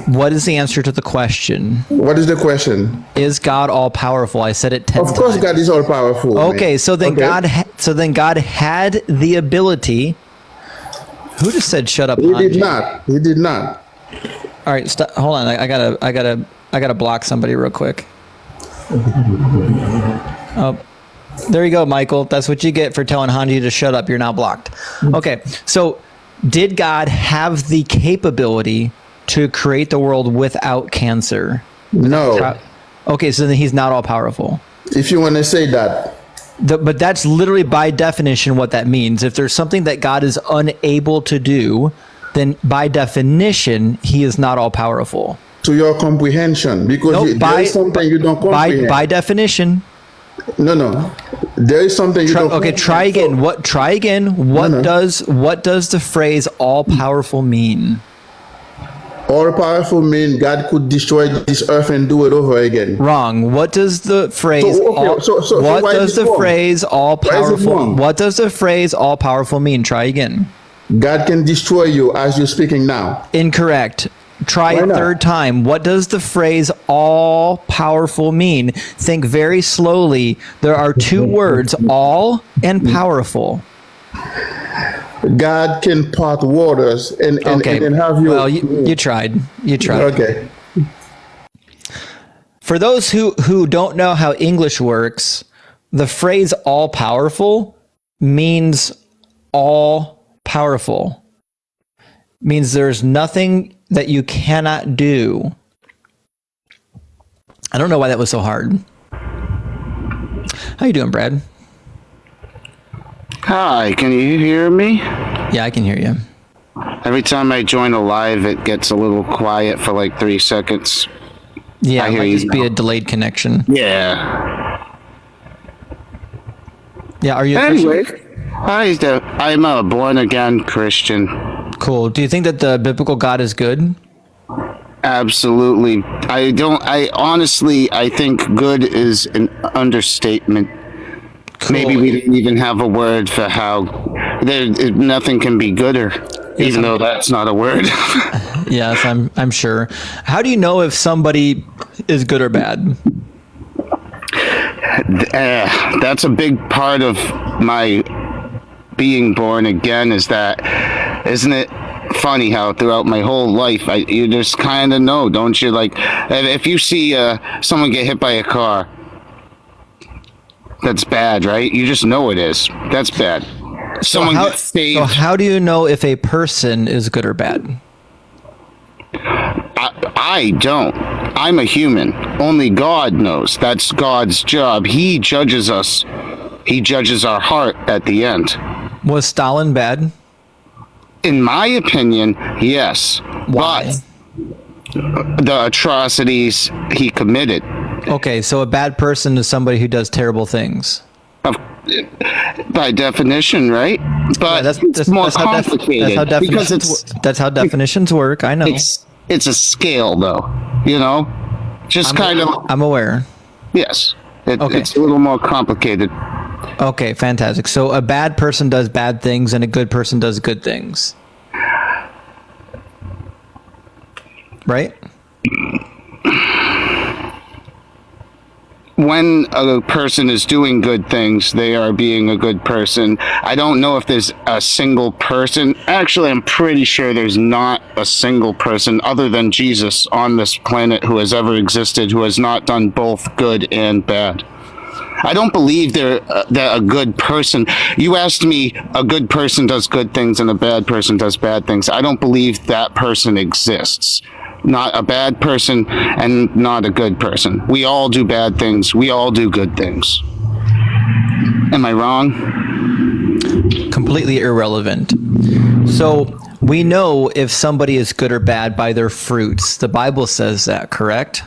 what is the answer to the question? What is the question? Is God all powerful? I said it 10 times. Of course, God is all powerful. Okay, man. so then Okay. God had the ability. Who just said shut up? He Hanji? did not. He did not. All right, hold on. I gotta block somebody real quick. Oh, there you go, Michael. That's what you get for telling Hanji to shut up. You're now blocked. Okay, so did God have the capability to create the world without cancer? No. Okay, so then he's not all powerful. If you want to say that. But that's literally by definition what that means. If there's something that God is unable to do, then by definition, he is not all powerful. To your comprehension, because there is something you don't comprehend. By definition. No. There is something you don't comprehend. Okay, try again. What does the phrase all powerful mean? All powerful mean God could destroy this earth and do it over again. Wrong. What does the phrase why is it wrong? phrase all Why is it powerful wrong? what does the phrase all powerful mean? Try again. God can destroy you as you're speaking now. Incorrect. Try Why it not? third time. What does the phrase all powerful mean? Think very slowly. There are two words, all and powerful. God can part waters and have you. Well, you tried. You tried. Okay. For those who don't know how English works, the phrase all powerful means all powerful. Means there's nothing that you cannot do. I don't know why that was so hard. How you doing, Brad? Hi, can you hear me? Yeah, I can hear you. Every time I join a live, it gets a little quiet for like 3 seconds. Yeah, I it hear might you just be now. a delayed connection. Yeah. Yeah, are you a Anyway, Christian? I'm a born again Christian. Cool. Do you think that the biblical God is good? Absolutely. I honestly, I think good is an understatement. Maybe we didn't even have a word for how nothing can be gooder, even though that's not a word. Yes, I'm sure. How do you know if somebody is good or bad? That's a big part of my being born again, is that, isn't it funny how throughout my whole life, you just kind of know, don't you? Like, if you see someone get hit by a car, that's bad, right? You just know it is. That's bad. Someone gets saved. So how do you know if a person is good or bad? I don't. I'm a human. Only God knows. That's God's job. He judges us. He judges our heart at the end. Was Stalin bad? In my opinion, yes. Why? But the atrocities he committed. Okay, so a bad person is somebody who does terrible things. By definition, right? But it's more complicated. That's how definitions work. I know. It's a scale, though. You know, just kind of. I'm aware. Yes, it's a little more complicated. Okay, fantastic. So a bad person does bad things, and a good person does good things. Right? When a person is doing good things, they are being a good person. I don't know if there's a single person. Actually, I'm pretty sure there's not a single person other than Jesus on this planet who has ever existed who has not done both good and bad. I don't believe they're a good person. You asked me, a good person does good things and a bad person does bad things. I don't believe that person exists. Not a bad person and not a good person. We all do bad things. We all do good things. Am I wrong? Completely irrelevant. So we know if somebody is good or bad by their fruits. The Bible says that, correct?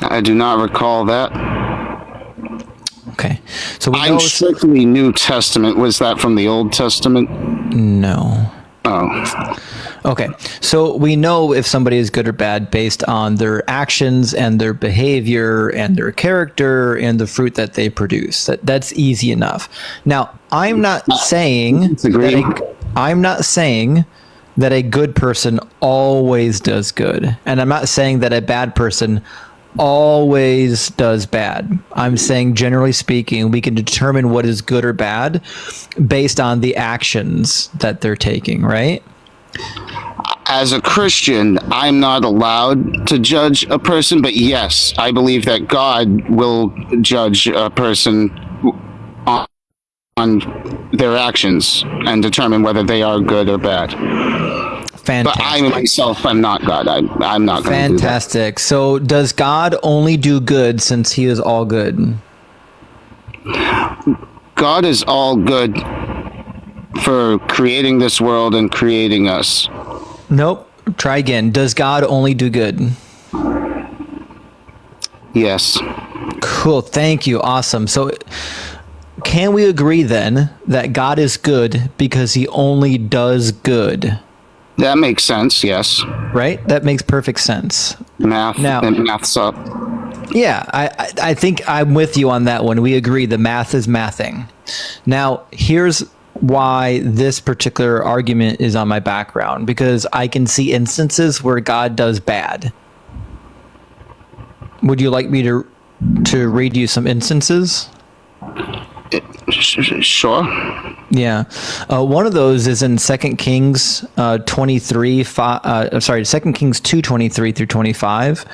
I do not recall that. Okay. So I'm strictly New Testament. Was that from the Old Testament? No. Oh. Okay. So we know if somebody is good or bad based on their actions and their behavior and their character and the fruit that they produce. That's easy enough. Now, I'm not saying that a good person always does good. And I'm not saying that a bad person always does bad. I'm saying, generally speaking, we can determine what is good or bad based on the actions that they're taking, right? As a Christian, I'm not allowed to judge a person, but yes, I believe that God will judge a person on their actions and determine whether they are good or bad. Fantastic. But I myself, I'm not God. I'm not going to do that. Fantastic. So does God only do good since he is all good? God is all good for creating this world and creating us. Nope. Try again. Does God only do good? Yes. Cool. Thank you. Awesome. So can we agree then that God is good because he only does good? That makes sense, yes. Right? That makes perfect sense. Math's up. Yeah, I think I'm with you on that one. We agree the math is mathing. Now, here's why this particular argument is on my background, because I can see instances where God does bad. Would you like me to read you some instances? Sure. Yeah. One of those is in 2 Kings 23, 2 Kings 2:23 through 25,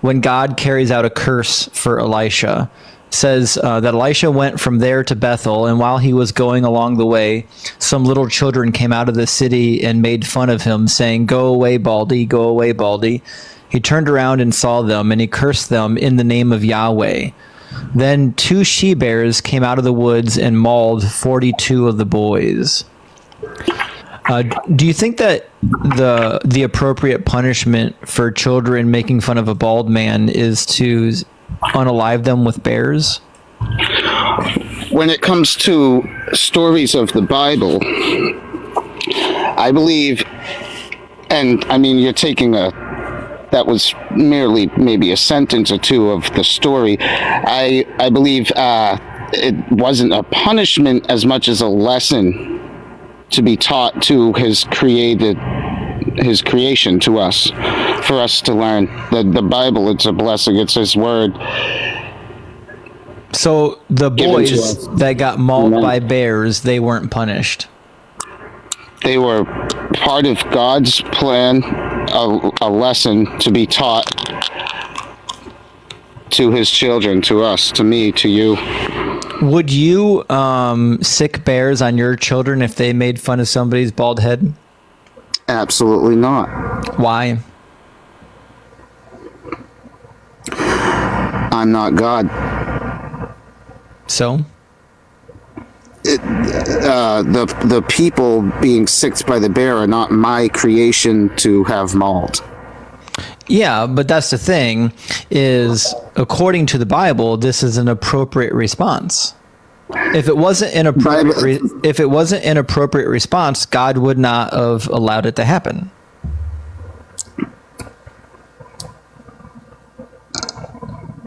when God carries out a curse for Elisha. It says that Elisha went from there to Bethel, and while he was going along the way, some little children came out of the city and made fun of him, saying, "Go away, Baldy, go away, Baldy." He turned around and saw them, and he cursed them in the name of Yahweh. Then 2 she-bears came out of the woods and mauled 42 of the boys. Do you think that the appropriate punishment for children making fun of a bald man is to unalive them with bears? When it comes to stories of the Bible, I believe, and I mean, you're taking that was merely maybe a sentence or two of the story. I believe it wasn't a punishment as much as a lesson to be taught to his creation, to us, for us to learn. The Bible, it's a blessing. It's his word. So the boys that got mauled by bears, they weren't punished. They were part of God's plan, a lesson to be taught to his children, to us, to me, to you. Would you sick bears on your children if they made fun of somebody's bald head? Absolutely not. Why? I'm not God. So? The people being sicked by the bear are not my creation to have mauled. Yeah, but that's the thing, is according to the Bible, this is an appropriate response. If it wasn't an appropriate response, God would not have allowed it to happen.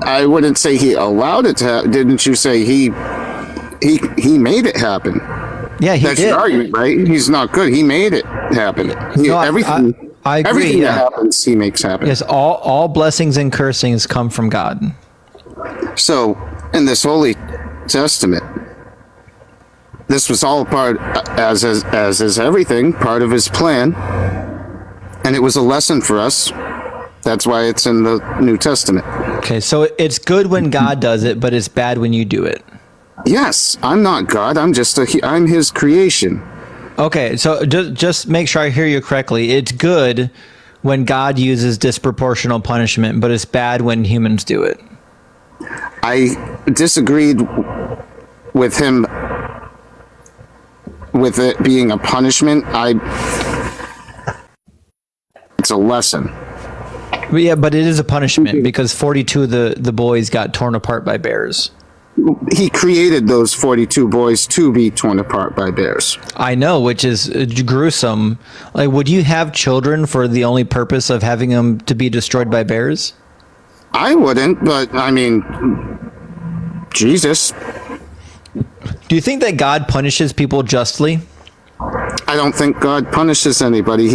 I wouldn't say he allowed it to happen. Didn't you say he made it happen? Yeah, he That's did. your argument, right? He's not good. He made it happen. Everything I agree. Everything Yeah. that happens, he makes happen. Yes, all blessings and cursings come from God. So, in this Holy Testament, this was all part, as is everything, part of his plan, and it was a lesson for us. That's why it's in the New Testament. Okay, so it's good when God does it, but it's bad when you do it. Yes, I'm not God. I'm I'm his creation. Okay, so just make sure I hear you correctly. It's good when God uses disproportional punishment, but it's bad when humans do it. I disagreed with him with it being a punishment. It's a lesson. Yeah, but it is a punishment because 42 of the boys got torn apart by bears. He created those 42 boys to be torn apart by bears. I know, which is gruesome. Like, would you have children for the only purpose of having them to be destroyed by bears? I wouldn't, but I mean, Jesus. Do you think that God punishes people justly? I don't think God punishes anybody.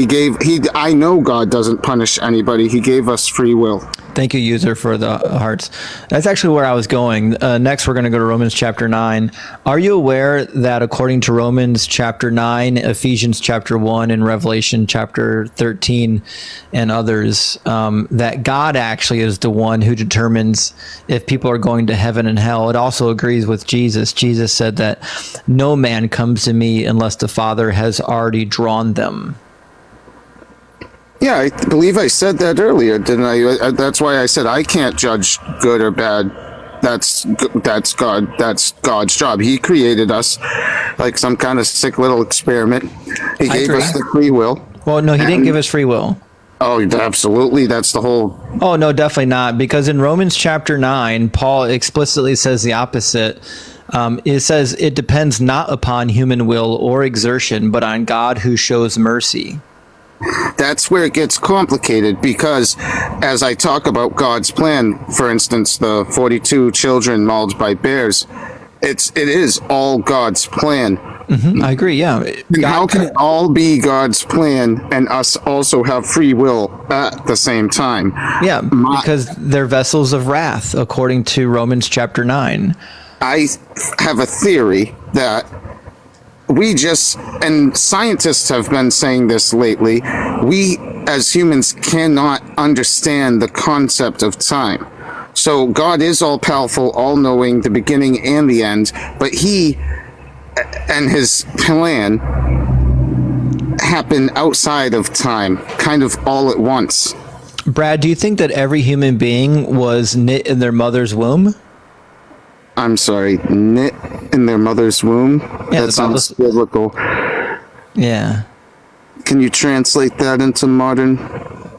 I know God doesn't punish anybody. He gave us free will. Thank you, user, for the hearts. That's actually where I was going. Next, we're going to go to Romans chapter 9. Are you aware that according to Romans chapter 9, Ephesians chapter 1, and Revelation chapter 13, and others, that God actually is the one who determines if people are going to heaven and hell? It also agrees with Jesus. Jesus said that no man comes to me unless the Father has already drawn them. Yeah, I believe I said that earlier, didn't I? That's why I said I can't judge good or bad. That's God. That's God's job. He created us like some kind of sick little experiment. He gave us the free will. Well, no, he didn't give us free will. Oh, absolutely. That's the whole. Oh, no, definitely not. Because in Romans chapter 9, Paul explicitly says the opposite. It says it depends not upon human will or exertion, but on God who shows mercy. That's where it gets complicated, because as I talk about God's plan, for instance, the 42 children mauled by bears, it is all God's plan. I agree, yeah. And how can it all be God's plan and us also have free will at the same time? Yeah, because they're vessels of wrath, according to Romans chapter 9. I have a theory that and scientists have been saying this lately, we as humans cannot understand the concept of time. So God is all powerful, all knowing, the beginning and the end, but he and his plan happen outside of time, kind of all at once. Brad, do you think that every human being was knit in their mother's womb? I'm sorry, knit in their mother's womb? Yeah, that sounds biblical. Yeah. Can you translate that into modern?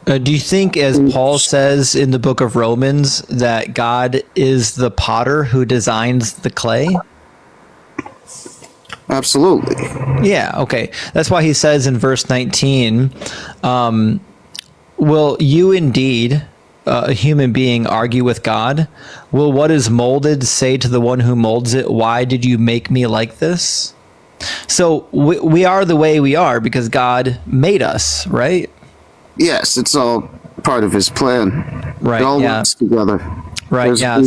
Do you think, as Paul says in the book of Romans, that God is the potter who designs the clay? Absolutely. Yeah, okay. That's why he says in verse 19, will you indeed, a human being, argue with God? Will what is molded say to the one who molds it, why did you make me like this? So we are the way we are because God made us, right? Yes, it's all part of his plan. Right, It all yeah. works together. Right, There's yeah.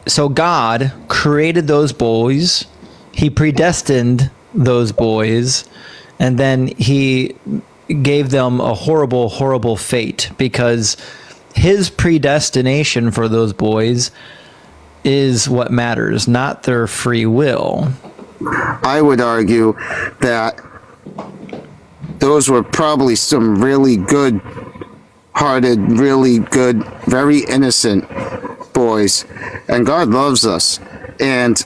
So God created those boys. He predestined those boys, and then he gave them a horrible, horrible fate because his predestination for those boys is what matters, not their free will. I would argue that those were probably some really good-hearted, really good, very innocent boys, and God loves us. And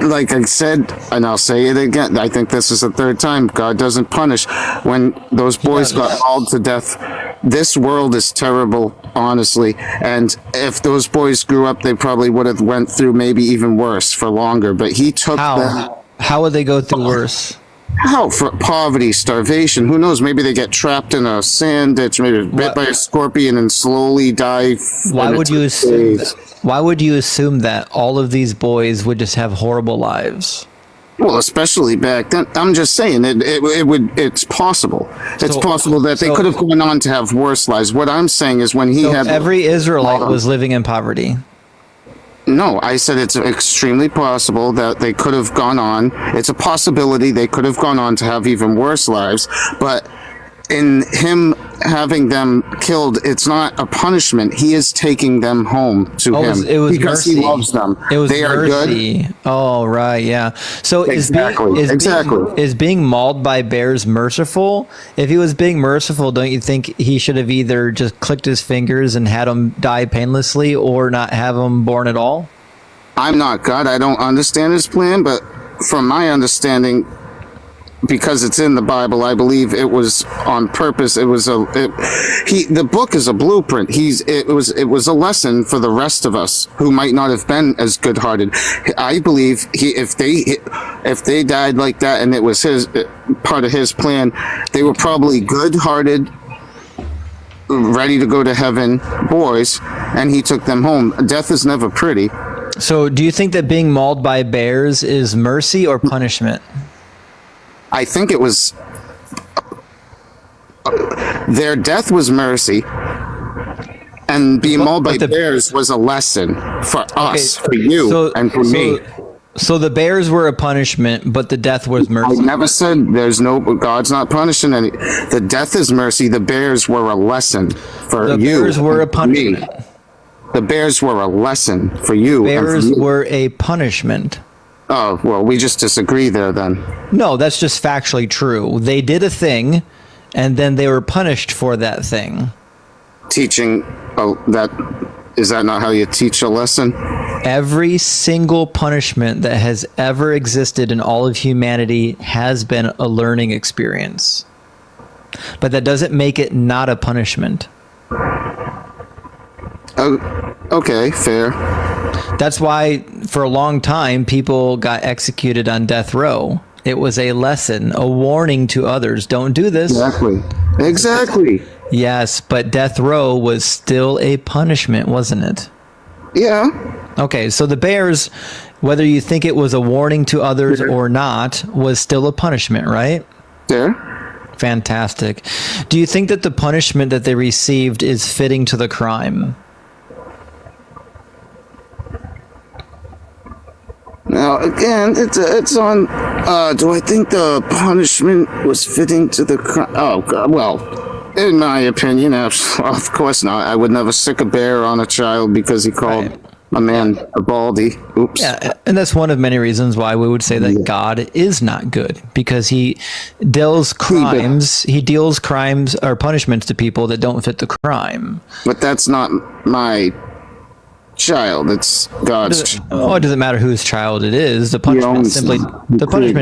like I said, and I'll say it again, I think this is the third time, God doesn't punish. When those boys got mauled to death, this world is terrible, honestly. And if those boys grew up, they probably would have went through maybe even worse for longer. But he took them. How would they go through worse? How? For poverty, starvation. Who knows? Maybe they get trapped in a sand ditch, maybe bit by a scorpion and slowly die. Why would you assume that all of these boys would just have horrible lives? Well, especially back then. I'm just saying it's possible. It's possible that they could have gone on to have worse lives. What I'm saying is when he had every Israelite was living in poverty. No, I said it's extremely possible that they could have gone on. It's a possibility they could have gone on to have even worse lives, but in him having them killed, it's not a punishment. He is taking them home to him because mercy. he loves them. It was they mercy. are good. Oh, right, yeah. So is being mauled by bears merciful? If he was being merciful, don't you think he should have either just clicked his fingers and had them die painlessly or not have them born at all? I'm not God. I don't understand his plan, but from my understanding, because it's in the Bible, I believe it was on purpose. The book is a blueprint. It was a lesson for the rest of us who might not have been as good-hearted. I believe if they died like that and it was part of his plan, they were probably good-hearted, ready to go to heaven boys, and he took them home. Death is never pretty. So do you think that being mauled by bears is mercy or punishment? I think it was their death was mercy, and being mauled by bears was a lesson for us, for you, and for me. So the bears were a punishment, but the death was mercy. I never said God's not punishing any. The death is mercy. The bears were a lesson for you. The bears were a punishment. Me. The bears were a lesson for you. Bears were a punishment. Oh, well, we just disagree there then. No, that's just factually true. They did a thing, and then they were punished for that thing. Teaching is that not how you teach a lesson? Every single punishment that has ever existed in all of humanity has been a learning experience. but that doesn't make it not a punishment. Okay, fair. That's why for a long time people got executed on death row. It was a lesson, a warning to others. Don't do this. Exactly. Yes, but death row was still a punishment, wasn't it? Yeah. Okay, so the bears, whether you think it was a warning to others or not, was still a punishment, right? There. Fantastic. Do you think that the punishment that they received is fitting to the crime? Now, again, it's on, do I think the punishment was fitting to the crime? Oh, God, well, in my opinion, of course not. I would never sick a bear on a child because he called a man a baldy. Oops. Yeah, and that's one of many reasons why we would say that God is not good, because he deals crimes or punishments to people that don't fit the crime. But that's not my child. It's God's child. Oh, it doesn't matter whose child it is. The punishment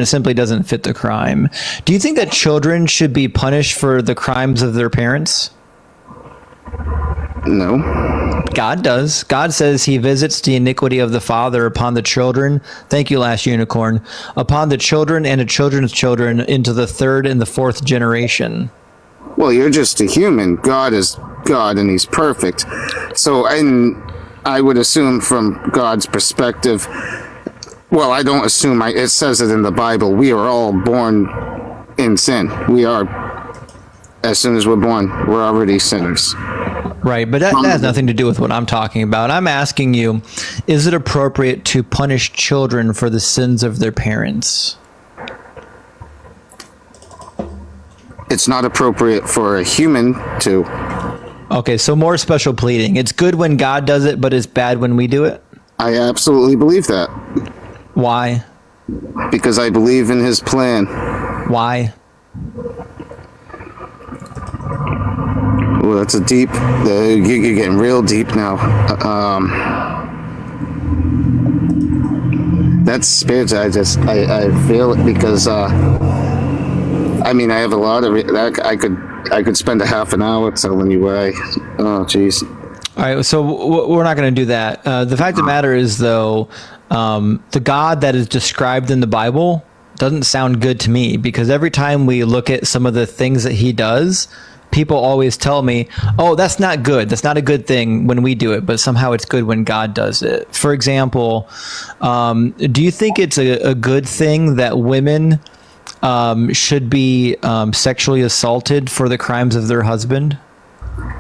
simply doesn't fit the crime. Do you think that children should be punished for the crimes of their parents? No. God does. God says he visits the iniquity of the father upon the children. Thank you, last unicorn. Upon the children and the children's children into the third and the fourth generation. Well, you're just a human. God is God and he's perfect. So, I would assume from God's perspective, well, I don't assume, it says it in the Bible, we are all born in sin. We are, as soon as we're born, we're already sinners. Right, but that has nothing to do with what I'm talking about. I'm asking you, is it appropriate to punish children for the sins of their parents? It's not appropriate for a human to. Okay, so more special pleading. It's good when God does it, but it's bad when we do it? I absolutely believe that. Why? Because I believe in his plan. Why? Well, that's a deep, you're getting real deep now. That's spiritual. I feel it because, I have a lot of, I could spend a half an hour telling you why. Oh, jeez. All right, so we're not going to do that. The fact of the matter is, though, the God that is described in the Bible doesn't sound good to me, because every time we look at some of the things that he does, people always tell me, oh, that's not good. That's not a good thing when we do it, but somehow it's good when God does it. For example, do you think it's a good thing that women should be sexually assaulted for the crimes of their husband?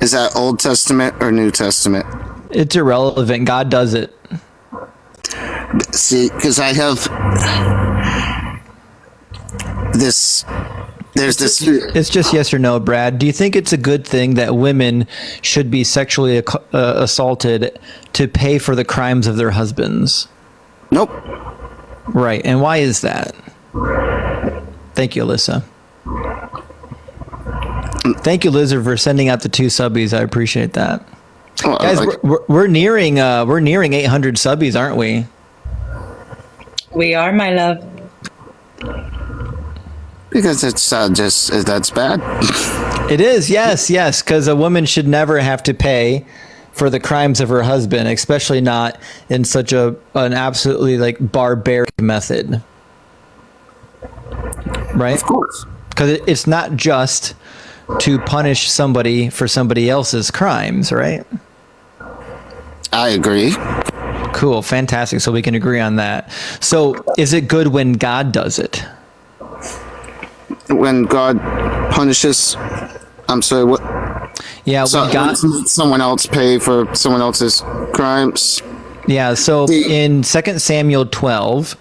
Is that Old Testament or New Testament? It's irrelevant. God does it. See, because I have this. There's this. It's just yes or no, Brad. Do you think it's a good thing that women should be sexually assaulted to pay for the crimes of their husbands? Nope. Right. And why is that? Thank you, Alyssa. Thank you, Lizard, for sending out the 2 subbies. I appreciate that. Well, guys, we're nearing 800 subbies, aren't we? We are, my love. Because it's that's bad. It is, yes, because a woman should never have to pay for the crimes of her husband, especially not in such an absolutely barbaric method. Right? Of course. Because it's not just to punish somebody for somebody else's crimes, right? I agree. Cool, fantastic. So we can agree on that. So is it good when God does it? When God punishes, I'm sorry, what? Yeah, when someone else pay for someone else's crimes. Yeah, so in 2 Samuel 12,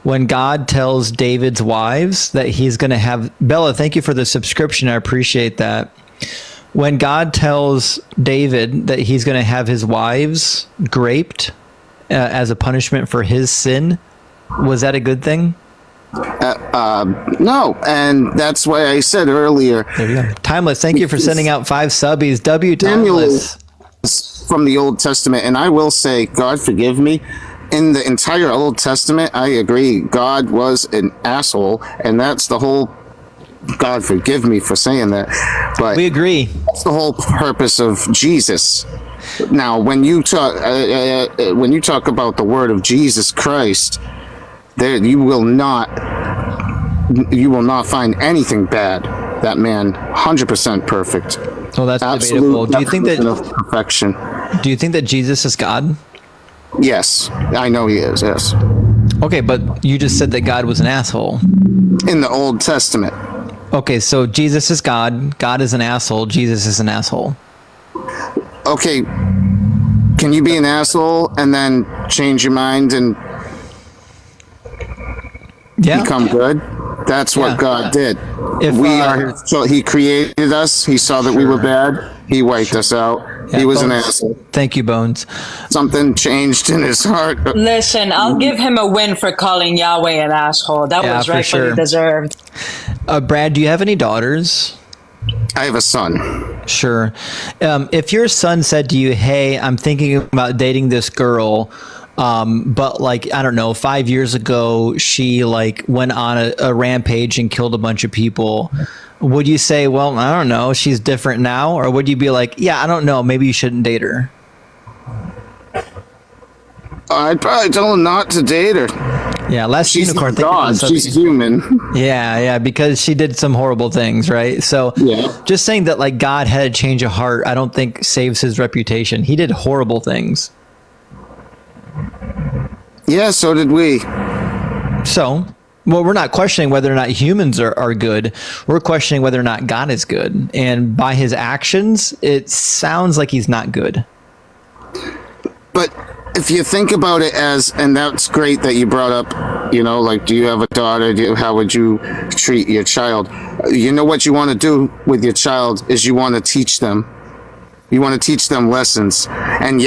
when God tells David's wives that he's going to have... Bella, thank you for the subscription. I appreciate that. When God tells David that he's going to have his wives graped as a punishment for his sin, was that a good thing? No, and that's why I said earlier. There you go. Timeless, thank you for sending out 5 subbies. W Timeless. From the Old Testament, and I will say, God forgive me, in the entire Old Testament, I agree, God was an asshole, and that's the whole God forgive me for saying that, but we agree. That's the whole purpose of Jesus. Now, when you talk about the word of Jesus Christ, there you will not find anything bad. That man, 100% perfect. Well, that's absolute debatable. Do you think that of perfection? Do you think that Jesus is God? Yes, I know he is. Yes. Okay, but you just said that God was an asshole. In the Old Testament. Okay, so Jesus is God. God is an asshole. Jesus is an asshole. Okay, can you be an asshole and then change your mind and become good? That's what God did. So he created us. He saw that we were bad. He wiped us out. Yeah, he was an Bones. asshole. Thank you, Bones. Something changed in his heart. Listen, I'll give him a win for calling Yahweh an asshole. That was for rightfully sure. deserved. Brad, do you have any daughters? I have a son. Sure. If your son said to you, "Hey, I'm thinking about dating this girl," but like, I don't know, 5 years ago, she like went on a rampage and killed a bunch of people. Would you say, well, I don't know, she's different now? Or would you be like, yeah, I don't know, maybe you shouldn't date her? I'd probably tell him not to date her. Yeah, last She's unicorn. not God. She's human. Yeah, because she did some horrible things, right? So just saying that like God had a change of heart, I don't think saves his reputation. He did horrible things. Yeah, so did we. So, well, we're not questioning whether or not humans are good. We're questioning whether or not God is good. And by his actions, it sounds like he's not good. But if you think about it and that's great that you brought up, like, do you have a daughter? How would you treat your child? You know what you want to do with your child is you want to teach them. You want to teach them lessons. And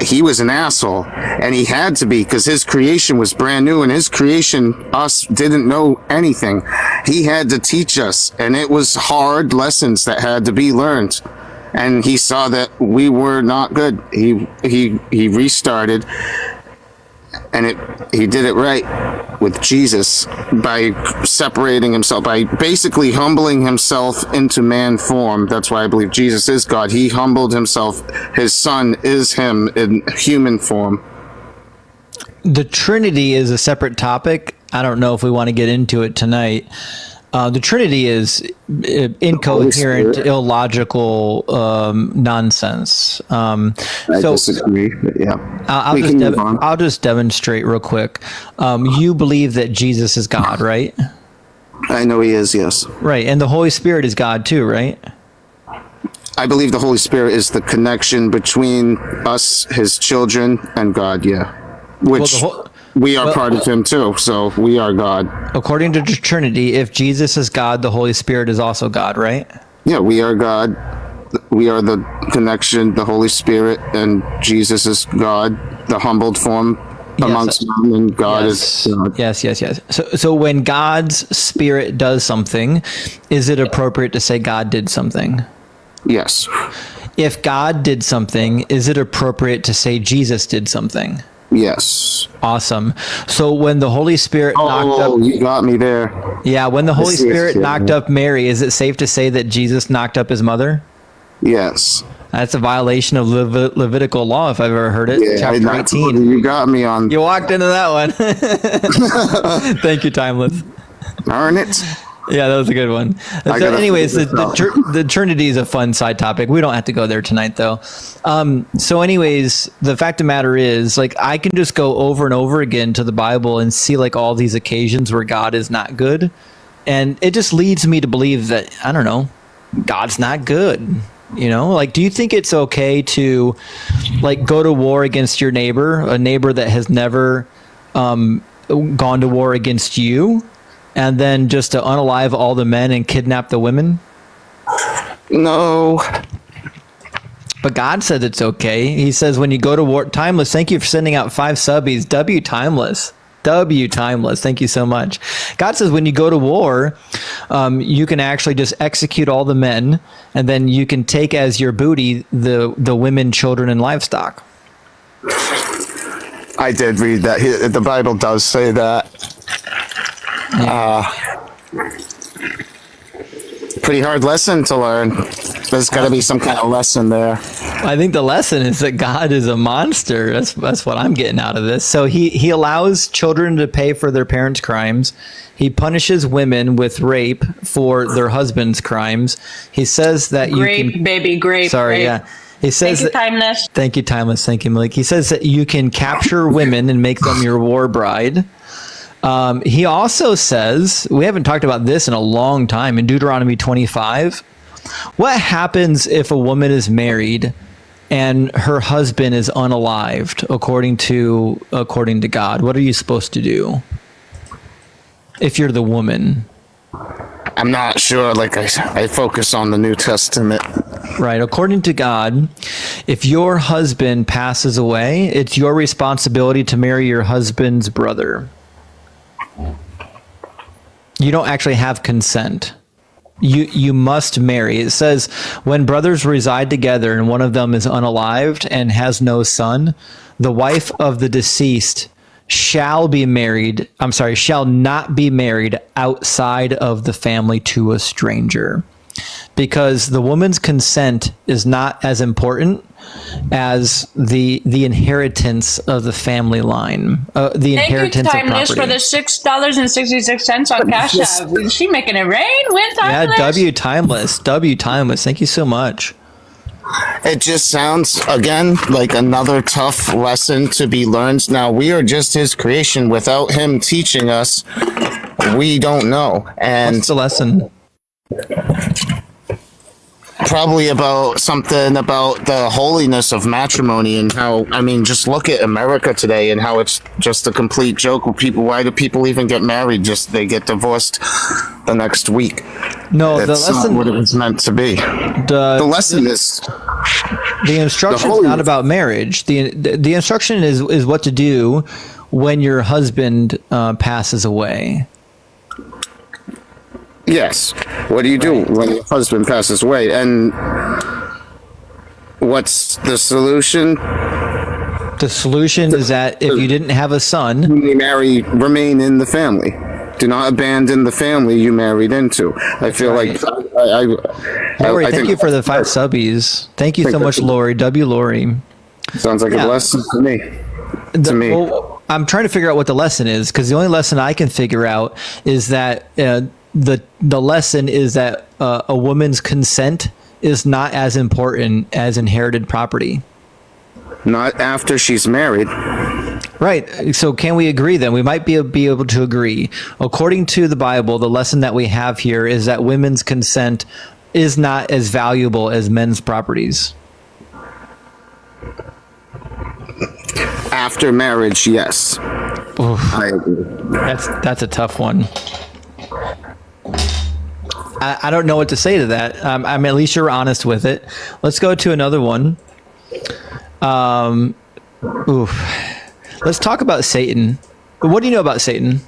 he was an asshole. And he had to be, because his creation was brand new, and his creation, us, didn't know anything. He had to teach us, and it was hard lessons that had to be learned. And he saw that we were not good. He restarted, and he did it right with Jesus by separating himself, by basically humbling himself into man form. That's why I believe Jesus is God. He humbled himself. His son is him in human form. The Trinity is a separate topic. I don't know if we want to get into it tonight. The Trinity is incoherent, illogical nonsense. I disagree, but yeah. I'll just demonstrate real quick. You believe that Jesus is God, right? I know he is, yes. Right, and the Holy Spirit is God too, right? I believe the Holy Spirit is the connection between us, his children, and God, yeah. Which we are part of him too, so we are God. According to the Trinity, if Jesus is God, the Holy Spirit is also God, right? Yeah, we are God. We are the connection, the Holy Spirit, and Jesus is God, the humbled form amongst men, and God is God. Yes. So when God's Spirit does something, is it appropriate to say God did something? Yes. If God did something, is it appropriate to say Jesus did something? Yes. Awesome. So when the Holy Spirit knocked up... you got me there. Yeah, when the Holy Spirit knocked up Mary, is it safe to say that Jesus knocked up his mother? Yes. That's a violation of Levitical law, if I've ever heard it. Yeah, Chapter 18. You got me on... You walked into that one. Thank you, Timeless. Darn it. Yeah, that was a good one. So anyways, the Trinity is a fun side topic. We don't have to go there tonight, though. So anyways, the fact of the matter is, like, I can just go over and over again to the Bible and see, like, all these occasions where God is not good. And it just leads me to believe that, I don't know, God's not good. You know, like, do you think it's okay to, like, go to war against your neighbor, a neighbor that has never gone to war against you? And then just to unalive all the men and kidnap the women? No. But God said it's okay. He says when you go to war... Timeless, thank you for sending out 5 subbies. W Timeless. Thank you so much. God says when you go to war, you can actually just execute all the men, and then you can take as your booty the women, children, and livestock. I did read that. The Bible does say that. pretty hard lesson to learn. There's got to be some kind of lesson there. I think the lesson is that God is a monster. That's what I'm getting out of this. So he allows children to pay for their parents' crimes. He punishes women with rape for their husbands' crimes. He says that Grape, you can... baby, grape. Sorry, grape. yeah. He says Thank you, Timeless. Thank you, Timeless. Thank you, Malik. He says that you can capture women and make them your war bride. He also says, we haven't talked about this in a long time, in Deuteronomy 25, what happens if a woman is married and her husband is unalived according to God? What are you supposed to do if you're the woman? I'm not sure. Like I focus on the New Testament. Right. According to God, if your husband passes away, it's your responsibility to marry your husband's brother. You don't actually have consent. You must marry. It says when brothers reside together and one of them is unalived and has no son, the wife of the deceased shall not be married outside of the family to a stranger, because the woman's consent is not as important as the inheritance of the family line, the inheritance Thank you, of Timeless, property. for the $6.66 on Cash App. Is she making it rain? Win, Timeless? Yeah, W Timeless. Thank you so much. It just sounds, again, like another tough lesson to be learned. Now, we are just his creation. Without him teaching us, we don't know. And what's the lesson? Probably about something about the holiness of matrimony and how, I mean, just look at America today and how it's just a complete joke. Why do people even get married? Just they get divorced the next week. No, That's the lesson, not what it was meant to be. The lesson is the instruction is not about marriage. The instruction is what to do when your husband passes away. Yes. What do you do when your husband passes away? And what's the solution? The solution is that if you didn't have a son, remain in the family. Do not abandon the family you married into. I feel like Lori, I thank think you for the 5 subbies. Thank you so much, Lori. Lori. Sounds like a lesson to me. Well, I'm trying to figure out what the lesson is, because the only lesson I can figure out is that the lesson is that a woman's consent is not as important as inherited property. Not after she's married. Right. So can we agree then? We might be able to agree. According to the Bible, the lesson that we have here is that women's consent is not as valuable as men's properties. After marriage, yes. Oof. I agree. That's a tough one. I don't know what to say to that. I mean, at least you're honest with it. Let's go to another one. Let's talk about Satan. What do you know about Satan?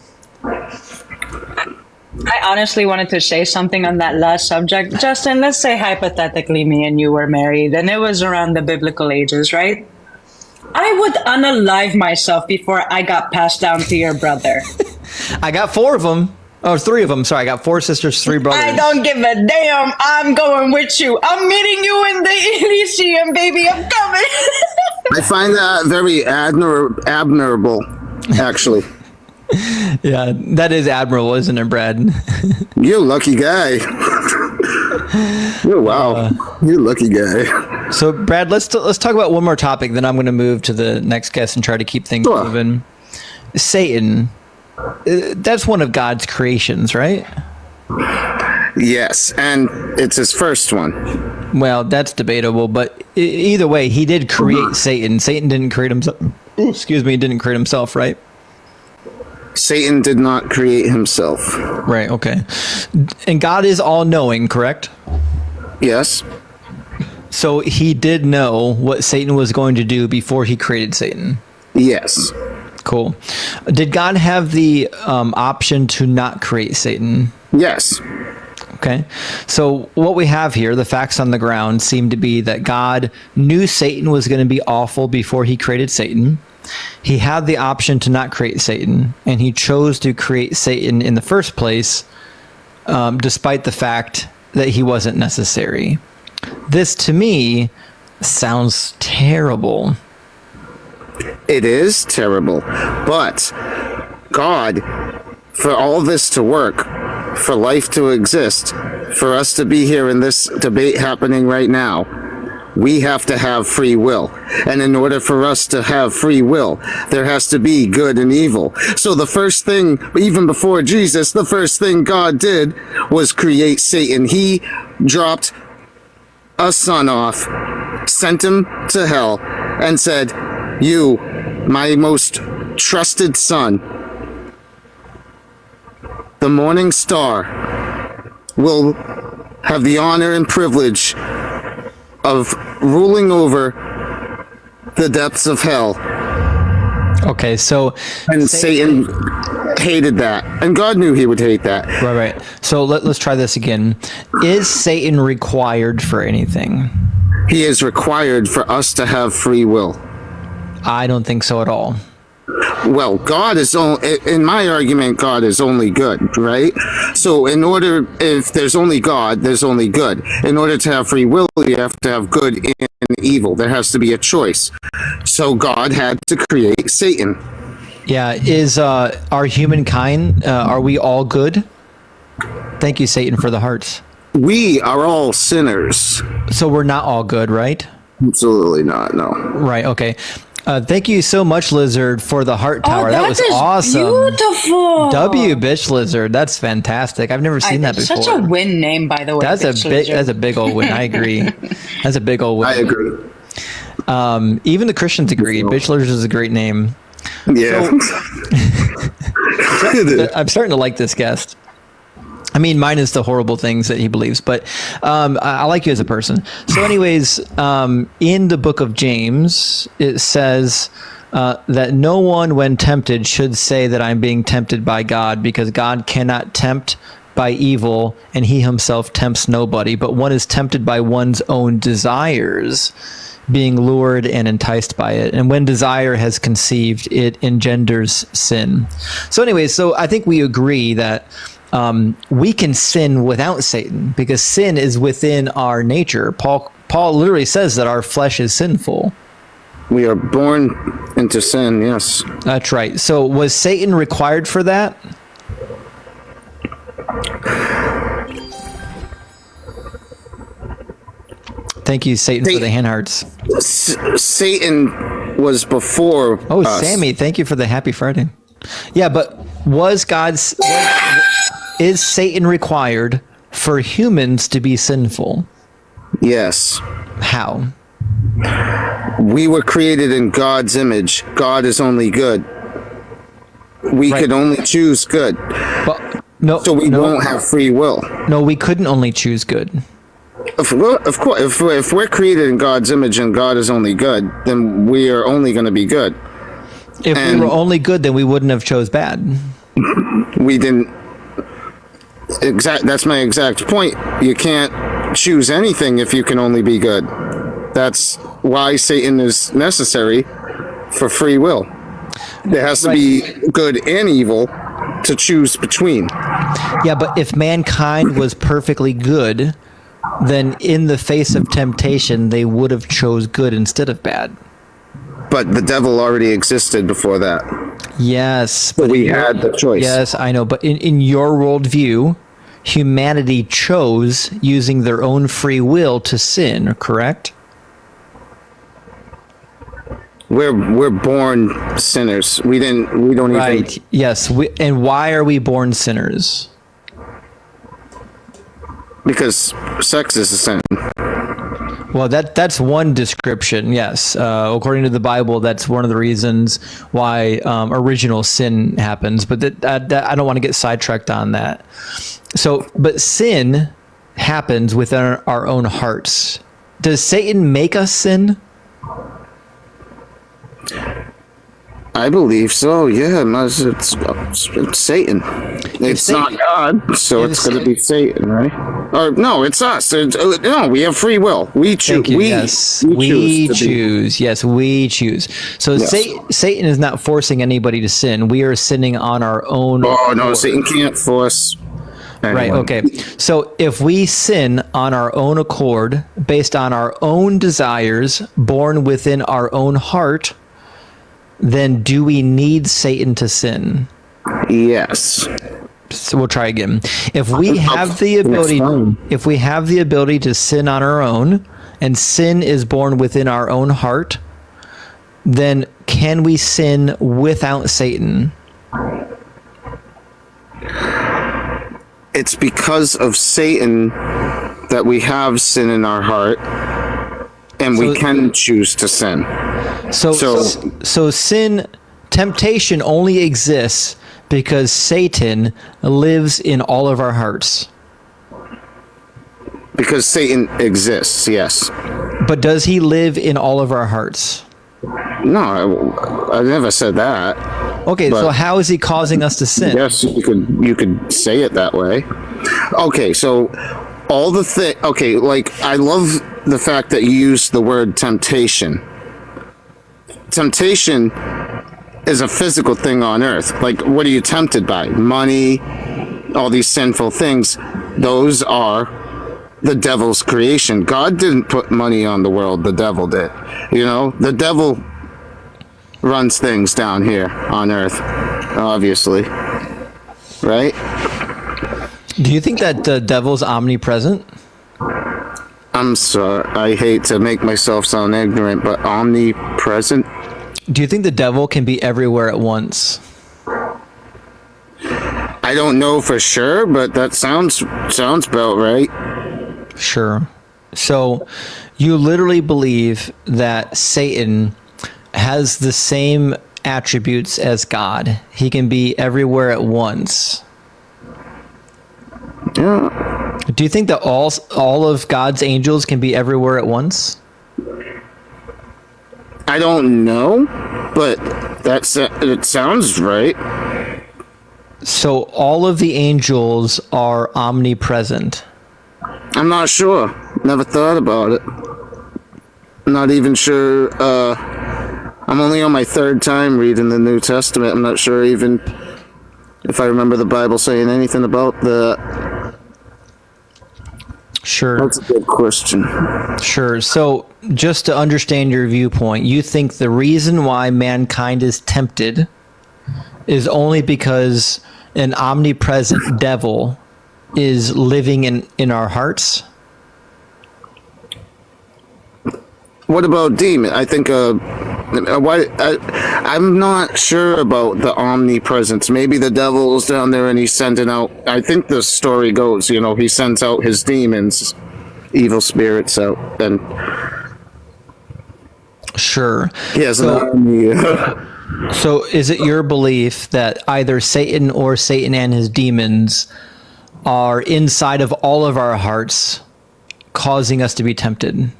I honestly wanted to say something on that last subject. Justin, let's say hypothetically me and you were married and it was around the biblical ages, right? I would unalive myself before I got passed down to your brother. I got 4 of them. Oh, 3 of them. Sorry, I got 4 sisters, 3 brothers. I don't give a damn. I'm going with you. I'm meeting you in the Elysium, baby. I'm coming. I find that very admirable, actually. Yeah, that is admirable, isn't it, Brad? You lucky guy. Oh, wow. You lucky guy. So, Brad, let's talk about one more topic, then I'm going to move to the next guest and try to keep things moving. Satan. That's one of God's creations, right? Yes, and it's his first one. Well, that's debatable, but either way, he did create Satan. Satan didn't create himself. Excuse me, didn't create himself, right? Satan did not create himself. Right, okay. And God is all-knowing, correct? Yes. So he did know what Satan was going to do before he created Satan? Yes. Cool. Did God have the option to not create Satan? Yes. Okay. So what we have here, the facts on the ground, seem to be that God knew Satan was going to be awful before he created Satan. He had the option to not create Satan, and he chose to create Satan in the first place, despite the fact that he wasn't necessary. This to me sounds terrible. It is terrible, but God, for all this to work, for life to exist, for us to be here in this debate happening right now, we have to have free will. And in order for us to have free will, there has to be good and evil. So the first thing, even before Jesus, the first thing God did was create Satan. He dropped a son off, sent him to hell, and said, "You, my most trusted son, the morning star, will have the honor and privilege of ruling over the depths of hell." Okay, so and Satan hated that, and God knew he would hate that. Right. So let's try this again. Is Satan required for anything? He is required for us to have free will. I don't think so at all. Well, God is only, in my argument, God is only good, right? So if there's only God, there's only good. In order to have free will, you have to have good and evil. There has to be a choice. So God had to create Satan. Yeah, is our humankind, are we all good? Thank you, Satan, for the hearts. We are all sinners. So we're not all good, right? Absolutely not, no. Right, okay. Thank you so much, Lizard, for the heart tower. That was awesome. Beautiful. W bitch Lizard. That's fantastic. I've never seen that before. Such a win name, by the way. That's a big old win. I agree. That's a big old win. I agree. Even the Christians agree. Bitch Lizard is a great name. Yeah. So, I'm starting to like this guest. I mean, minus the horrible things that he believes, but I like you as a person. So anyways, in the book of James, it says that no one when tempted should say that I'm being tempted by God, because God cannot tempt by evil and he himself tempts nobody, but one is tempted by one's own desires, being lured and enticed by it. And when desire has conceived, it engenders sin. So anyways, so I think we agree that we can sin without Satan, because sin is within our nature. Paul literally says that our flesh is sinful. We are born into sin, yes. That's right. So was Satan required for that? Thank you, Satan, for the hand hearts. Satan was before us. Sammy, thank you for the happy Friday. Yeah, but is Satan required for humans to be sinful? Yes. How? We were created in God's image. God is only good. We could only choose good. So we won't have free will. No, we couldn't only choose good. Of course, if we're created in God's image and God is only good, then we are only going to be good. If we were only good, then we wouldn't have chose bad. We didn't. That's my exact point. You can't choose anything if you can only be good. That's why Satan is necessary for free will. There has to be good and evil to choose between. Yeah, but if mankind was perfectly good, then in the face of temptation, they would have chose good instead of bad. But the devil already existed before that. Yes. But we had the choice. Yes, I know. But in your worldview, humanity chose using their own free will to sin, correct? We're born sinners. We don't right. even. Yes. And why are we born sinners? Because sex is a sin. Well, that's one description, yes. According to the Bible, that's one of the reasons why original sin happens. But I don't want to get sidetracked on that. So, but sin happens within our own hearts. Does Satan make us sin? I believe so. Yeah, it's Satan. It's not God, so it's going to be Satan, right? Or no, it's us. No, we have free will. We choose. We choose. Yes, we choose. So Yes. Satan is not forcing anybody to sin. We are sinning on our own. Oh no, Satan can't force. Right. Okay. So if we sin on our own accord, based on our own desires, born within our own heart, then do we need Satan to sin? Yes. So we'll try again. If we have the ability to sin on our own, and sin is born within our own heart, then can we sin without Satan? It's because of Satan that we have sin in our heart, and we can choose to sin. So sin, temptation only exists because Satan lives in all of our hearts. Because Satan exists, yes. But does he live in all of our hearts? No, I never said that. Okay, so how is he causing us to sin? Yes, you could say it that way. Okay, so like I love the fact that you use the word temptation. Temptation is a physical thing on earth. Like, what are you tempted by? Money, all these sinful things. Those are the devil's creation. God didn't put money on the world, the devil did. You know, the devil runs things down here on earth, obviously. Right? Do you think that the devil's omnipresent? I'm sorry, I hate to make myself sound ignorant, but omnipresent? Do you think the devil can be everywhere at once? I don't know for sure, but that sounds about right. Sure. So you literally believe that Satan has the same attributes as God. He can be everywhere at once. Yeah. Do you think that all of God's angels can be everywhere at once? I don't know, but it sounds right. So all of the angels are omnipresent. I'm not sure. Never thought about it. Not even sure. I'm only on my third time reading the New Testament. I'm not sure even if I remember the Bible saying anything about that. Sure. That's a good question. Sure. So just to understand your viewpoint, you think the reason why mankind is tempted is only because an omnipresent devil is living in our hearts? What about demon? I think I'm not sure about the omnipresence. Maybe the devil's down there and he's sending out. I think the story goes, he sends out his demons, evil spirits out. And sure. He has an army. So is it your belief that either Satan or Satan and his demons are inside of all of our hearts, causing us to be tempted?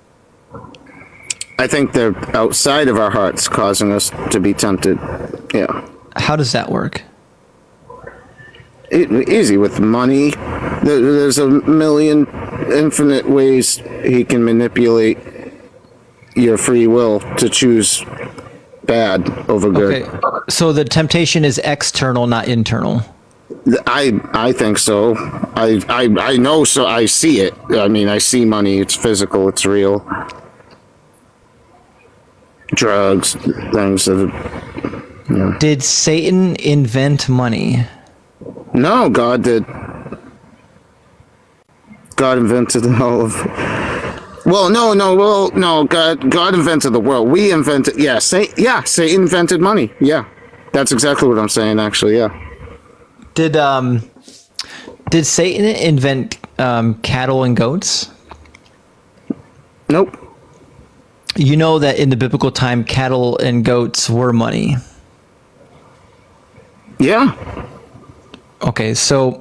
I think they're outside of our hearts, causing us to be tempted. Yeah. How does that work? Easy with money. There's a million infinite ways he can manipulate your free will to choose bad over good. Okay. So the temptation is external, not internal. I think so. I know, so I see it. I mean, I see money. It's physical. It's real. Drugs, things that. Yeah. Did Satan invent money? No, God did. God invented all of. Well, no. God invented the world. We invented. Yeah, Satan invented money. Yeah, that's exactly what I'm saying. Actually, yeah. Did Satan invent cattle and goats? Nope. You know that in the biblical time, cattle and goats were money. Yeah. Okay, so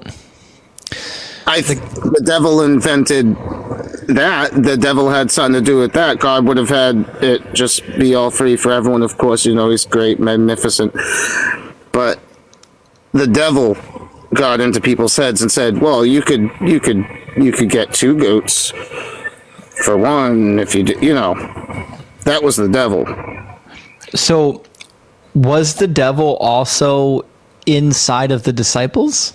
I think the devil invented that. The devil had something to do with that. God would have had it just be all free for everyone. Of course, he's great, magnificent. But the devil got into people's heads and said, "Well, you could get 2 goats for one if you did." That was the devil. So, was the devil also inside of the disciples?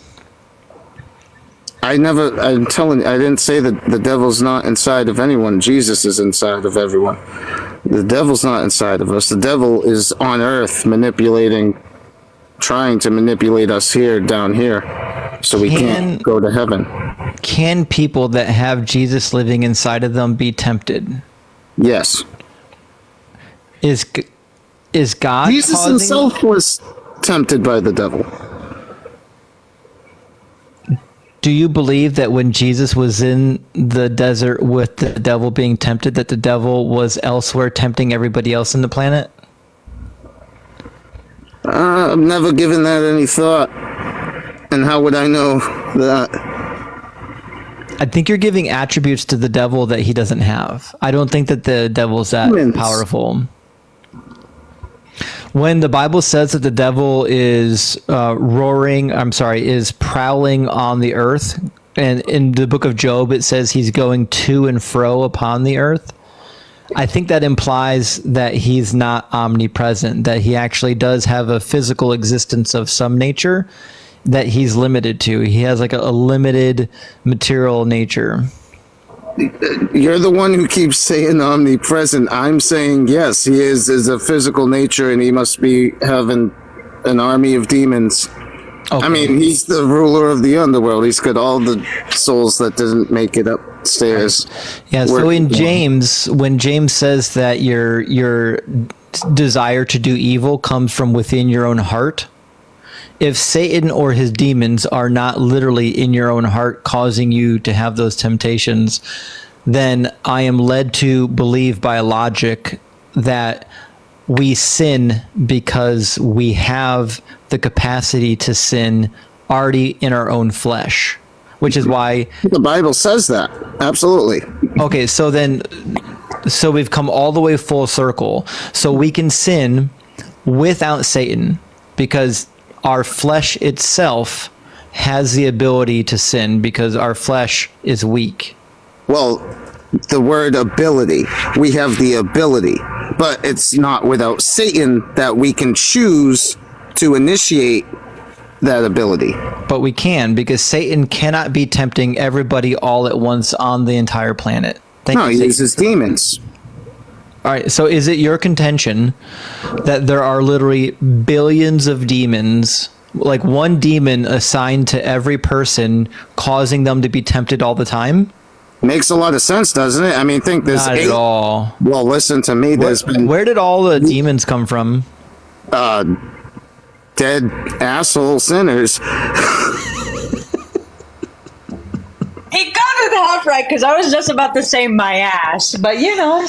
I'm telling you, I didn't say that the devil's not inside of anyone. Jesus is inside of everyone. The devil's not inside of us. The devil is on earth trying to manipulate us down here, so we can't go to heaven. Can people that have Jesus living inside of them be tempted? Yes. Is God Jesus himself was tempted by the devil. Do you believe that when Jesus was in the desert with the devil being tempted, that the devil was elsewhere tempting everybody else in the planet? I've never given that any thought. And how would I know that? I think you're giving attributes to the devil that he doesn't have. I don't think that the devil's that powerful. When the Bible says that the devil is is prowling on the earth, and in the book of Job it says he's going to and fro upon the earth, I think that implies that he's not omnipresent, that he actually does have a physical existence of some nature that he's limited to. He has like a limited material nature. You're the one who keeps saying omnipresent. I'm saying yes, he is a physical nature, and he must be having an army of demons. Okay. I mean, he's the ruler of the underworld. He's got all the souls that didn't make it upstairs. Yeah, so in James, when James says that your desire to do evil comes from within your own heart, if Satan or his demons are not literally in your own heart causing you to have those temptations, then I am led to believe by logic that we sin because we have the capacity to sin already in our own flesh, which is why the Bible says that. Absolutely. Okay, so we've come all the way full circle. So we can sin without Satan because our flesh itself has the ability to sin because our flesh is weak. Well, the word ability, we have the ability, but it's not without Satan that we can choose to initiate that ability. But we can, because Satan cannot be tempting everybody all at once on the entire planet. He uses demons. All right, so is it your contention that there are literally billions of demons, like one demon assigned to every person, causing them to be tempted all the time? Makes a lot of sense, doesn't it? I mean, think there's Not at all. Well, listen to me. Where did all the demons come from? Dead asshole sinners. He got it half right because I was just about to say my ass, but you know.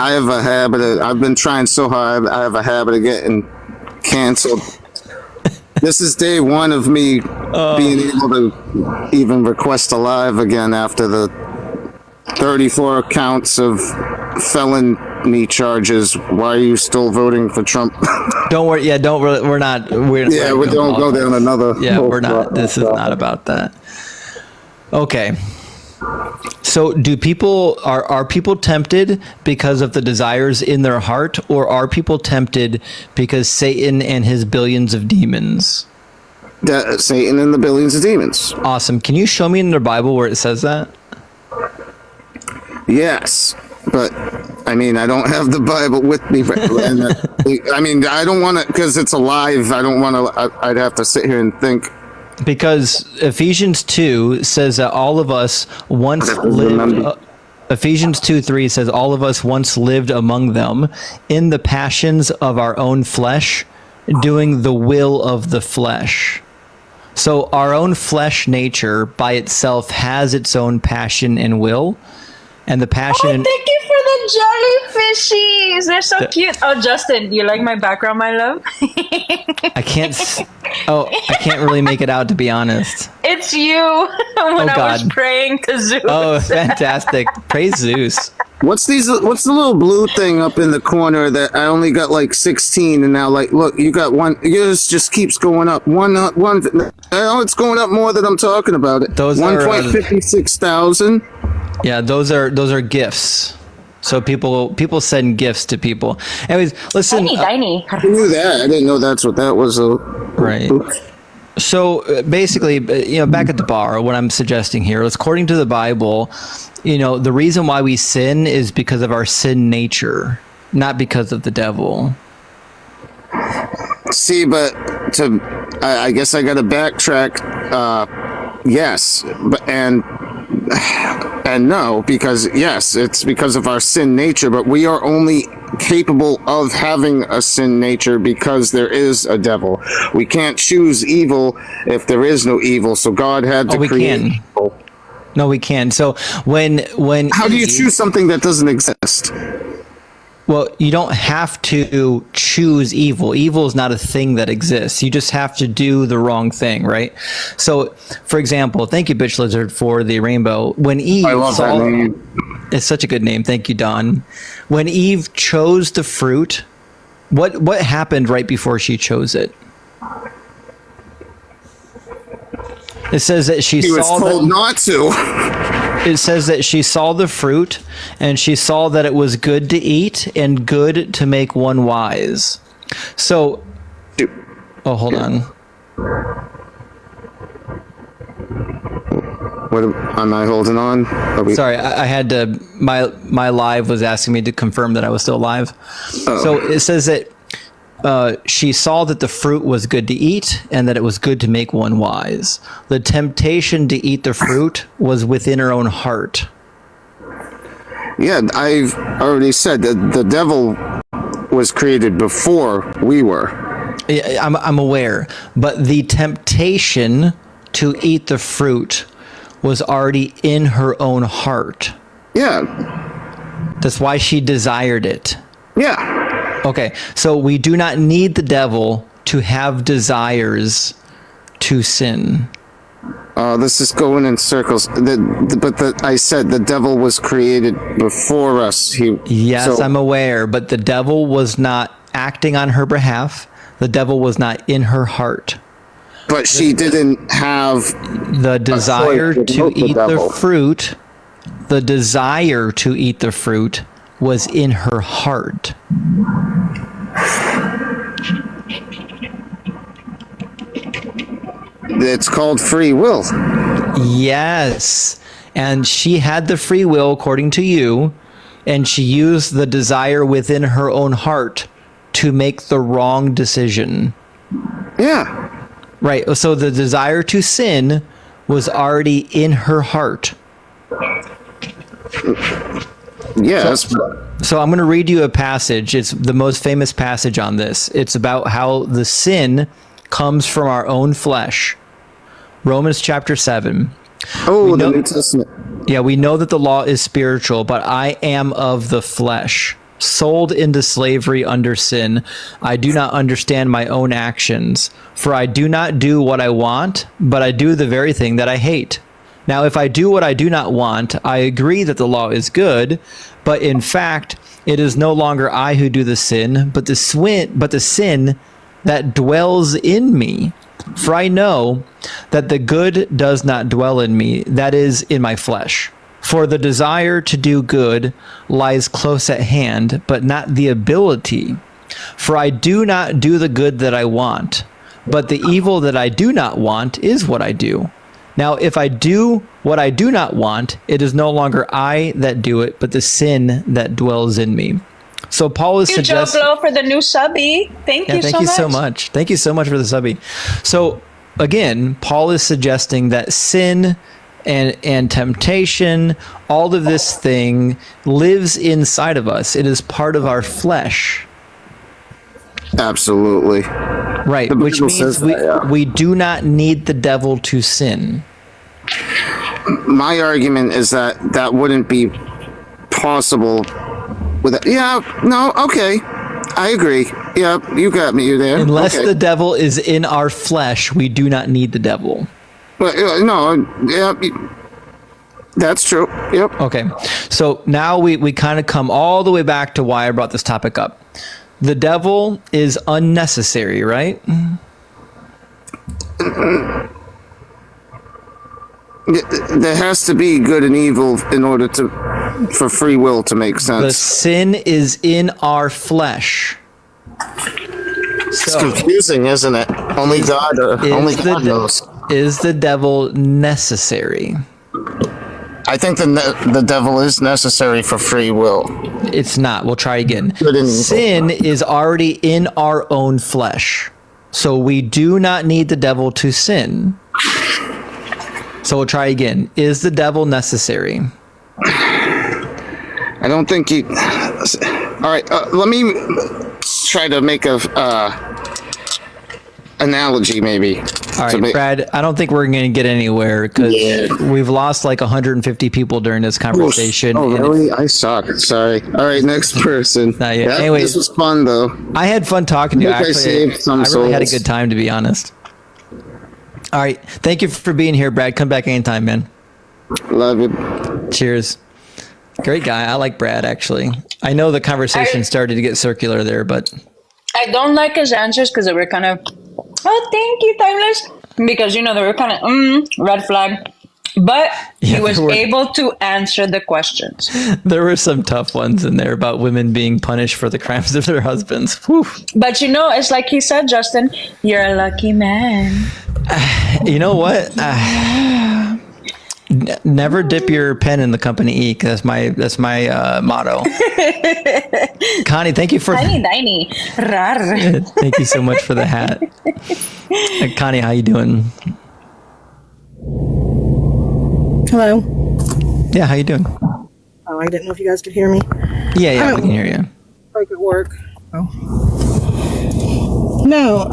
I have a habit of, I've been trying so hard, I have a habit of getting canceled. This is day one of me being able to even request a live again after the 34 counts of felony charges. Why are you still voting for Trump? Don't worry. Yeah, don't worry. We're not. We don't go down another. Yeah, we're not. This is not about that. Okay. So are people tempted because of the desires in their heart, or are people tempted because Satan and his billions of demons? Satan and the billions of demons. Awesome. Can you show me in the Bible where it says that? Yes, but I mean, I don't have the Bible with me. I mean, I don't want to, because it's alive. I don't want to, I'd have to sit here and think. Because Ephesians 2 says that all of us once lived. Ephesians 2:3 says all of us once lived among them in the passions of our own flesh, doing the will of the flesh. So our own flesh nature by itself has its own passion and will, and the passion. Oh, thank you for the jellyfishies. They're so cute. Oh, Justin, you like my background, my love? I can't really make it out, to be honest. It's you when I was praying to Zeus. Oh, fantastic. Praise Zeus. What's the little blue thing up in the corner that I only got like 16, and now like, look, you got one. Yours just keeps going up. One. Oh, it's going up more than I'm talking about it. Those 1.56,000. Yeah, those are gifts. So people send gifts to people. Anyways, listen. Tiny. I knew that. I didn't know that's what that was. Right. So basically, back at the bar, what I'm suggesting here is, according to the Bible, the reason why we sin is because of our sin nature, not because of the devil. See, but I guess I got to backtrack. Yes, and no, because yes, it's because of our sin nature, but we are only capable of having a sin nature because there is a devil. We can't choose evil if there is no evil. So God had to create evil. No, we can. So when how do you choose something that doesn't exist? Well, you don't have to choose evil. Evil is not a thing that exists. You just have to do the wrong thing, right? So, for example, thank you, Bitch Lizard, for the rainbow. When Eve I love that name. It's such a good name. Thank you, Don. When Eve chose the fruit, what happened right before she chose it? It says that she was told not to. It says that she saw the fruit, and she saw that it was good to eat and good to make one wise. So, hold on. What am I holding on? Sorry, I had to. My live was asking me to confirm that I was still live. So it says that she saw that the fruit was good to eat and that it was good to make one wise. The temptation to eat the fruit was within her own heart. Yeah, I've already said that the devil was created before we were. Yeah, I'm aware, but the temptation to eat the fruit was already in her own heart. Yeah. That's why she desired it. Yeah. Okay, so we do not need the devil to have desires to sin. This is going in circles. I said the devil was created before us. Yes, I'm aware, but the devil was not acting on her behalf. The devil was not in her heart. But she didn't have the desire to eat the fruit. The desire to eat the fruit was in her heart. It's called free will. Yes. And she had the free will according to you, and she used the desire within her own heart to make the wrong decision. Yeah. Right. So the desire to sin was already in her heart. Yes. So I'm going to read you a passage. It's the most famous passage on this. It's about how the sin comes from our own flesh. Romans chapter 7. Oh, the New Testament. Yeah, we know that the law is spiritual, but I am of the flesh, sold into slavery under sin. I do not understand my own actions, for I do not do what I want, but I do the very thing that I hate. Now, if I do what I do not want, I agree that the law is good, but in fact, it is no longer I who do the sin, but the sin that dwells in me. For I know that the good does not dwell in me, that is, in my flesh. For the desire to do good lies close at hand, but not the ability. For I do not do the good that I want, but the evil that I do not want is what I do. Now, if I do what I do not want, it is no longer I that do it, but the sin that dwells in me. So Paul is Thank you, Joe Blow, for the new subby. Thank you so much. Thank you so much for the subby. So again, Paul is suggesting that sin and temptation, all of this thing lives inside of us. It is part of our flesh. Absolutely. Right, which means we do not need the devil to sin. My argument is that wouldn't be possible without. Yeah, no, okay. I agree. Yeah, you got me. You're there. Unless the devil is in our flesh, we do not need the devil. But no, yeah, that's true. Yep. Okay, so now we kind of come all the way back to why I brought this topic up. The devil is unnecessary, right? There has to be good and evil in order for free will to make sense. The sin is in our flesh. It's confusing, isn't it? Only God knows. Is the devil necessary? I think the devil is necessary for free will. It's not. We'll try again. Sin is already in our own flesh. So we do not need the devil to sin. So we'll try again. Is the devil necessary? I don't think he... All right, let me try to make a analogy, maybe. All right, Brad, I don't think we're going to get anywhere because we've lost like 150 people during this conversation. Oh, really? I suck. Sorry. All right, next person. Not yet. Anyway, this was fun, though. I had fun talking to you. Actually, I really had a good time, to be honest. All right. Thank you for being here, Brad. Come back anytime, man. Love it. Cheers. Great guy. I like Brad, actually. I know the conversation started to get circular there, but... I don't like his answers because they were kind of, oh, thank you, Timeless. Because, they were kind of, red flag. But he was able to answer the questions. There were some tough ones in there about women being punished for the crimes of their husbands. Whew. But, it's like he said, Justin, you're a lucky man. You know what? Never dip your pen in the company ink. That's my motto. Connie, thank you for Tiny. Rar. Thank you so much for the hat. Connie, how you doing? Hello. Yeah, how you doing? Oh, I didn't know if you guys could hear me. Yeah, we can hear you. Break at work. Oh. No,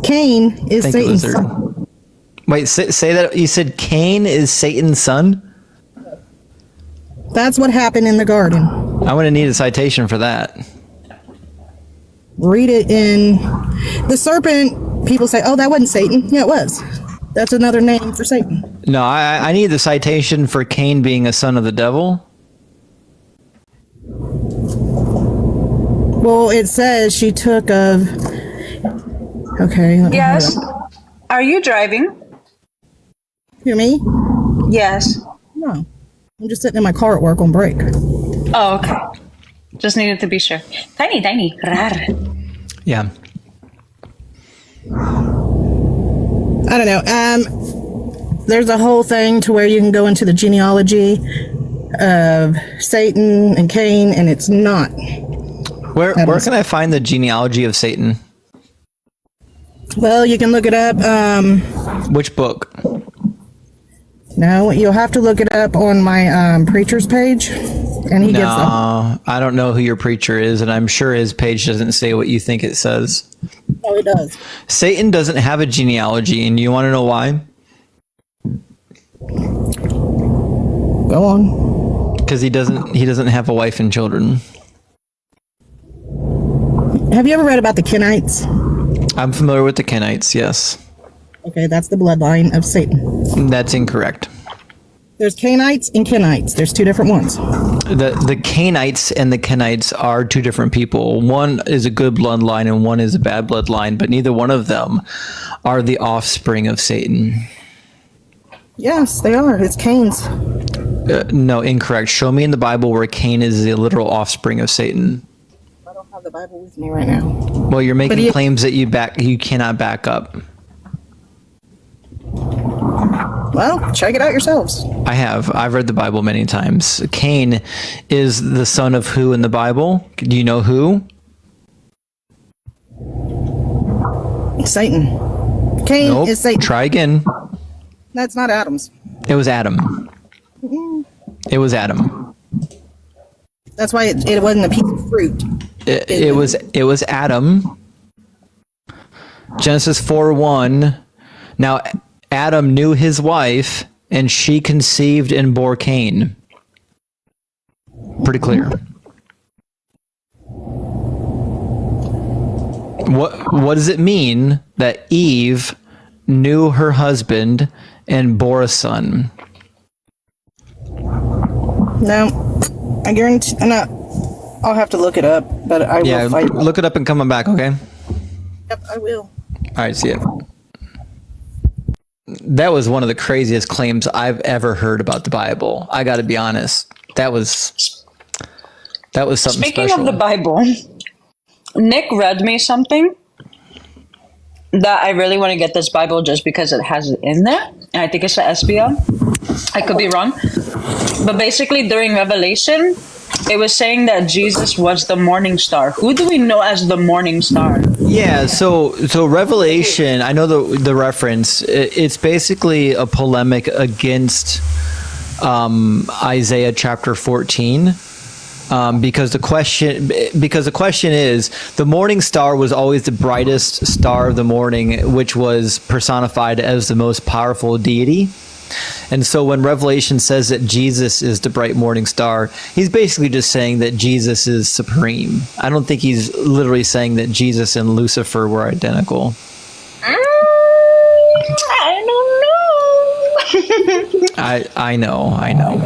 Cain is Satan's son. Wait, say that. You said Cain is Satan's son? That's what happened in the garden. I'm going to need a citation for that. Read it in the serpent. People say, oh, that wasn't Satan. Yeah, it was. That's another name for Satan. No, I need the citation for Cain being a son of the devil. Well, it says she took of... Okay. Yes. Are you driving? Hear me? Yes. No. I'm just sitting in my car at work on break. Oh, okay. Just needed to be sure. Tiny. Rar. Yeah. I don't know. There's a whole thing to where you can go into the genealogy of Satan and Cain, and it's not. Where can I find the genealogy of Satan? Well, you can look it up. Which book? No, you'll have to look it up on my preacher's page, and he gives them. I don't know who your preacher is, and I'm sure his page doesn't say what you think it says. Oh, it does. Satan doesn't have a genealogy, and you want to know why? Go on. Because he doesn't have a wife and children. Have you ever read about the Kenites? I'm familiar with the Kenites, yes. Okay, that's the bloodline of Satan. That's incorrect. There's Cainites and Kenites. There's two different ones. The Cainites and the Kenites are two different people. One is a good bloodline and one is a bad bloodline, but neither one of them are the offspring of Satan. Yes, they are. It's Cain's. No, incorrect. Show me in the Bible where Cain is the literal offspring of Satan. I don't have the Bible with me right now. Well, you're making claims that you cannot back up. Well, check it out yourselves. I have. I've read the Bible many times. Cain is the son of who in the Bible? Do you know who? Satan. Cain is Satan. Try again. That's not Adam's. It was Adam. It was Adam. That's why it wasn't a piece of fruit. It was Adam. Genesis 4:1. Now Adam knew his wife, and she conceived and bore Cain. Pretty clear. What does it mean that Eve knew her husband and bore a son? No, I guarantee. I'll have to look it up, but I will fight. Look it up and come back, okay? Yep, I will. All right, see ya. That was one of the craziest claims I've ever heard about the Bible. I got to be honest. That was something Speaking special. of the Bible, Nick read me something that I really want to get this Bible just because it has it in there. And I think it's the SBL. I could be wrong. But basically, during Revelation, it was saying that Jesus was the morning star. Who do we know as the morning star? Yeah, so Revelation, I know the reference. It's basically a polemic against Isaiah chapter 14. Because the question is, the morning star was always the brightest star of the morning, which was personified as the most powerful deity. And so when Revelation says that Jesus is the bright morning star, he's basically just saying that Jesus is supreme. I don't think he's literally saying that Jesus and Lucifer were identical. I don't know. I know.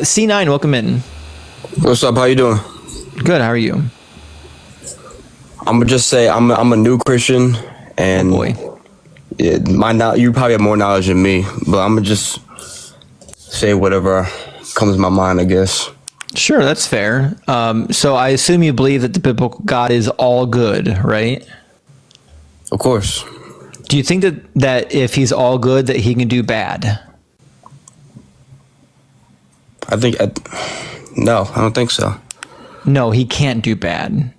C9, welcome in. What's up? How you doing? Good. How are you? I'm gonna just say I'm a new Christian, and yeah, you probably have more knowledge than me, but I'm gonna just say whatever comes to my mind, I guess. Sure, that's fair. So I assume you believe that the biblical God is all good, right? Of course. Do you think that if he's all good, that he can do bad? No, I don't think so. No, he can't do bad.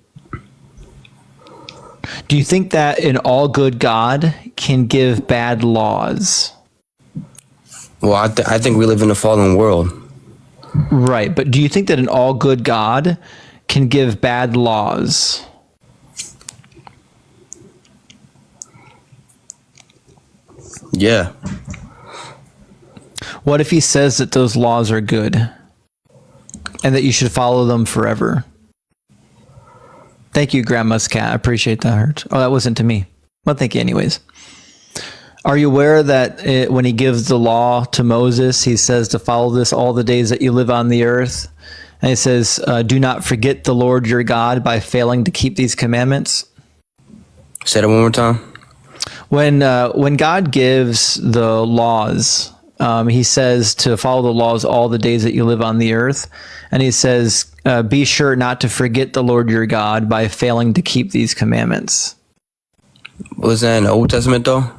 Do you think that an all good God can give bad laws? Well, I think we live in a fallen world. Right, but do you think that an all good God can give bad laws? Yeah. What if he says that those laws are good and that you should follow them forever? Thank you, Grandma's cat. I appreciate that hurt. Oh, that wasn't to me. Well, thank you anyways. Are you aware that when he gives the law to Moses, he says to follow this all the days that you live on the earth? And he says, do not forget the Lord your God by failing to keep these commandments. Say that one more time. When God gives the laws, he says to follow the laws all the days that you live on the earth. And he says, be sure not to forget the Lord your God by failing to keep these commandments. Was that in the Old Testament though?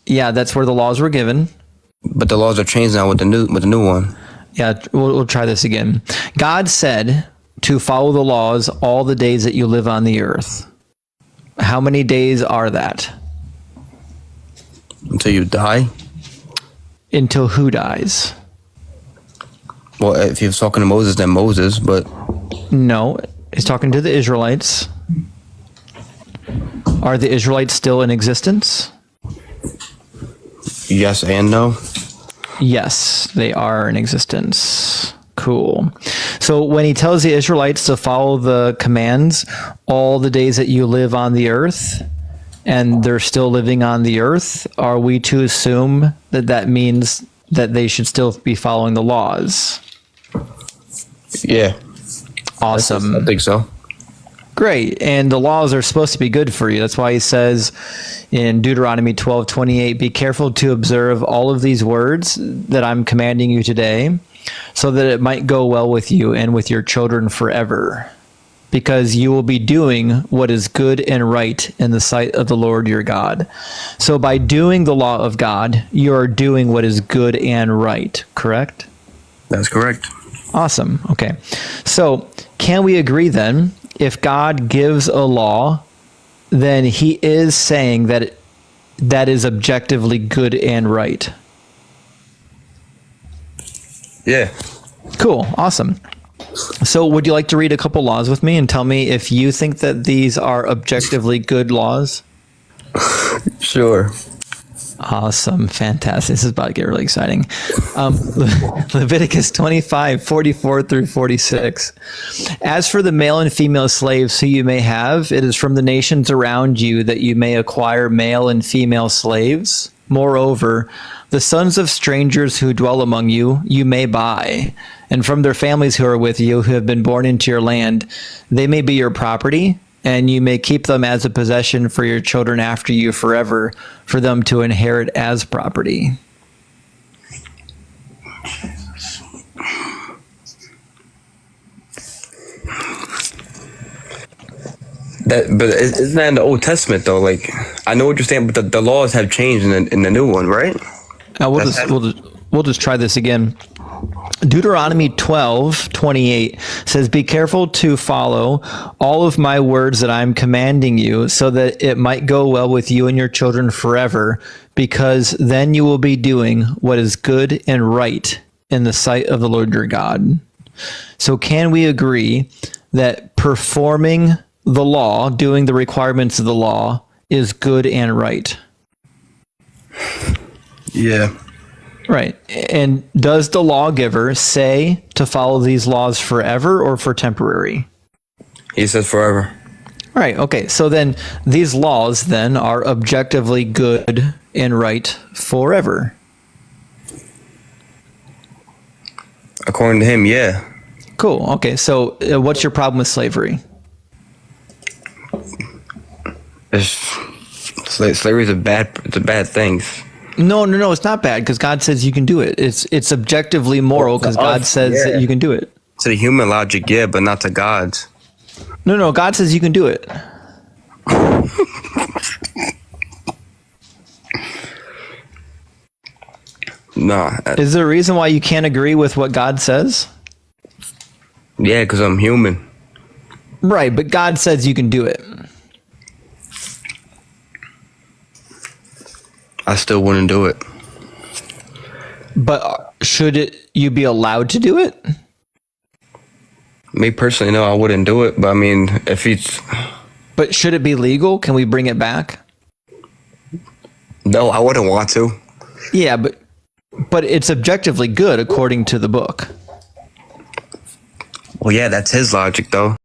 Yeah, that's where the laws were given. But the laws are changed now with the new one. Yeah, we'll try this again. God said to follow the laws all the days that you live on the earth. How many days are that? Until you die? Until who dies? Well, if he was talking to Moses, then Moses, but... No, he's talking to the Israelites. Are the Israelites still in existence? Yes and no. Yes, they are in existence. Cool. So when he tells the Israelites to follow the commands all the days that you live on the earth, and they're still living on the earth, are we to assume that that means that they should still be following the laws? Yeah. Awesome. I think so. Great. And the laws are supposed to be good for you. That's why he says in Deuteronomy 12:28, be careful to observe all of these words that I'm commanding you today, so that it might go well with you and with your children forever, because you will be doing what is good and right in the sight of the Lord your God. So by doing the law of God, you are doing what is good and right, correct? That's correct. Awesome. Okay. So can we agree then, if God gives a law, then he is saying that that is objectively good and right? Yeah. Cool. Awesome. So would you like to read a couple laws with me and tell me if you think that these are objectively good laws? Sure. Awesome. Fantastic. This is about to get really exciting. Leviticus 25:44 through 46. As for the male and female slaves who you may have, it is from the nations around you that you may acquire male and female slaves. Moreover, the sons of strangers who dwell among you, you may buy, and from their families who are with you, who have been born into your land, they may be your property, and you may keep them as a possession for your children after you forever, for them to inherit as property. But isn't that in the Old Testament though? Like, I know what you're saying, but the laws have changed in the new one, right? We'll just try this again. Deuteronomy 12:28 says, "Be careful to follow all of my words that I'm commanding you, so that it might go well with you and your children forever, because then you will be doing what is good and right in the sight of the Lord your God." So can we agree that performing the law, doing the requirements of the law, is good and right? Yeah. Right. And does the lawgiver say to follow these laws forever or for temporary? He says forever. Right. Okay. So then these laws then are objectively good and right forever. According to him, yeah. Cool. Okay. So what's your problem with slavery? Slavery is a bad thing. No, it's not bad because God says you can do it. It's objectively moral because God says that you can do it. To the human logic, yeah, but not to God's. No, God says you can do it. Nah. Is there a reason why you can't agree with what God says? Yeah, because I'm human. Right, but God says you can do it. I still wouldn't do it. But should you be allowed to do it? Me personally, no, I wouldn't do it. But I mean, if he's... But should it be legal? Can we bring it back? No, I wouldn't want to. Yeah, but it's objectively good according to the book. Well, yeah, that's his logic, though.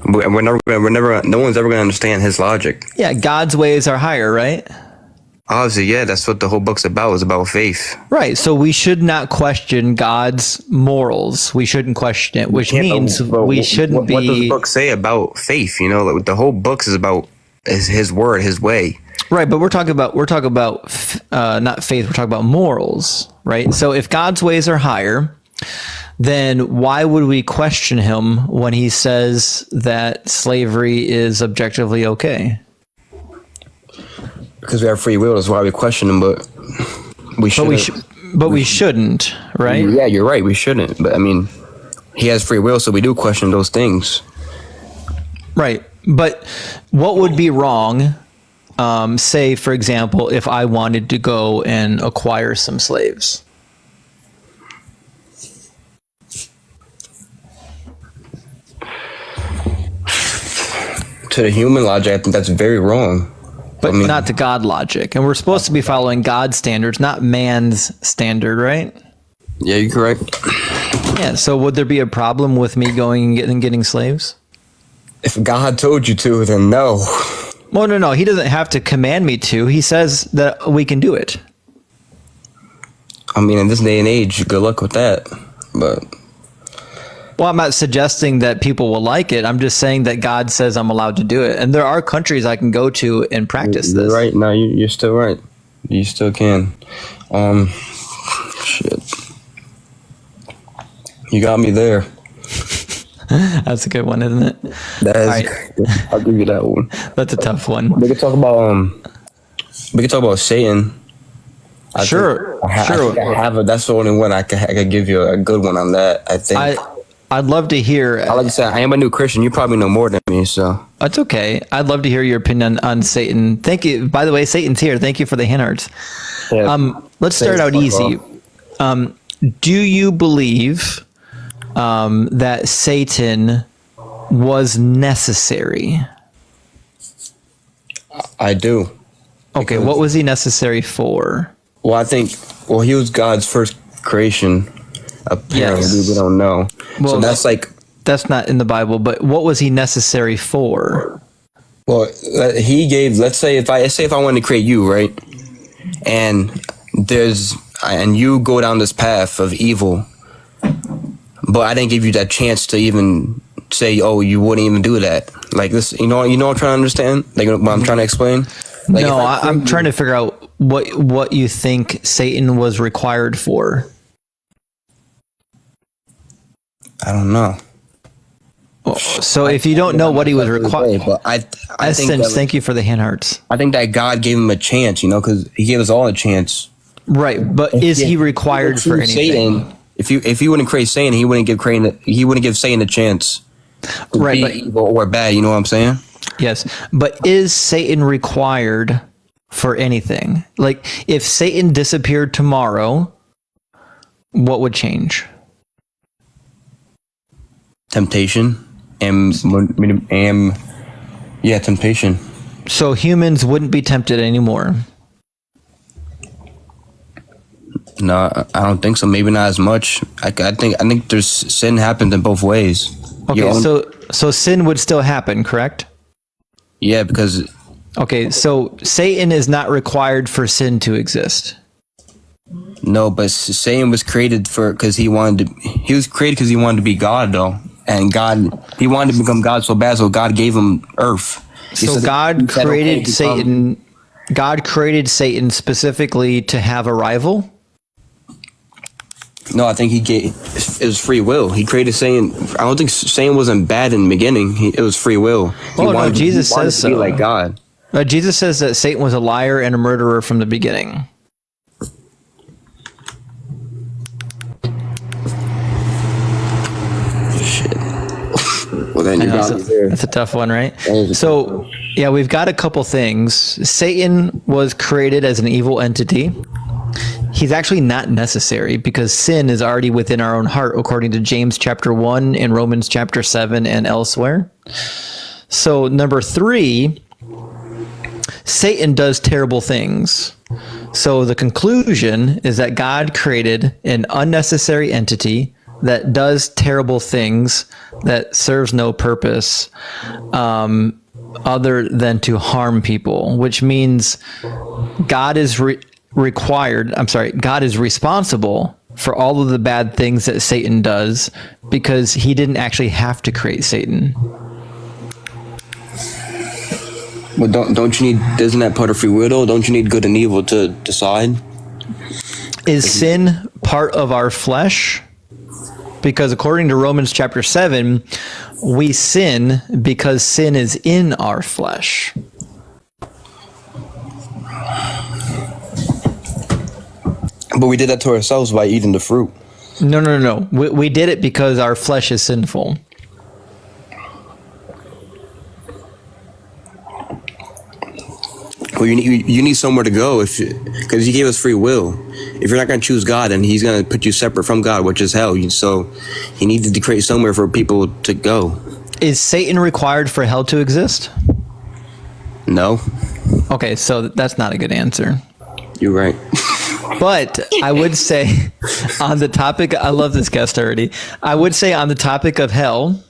No one's ever going to understand his logic. Yeah, God's ways are higher, right? Obviously, yeah, that's what the whole book's about. It's about faith. Right. So we should not question God's morals. We shouldn't question it, which means we shouldn't be. What does the book say about faith? You know, like the whole book is about his word, his way. Right, but we're talking about not faith. We're talking about morals, right? So if God's ways are higher, then why would we question him when he says that slavery is objectively okay? Because we have free will, that's why we question him, but we shouldn't. But we shouldn't, right? Yeah, you're right, we shouldn't. But I mean, he has free will, so we do question those things. Right. But what would be wrong, say, for example, if I wanted to go and acquire some slaves? To the human logic, I think that's very wrong. But not to God logic. And we're supposed to be following God's standards, not man's standard, right? Yeah, you're correct. Yeah, so would there be a problem with me going and getting slaves? If God told you to, then no. Well, no. He doesn't have to command me to. He says that we can do it. I mean, in this day and age, good luck with that. But... Well, I'm not suggesting that people will like it. I'm just saying that God says I'm allowed to do it. And there are countries I can go to and practice this. Right. No, you're still right. You still can. Shit. You got me there. That's a good one, isn't it? Right. I'll give you that one. That's a tough one. We could talk about Satan. Sure. That's the only one I could give you a good one on that, I think. I'd love to hear. Like I said, I am a new Christian. You probably know more than me, so. That's okay. I'd love to hear your opinion on Satan. Thank you. By the way, Satan's here. Thank you for the hint arts. Yeah, let's start out easy. Do you believe that Satan was necessary? I do. Okay, what was he necessary for? Well, I think, he was God's first creation. Apparently, we don't know. Well, so that's not in the Bible. But what was he necessary for? Well, he gave. Let's say if I wanted to create you, right, and you go down this path of evil, but I didn't give you that chance to even say, oh, you wouldn't even do that. Like this, you know what I'm trying to understand? Like what I'm trying to explain. Like no, I'm trying to figure out what you think Satan was required for. I don't know. So if you don't know what he was required, but I think Essence, thank you for the hand hearts. I think that God gave him a chance, because he gave us all a chance. Right, but is he required for anything? Satan, if he wouldn't create Satan, he wouldn't give Satan a chance. To Right, be but evil or bad. You know what I'm saying? yes, but is Satan required for anything? Like, if Satan disappeared tomorrow, what would change? Temptation and temptation. So humans wouldn't be tempted anymore. No, I don't think so. Maybe not as much. I think there's sin happens in both ways. Okay, so sin would still happen, correct? Yeah, because okay, so Satan is not required for sin to exist. No, but Satan was created because he wanted to be God, though, and he wanted to become God so bad, so God gave him earth. So God created Satan. God created Satan specifically to have a rival. No, I think it was free will. He created Satan. I don't think Satan wasn't bad in the beginning. It was free will. Jesus says so. Be like God. Jesus says that Satan was a liar and a murderer from the beginning. Shit. Well, then you got there. That's a tough one, right? So, yeah, we've got a couple things. Satan was created as an evil entity. He's actually not necessary because sin is already within our own heart, according to James chapter 1 and Romans chapter 7 and elsewhere. So, number 3, Satan does terrible things. So the conclusion is that God created an unnecessary entity that does terrible things that serves no purpose other than to harm people, which means God is God is responsible for all of the bad things that Satan does because he didn't actually have to create Satan. But isn't that part of free will though? Don't you need good and evil to decide? Is sin part of our flesh? Because according to Romans chapter 7, we sin because sin is in our flesh. But we did that to ourselves by eating the fruit. No. We did it because our flesh is sinful. Well, you need somewhere to go because he gave us free will. If you're not going to choose God, then he's going to put you separate from God, which is hell. So he needed to create somewhere for people to go. Is Satan required for hell to exist? No. Okay, so that's not a good answer. You're right. But I would say on the topic, I love this guest already. I would say on the topic of hell,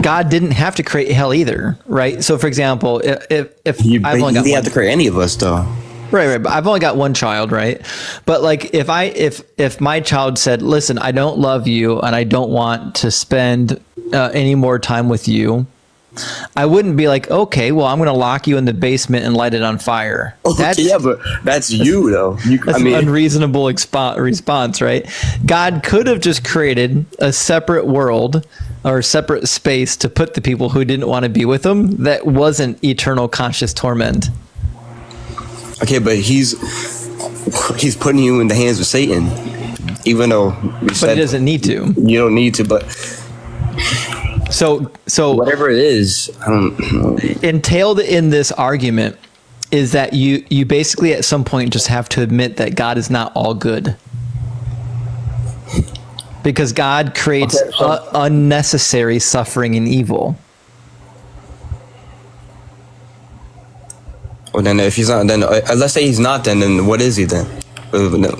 God didn't have to create hell either, right? So, for example, if I've only got have to create any of us, though. Right. But I've only got one child, right? But like, if my child said, "Listen, I don't love you, and I don't want to spend any more time with you," I wouldn't be like, "Okay, well, I'm going to lock you in the basement and light it on fire." Yeah, but that's you, though. That's an unreasonable response, right? God could have just created a separate world or a separate space to put the people who didn't want to be with him that wasn't eternal conscious torment. Okay, but he's putting you in the hands of Satan, even though he doesn't need to. You don't need to, but so whatever it is, I don't know. Entailed in this argument is that you basically at some point just have to admit that God is not all good, because God creates unnecessary suffering and evil. Well, then if he's not, then let's say he's not. Then what is he then?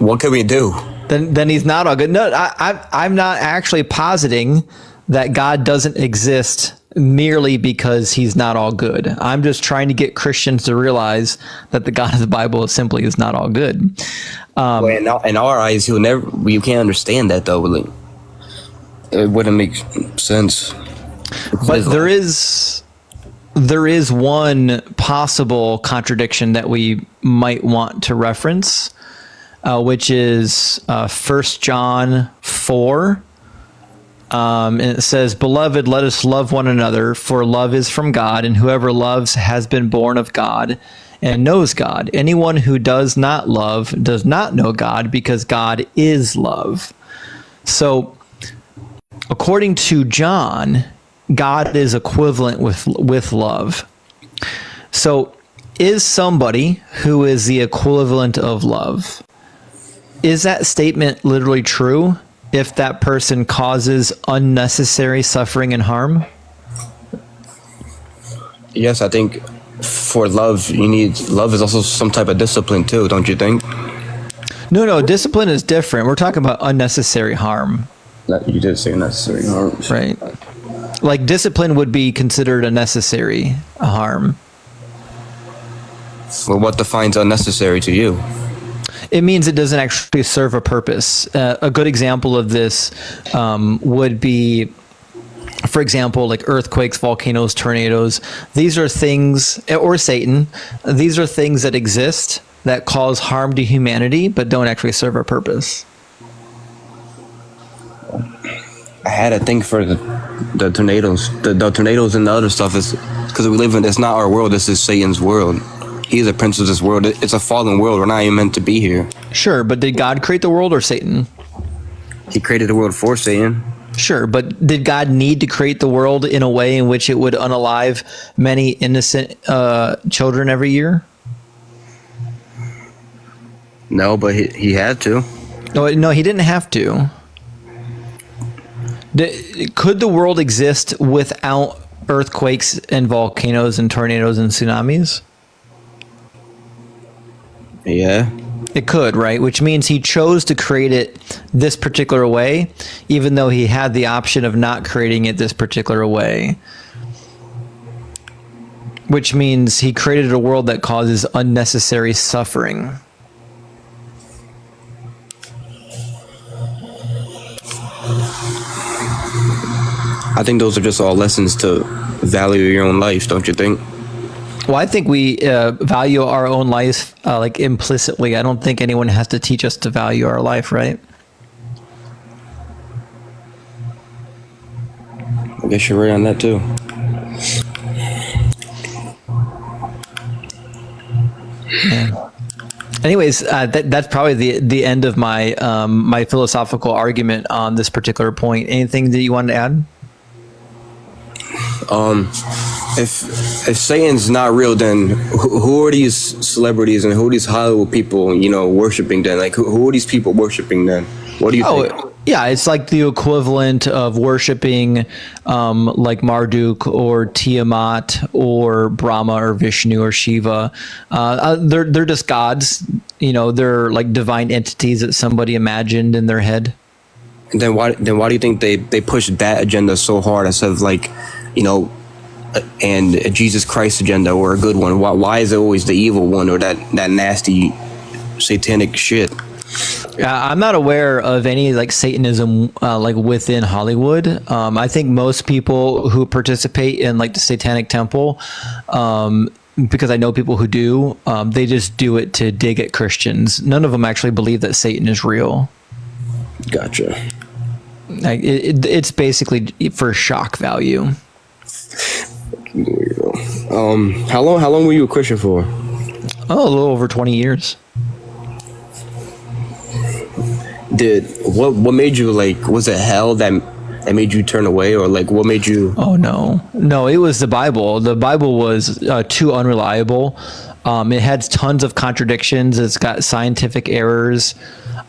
What can we do? Then he's not all good. No, I'm not actually positing that God doesn't exist merely because he's not all good. I'm just trying to get Christians to realize that the God of the Bible simply is not all good. Well, in our eyes, you can't understand that though. It wouldn't make sense. But there is one possible contradiction that we might want to reference, which is 1 John 4, And it says, "Beloved, let us love one another, for love is from God, and whoever loves has been born of God and knows God. Anyone who does not love does not know God, because God is love." So, according to John, God is equivalent with love. So, is somebody who is the equivalent of love, is that statement literally true if that person causes unnecessary suffering and harm? Yes, I think for love, love is also some type of discipline too, don't you think? No, discipline is different. We're talking about unnecessary harm. You did say unnecessary harm. Right. Like discipline would be considered a necessary harm. Well, what defines unnecessary to you? It means it doesn't actually serve a purpose. A good example of this would be, for example, like earthquakes, volcanoes, tornadoes. These are things, or Satan, these are things that exist that cause harm to humanity, but don't actually serve a purpose. I had a thing for the tornadoes. The tornadoes and the other stuff is because we live in, it's not our world, this is Satan's world. He's a prince of this world. It's a fallen world. We're not even meant to be here. Sure, but did God create the world or Satan? He created the world for Satan. Sure, but did God need to create the world in a way in which it would unalive many innocent children every year? No, but he had to. No, he didn't have to. Could the world exist without earthquakes and volcanoes and tornadoes and tsunamis? Yeah. It could, right? Which means he chose to create it this particular way, even though he had the option of not creating it this particular way. Which means he created a world that causes unnecessary suffering. I think those are just all lessons to value your own life, don't you think? Well, I think we value our own life like implicitly. I don't think anyone has to teach us to value our life, right? I guess you're right on that too. Yeah. Anyways, that's probably the end of my my philosophical argument on this particular point. Anything that you wanted to add? If Satan's not real, then who are these celebrities and who are these Hollywood people, worshiping then? Like, who are these people worshiping then? What do you think? Yeah, it's like the equivalent of worshiping like Marduk or Tiamat or Brahma or Vishnu or Shiva. They're just gods. They're like divine entities that somebody imagined in their head. And then why do you think they push that agenda so hard instead of like, and a Jesus Christ agenda or a good one? Why is it always the evil one or that nasty satanic shit? I'm not aware of any like Satanism like within Hollywood. I think most people who participate in like the Satanic Temple, because I know people who do, they just do it to dig at Christians. None of them actually believe that Satan is real. Gotcha. Like it's basically for shock value. How long were you a Christian for? Oh, a little over 20 years. What made you, like, was it hell that made you turn away, or like what made you? Oh no, it was the Bible. The Bible was too unreliable. It had tons of contradictions. It's got scientific errors.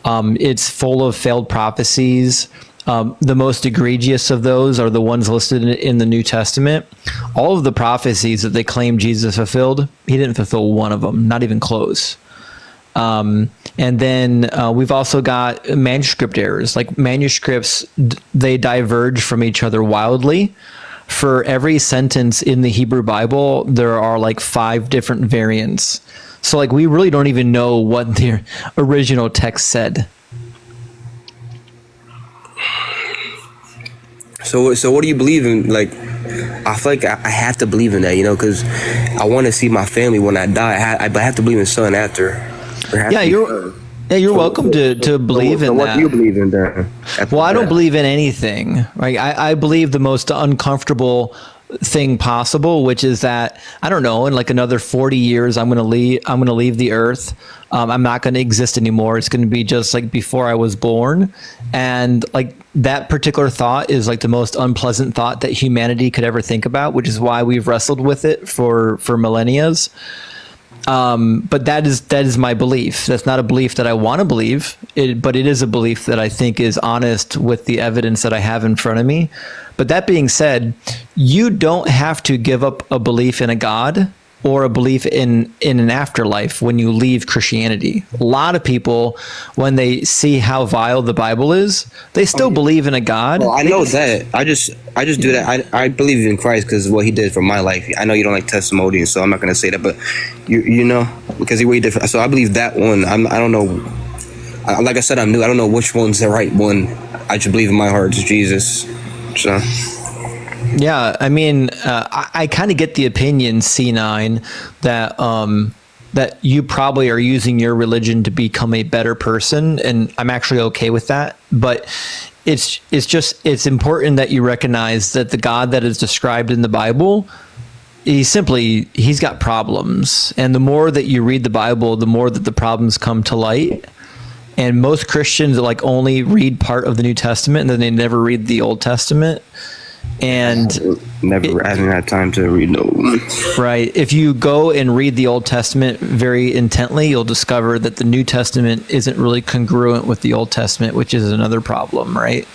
It's full of failed prophecies. The most egregious of those are the ones listed in the New Testament. All of the prophecies that they claim Jesus fulfilled, he didn't fulfill one of them, not even close. And then we've also got manuscript errors. Like manuscripts, they diverge from each other wildly. For every sentence in the Hebrew Bible, there are like 5 different variants. So like we really don't even know what the original text said. So what do you believe in? Like, I feel like I have to believe in that, because I want to see my family when I die. I have to believe in something after. Yeah, you're welcome to believe in what that. do you believe in then? Well, I don't believe in anything. Right? I believe the most uncomfortable thing possible, which is that I don't know, in like another 40 years, I'm gonna leave the earth. I'm not going to exist anymore. It's going to be just like before I was born, and like that particular thought is like the most unpleasant thought that humanity could ever think about, which is why we've wrestled with it for millennia. But that is my belief. That's not a belief that I want to believe, but it is a belief that I think is honest with the evidence that I have in front of me. But that being said, you don't have to give up a belief in a God or a belief in an afterlife when you leave Christianity. A lot of people, when they see how vile the Bible is, they still believe in a God. Well, I know that. I just do that. I believe in Christ because of what he did for my life. I know you don't like testimonies, so I'm not going to say that, but you know, because he way different. So I believe that one. I don't know. Like I said, I'm new. I don't know which one's the right one. I just believe in my heart it's Jesus. So. Yeah, I mean, I kind of get the opinion, C9, that that you probably are using your religion to become a better person, and I'm actually okay with that. But it's important that you recognize that the God that is described in the Bible, he's got problems, and the more that you read the Bible, the more that the problems come to light. And most Christians like only read part of the New Testament, and then they never read the Old Testament. And hasn't had time to read no. Right. If you go and read the Old Testament very intently, you'll discover that the New Testament isn't really congruent with the Old Testament, which is another problem, right?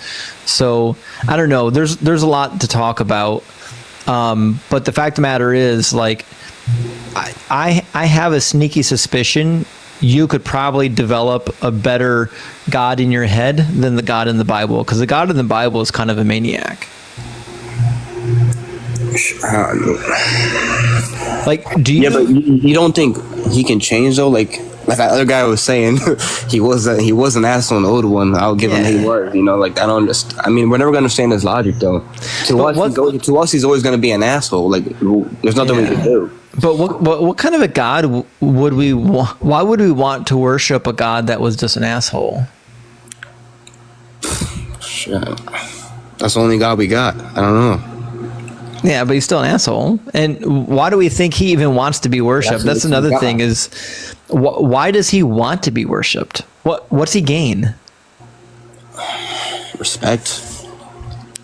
So I don't know. There's a lot to talk about, but the fact of the matter is, like, I have a sneaky suspicion you could probably develop a better God in your head than the God in the Bible, because the God in the Bible is kind of a maniac. Like, do you? Yeah, but you don't think he can change though? Like that other guy was saying, he was an asshole in the old one. I'll give him he was. You know, like I don't understand. I mean, we're never gonna understand his logic though. To us, he's always gonna be an asshole. Like there's nothing we can do. But what kind of a God would we want? Why would we want to worship a God that was just an asshole? Shit. That's the only God we got. I don't know. Yeah, but he's still an asshole. And why do we think he even wants to be worshipped? That's another thing is, why does he want to be worshipped? What's he gain? Respect.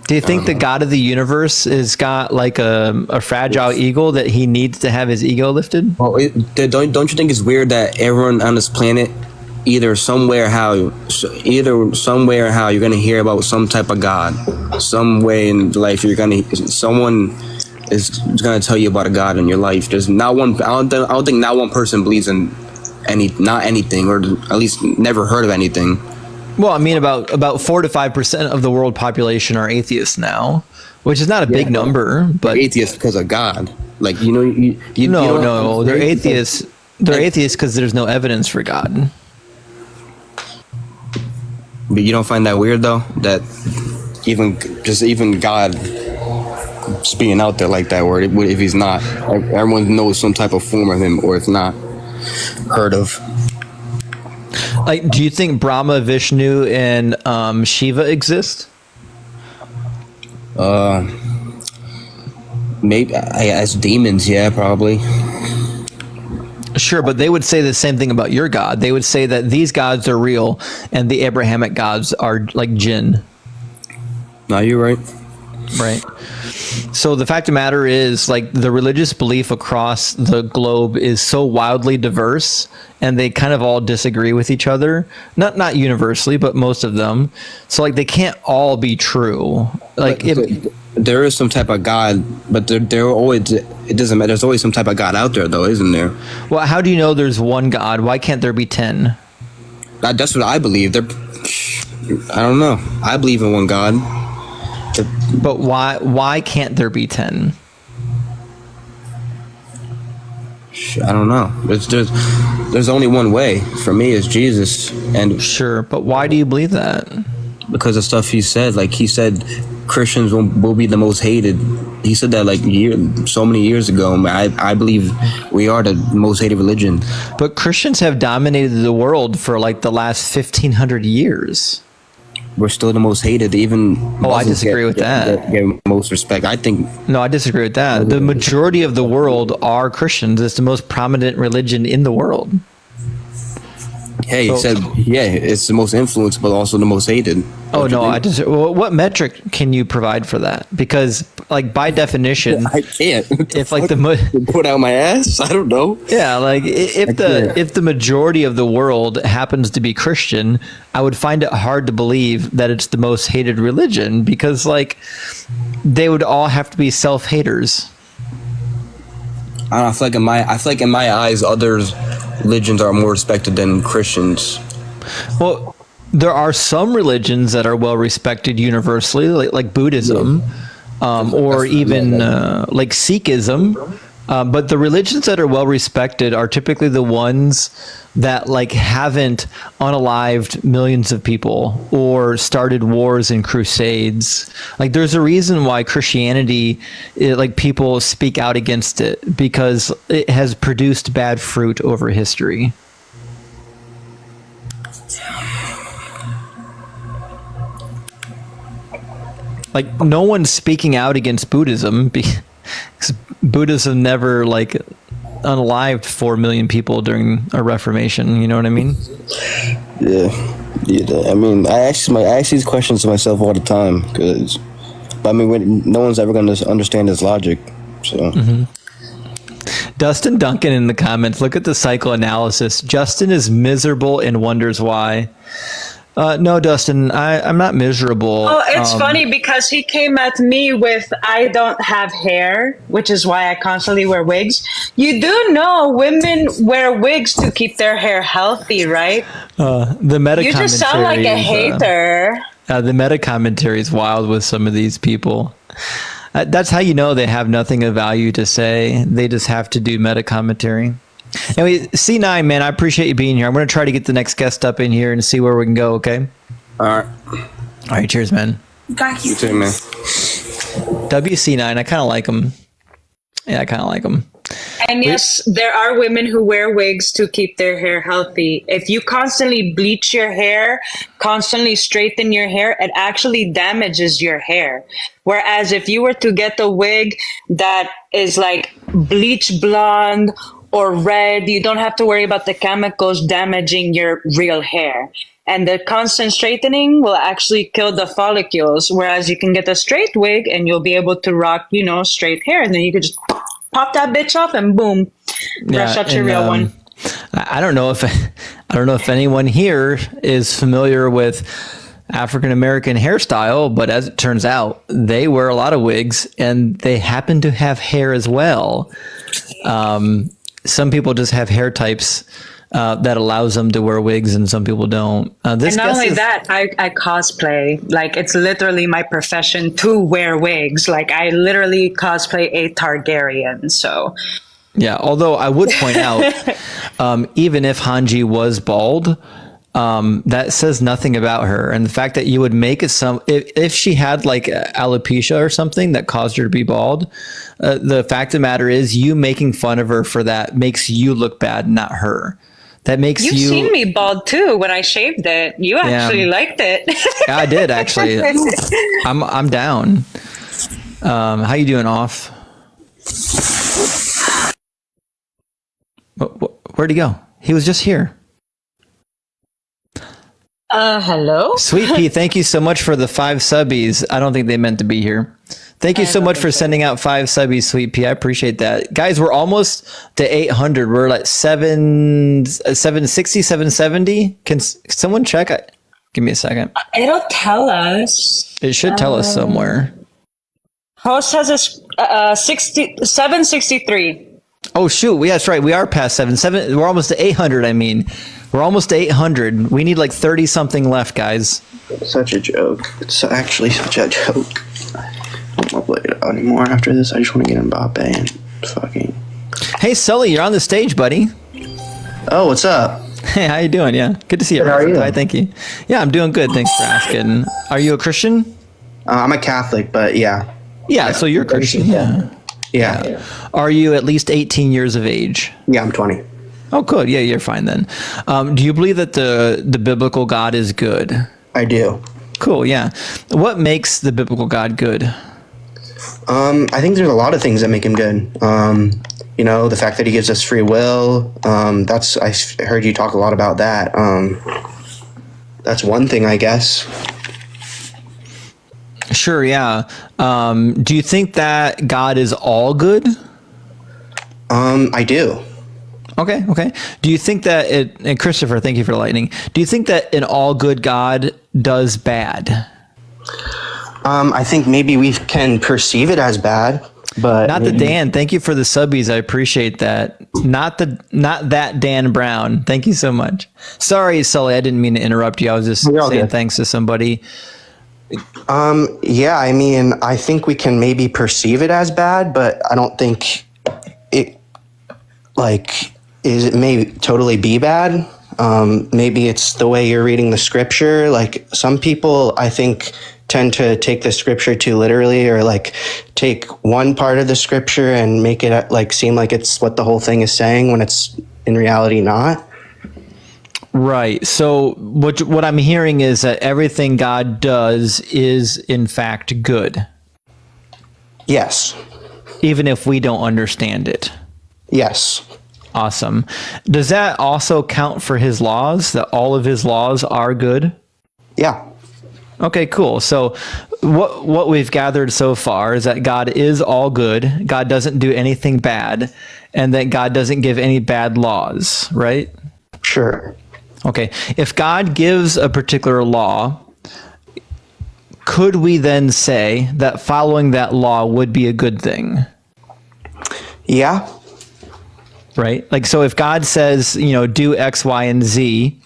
Do you think the God of the universe has got like a fragile ego that he needs to have his ego lifted? Well, don't you think it's weird that everyone on this planet, either somewhere how you're gonna hear about some type of God, some way in life someone is gonna tell you about a God in your life. There's not one. I don't think not one person believes in anything, or at least never heard of anything. Well, I mean, about 4 to 5% of the world population are atheists now, which is not a big number. But atheists because of God, like no, they're atheists. They're atheists because there's no evidence for God. But you don't find that weird though, that even God just being out there like that, where if he's not, everyone knows some type of form of him, or it's not heard of. Like, do you think Brahma, Vishnu, and Shiva exist? Maybe as demons, yeah, probably. Sure, but they would say the same thing about your God. They would say that these gods are real and the Abrahamic gods are like jinn. No, you're right. Right. So the fact of the matter is, like, the religious belief across the globe is so wildly diverse, and they kind of all disagree with each other. Not universally, but most of them. So like they can't all be true. Like there is some type of God, but there always, it doesn't matter. There's always some type of God out there, though, isn't there? Well, how do you know there's one God? Why can't there be 10? That's what I believe. I don't know. I believe in one God. But why can't there be 10? I don't know. There's only one way. For me, it's Jesus. And sure, but why do you believe that? Because of stuff he said. Like he said, Christians will be the most hated. He said that like so many years ago. I believe we are the most hated religion. But Christians have dominated the world for like the last 1,500 years. We're still the most hated. Even I disagree with that. Get most respect. I think. No, I disagree with that. The majority of the world are Christians. It's the most prominent religion in the world. Hey, he said, yeah, it's the most influenced, but also the most hated. Oh no, I just. What metric can you provide for that? Because, like, by definition, I can't. If like put out my ass, I don't know. Yeah, like if the majority of the world happens to be Christian, I would find it hard to believe that it's the most hated religion, because like they would all have to be self-haters. I don't know, I feel like in my eyes, other religions are more respected than Christians. Well, there are some religions that are well respected universally, like Buddhism, or even like Sikhism. But the religions that are well respected are typically the ones that like haven't unalived millions of people or started wars and crusades. Like there's a reason why Christianity, like people speak out against it, because it has produced bad fruit over history. Like no one's speaking out against Buddhism because Buddhism never like unalived 4 million people during a Reformation. You know what I mean? Yeah. I mean, I ask these questions to myself all the time, because no one's ever going to understand his logic. So. Dustin Duncan in the comments, look at the psychoanalysis. Justin is miserable and wonders why. No, Dustin, I'm not miserable. Oh, it's funny because he came at me with, I don't have hair, which is why I constantly wear wigs. You do know women wear wigs to keep their hair healthy, right? The meta You just sound like a hater. The meta commentary is wild with some of these people. That's how you know they have nothing of value to say. They just have to do meta commentary. Anyway, C9, man, I appreciate you being here. I'm going to try to get the next guest up in here and see where we can go, okay? All right. All right, cheers, man. You too, man. WC9, I kind of like him. Yeah, I kind of like him. And yes, there are women who wear wigs to keep their hair healthy. If you constantly bleach your hair, constantly straighten your hair, it actually damages your hair. Whereas if you were to get a wig that is like bleach blonde or red, you don't have to worry about the chemicals damaging your real hair. And the constant straightening will actually kill the follicles. Whereas you can get a straight wig and you'll be able to rock, straight hair. And then you could just pop that bitch off and boom, brush out your real one. I don't know if anyone here is familiar with African American hairstyle, but as it turns out, they wear a lot of wigs and they happen to have hair as well. Some people just have hair types that allows them to wear wigs, and some people don't. And not only that, I cosplay. Like, it's literally my profession to wear wigs. Like, I literally cosplay a Targaryen, so... Yeah, although I would point out, even if Hanji was bald, that says nothing about her. And the fact that you would make it if she had like alopecia or something that caused her to be bald, the fact of the matter is you making fun of her for that makes you look bad, not her. That makes You've seen me bald too when I shaved it. You actually liked it. Yeah, I did actually. I'm down. How you doing, Off? Where'd he go? He was just here. Hello? Sweet Pea, thank you so much for the 5 subbies. I don't think they meant to be here. Thank you so much for sending out 5 subbies, Sweet Pea. I appreciate that. Guys, we're almost to 800. We're at 760, 770. Can someone check it? Give me a second. It'll tell us. It should tell us somewhere. Host has a 763. Oh, shoot. That's right. We are past 7. We're almost to 800, I mean. We're almost to 800. We need like 30-something left, guys. Such a joke. It's actually such a joke. I don't want to play it out anymore after this. I just want to get Mbappe and fucking... Hey, Sully, you're on the stage, buddy. Oh, what's up? Hey, how you doing? Yeah, good to see you. How are you? Hi, thank you. Yeah, I'm doing good. Thanks for asking. Are you a Christian? I'm a Catholic, but yeah. Yeah, so you're Christian. Yeah. Are you at least 18 years of age? Yeah, I'm 20. Oh, good. Yeah, you're fine then. Do you believe that the biblical God is good? I do. Cool. Yeah. What makes the biblical God good? I think there's a lot of things that make him good. The fact that he gives us free will. I heard you talk a lot about that. That's one thing, I guess. Sure. Yeah. Do you think that God is all good? I do. Okay. Do you think that and Christopher, thank you for the lightning. Do you think that an all good God does bad? I think maybe we can perceive it as bad, but not the Dan. Thank you for the subbies. I appreciate that. Not that Dan Brown. Thank you so much. Sorry, Sully. I didn't mean to interrupt you. I was just saying thanks to somebody. Yeah, I mean, I think we can maybe perceive it as bad, but I don't think it it may totally be bad. Maybe it's the way you're reading the scripture. Like some people, I think, tend to take the scripture too literally, or take one part of the scripture and make it seem like it's what the whole thing is saying when it's in reality not. Right. So what I'm hearing is that everything God does is in fact good. Yes. Even if we don't understand it. Yes. Awesome. Does that also count for his laws, that all of his laws are good? Yeah. Okay, cool. So what we've gathered so far is that God is all good, God doesn't do anything bad, and that God doesn't give any bad laws, right? Sure. Okay. If God gives a particular law, could we then say that following that law would be a good thing? Yeah. Right? So if God says, do X, Y, and Z,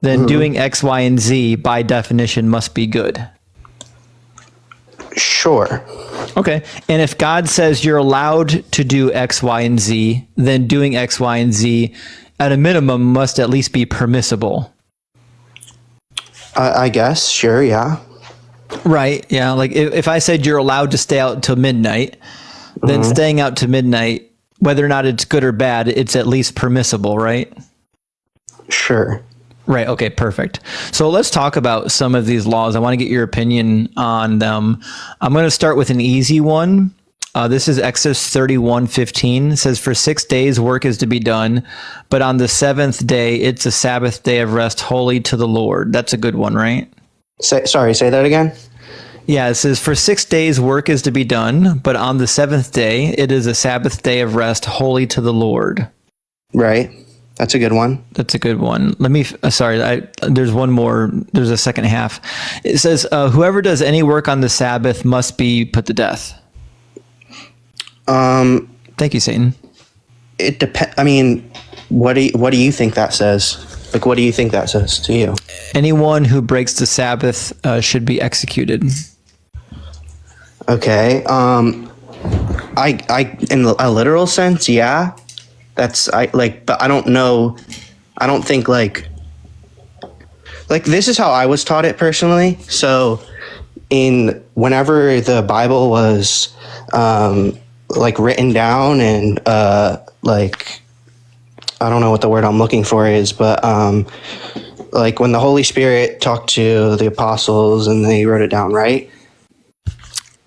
then doing X, Y, and Z by definition must be good. Sure. Okay. And if God says you're allowed to do X, Y, and Z, then doing X, Y, and Z at a minimum must at least be permissible. I guess. Sure. Yeah. Right. Yeah. Like if I said you're allowed to stay out till midnight, then staying out to midnight, whether or not it's good or bad, it's at least permissible, right? Sure. Right. Okay, perfect. So let's talk about some of these laws. I want to get your opinion on them. I'm going to start with an easy one. This is Exodus 31:15. It says, "For 6 days work is to be done, but on the seventh day, it's a Sabbath day of rest, holy to the Lord." That's a good one, right? Say that again. Yeah, it says, "For 6 days work is to be done, but on the seventh day, it is a Sabbath day of rest, holy to the Lord." Right. That's a good one. That's a good one. Let me, there's one more. There's a second half. It says, "Whoever does any work on the Sabbath must be put to death." Thank you, Satan. It depends. I mean, what do you think that says? What do you think that says to you? Anyone who breaks the Sabbath should be executed. Okay. I in a literal sense, yeah. But I don't know. I don't think this is how I was taught it personally. So whenever the Bible was written down and I don't know what the word I'm looking for is, but when the Holy Spirit talked to the apostles and they wrote it down, right?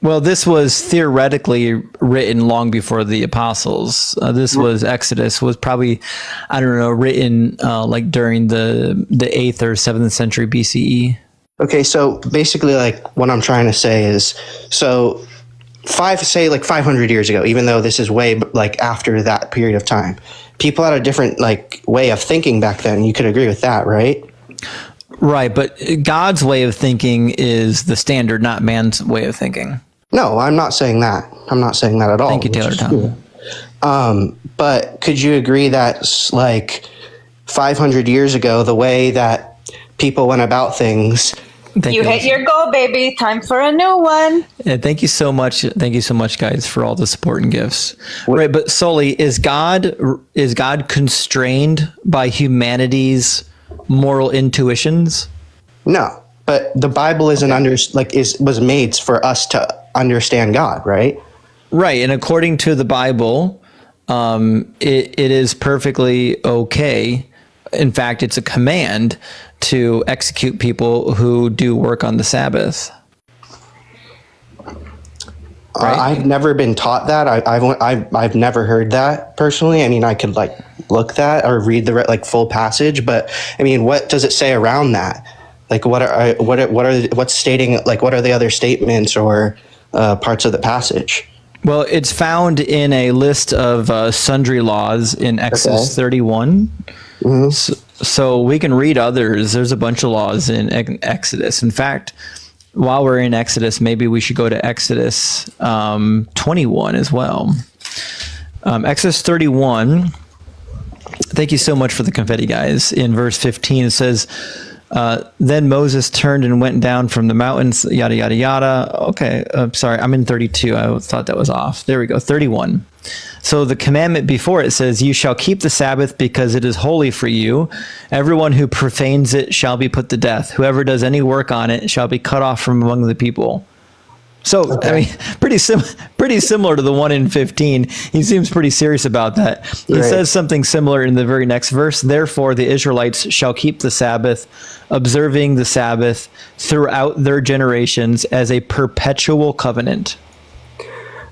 Well, this was theoretically written long before the apostles. This was Exodus, was probably, written during the 8th or 7th century BCE. Okay, so basically what I'm trying to say is, 500 years ago, even though this is way after that period of time, people had a different way of thinking back then. You could agree with that, right? Right, but God's way of thinking is the standard, not man's way of thinking. No, I'm not saying that. I'm not saying that at all. Thank you, Taylor Tom. Cool. But could you agree that 500 years ago, the way that people went about things... You hit your goal, baby. Time for a new one. Yeah, thank you so much. Thank you so much, guys, for all the support and gifts. Right, but Sully, is God constrained by humanity's moral intuitions? No, But the Bible isn't was made for us to understand God, right? Right, and according to the Bible, it is perfectly okay. In fact, it's a command to execute people who do work on the Sabbath. Right? I've never been taught that. I've never heard that personally. I mean, I could like look that or read the full passage, but I mean, what does it say around that? Like, what's stating? Like, what are the other statements or parts of the passage? Well, it's found in a list of sundry laws in Exodus 31. So we can read others. There's a bunch of laws in Exodus. In fact, while we're in Exodus, maybe we should go to Exodus 21 as well. Exodus 31. Thank you so much for the confetti, guys. In verse 15, it says, then Moses turned and went down from the mountains, yada, yada, yada. Okay, sorry, I'm in 32. I thought that was off. There we go, 31. So the commandment before it says, you shall keep the Sabbath because it is holy for you. Everyone who profanes it shall be put to death. Whoever does any work on it shall be cut off from among the people. So, I mean, pretty similar to the one in 15. He seems pretty serious about that. He says something similar in the very next verse. Therefore, the Israelites shall keep the Sabbath, observing the Sabbath throughout their generations as a perpetual covenant.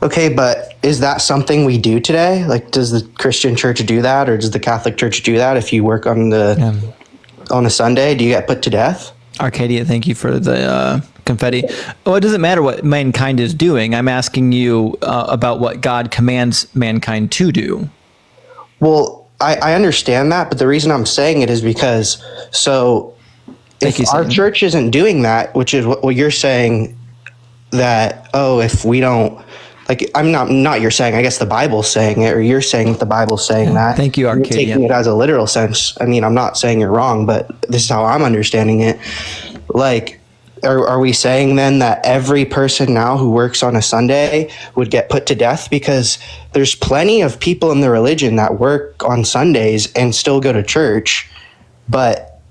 Okay, but is that something we do today? Like, does the Christian church do that, or does the Catholic church do that? If you work on a Sunday, do you get put to death? Arcadia, thank you for the confetti. Oh, it doesn't matter what mankind is doing. I'm asking you about what God commands mankind to do. Well, I understand that, but the reason I'm saying it is because, if our church isn't doing that, which is what you're saying, that, if we don't, like, I'm not you're saying, I guess the Bible's saying it, or you're saying that the Bible's saying that. Thank you, Arcadia. You're taking it as a literal sense. I mean, I'm not saying you're wrong, but this is how I'm understanding it. Like, are we saying then that every person now who works on a Sunday would get put to death? Because there's plenty of people in the religion that work on Sundays and still go to church, but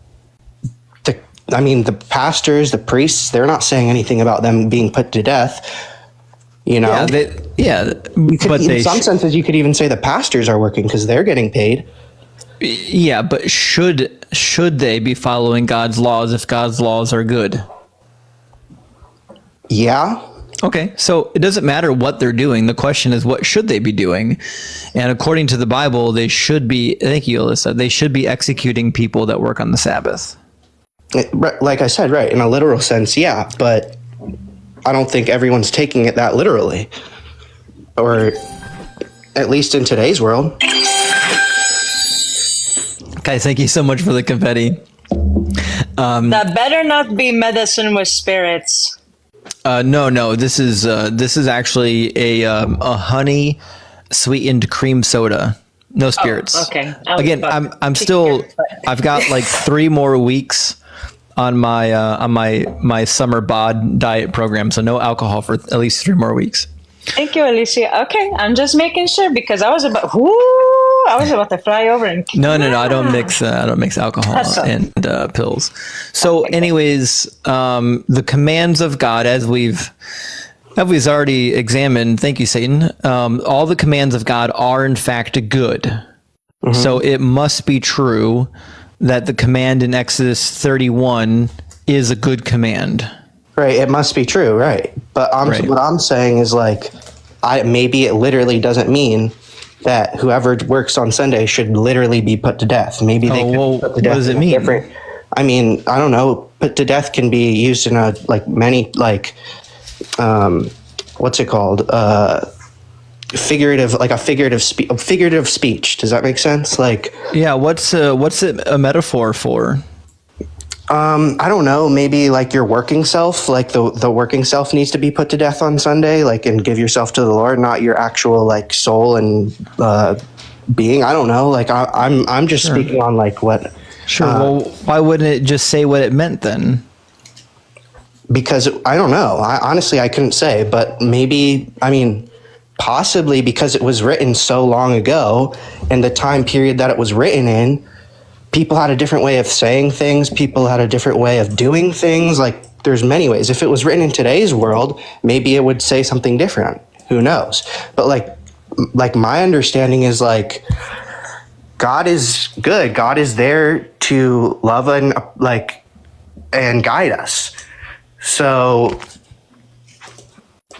the pastors, the priests, they're not saying anything about them being put to death. You know, in some senses, you could even say the pastors are working because they're getting paid. Yeah, but should they be following God's laws if God's laws are good? Yeah. Okay, so it doesn't matter what they're doing. The question is, what should they be doing? And according to the Bible, they should be, thank you, Alyssa, they should be executing people that work on the Sabbath. Like I said, right, in a literal sense, yeah, but I don't think everyone's taking it that literally. Or at least in today's world. Guys, thank you so much for the confetti. That better not be medicine with spirits. No. This is actually a honey sweetened cream soda. No spirits. Oh, okay. Again, I've got like 3 more weeks on my summer bod diet program, so no alcohol for at least 3 more weeks. Thank you, Alicia. Okay, I'm just making sure because I was about to fly over and. No. I don't mix alcohol and pills. So, anyways, the commands of God, as we've already examined. Thank you, Satan. All the commands of God are in fact good. Mm-hmm. So it must be true that the command in Exodus 31 is a good command. Right, it must be true, right? But what I'm saying is maybe it literally doesn't mean that whoever works on Sunday should literally be put to death. Maybe they could put to death. What does it mean? I mean, I don't know. Put to death can be used in many what's it called? Figurative speech. Does that make sense? What's it a metaphor for? I don't know. Maybe your working self, the working self needs to be put to death on Sunday, and give yourself to the Lord, not your actual soul and being. I don't know. I'm just speaking on what. Sure. Well, why wouldn't it just say what it meant then? Because I don't know. Honestly, I couldn't say, but maybe, possibly because it was written so long ago and the time period that it was written in, people had a different way of saying things. People had a different way of doing things. Like, there's many ways. If it was written in today's world, maybe it would say something different. Who knows? But like my understanding is like, God is good. God is there to love and guide us. So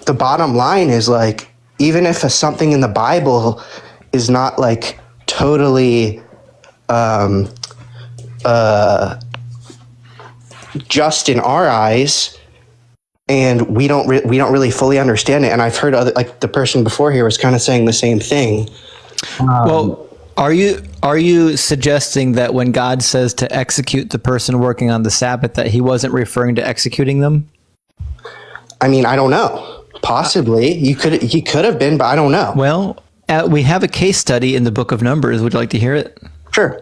the bottom line is like, even if something in the Bible is not like totally just in our eyes, and we don't really fully understand it. And I've heard other, like the person before here was kind of saying the same thing. Well, are you suggesting that when God says to execute the person working on the Sabbath, that he wasn't referring to executing them? I mean, I don't know. Possibly. He could have been, but I don't know. Well, we have a case study in the book of Numbers. Would you like to hear it? Sure.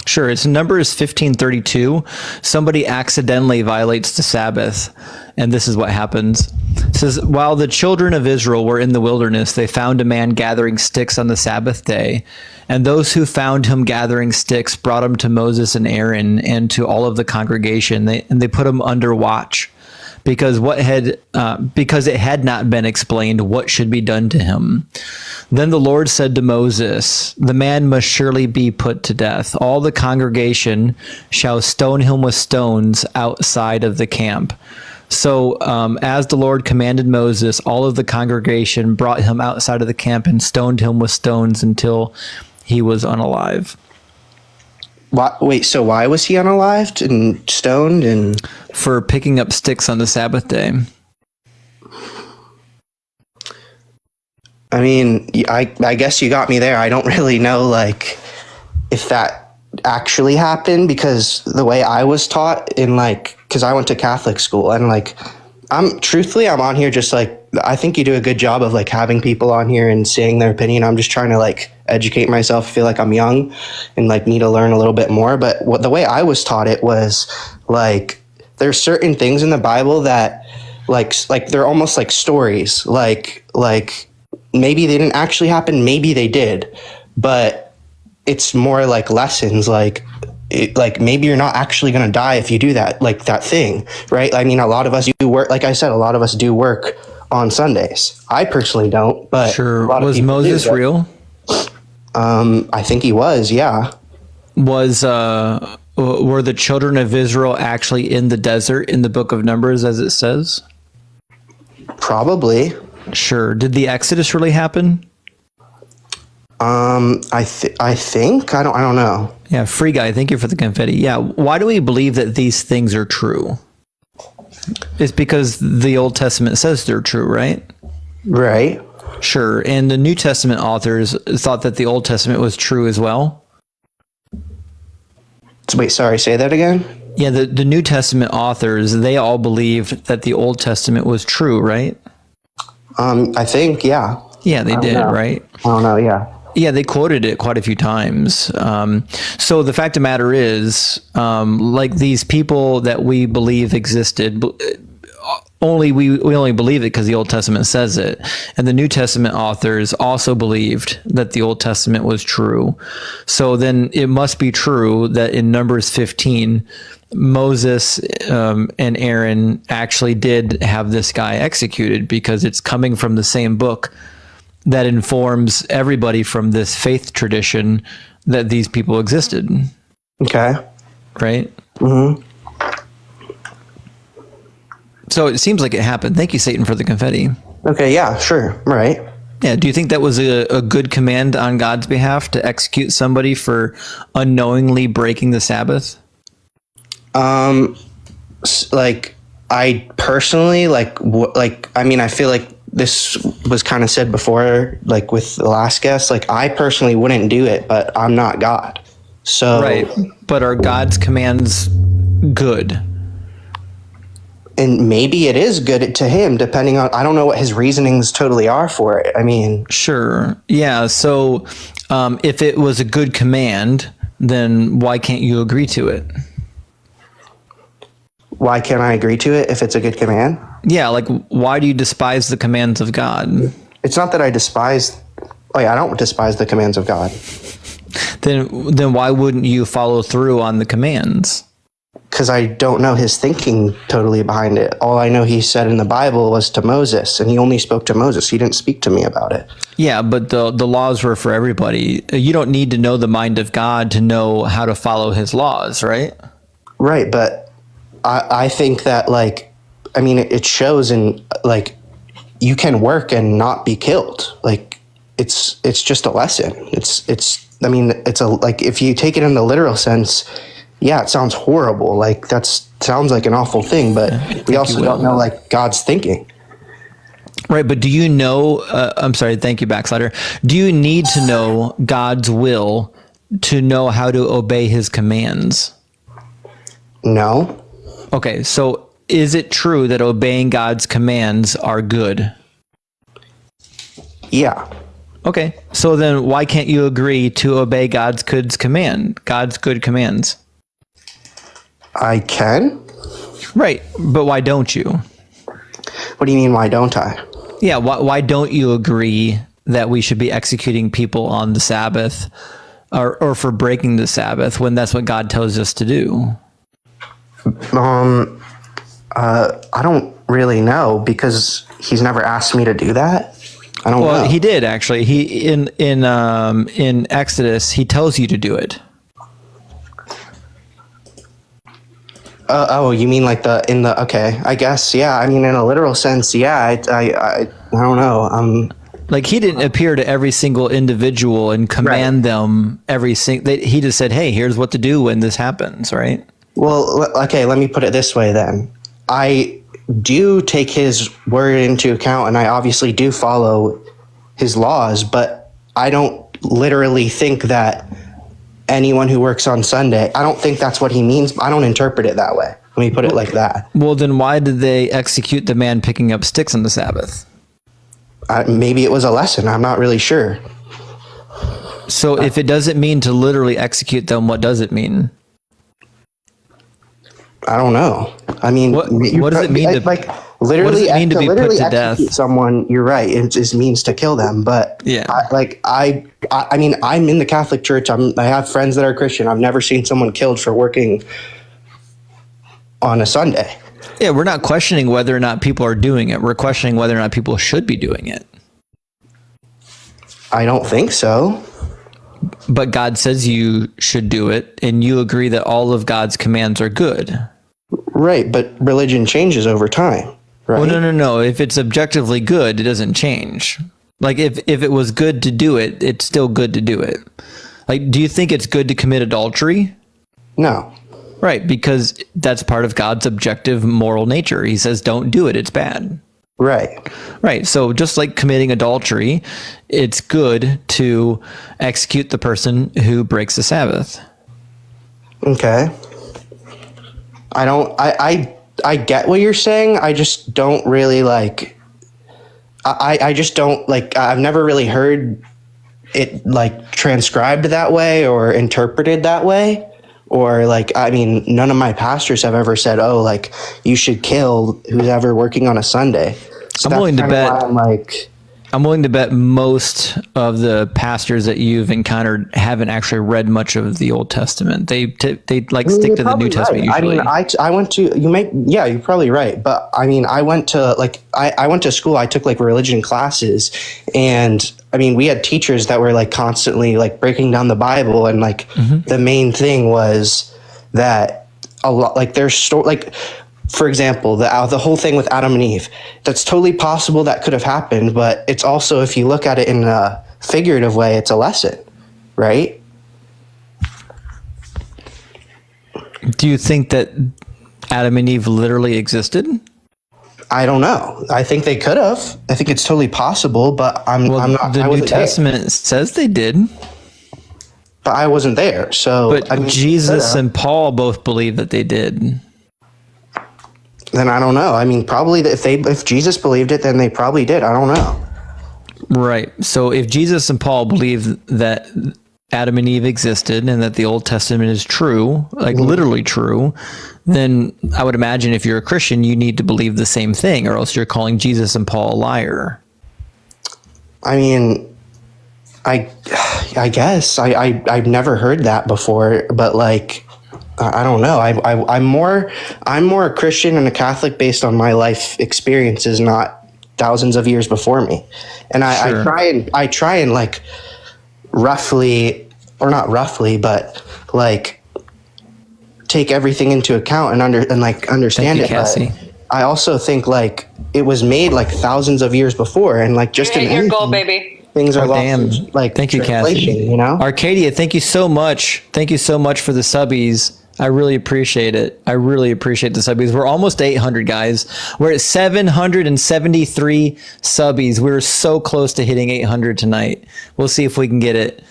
Sure. It's Numbers 15:32. Somebody accidentally violates the Sabbath, and this is what happens. It says, while the children of Israel were in the wilderness, they found a man gathering sticks on the Sabbath day. And those who found him gathering sticks brought him to Moses and Aaron and to all of the congregation. They put him under watch, because it had not been explained what should be done to him. Then the Lord said to Moses, the man must surely be put to death. All the congregation shall stone him with stones outside of the camp. So as the Lord commanded Moses, all of the congregation brought him outside of the camp and stoned him with stones until he was unalive. Wait, so why was he unalived and stoned? And for picking up sticks on the Sabbath day. I mean, I guess you got me there. I don't really know, like, if that actually happened, because the way I was taught because I went to Catholic school, and I'm on here just I think you do a good job of having people on here and saying their opinion. I'm just trying to educate myself, feel like I'm young and need to learn a little bit more. But the way I was taught it was there's certain things in the Bible that they're almost like stories, maybe they didn't actually happen, maybe they did, but it's more like lessons, maybe you're not actually going to die if you do that, that thing, right? I mean, a lot of us do work, like I said, a lot of us do work on Sundays. I personally don't, but sure. A lot Was of people Moses do, real? I think he was, yeah. Were the children of Israel actually in the desert in the book of Numbers, as it says? Probably. Sure. Did the Exodus really happen? I think I don't know. Yeah, free guy. Thank you for the confetti. Yeah. Why do we believe that these things are true? It's because the Old Testament says they're true, right? Right. Sure. And the New Testament authors thought that the Old Testament was true as well. Wait, sorry, say that again? Yeah, the New Testament authors, they all believed that the Old Testament was true, right? I think, yeah. Yeah, they did, right? I don't know, yeah. Yeah, they quoted it quite a few times. So the fact of the matter is, these people that we believe existed, we only believe it because the Old Testament says it. And the New Testament authors also believed that the Old Testament was true. So then it must be true that in Numbers 15, Moses and Aaron actually did have this guy executed, because it's coming from the same book that informs everybody from this faith tradition that these people existed. Okay. Right? Mm-hmm. So it seems like it happened. Thank you, Satan, for the confetti. Okay, yeah, sure. Right. Yeah, do you think that was a good command on God's behalf to execute somebody for unknowingly breaking the Sabbath? I personally, I feel like this was kind of said before, with the last guest, I personally wouldn't do it, but I'm not God. So. Right. But are God's commands good? And maybe it is good to him, depending on, I don't know what his reasonings totally are for it. I mean. Sure. Yeah. So if it was a good command, then why can't you agree to it? Why can't I agree to it if it's a good command? Yeah. Why do you despise the commands of God? It's not that I despise. I don't despise the commands of God. Then why wouldn't you follow through on the commands? Because I don't know his thinking totally behind it. All I know he said in the Bible was to Moses, and he only spoke to Moses. He didn't speak to me about it. Yeah, but the laws were for everybody. You don't need to know the mind of God to know how to follow his laws, right? Right, but I think that, like, I mean, it shows in, like, you can work and not be killed. Like, it's just a lesson. I mean, it's a, like, if you take it in the literal sense, yeah, it sounds horrible. Like, sounds like an awful thing, but we also don't know, like, God's thinking. Right, but do you know, I'm sorry, thank you, Backslider. Do you need to know God's will to know how to obey his commands? No. Okay, so is it true that obeying God's commands are good? Yeah. Okay, so then why can't you agree to obey God's good commands? I can? Right, but why don't you? What do you mean, why don't I? Yeah, why don't you agree that we should be executing people on the Sabbath or for breaking the Sabbath when that's what God tells us to do? I don't really know because he's never asked me to do that. I don't know. Well, he did actually. He in Exodus, he tells you to do it. Oh, you mean like okay, I guess, yeah. I mean, in a literal sense, yeah. I don't know. Like, he didn't appear to every single individual and command them he just said, hey, here's what to do when this happens, right? Well, okay, let me put it this way then. I do take his word into account, and I obviously do follow his laws, but I don't literally think that anyone who works on Sunday, I don't think that's what he means. I don't interpret it that way. Let me put it like that. Well, then why did they execute the man picking up sticks on the Sabbath? Maybe it was a lesson. I'm not really sure. So if it doesn't mean to literally execute them, what does it mean? I don't know. I mean, what does it mean to literally? What does it mean to be put to death? Someone, you're right. It just means to kill them. But yeah, I mean, I'm in the Catholic Church. I have friends that are Christian. I've never seen someone killed for working on a Sunday. Yeah, we're not questioning whether or not people are doing it. We're questioning whether or not people should be doing it. I don't think so. But God says you should do it, and you agree that all of God's commands are good. Right, but religion changes over time, right? Well, no. If it's objectively good, it doesn't change. Like, if it was good to do it, it's still good to do it. Like, do you think it's good to commit adultery? No. Right, because that's part of God's objective moral nature. He says, don't do it, it's bad. Right. Right. So just like committing adultery, it's good to execute the person who breaks the Sabbath. Okay. I get what you're saying. I just don't really like, I just don't like, I've never really heard it like transcribed that way or interpreted that way. Or like, I mean, none of my pastors have ever said, oh, like, you should kill who's ever working on a Sunday. So I'm willing to bet. I'm willing to bet most of the pastors that you've encountered haven't actually read much of the Old Testament. They like stick to the New Testament usually. I mean, I went to you're probably right. But I mean, I went to school. I took like religion classes, and I mean, we had teachers that were like constantly like breaking down the Bible, and like the main thing was that a lot like there's like. For example, the whole thing with Adam and Eve, that's totally possible that could have happened, but it's also, if you look at it in a figurative way, it's a lesson, right? Do you think that Adam and Eve literally existed? I don't know. I think they could have. I think it's totally possible, but I'm not. The New Testament says they did. But I wasn't there, so. But I mean, Jesus and Paul both believe that they did. Then I don't know. I mean, probably if Jesus believed it, then they probably did. I don't know. Right. So if Jesus and Paul believe that Adam and Eve existed and that the Old Testament is true, like literally true, then I would imagine if you're a Christian, you need to believe the same thing, or else you're calling Jesus and Paul a liar. I mean, I guess I've never heard that before, but like, I don't know. I'm more a Christian and a Catholic based on my life experiences, not thousands of years before me. And I try and like roughly, or not roughly, but like take everything into account and understand it. Cassie. But I also think like it was made like thousands of years before, and like just in your goal, anything, baby. things are lost, like thank you, Cassie. you know. Arcadia, thank you so much. Thank you so much for the subbies. I really appreciate it. I really appreciate the subbies. We're almost 800, guys. We're at 773 subbies. We're so close to hitting 800 tonight. We'll see if we can get it.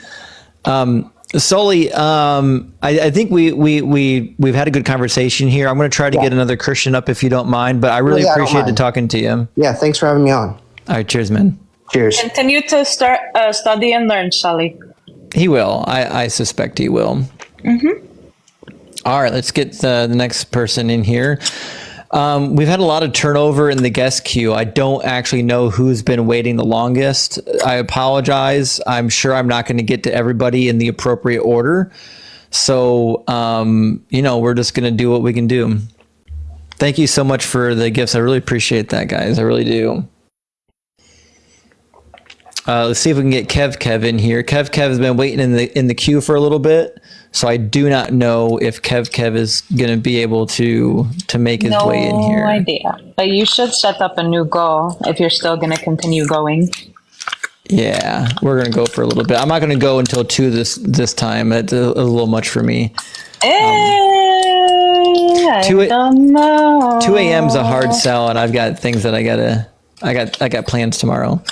Sully, I think we've had a good conversation here. I'm going to try to get another Christian up if you don't mind, but I really appreciate talking to you. Yeah, thanks for having me on. All right, cheers, man. Cheers. Continue to start study and learn, Sally. He will. I suspect he will. Mm-hmm. All right, let's get the next person in here. We've had a lot of turnover in the guest queue. I don't actually know who's been waiting the longest. I apologize. I'm sure I'm not going to get to everybody in the appropriate order. So, we're just going to do what we can do. Thank you so much for the gifts. I really appreciate that, guys. I really do. Let's see if we can get Kev in here. Kev has been waiting in the queue for a little bit, so I do not know if Kev is going to be able to make his way in here. No idea. But you should set up a new goal if you're still going to continue going. Yeah, we're going to go for a little bit. I'm not going to go until 2 this time. It's a little much for me. I don't know. 2 a.m. is a hard sell, and I've got things that I got plans tomorrow.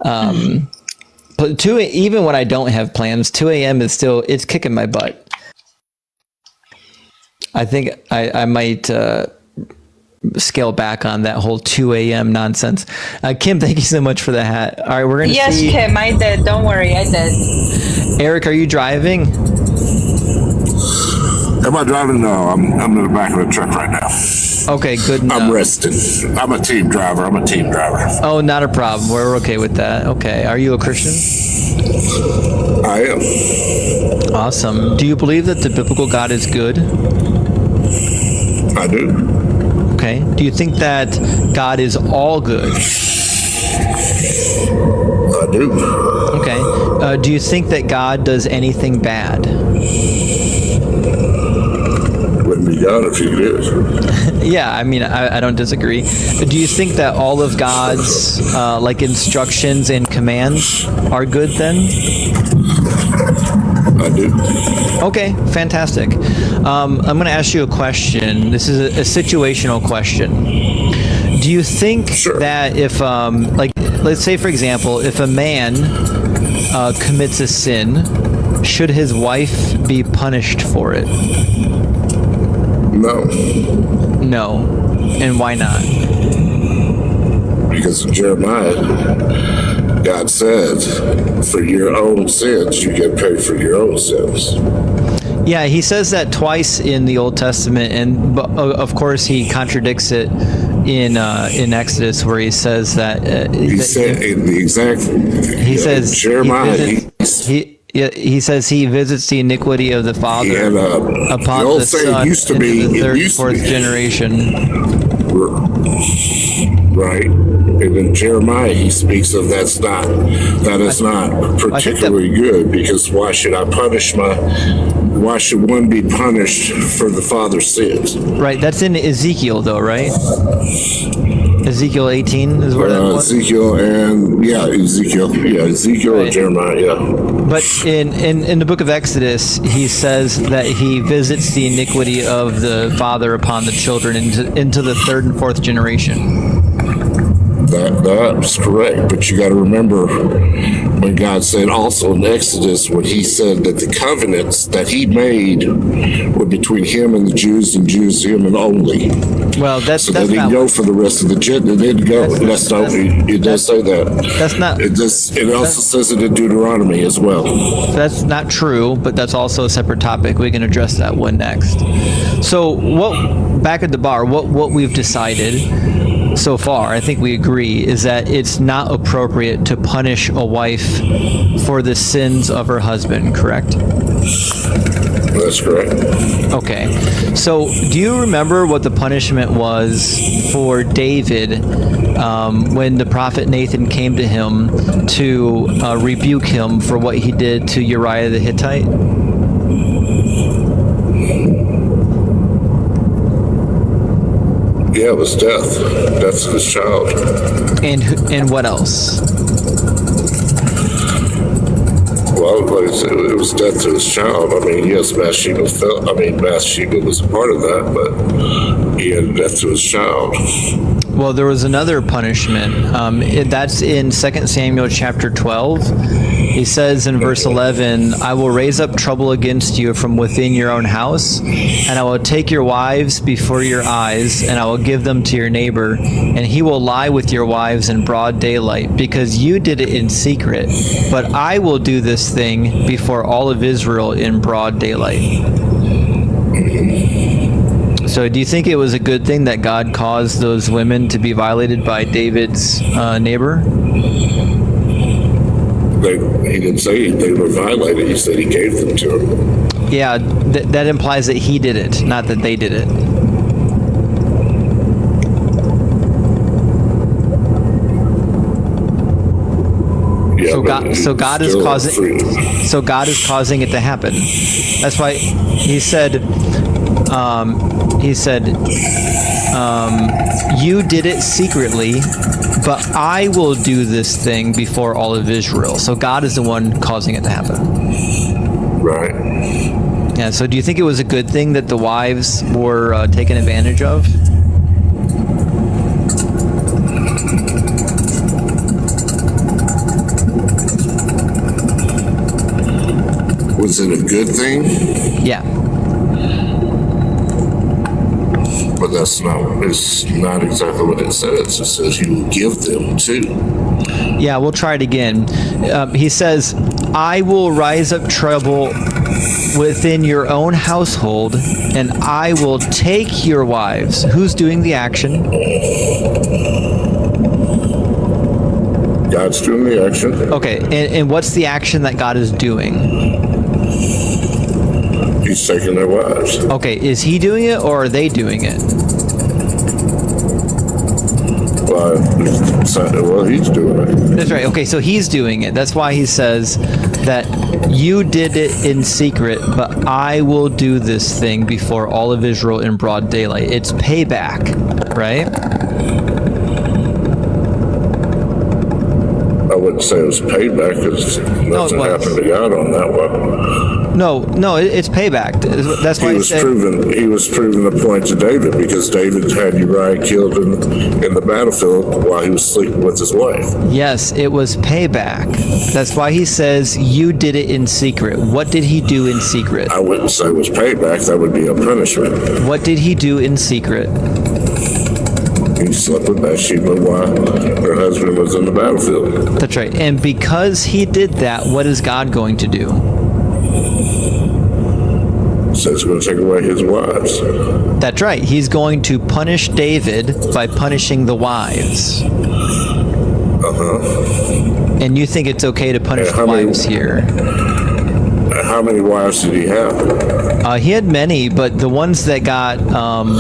But even when I don't have plans, 2 a.m. is still, it's kicking my butt. I think I might scale back on that whole 2 a.m. nonsense. Kim, thank you so much for the hat. All right, we're going to see. Yes, Kim, I did. Don't worry, I did. Eric, are you driving? Am I driving? No, I'm in the back of the truck right now. Okay, good enough. I'm resting. I'm a team driver. Oh, not a problem. We're okay with that. Okay. Are you a Christian? I am. Awesome. Do you believe that the biblical God is good? I do. Okay. Do you think that God is all good? I do. Okay. Do you think that God does anything bad? Wouldn't be God if he did. Yeah, I mean, I don't disagree. Do you think that all of God's instructions and commands are good then? I do. Okay, fantastic. I'm going to ask you a question. This is a situational question. Do you think that if, let's say, for example, if a man commits a sin, should his wife be punished for it? No. No. And why not? Because in Jeremiah, God said, for your own sins, you get paid for your own sins. Yeah, he says that twice in the Old Testament, and of course he contradicts it in Exodus, where he says that he said in the exact. He says Jeremiah. He says he visits the iniquity of the father upon the son into the third and fourth generation. Right. And in Jeremiah, he speaks of that is not particularly good, because why should one be punished for the father's sins? Right. That's in Ezekiel, though, right? Ezekiel 18 is where that was. Ezekiel right. Or Jeremiah, yeah. But in the book of Exodus, he says that he visits the iniquity of the father upon the children into the third and fourth generation. That's correct, but you got to remember when God said also in Exodus, when he said that the covenants that he made were between him and the Jews and Jews him and only. Well, that's so that he didn't go for the rest of the Gentiles. It didn't go. It does say that. That's not. It also says it in Deuteronomy as well. That's not true, but that's also a separate topic. We can address that one next. So back at the bar, what we've decided. so far, I think we agree, is that it's not appropriate to punish a wife for the sins of her husband, correct? That's correct. Okay. So do you remember what the punishment was for David when the prophet Nathan came to him to rebuke him for what he did to Uriah the Hittite? Yeah, it was death. Death to his child. And what else? Well, it was death to his child. I mean, yes, Bathsheba was a part of that, but he had death to his child. Well, there was another punishment. That's in 2 Samuel chapter 12. He says in verse 11, I will raise up trouble against you from within your own house, and I will take your wives before your eyes, and I will give them to your neighbor, and he will lie with your wives in broad daylight, because you did it in secret. But I will do this thing before all of Israel in broad daylight. So do you think it was a good thing that God caused those women to be violated by David's neighbor? He didn't say they were violated. He said he gave them to him. Yeah, that implies that he did it, not that they did it. Yeah, so God is causing it to happen. That's why he said, you did it secretly, but I will do this thing before all of Israel. So God is the one causing it to happen. Right. Yeah, so do you think it was a good thing that the wives were taken advantage of? Was it a good thing? Yeah. But it's not exactly what it says. It says you will give them to. Yeah, we'll try it again. He says, I will rise up trouble within your own household, and I will take your wives. Who's doing the action? God's doing the action. Okay, and what's the action that God is doing? He's taking their wives. Okay, is he doing it or are they doing it? Well, he's doing it. That's right. Okay, so he's doing it. That's why he says that you did it in secret, but I will do this thing before all of Israel in broad daylight. It's payback, right? I wouldn't say it was payback because nothing happened to God on that one. No, it's payback. That's why he was proving the point to David, because David had Uriah killed in the battlefield while he was sleeping with his wife. Yes, it was payback. That's why he says you did it in secret. What did he do in secret? I wouldn't say it was payback. That would be a punishment. What did he do in secret? He slept with Bathsheba while her husband was in the battlefield. That's right. And because he did that, what is God going to do? So it's going to take away his wives. That's right. He's going to punish David by punishing the wives. And you think it's okay to punish the wives here? How many wives did he have? He had many, but the ones that got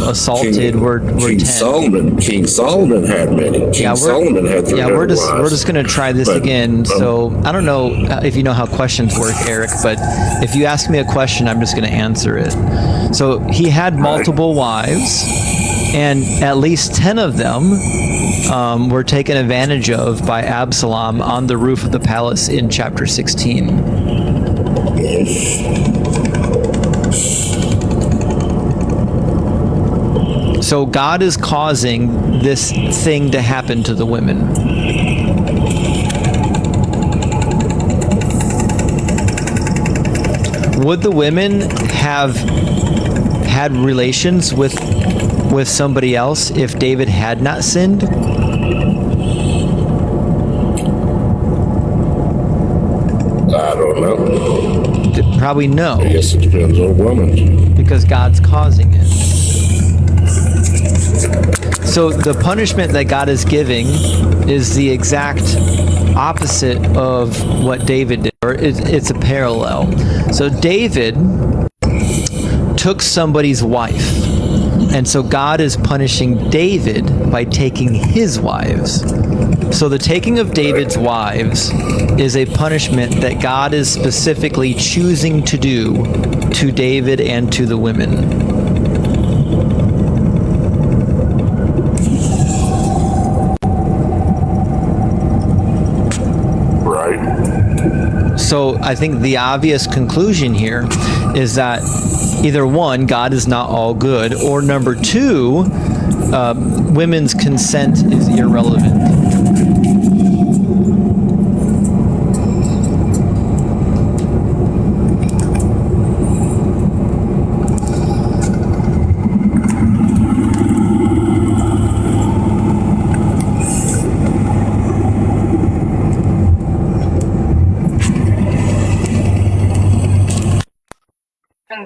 assaulted were 10. King Solomon had many. Solomon had 300 wives. We're just going to try this again. So I don't know if you know how questions work, Eric, but if you ask me a question, I'm just going to answer it. So he had multiple wives, and at least 10 of them were taken advantage of by Absalom on the roof of the palace in chapter 16. So God is causing this thing to happen to the women. Would the women have had relations with somebody else if David had not sinned? I don't know. Probably no. I guess it depends on the woman. Because God's causing it. So the punishment that God is giving is the exact opposite of what David did, or it's a parallel. So David took somebody's wife, and so God is punishing David by taking his wives. So the taking of David's wives is a punishment that God is specifically choosing to do to David and to the women. So I think the obvious conclusion here is that either one, God is not all good, or number two, women's consent is irrelevant.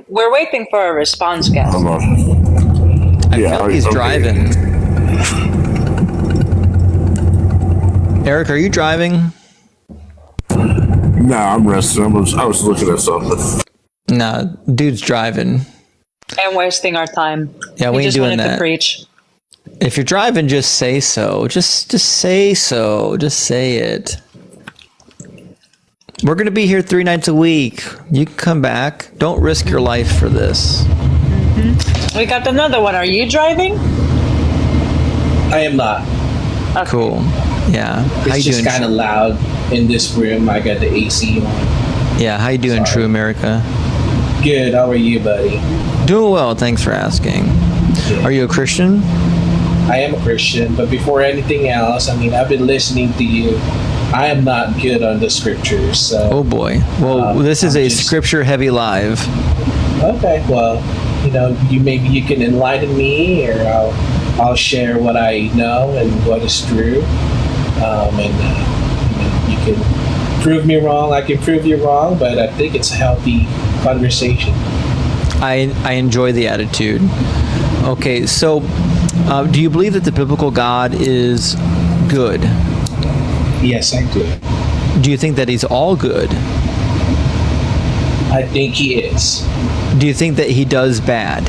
We're waiting for a response, guys. I feel like he's driving. Eric, are you driving? No, I'm resting. I was looking at something. Nah, dude's driving. And wasting our time. Yeah, we we ain't just doing wanted that. to preach. If you're driving, just say so. Just say so. Just say it. We're going to be here 3 nights a week. You can come back. Don't risk your life for this. We got another one. Are you driving? I am not. Okay. Cool. Yeah. How It's you just doing? kind of loud in this room. I got the AC on. Yeah. How you doing, True America? Good. How are you, buddy? Doing well. Thanks for asking. Are you a Christian? I am a Christian, but before anything else, I mean, I've been listening to you. I am not good on the scriptures, so. Oh boy. Well, this is I'm a just- scripture-heavy live. Okay. Well, maybe you can enlighten me, or I'll share what I know and what is true, you can prove me wrong. I can prove you wrong, but I think it's a healthy conversation. I enjoy the attitude. Okay, so do you believe that the biblical God is good? Yes, I do. Do you think that he's all good? I think he is. Do you think that he does bad?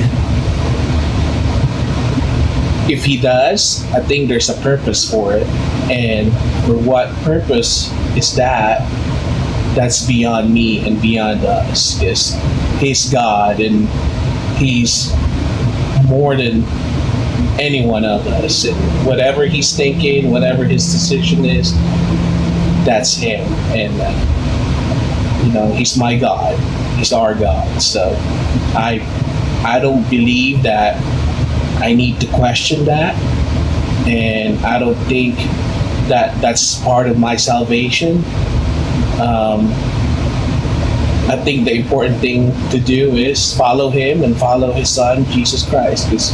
If he does, I think there's a purpose for it. And for what purpose is that? That's beyond me and beyond us. Because he's God and he's more than any one of us. And whatever he's thinking, whatever his decision is, that's him. And, he's my God. He's our God. So I don't believe that I need to question that, and I don't think that that's part of my salvation. I think the important thing to do is follow him and follow his son, Jesus Christ, because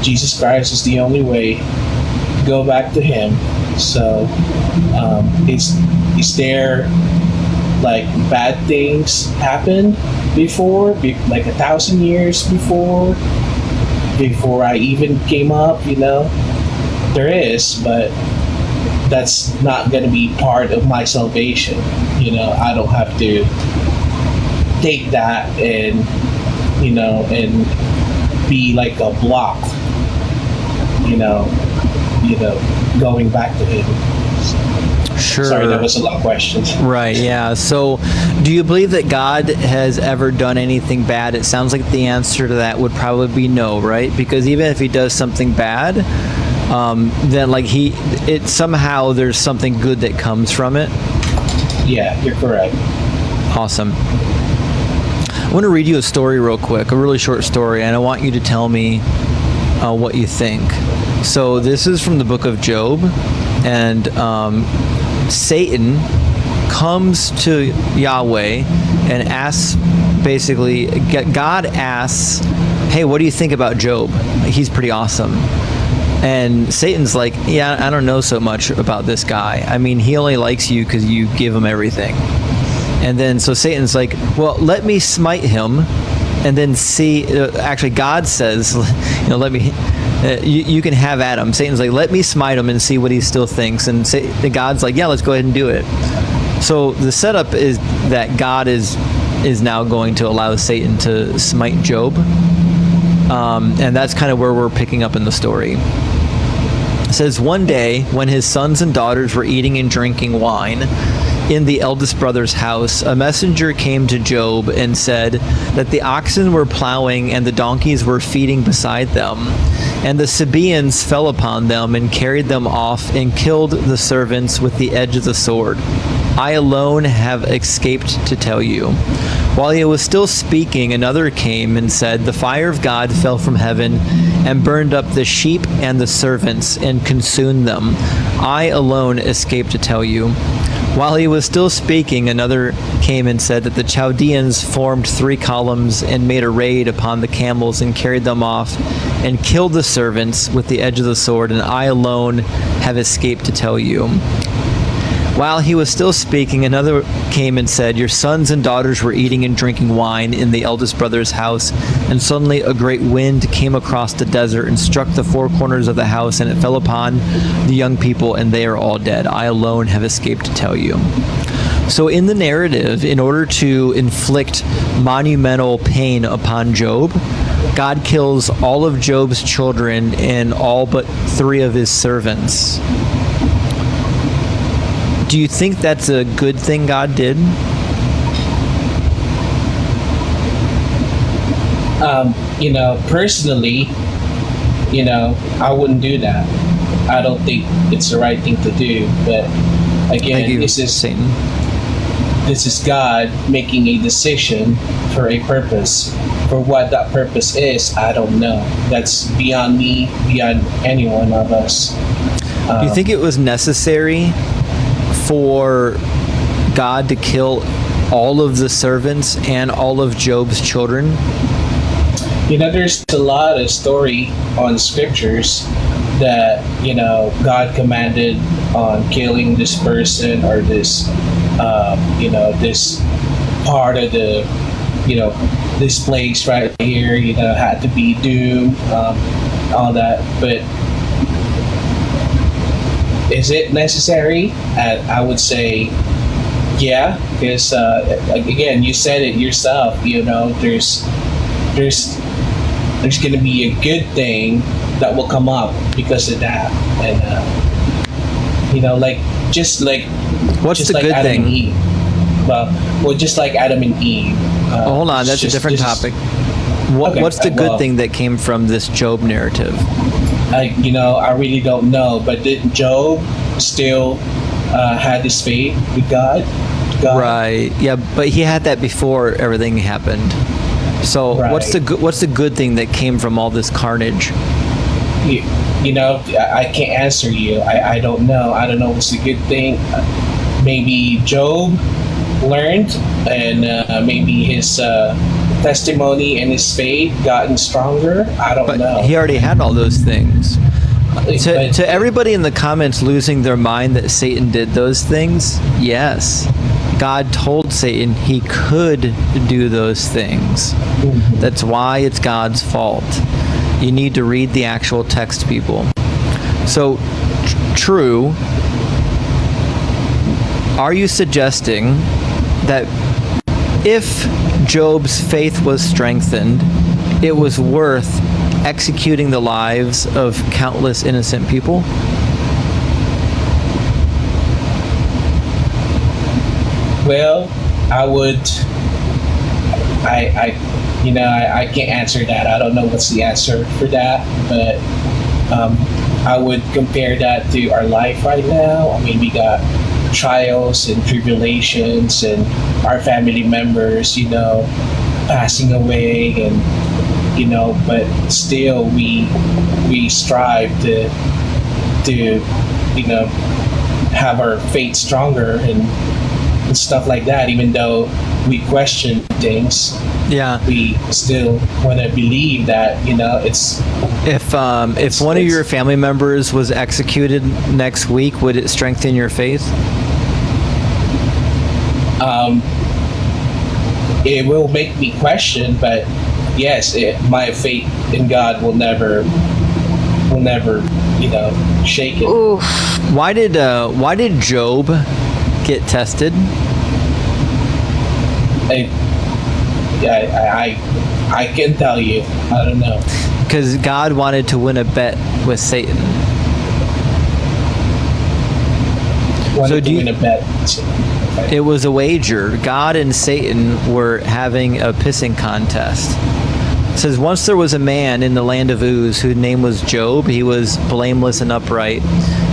Jesus Christ is the only way to go back to him. So is there like bad things happened before, like 1,000 years before I even came up? There is, but that's not going to be part of my salvation. I don't have to take that and be like a block, going back to him. Sure. Sorry, that was a lot of questions. Right, yeah. So, do you believe that God has ever done anything bad? It sounds like the answer to that would probably be no, right? Because even if he does something bad, then somehow there's something good that comes from it. Yeah, you're correct. Awesome. I want to read you a story real quick, a really short story, and I want you to tell me what you think. So this is from the book of Job, and Satan comes to Yahweh and asks, basically, God asks, hey, what do you think about Job? He's pretty awesome. And Satan's like, yeah, I don't know so much about this guy. I mean, he only likes you because you give him everything. And then so Satan's like, well, let me smite him and then see. Actually, God says, let me You can have Adam. Satan's like, let me smite him and see what he still thinks. And God's like, yeah, let's go ahead and do it. So the setup is that God is now going to allow Satan to smite Job. And that's kind of where we're picking up in the story. It says, one day when his sons and daughters were eating and drinking wine in the eldest brother's house, a messenger came to Job and said that the oxen were plowing and the donkeys were feeding beside them. And the Sabaeans fell upon them and carried them off and killed the servants with the edge of the sword. I alone have escaped to tell you. While he was still speaking, another came and said, the fire of God fell from heaven and burned up the sheep and the servants and consumed them. I alone escaped to tell you. While he was still speaking, another came and said that the Chaldeans formed 3 columns and made a raid upon the camels and carried them off and killed the servants with the edge of the sword, and I alone have escaped to tell you. While he was still speaking, another came and said, your sons and daughters were eating and drinking wine in the eldest brother's house, and suddenly a great wind came across the desert and struck the 4 corners of the house, and it fell upon the young people, and they are all dead. I alone have escaped to tell you. So in the narrative, in order to inflict monumental pain upon Job, God kills all of Job's children and all but 3 of his servants. Do you think that's a good thing God did? Personally, I wouldn't do that. I don't think it's the right thing to do. But again, this is God making a decision for a purpose. For what that purpose is, I don't know. That's beyond me, beyond any one of us. Do you think it was necessary for God to kill all of the servants and all of Job's children? There's a lot of story on scriptures that, God commanded on killing this person or this, this part of the, this place right here, had to be doomed, all that. But is it necessary? I would say, yeah, because again, you said it yourself. There's going to be a good thing that will come up because of that, and what's the good Adam thing? And Eve. Well, just like Adam and Eve. Hold on, that's a different topic. What's the good thing that came from this Job narrative? I really don't know, but did Job still had his faith with God? Right. Yeah, but he had that before everything happened. So Right. what's the good thing that came from all this carnage? I can't answer you. I don't know. I don't know what's the good thing. Maybe Job learned, and maybe his testimony and his faith gotten stronger. I don't know. He already had all those things. To everybody in the comments losing their mind that Satan did those things, yes. God told Satan he could do those things. Mm-hmm. That's why it's God's fault. You need to read the actual text, people. So, true. Are you suggesting that if Job's faith was strengthened, it was worth executing the lives of countless innocent people? Well, I can't answer that. I don't know what's the answer for that, but I would compare that to our life right now. I mean, we got trials and tribulations and our family members, passing away, and but still we strive to have our faith stronger and stuff like that. Even though we question things, we still want to believe that it's. If one of your family members was executed next week, would it strengthen your faith? It will make me question, but yes, my faith in God will never it'll never, shake it. Oof. Why did Job get tested? I can tell you. I don't know. Because God wanted to win a bet with Satan. Win a bet. It was a wager. God and Satan were having a pissing contest. It says, once there was a man in the land of Uz whose name was Job. He was blameless and upright,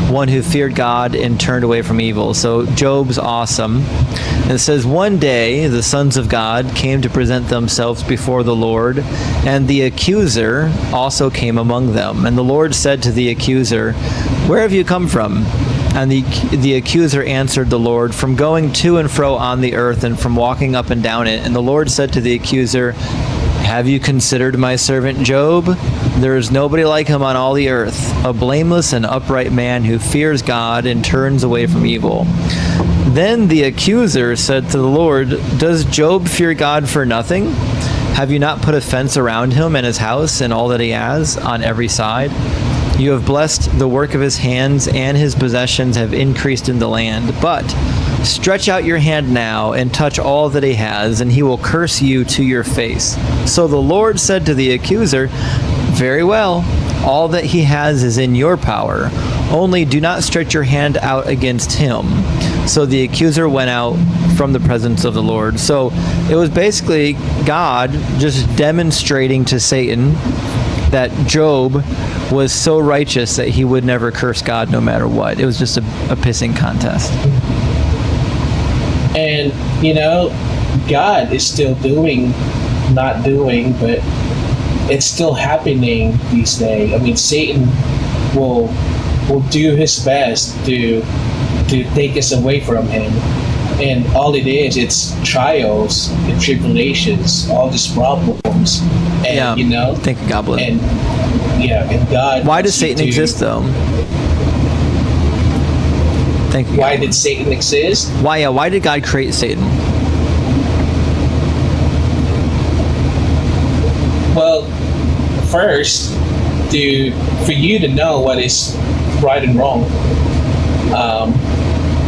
one who feared God and turned away from evil. So Job's awesome. And it says, one day the sons of God came to present themselves before the Lord, and the accuser also came among them. And the Lord said to the accuser, where have you come from? And the accuser answered the Lord, from going to and fro on the earth and from walking up and down it. And the Lord said to the accuser, have you considered my servant Job? There is nobody like him on all the earth, a blameless and upright man who fears God and turns away from evil. Then the accuser said to the Lord, does Job fear God for nothing? Have you not put a fence around him and his house and all that he has on every side? You have blessed the work of his hands, and his possessions have increased in the land. But stretch out your hand now and touch all that he has, and he will curse you to your face. So the Lord said to the accuser, very well, all that he has is in your power. Only do not stretch your hand out against him. So the accuser went out from the presence of the Lord. So it was basically God just demonstrating to Satan that Job was so righteous that he would never curse God no matter what. It was just a pissing contest. And, God is still not doing, but it's still happening these days. I mean, Satan will do his best to take us away from him. And all it's trials and tribulations, all these problems. And, thank you, Goblin. And God. Why does Satan exist, though? Thank you. Why did Satan exist? Why did God create Satan? Well, first, for you to know what is right and wrong.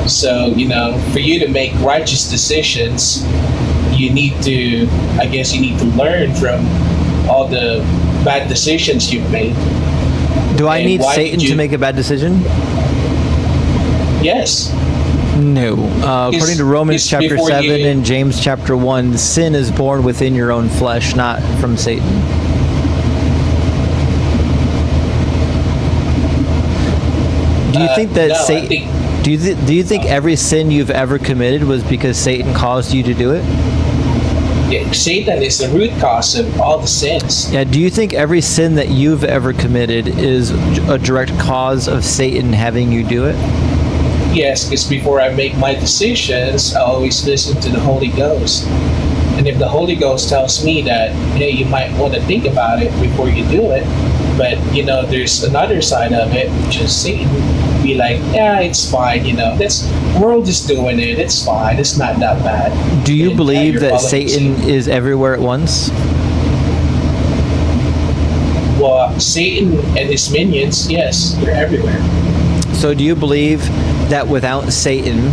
So, for you to make righteous decisions, you need to learn from all the bad decisions you've made. Do I need Satan to make a bad decision? Yes. No. According to Romans chapter 7 and James chapter 1, sin is born within your own flesh, not from Satan. Do you think that Satan... Do you think every sin you've ever committed was because Satan caused you to do it? Yeah, Satan is the root cause of all the sins. Yeah. Do you think every sin that you've ever committed is a direct cause of Satan having you do it? Yes, because before I make my decisions, I always listen to the Holy Ghost. And if the Holy Ghost tells me that, hey, you might want to think about it before you do it, but, there's another side of it, which is Satan. Be like, yeah, it's fine, the world is doing it, it's fine, it's not that bad. Do you believe that Satan is everywhere at once? Well, Satan and his minions, yes, they're everywhere. So do you believe that without Satan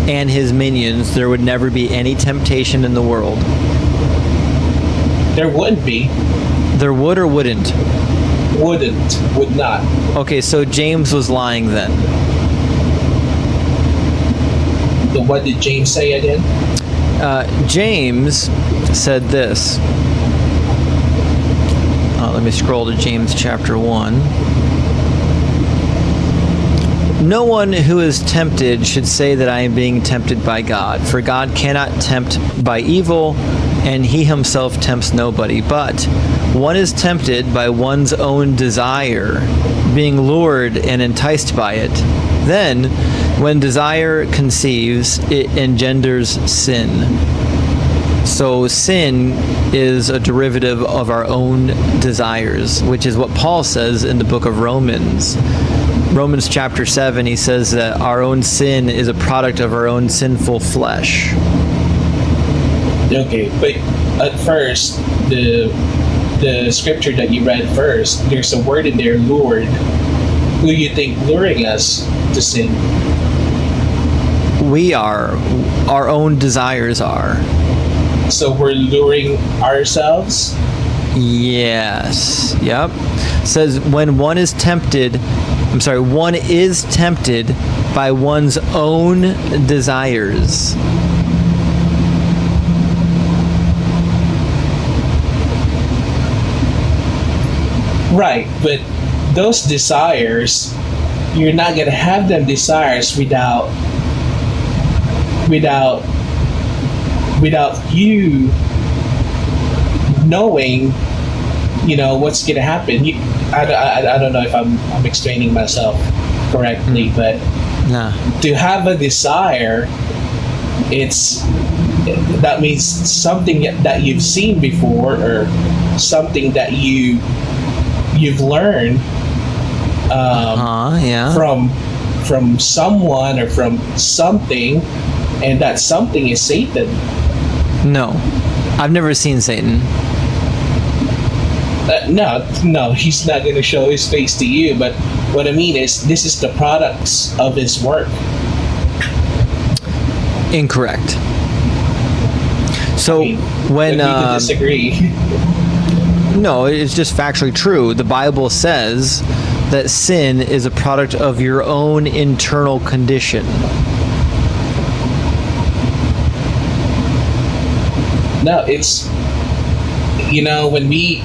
and his minions, there would never be any temptation in the world? There wouldn't be. There would or wouldn't? Would not. Okay, so James was lying then. What did James say again? James said this. Let me scroll to James chapter 1. No one who is tempted should say that I am being tempted by God, for God cannot tempt by evil, and he himself tempts nobody. But one is tempted by one's own desire, being lured and enticed by it. Then, when desire conceives, it engenders sin. So sin is a derivative of our own desires, which is what Paul says in the book of Romans. Romans chapter 7, he says that our own sin is a product of our own sinful flesh. Okay, but at first, the scripture that you read first, there's a word in there, lured. Who you think luring us to sin? We are. Our own desires are. So we're luring ourselves? Yes. Yep. It says when one is tempted by one's own desires. Right, but those desires, you're not gonna have them desires without you knowing, what's gonna happen. I don't know if I'm explaining myself correctly, but to have a desire, that means something that you've seen before, or something that you've learned from someone or from something, and that something is Satan. No, I've never seen Satan. No, he's not going to show his face to you, but what I mean is this is the products of his work. Incorrect. So when we can disagree. No, it's just factually true. The Bible says that sin is a product of your own internal condition. No, it's when we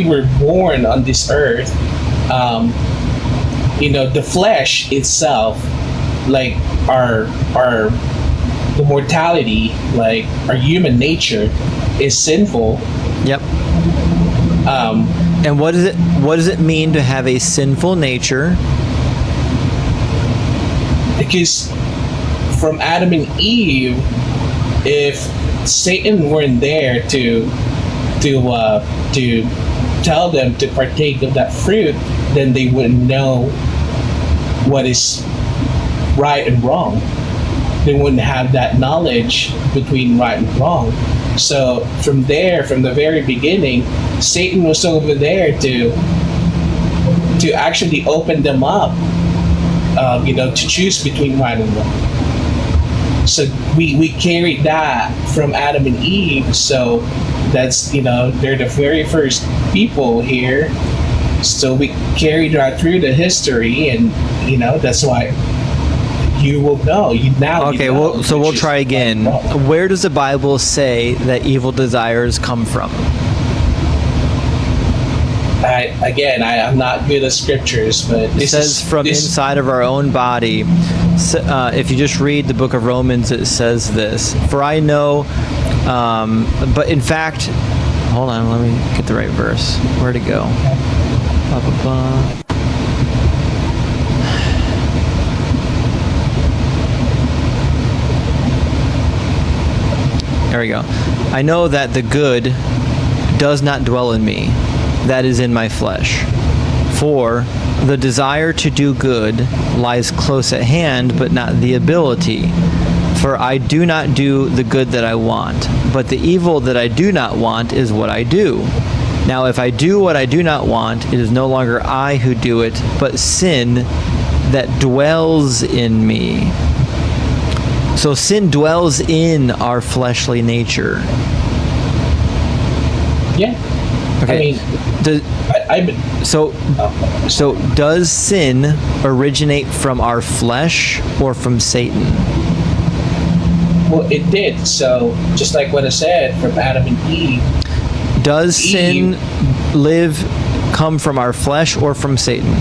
were born on this earth, the flesh itself, like the mortality, like our human nature, is sinful. Yep. And what does it mean to have a sinful nature? Because from Adam and Eve, if Satan weren't there to tell them to partake of that fruit, then they wouldn't know what is right and wrong. They wouldn't have that knowledge between right and wrong. So from the very beginning, Satan was over there to actually open them up, to choose between right and wrong. So we carried that from Adam and Eve. So that's, they're the very first people here. So we carried that through the history, and that's why you will know. Okay, we'll try again. Where does the Bible say that evil desires come from? I'm not good at scriptures, but it says from inside of our own body. If you just read the book of Romans, it says this. For I know, but in fact, hold on, let me get the right verse. Where'd it go? There we go. I know that the good does not dwell in me, that is in my flesh. For the desire to do good lies close at hand, but not the ability. For I do not do the good that I want, but the evil that I do not want is what I do. Now if I do what I do not want, it is no longer I who do it, but sin that dwells in me. So sin dwells in our fleshly nature. Yeah. Okay. So does sin originate from our flesh or from Satan? Well, it did. So just like what I said, from Adam and Eve. Does sin come from our flesh or from Satan?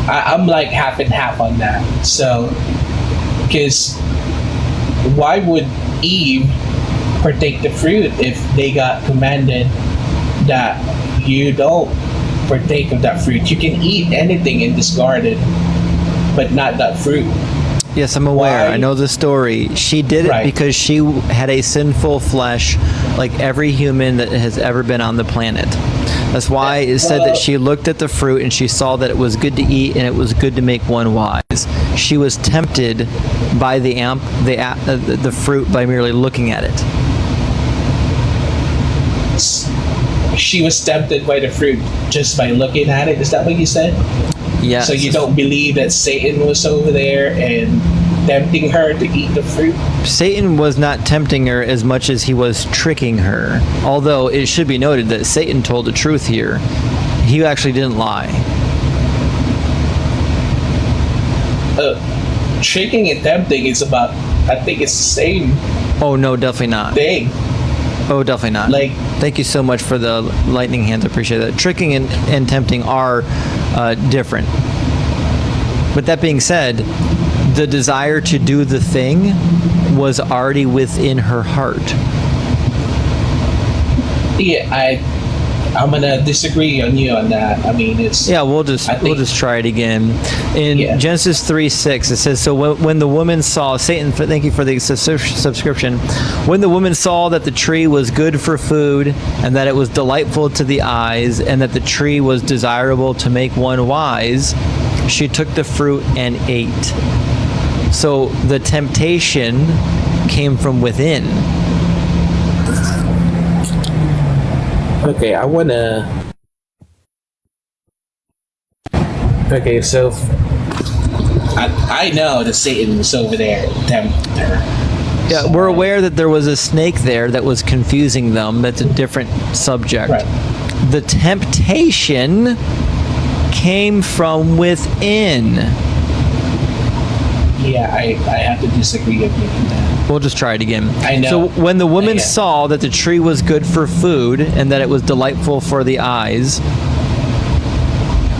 I'm like half and half on that. So, because why would Eve partake the fruit if they got commanded that you don't partake of that fruit? You can eat anything in this garden, but not that fruit. Yes, I'm aware. Why? I know the story. She did it Right. because she had a sinful flesh like every human that has ever been on the planet. That's why it said that she looked at the fruit and she saw that it was good to eat and it was good to make one wise. She was tempted by the fruit by merely looking at it. She was tempted by the fruit just by looking at it. Is that what you said? Yeah. So you don't believe that Satan was over there and tempting her to eat the fruit? Satan was not tempting her as much as he was tricking her. Although it should be noted that Satan told the truth here. He actually didn't lie. Tricking and tempting is about, I think it's the same Oh no, definitely not. thing. Oh, definitely not. Like- thank you so much for the lightning hands. I appreciate that. Tricking and tempting are different. With that being said, the desire to do the thing was already within her heart. Yeah, I'm gonna disagree on you on that. I mean, it's Yeah, we'll just try it again. In Genesis 3:6, it says, "So when the woman saw Satan, thank you for the subscription. When the woman saw that the tree was good for food, and that it was delightful to the eyes, and that the tree was desirable to make one wise, she took the fruit and ate." So the temptation came from within. okay. Okay, so I know that Satan was over there tempting her. Yeah, we're aware that there was a snake there that was confusing them. That's a different subject. Right. The temptation came from within. Yeah, I have to disagree with you on that. We'll just try it again. I know. So when the woman Yeah. saw that the tree was good for food and that it was delightful for the eyes,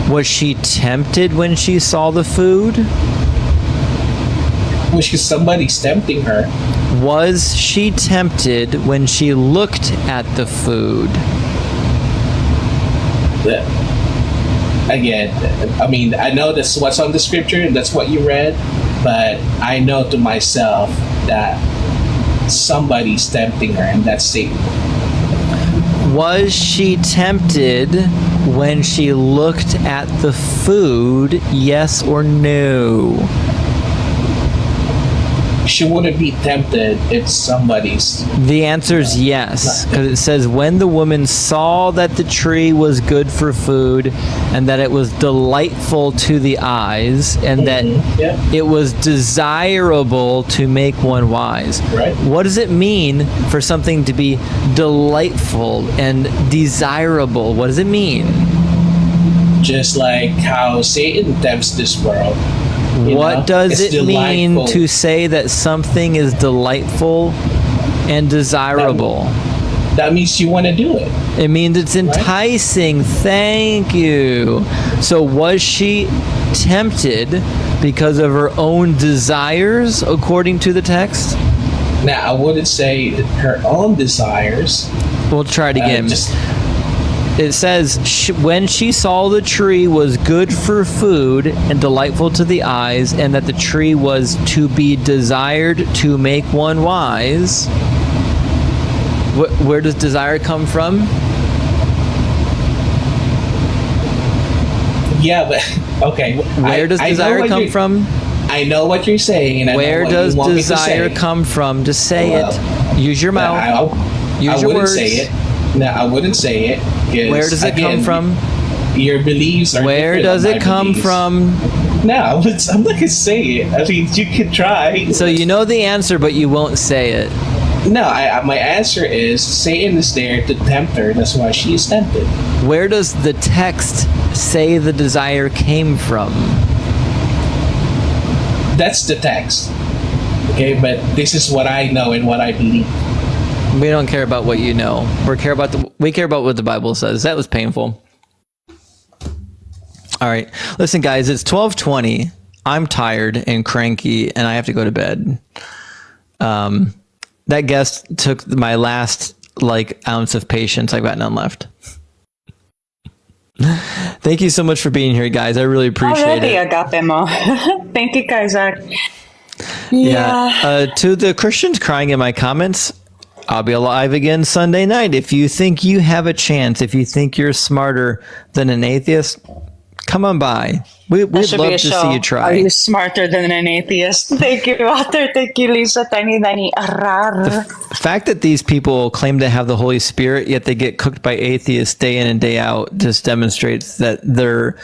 was she tempted when she saw the food? Was somebody's tempting her? Was she tempted when she looked at the food? Again, I mean, I know that's what's on the scripture and that's what you read, but I know to myself that somebody's tempting her, and that's Satan. Was she tempted when she looked at the food? Yes or no? She wouldn't be tempted if somebody's. The answer is yes, because it says, when the woman saw that the tree was good for food and that it was delightful to the eyes and that it was desirable to make one wise. Right. What does it mean for something to be delightful and desirable? What does it mean? Just like how Satan tempts this world. What does It's it mean delightful. to say that something is delightful and desirable? That means you want to do it. It means it's enticing. Thank you. So was she tempted because of her own desires, according to the text? Now, I wouldn't say her own desires. We'll try it again. It says, when she saw the tree was good for food and delightful to the eyes, and that the tree was to be desired to make one wise. Where does desire come from? Yeah, but okay. Where does desire come from? I know what you're saying, and Where I know does what you want desire me to say. come from? Just say it. Use your mouth. Use I your wouldn't words. say it. No, I wouldn't say it. 'Cause, Where does it come again, from? Your beliefs are. Where different does than it my come beliefs. from? No, I'm not gonna say it. I mean, you could try. So you know the answer, but you won't say it. No, my answer is Satan is there to tempt her. That's why she is tempted. Where does the text say the desire came from? That's the text. Okay, but this is what I know and what I believe. We don't care about what you know. We care about what the Bible says. That was painful. All right. Listen, guys, it's 12:20. I'm tired and cranky, and I have to go to bed. That guest took my last ounce of patience. I've got none left. Thank you so much for being here, guys. I really appreciate Already it. agapemo. Thank you, Isaac. Yeah. To the Christians crying in my comments, I'll be alive again Sunday night. If you think you have a chance, if you think you're smarter than an atheist, come on by. We'd love to see you try. Are you smarter than an atheist? Thank you, Walter. Thank you, Lisa. Tiny, tiny. The fact that these people claim to have the Holy Spirit, yet they get cooked by atheists day in and day out, just demonstrates that their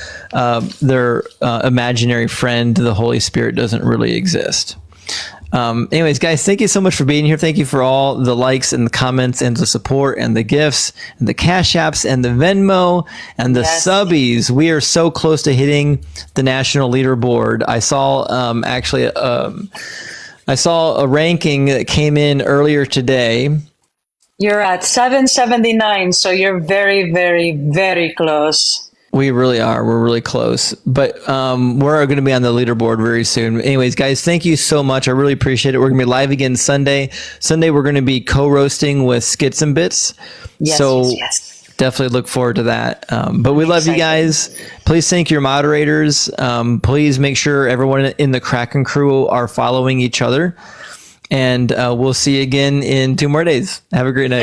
imaginary friend, the Holy Spirit, doesn't really exist. Anyways, guys, thank you so much for being here. Thank you for all the likes and the comments and the support and the gifts and the Cash Apps and the Venmo and the subbies. We are so close to hitting the national leaderboard. I saw I saw a ranking that came in earlier today. You're at 779, so you're very, very, very close. We really are. We're really close. But we're going to be on the leaderboard very soon. Anyways, guys, thank you so much. I really appreciate it. We're going to be live again Sunday. Sunday, we're going to be co-roasting with Skits and Bits. Yes. Definitely look forward to that. But we love you guys. Please thank your moderators. Please make sure everyone in the Kraken crew are following each other. And we'll see you again in 2 more days. Have a great night.